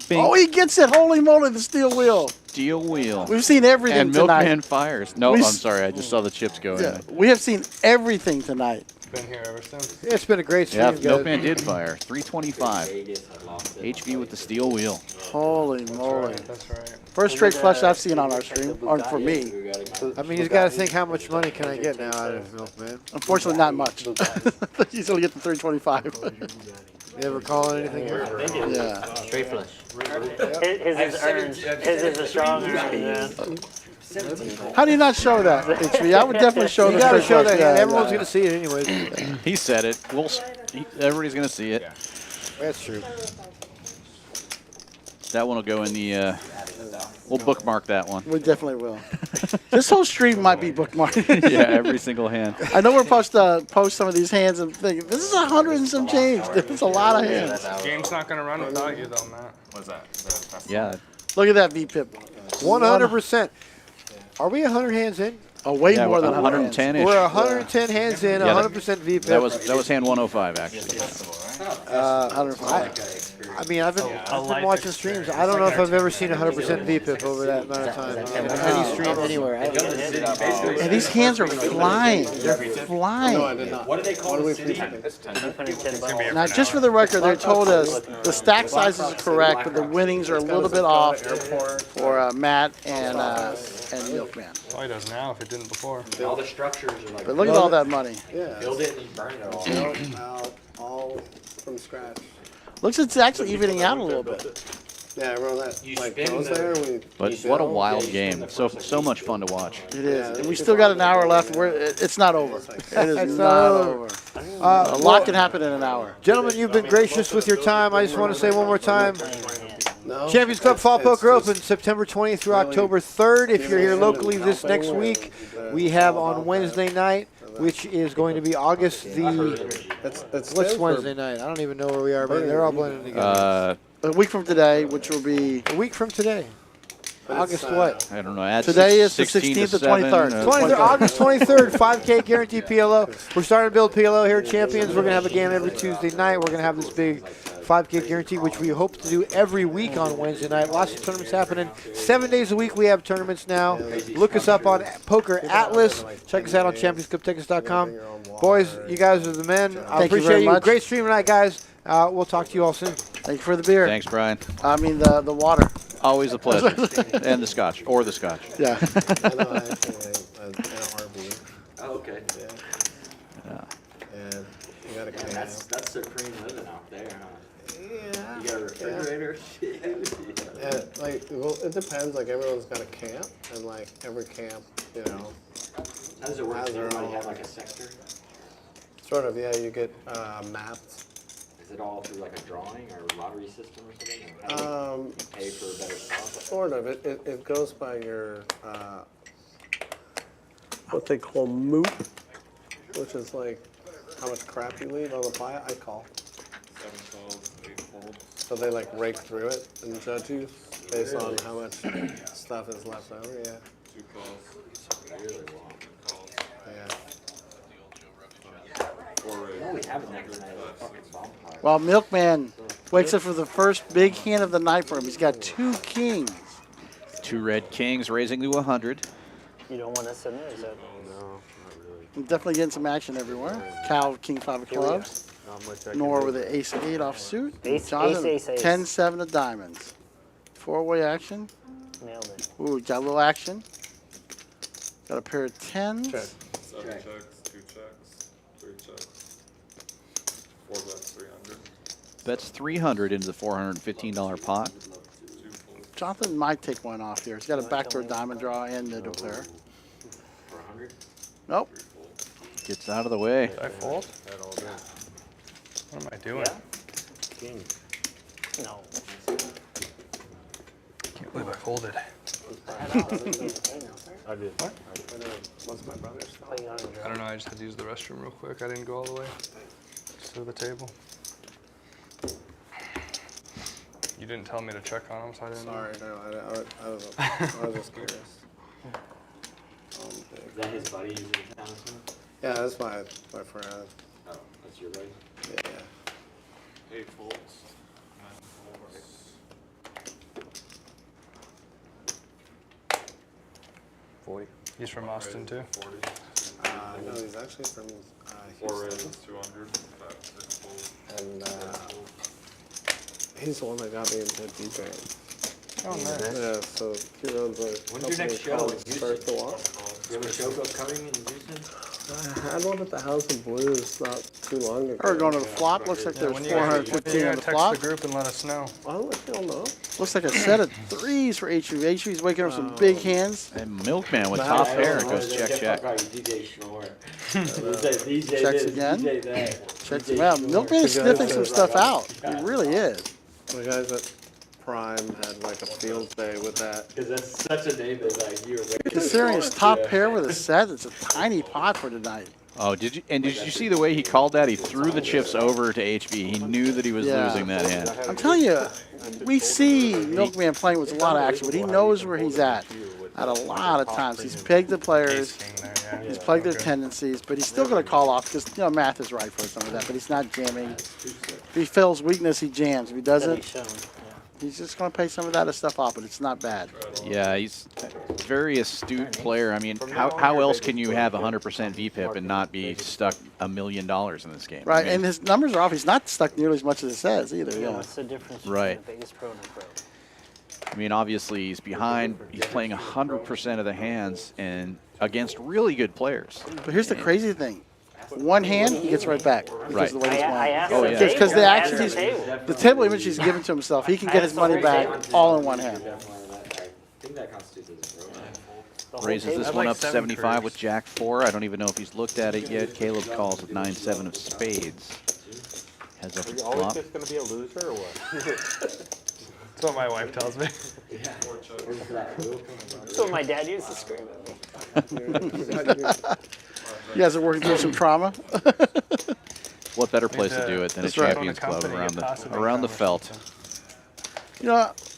Bing. Oh, he gets it. Holy moly, the steel wheel. Steel wheel. We've seen everything and tonight. Milkman fires. No, I'm sorry. I just saw the chips go Yeah, in. we have seen everything tonight. Been here ever since. Yeah, it's been a great stream, Yeah, guys. Milkman did fire. 325. HB with the steel wheel. Holy moly. That's right. First straight flush I've seen on our stream, or for me. I mean, he's got to think, how much money can I get now out of Milkman? Unfortunately, not much. He's only get the 325. You ever call it anything here? Yeah. Straight flush. His is earned. His is a strong earned, man. How do you not show that, HB? I would definitely show You the got to straight show flush. that. Yeah, Everyone's yeah. going to see it anyways. He said it. Everybody's going to see it. That's true. That one will go in the. We'll bookmark that one. We definitely will. This whole stream might be bookmarked. Yeah, every single hand. I know we're supposed to post some of these hands and think this is 100 and some change. It's a lot of hands. Game's not gonna run without you, though, Matt. What's that? Yeah. Look at that VPIP. 100%. Are we 100 hands in? Oh, way Yeah, more than 110 ish. We're 110 hands in, Yeah, 100% VPIP. That was hand 105 actually. 105. I mean, I've been watching streams. I don't know if I've ever seen 100% VPIP over that amount of time. Any stream anywhere. And these hands are flying. They're flying. What do they call it? Now, just for the record, they told us the stack sizes are correct, but the winnings are a little bit off for Matt and Milkman. All he does now if it didn't before. All the structures are like. But look at all that money. Build it and you burn it all. All from scratch. Looks like it's actually evening out a little bit. Yeah, I wrote that. You Like spin goes the- there. We But what a wild game. So much fun to watch. It is. And we still got an hour left. It's not over. It is It's not not over. A lot can happen in an hour. Gentlemen, you've been gracious with your time. I just want to say one more time, Champions Club Fall Poker Open, September 20th through October 3rd. If you're here locally this next week, we have on Wednesday night, which is going to be August the... What's Wednesday night? I don't even know where we are, man. They're all blending together. A week from today, which will be... A week from today. August what? I don't know. Add Today is the 16 16th to to 23rd. 7, 23rd, August 23rd, 5K guaranteed PLO. We're starting to build PLO here at Champions. We're going to have a game every Tuesday night. We're going to have this big 5K guarantee, which we hope to do every week on Wednesday night. Lots of tournaments happening. 7 days a week we have tournaments now. Look us up on Poker Atlas. Check us out on championsclubtickets.com. Boys, you guys are the men. I Thank you appreciate very you. much. Great stream tonight, guys. We'll talk to you all soon. Thank you for the beer. Thanks, Brian. I mean the water. Always a pleasure. And the scotch, or the scotch. Yeah. I know, I actually in an RV. Oh, okay. Yeah. And you got a can. That's supreme living out there, huh? Yeah. You got a refrigerator? Yeah, like, well, it depends. Like, everyone's got a camp, and like every camp, you know. How does it work? has Does their everybody own- have like a sector? Sort of, yeah. You get mapped. Is it all through like a drawing or a lottery system or something? How do you pay for better stuff? Sort of. It goes by your what they call moot, which is like how much crap you leave on the pile. I call. 7 calls, 8 folds. So they like rake through it and judge you based on how much stuff is left over. Yeah. 2 calls. Really long. Calls. Yeah. 4 raises. What do we have in that tonight? A fucking vampire. Well, Milkman wakes up for the first big hand of the night for him. He's got 2 kings. 2 red kings raising to 100. You don't want us in there, is that? No, not really. I'm definitely getting some action everywhere. Cal, king 5 of clubs. Not much I can Nor do. with the ace 8 offsuit. Ace, Jonathan, ace, ace, ace. 10-7 of diamonds. 4-way action. Nailed it. Ooh, got a little action. Got a pair of 10s. Check. 7 checks, 2 checks, 3 checks. 4 bets, 300. Bets 300 into the $415 pot. 2 folds. Jonathan might take one off here. He's got a backdoor diamond draw and middle pair. For 100? Nope. 3 folds. Gets out of the way. Did I fold? That all day. What am I doing? Yeah? King. No. Can't believe I folded. I did. What? What's my brother's? I don't know, I just had to use the restroom real quick. I didn't go all the way. Just to the table. You didn't tell me to check on them, so I didn't know. Sorry, no, I was just curious. Is that his buddy who's in town or something? Yeah, that's my friend. Oh, that's your buddy? Yeah. 8 folds. 9 folds. He's from Austin too. 40. No, he's actually from 4 Houston. raises, 200. 5, 6 folds. And he's the one that got me into DJing. Oh, nice. Yeah, so he runs a When's your next show? called Start the Walk. You have a show upcoming in Houston? I had one at the House of Blues not too long ago. Or going to the flop. Looks like there's When you 415 on gotta the text flop. the group and let us know. I'll let y'all know. Looks like a set of 3s for HU. HU's waking up some big hands. And Milkman with top pair goes check, check. Checks again. Checks him out. Milkman is sniffing some stuff out. He really is. The guys at Prime had like a field day with that. Because that's such a name that like you were Considering his top pair with a set, it's a tiny pot for tonight. Oh, did you see the way he called that? He threw the chips over to HB. He knew that he was losing that hand. I'm telling you, we see Milkman playing with a lot of action, but he knows where he's at a lot of times. He's pegged the players, he's pegged their tendencies, but he's still going to call off because, math is right for some of that, but he's not jamming. If he feels weakness, he jams. If he doesn't, he's just going to pay some of that stuff off, but it's not bad. Yeah, he's a very astute player. I mean, how else can you have 100% VPIP and not be stuck $1 million in this game? Right, I mean, and his numbers are off. He's not stuck nearly as much as it says either. Yeah. What's the difference between Right. the biggest pro and a pro? I mean, obviously he's behind. He's playing 100% of the hands and against really good players. But here's the crazy thing. One hand, he gets right back. Because Right. of the way he's I asked playing. the table. Because the I action, asked the table. the table image he's given to himself, he can get his money back all in one hand. I think that constitutes as a pro. Raises this I'd one like up 7 75 curves. with Jack 4. I don't even know if he's looked at it yet. Caleb calls with 9-7 of spades. Heads up Are and you always flop. just going to be a loser or what? That's what my wife tells me. That's what my dad used to scream at me. You guys are working through some trauma. What better place to do it than a That's right. Champions Club Company around and passive around the income or felt? something.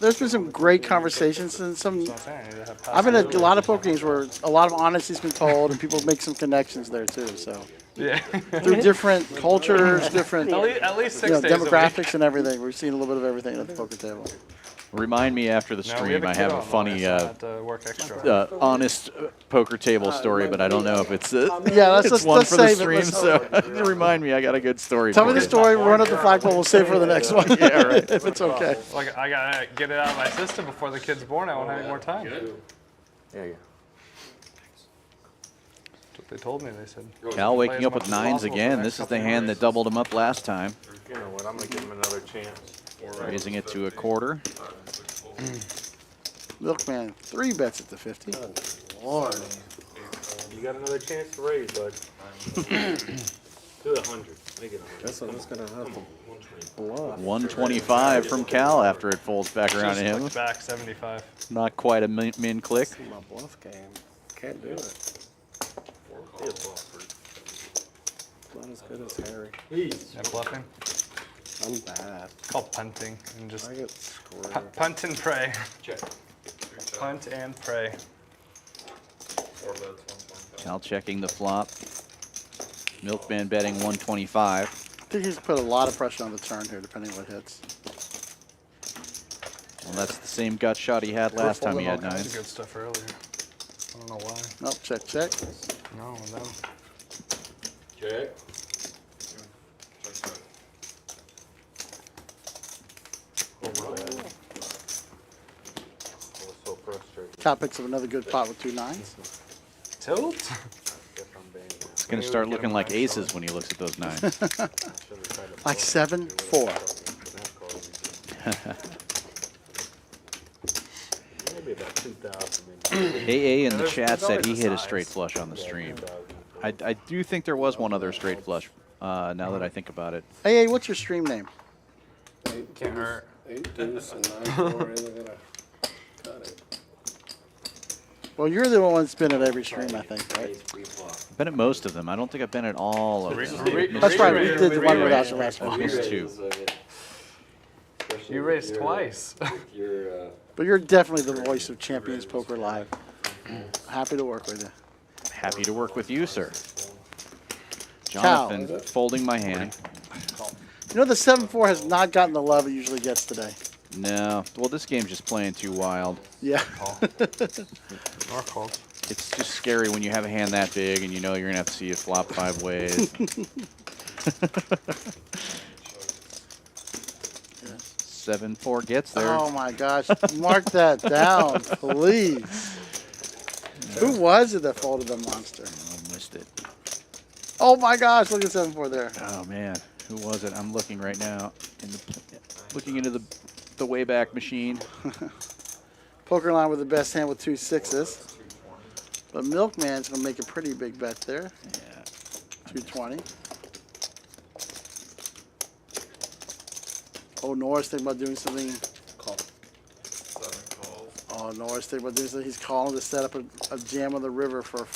There's been some great conversations and some. That's what I'm saying, you have I've been at passive a lot of poker games where a lot of honesty's been told and people make some connections there too. So Yeah. through different cultures, different At least 6 days a week. demographics and everything, we're seeing a little bit of everything at the poker table. Remind me after the No, we stream. I kid have a on funny, so I have to work extra. honest poker table story, but I don't know if it's Yeah, it's one for the save it. stream. So remind me, I got a good story. Tell for me the you. story. Run up the flagpole. We'll save it for the next one. Yeah, right. If it's okay. Like I gotta get it out of my system before the kid's born. I won't have any more time. There you That's what they told me. They said. Cal play waking as up much with as nines possible for the again. next This is couple the of hand years. that doubled him up last time. You know what? I'm gonna give him another chance. Raising it to a quarter. Milkman 3 bets at the 50. Lord. You got another chance to raise, bud. Do 100. Make it 100. Guess I'm just gonna have to bluff. 125 from Cal after it folds back around to Just him. looked back 75. Not quite a min click. This is my bluff game. Can't do it. Not as good as Harry. Yeah, bluffing. I'm bad. It's called punting and just I get screwed. punt and pray. Check. Punt and pray. 4 bets, 1.5. Cal checking the flop. Milkman betting 125. I think he's put a lot of pressure on the turn here, depending on what hits. Well, that's the same gut shot he had last time he had All kinds of nines. good stuff earlier. I don't know why. Nope, check, check. No, no. Check. I was so frustrated. Cal picks up another good pot with 2 nines. Tilt? Guess I'm banned now. It's going to start looking like aces when he looks at those nines. Like 7-4. Maybe about 2,000. AA in the chat said he hit a straight flush on the stream. I do think there was one other straight flush, now that I think about it. Hey, what's your stream name? Can't hurt. 8 deuce and 9-4. They're gonna cut it. Well, you're the one that's been at every stream, I think, right? I've been at most of them. I don't think I've been at all of them. That's right, we did the one without the last At one. least 2. You raised twice. But you're definitely the voice of Champions Poker Live. Happy to work with you. Happy to work with you, sir. Cal. Jonathan folding my hand. You know, the 7-4 has not gotten the love it usually gets today. No. Well, this game's just playing too wild. Yeah. Or called. It's just scary when you have a hand that big and you know you're going to have to see it flop 5 ways. 7-4 gets there. Oh my gosh. Mark that down, please. Who was it that folded the monster? I missed it. Oh my gosh, look at 7-4 there. Oh man, who was it? I'm looking right now. Looking into the Wayback Machine. Poker line with the best hand with 2 6s. But Milkman's going to make a pretty big bet there. Yeah. 220. Oh, Norris thinking about doing something. Call. 7 calls. Oh, Norris thinking about doing something. He's calling to set up a jam on the river for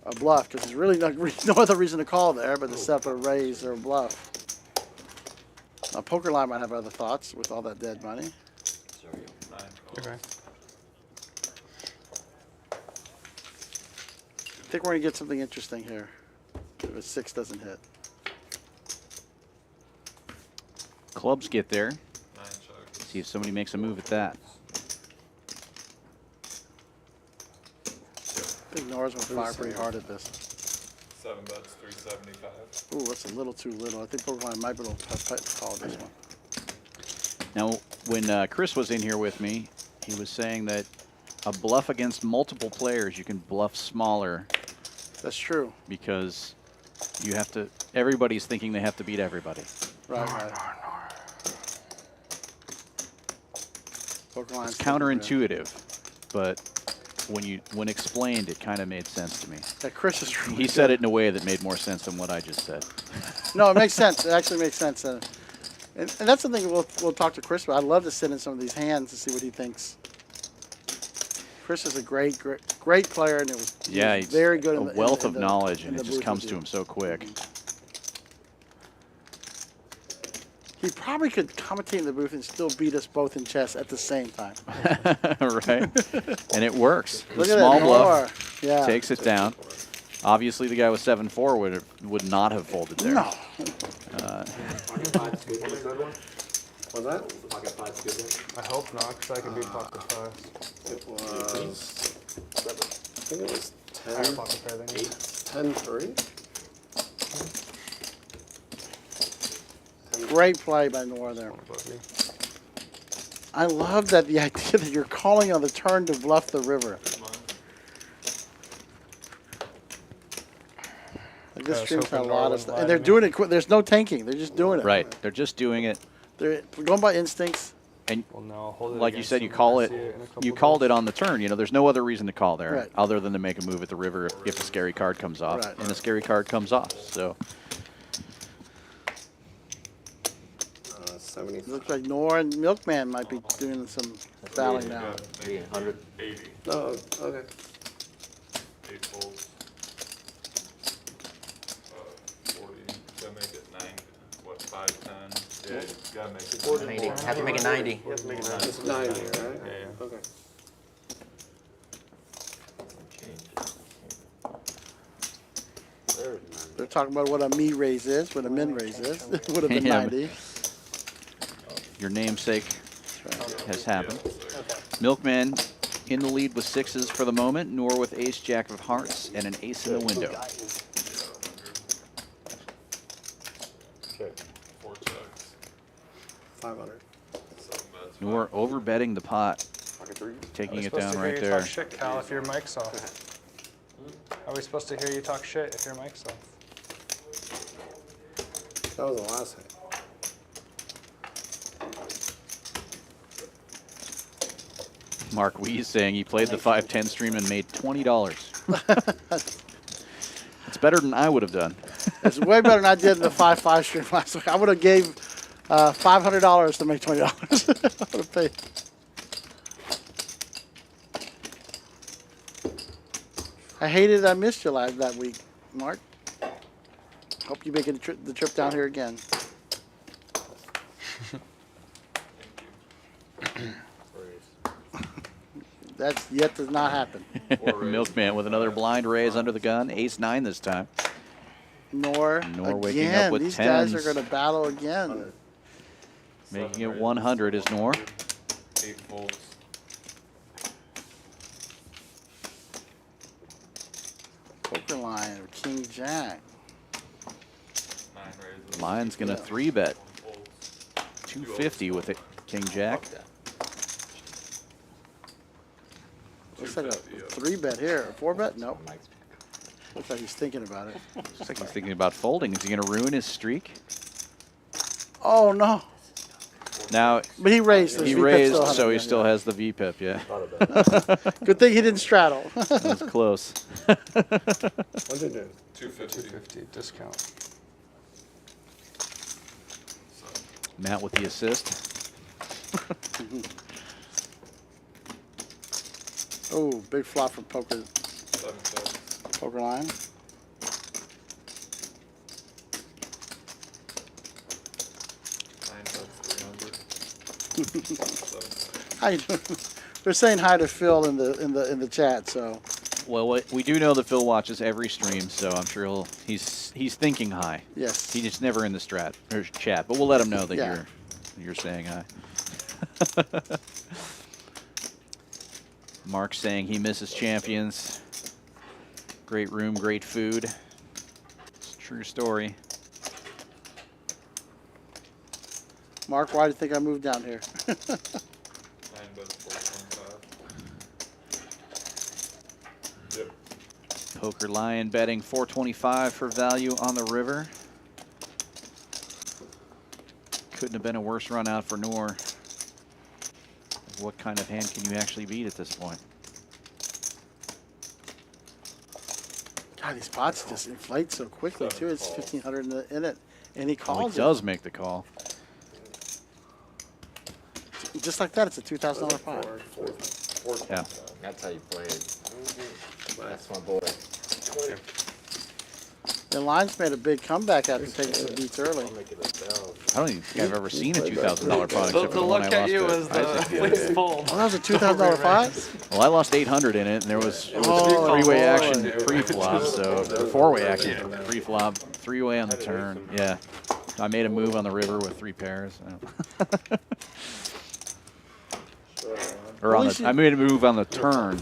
a bluff because there's really no other reason to call there but to set up a raise or a bluff. Now, Poker line might have other thoughts with all that dead money. 9 calls. Okay. I think we're going to get something interesting here if a 6 doesn't hit. Clubs get there. 9 checks. See if somebody makes a move at that. I think Norris will fire pretty hard at this. 7 bets, 375. Ooh, that's a little too little. I think Pokemon might be able to call this one. Now, when Chris was in here with me, he was saying that a bluff against multiple players, you can bluff smaller. That's true. Because you have to, everybody's thinking they have to beat everybody. Right, right. Pokemon It's counterintuitive, but when explained, it kind of made sense to me. Yeah, Chris is really He said it in a way that made more sense than what I just said. No, it makes sense. It actually makes sense. And that's something we'll talk to Chris about. I'd love to sit in some of these hands to see what he thinks. Chris is a great player, and he was very good. A wealth of knowledge, and it just comes to him so quick. He probably could commentate in the booth and still beat us both in chess at the same time. Right? And it works. Look The at small that, bluff yeah. takes it down. Obviously, the guy with 7-4 would not have folded there. No. Was that? Was the pocket five good then? I hope not, because I could beat pocket fives. It was. I think it was Higher 10. pocket pair than you. 10-3. Great play by Nora there. I love that the idea that you're calling on the turn to bluff the river. Like this stream's got a lot of stuff, and they're doing it quick. There's no tanking. They're just doing it. Right. They're just doing it. They're going by instincts. And Well, no, hold it like you against said, you them. call I it. see in a couple You of called those. it on the turn. You know, there's no other reason to call there Right. other than to make a move at the river if a scary card comes off, Right. and a scary card comes off. So 70. Looks like Nora and Milkman might be doing some fouling now. 300. 80, Oh, okay. 8 folds. 40, gotta make it 9, what, 5, 10? Yeah, you gotta make it 90. Have to make it 90. You have to make it 90. It's 90, right? Yeah. Okay. They're talking about what a me raise is, what a min raise is. Would have been Yeah, 90. your namesake has happened. Okay. Milkman in the lead with sixes for the moment. Nor with ace jack of hearts and an ace in the window. Okay. 4 checks, 500. 7 bets. Nor over betting the pot, taking it down right there. Talk shit, Cal, if your mic's off. How are we supposed to hear you talk shit if your mic's off? That was the last hit. Mark Wee saying he played the 5-10 stream and made $20. It's better than I would have done. It's way better than I did in the 5-5 stream last week. I would have gave $500 to make $20. I would have paid. I hated I missed you that week, Mark. Hope you make the trip down here again. That's yet to not happen. Milkman with another blind raise under the gun. Ace-9 this time. Nor waking again. up with These guys are tens. going to battle again. Making it 100 is Nor. 8 folds. Poker line or King Jack. 9 raises. Lion's going to 3-bet. 250 with it. King Jack. Looks like a 3-bet here. A 4-bet? Nope. Looks like he's thinking about it. Looks like he's thinking about folding. Is he going to ruin his streak? Oh, no. Now, But he raised. he VPIP raised, still so he has it, still has the VPIP, yeah. Good thing he didn't straddle. That was close. What'd you do? 250. 250 discount. Matt with the assist. Oh, big flop from poker 7 checks. line. How you doing? They're saying hi to Phil in the chat. So Well, we do know that Phil watches every stream, so I'm sure he's thinking hi. yes, He's just never in the chat, but we'll let him know that Yeah. you're saying hi. Mark's saying he misses Champions. Great room, great food. It's a true story. Mark, why do you think I moved down here? 9 bets, 425. Yep. Poker Lion betting 425 for value on the river. Couldn't have been a worse run out for Nor. What kind of hand can you actually beat at this point? God, these pots just inflate so quickly too. It's 1,500 in it, and he Oh, calls he does make the call. it just like that. It's a $2,000 pot. Yeah. That's how you play it. That's my boy. The Lions made a big comeback after taking some beats early. I don't even think I've ever seen a $2,000 pot except for the one I lost to Isaac. Oh, that was a $2,000 pot? Well, I lost 800 in it, and it was Oh, three-way boy. action pre-flop, so four-way action pre-flop, three-way on the turn. Yeah. I made a move on the river with 3 pairs. Or on the, I made a move on the turn,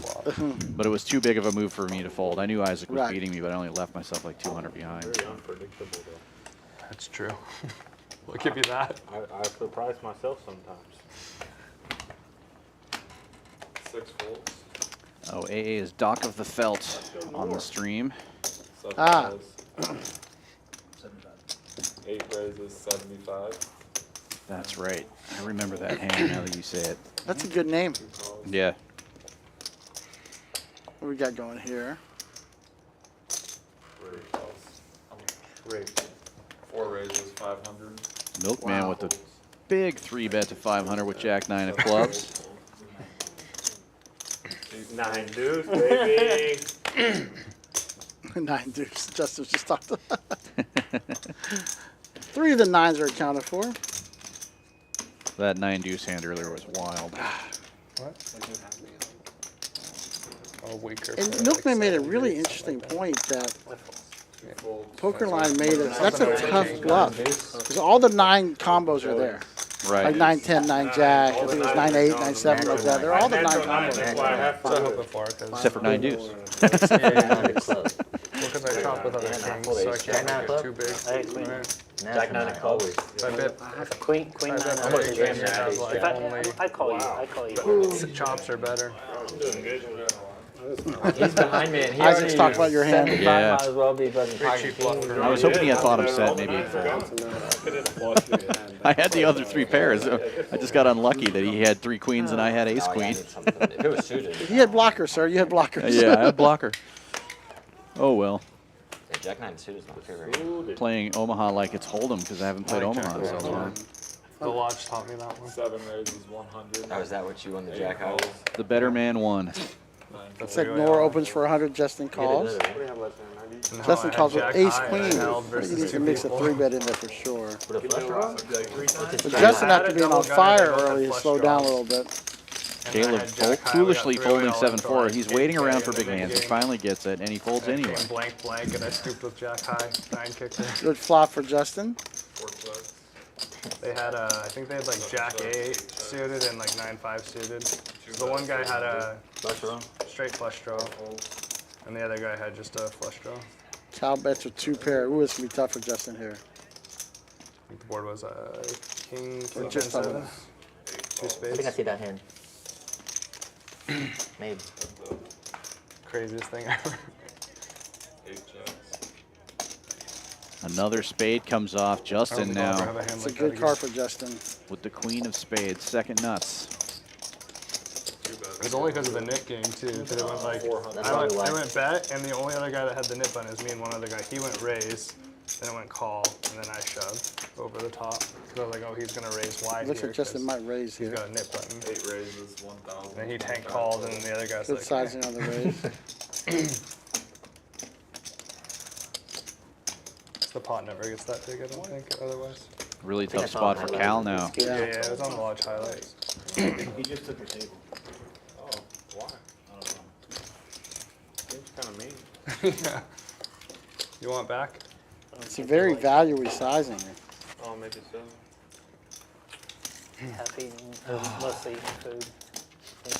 but it was too big of a move for me to fold. I knew Isaac was beating me, but I only left myself like 200 behind. Very unpredictable, though. That's true. We'll give you that. I surprise myself sometimes. 6 folds. Oh, AA is Doc of the Felt on the stream. 7 Ah. folds. 8 raises, 75. That's right. I remember that hand now that you say it. That's a good name. Yeah. What we got going here? Great. 4 raises, 500. Milkman with the big 3-bet to 500 with Jack 9 of clubs. 9 deuce, baby. 9 deuce. Justin just talked. 3 of the 9s are accounted for. That 9 deuce hand earlier was wild. What? Oh, weaker. And Milkman made a really interesting point that Poker Line made it. That's a tough bluff because all the 9 combos are there. Right. Like 9, 10, 9 jack. I think it was 9, 8, 9, 7 like that. They're all the 9 combos. Except for 9 deuce. Because I chop with other kings, so I can't make it too big. Jack 9 of clubs. So I bet Queen 9 of game you have like only I call you. I call you. chops are better. He's behind me, and he Isaac's talking about your hand. Yeah. might as well be fucking pocket king. I was hoping he had bottom set, maybe. I had the other 3 pairs. I just got unlucky that he had 3 queens and I had ace queen. If it was suited. You had blockers, sir. You had blockers. Yeah, I had blocker. Oh well. Yeah, Jack 9 suited is my favorite. Playing Omaha like it's Holdem because I haven't played Omaha in so long. The lodge taught me that one. 7 raises, 100. Oh, is that what you won the Jack high with? The better man won. Looks like Nor opens for 100. Justin calls. Justin calls with ace queen. I think he needs to mix a 3-bet in there for sure. But Justin, after being on fire early, slowed down a little bit. Caleb foolishly folding 7-4. He's waiting around for big hands. He finally gets it, and he folds anyway. Blank, blank, and I scooped with Jack high, 9 kicker. Good flop for Justin. 4 clubs. They had I think they had like Jack 8 suited and like 9-5 suited. The one guy had a straight flush draw, and the other guy had just a flush draw. Cal bets with 2 pair. Ooh, this will be tough for Justin here. I think the board was king, Or 10, just 7, 2 I think I spades. see that hand. Maybe. Craziest thing ever. 8 jacks. Another spade comes off. Justin now It's a good card for Justin. with the queen of spades. Second nuts. It's only because of the nit game too. Because it went like I went bet, and the only other guy that had the nit button is me and one other guy. He went raise, then it went call, and then I shoved over the top. Because I was like, oh, he's gonna raise wide Looks here. like Justin 'cause might raise He's here. got a nit button. 8 raises, 1,000. And he tank called, and the other guy's Good like, sizing on the raise. the pot never gets that big, I don't think. Otherwise. Really tough spot for Cal now. Yeah, it was on the lodge highlights. He just took your table. Oh, why? I don't know. Seems kind of mean. Yeah. You want back? It's a very value-y sizing. Oh, maybe so. Half eaten, mostly eating food.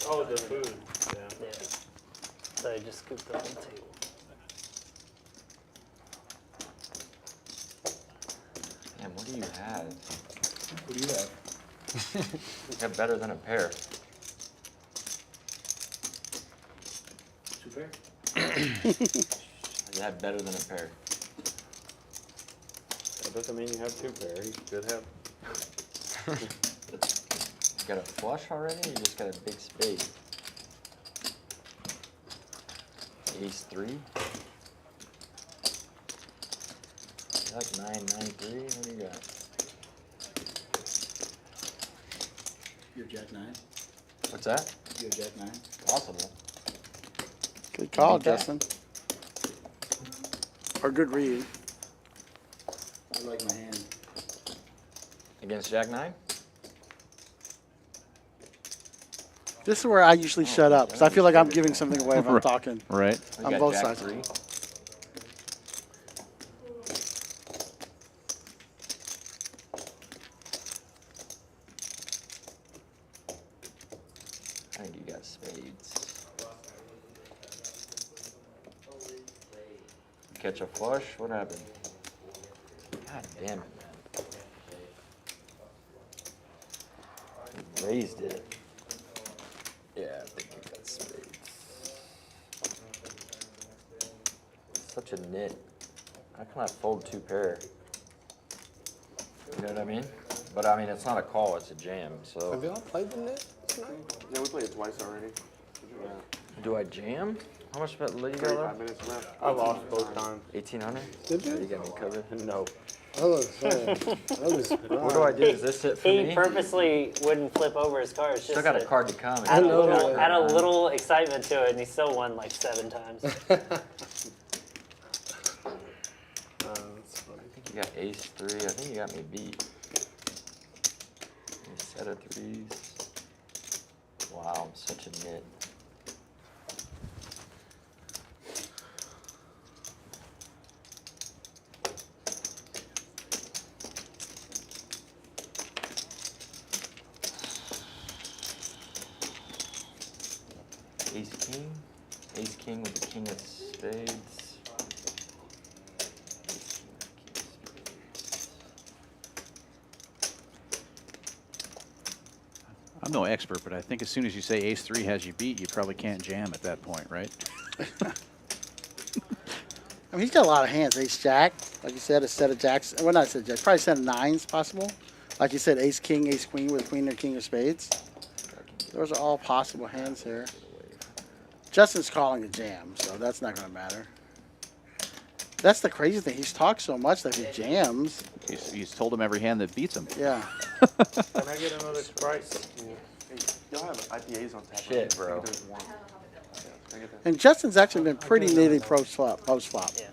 Oh, the food. Yeah. Yeah. So I just scooped up on the table. Damn, what do you have? What do you have? You have better than a pair. 2 pair? You have better than a pair. That doesn't mean you have 2 pair. You could have. You got a flush already, or you just got a big spade? Ace 3? Like 9, 9, 3? What do you got? You have Jack 9? What's that? You have Jack 9? Possible. Good call, Okay. Justin. Or good read. I like my hand. Against Jack 9? This is where I usually shut up because I feel like I'm giving something away if I'm talking. Right. We On got both Jack sides. 3. catch a flush? What happened? God damn it, man. He raised it. Yeah, I think he got spades. Such a nit. How can I fold 2 pair? You know what I mean? But I mean, it's not a call, it's a jam, so. Have y'all played the net tonight? Yeah, we played it twice already. Yeah. Do I jam? How much bet you got 35 left? minutes left. I lost both times. 1800? Did you? You got me covered. No. I was saying, I was What do I do? Is this it for He me? purposely wouldn't flip over his cards. Still Just got a to card to come. add a know little, that. add a little excitement to it, and he still won like 7 times. That's funny. I think you got ace 3. I think you got me beat. A set of 3s. Wow, I'm such a nit. Ace king with the king of spades. I'm no expert, but I think as soon as you say ace 3 has you beat, you probably can't jam at that point, right? I mean, he's got a lot of hands. Ace jack, like you said, a set of jacks. Well, not a set of jacks. Probably a set of 9s possible. Like you said, ace king, ace queen with queen or king of spades. Those are all possible hands here. Justin's calling a jam, so that's not going to matter. That's the crazy thing. He's talked so much that he jams. He's told him every hand that beats him. Yeah. Can I get another Sprite? Hey, y'all have IPAs on tap. Shit, bro. And Justin's actually been pretty nitty post flop.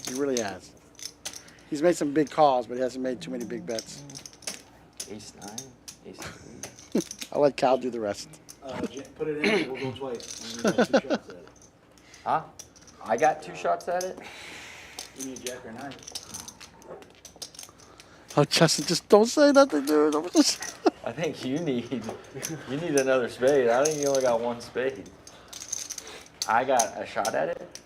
He really has. He's made some big calls, but he hasn't made too many big bets. Ace 9, ace 3. I'll let Cal do the rest. Put it in, we'll go twice. We got 2 shots at it. Huh? I got 2 shots at it? You need jack or 9. Oh, Justin, just don't say nothing, dude. I think you need another spade. I think you only got 1 spade. I got a shot at it.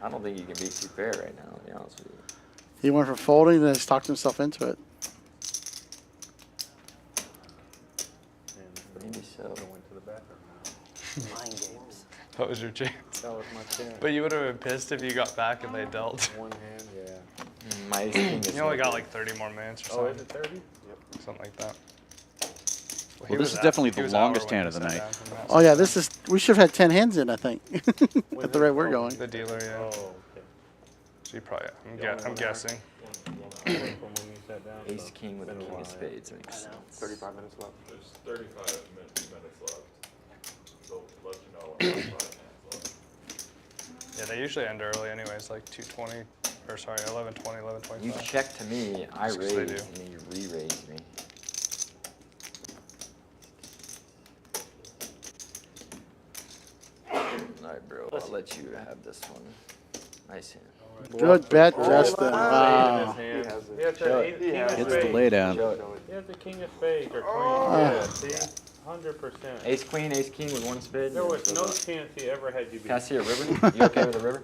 I don't think you can beat 2 pair right now, to be honest with you. He went for folding, then he's talked himself into it. Maybe so. I went to the bathroom. Mind games. That was your chance. That was my chance. But you would have been pissed if you got back and they dealt. 1 hand, yeah. My ace king is You only got no like 30 more minutes or Oh, something. is it 30? Yep. Something like that. Well, this is definitely the longest hand of the night. Oh, yeah, this is, we should have had 10 hands in, I think, at the rate we're going. The dealer, yeah. Oh, okay. So you probably, I'm guessing. From when you sat down, Ace so king with a it's been king of while. spades makes sense. 35 minutes left. There's 35 minutes left. So let you know when 5 minutes left. Yeah, they usually end early anyways, like 2:20, or sorry, 11:20, 11:25. You check to me, I That's 'cause raise, they and do. then you re-raise me. Alright, bro, I'll let you have this one. Nice hand. Good bet, Justin. Wow. He has it. Show it. King of It's the spades. laydown. Show it. He has the king of spades or queen. Yeah, see? 100%. Ace queen, ace king with 1 spade. There was no chance he ever had you beat. Can I see a river? You okay with a river?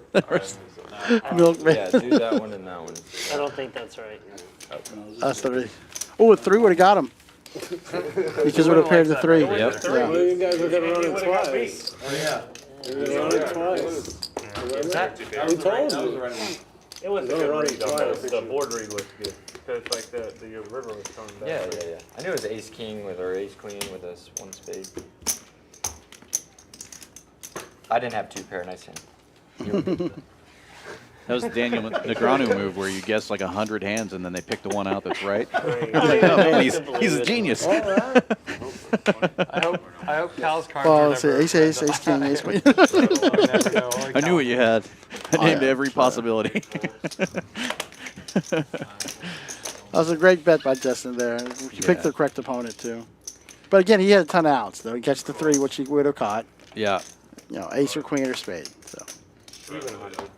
Milkman. Yeah, do that one and that one. I don't think that's right. That's 3. Oh, a 3 would have got him. Because it would have paired the 3. Yep. Well, you guys were gonna run it got twice. Oh, yeah. You were gonna run it twice. We told you. It was a Don't good run read, it though. twice. The board read looked good. Because, like, the river was coming back. Yeah. I knew it was ace king with or ace queen with us 1 spade. I didn't have 2 pair, nice hand. That was the Daniel Negreanu move where you guess like 100 hands and then they pick the one out that's right. Oh, man, he's a genius. I hope Cal's cards Well, are let's see. never Ace, ace, ace, king, ace, queen. You never know. Only I knew what you had. I Oh, named yeah, every possibility. That was a great bet by Justin there. You picked the correct opponent, too. But again, he had a ton of outs, though. He catch the 3, which he would have caught. Yeah. You know, ace or queen or spade. So Even 100.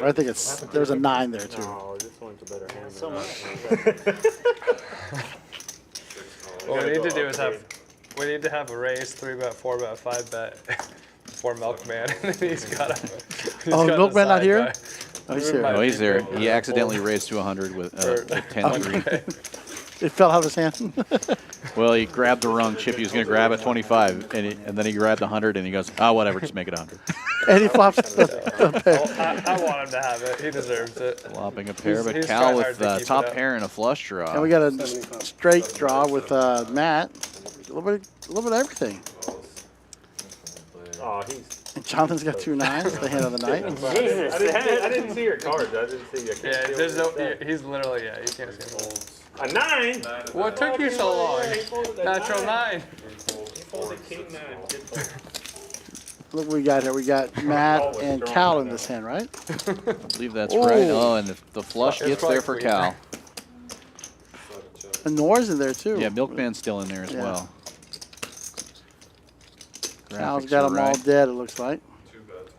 I think it's there's a 9 there, too. No, this one's a better hand. So than much. that. What we need to do is we need to have a raise, 3-bet, 4-bet, 5-bet. before Milkman, and then he's got a. Oh, Milkman not here? Oh, he's here. Oh, he's there. He accidentally raised to 100 with 10-3. It fell out of his hand. Well, he grabbed the wrong chip. He was going to grab a 25, and then he grabbed 100, and he goes, "Oh, whatever, just make it 100." And he flops the pair. I want him to have it. He deserves it. Flopping a pair, but He's Cal trying with hard to keep top it up. pair and a flush draw. And we got a straight draw with Matt. A little bit of everything. Oh, he's. And Jonathan's got 2 9s, the hand of the night. Jesus. I didn't see your cards. I didn't see your cards. Yeah, there's no. He's literally you can't see him. A 9. What took you so long? Natural 9. He folded king 9. Good fold. Look what we got here. We got Matt and Cal in this hand, right? I believe that's Ooh. right. Oh, and the flush It's gets there for probably Cal. And Nor's in there, too. Yeah, Milkman's still in there as Yeah. well. Cal's Graphics got are them all right. dead, it looks like. 2 bets,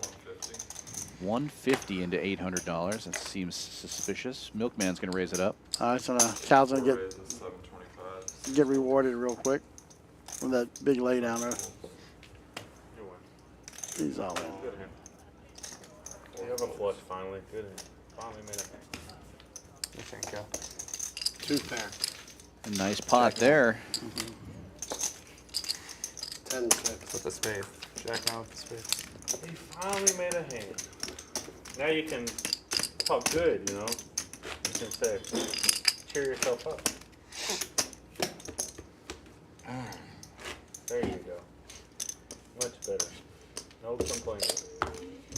150 150. into $800. That seems suspicious. Milkman's going to raise it up. All right, so now Cal's going to Raises 725. get rewarded real quick from that big lay down there. He's all in. Good hand. You have a flush finally. Good hand. Finally made it. You think, Cal? 2 pair. A nice pot there. 10 6. With the spade. Jack now with the spade. He finally made a hand. Now you can talk good, you know. You can say, cheer yourself up. There you go. Much better. No complaining.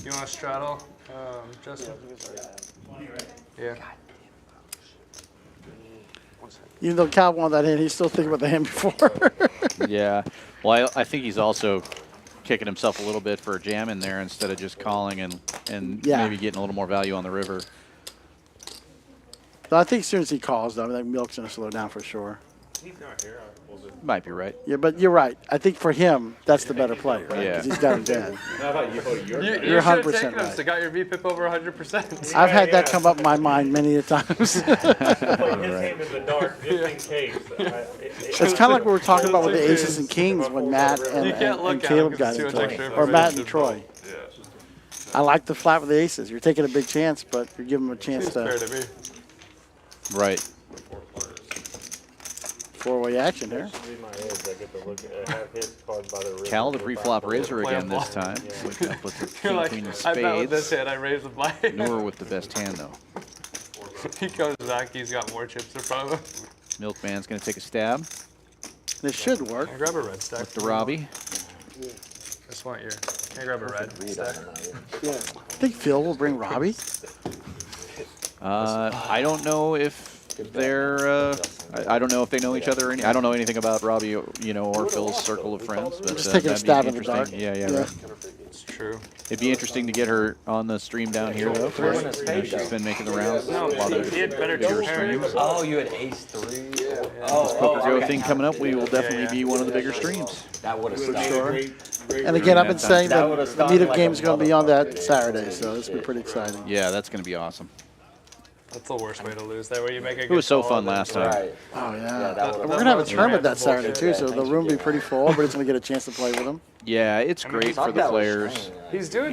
You want to straddle, Justin? Yeah. Even though Cal won that hand, he's still thinking about the hand before. Yeah. Well, I think he's also kicking himself a little bit for a jam in there instead of just calling and Yeah. maybe getting a little more value on the river. So I think as soon as he calls, though, I think Milk's going to slow down for sure. He's not here. Might be right. Yeah, but you're right. I think for him, that's the better player. Right? Yeah. 'Cause he's got him dead. How about you? You're You should have 100% taken him right. so got your VPIP over 100%. I've had that come up in my mind many a times. Play his hand in the dark just in case. It's kind of like we were talking about with the aces and kings when Matt and, You can't look and at Caleb him 'cause got it's too into much it. extra Or Matt and information. Troy. I like the flat with the aces. You're taking a big chance, but you're giving them a chance Seems fair to to me. Right. 4-way action here. This is my edge. I get to look at have his card by the river. Cal the pre-flop raiser Play a again this bluff. time. Waking up with the You're king, like, queen of I bet with this spades. hand I raised with mine. Nor with the best hand, though. He comes back, he's got more chips in front of him. Milkman's going to take a stab This should work. Can I grab a red stack? with the Robbie. Just want your. Can I grab a red stack? I think Phil will bring Robbie. I don't know if they're. I don't know if they know each other. I don't know anything about Robbie, or Phil's circle of friends. But Just taking a that'd be stab in the interesting. dark. Yeah, Yeah. right. It's true. It'd be interesting to get her on the stream down here, though. Of course, she's been making the rounds. No, A lot of he had better bigger pair. streams. Oh, you had ace 3. This Poker Go thing coming up, we will definitely be one of the bigger streams. That would have stopped. Sure. And again, I've been saying That that would've the stopped meetup like game a is going to be on that motherfucker. Saturday, so this will be pretty exciting. Yeah, that's going to be awesome. That's the worst way to lose. That way you make a It was good so call fun and then- last time. Right. Oh, Yeah, yeah. that would've- We're going to have a Yeah. tournament that Saturday, too, so the Thanks room will for be pretty full. Everybody's going to get a chance to play with them. Yeah, it's great for the Thought that was players. strange. He's doing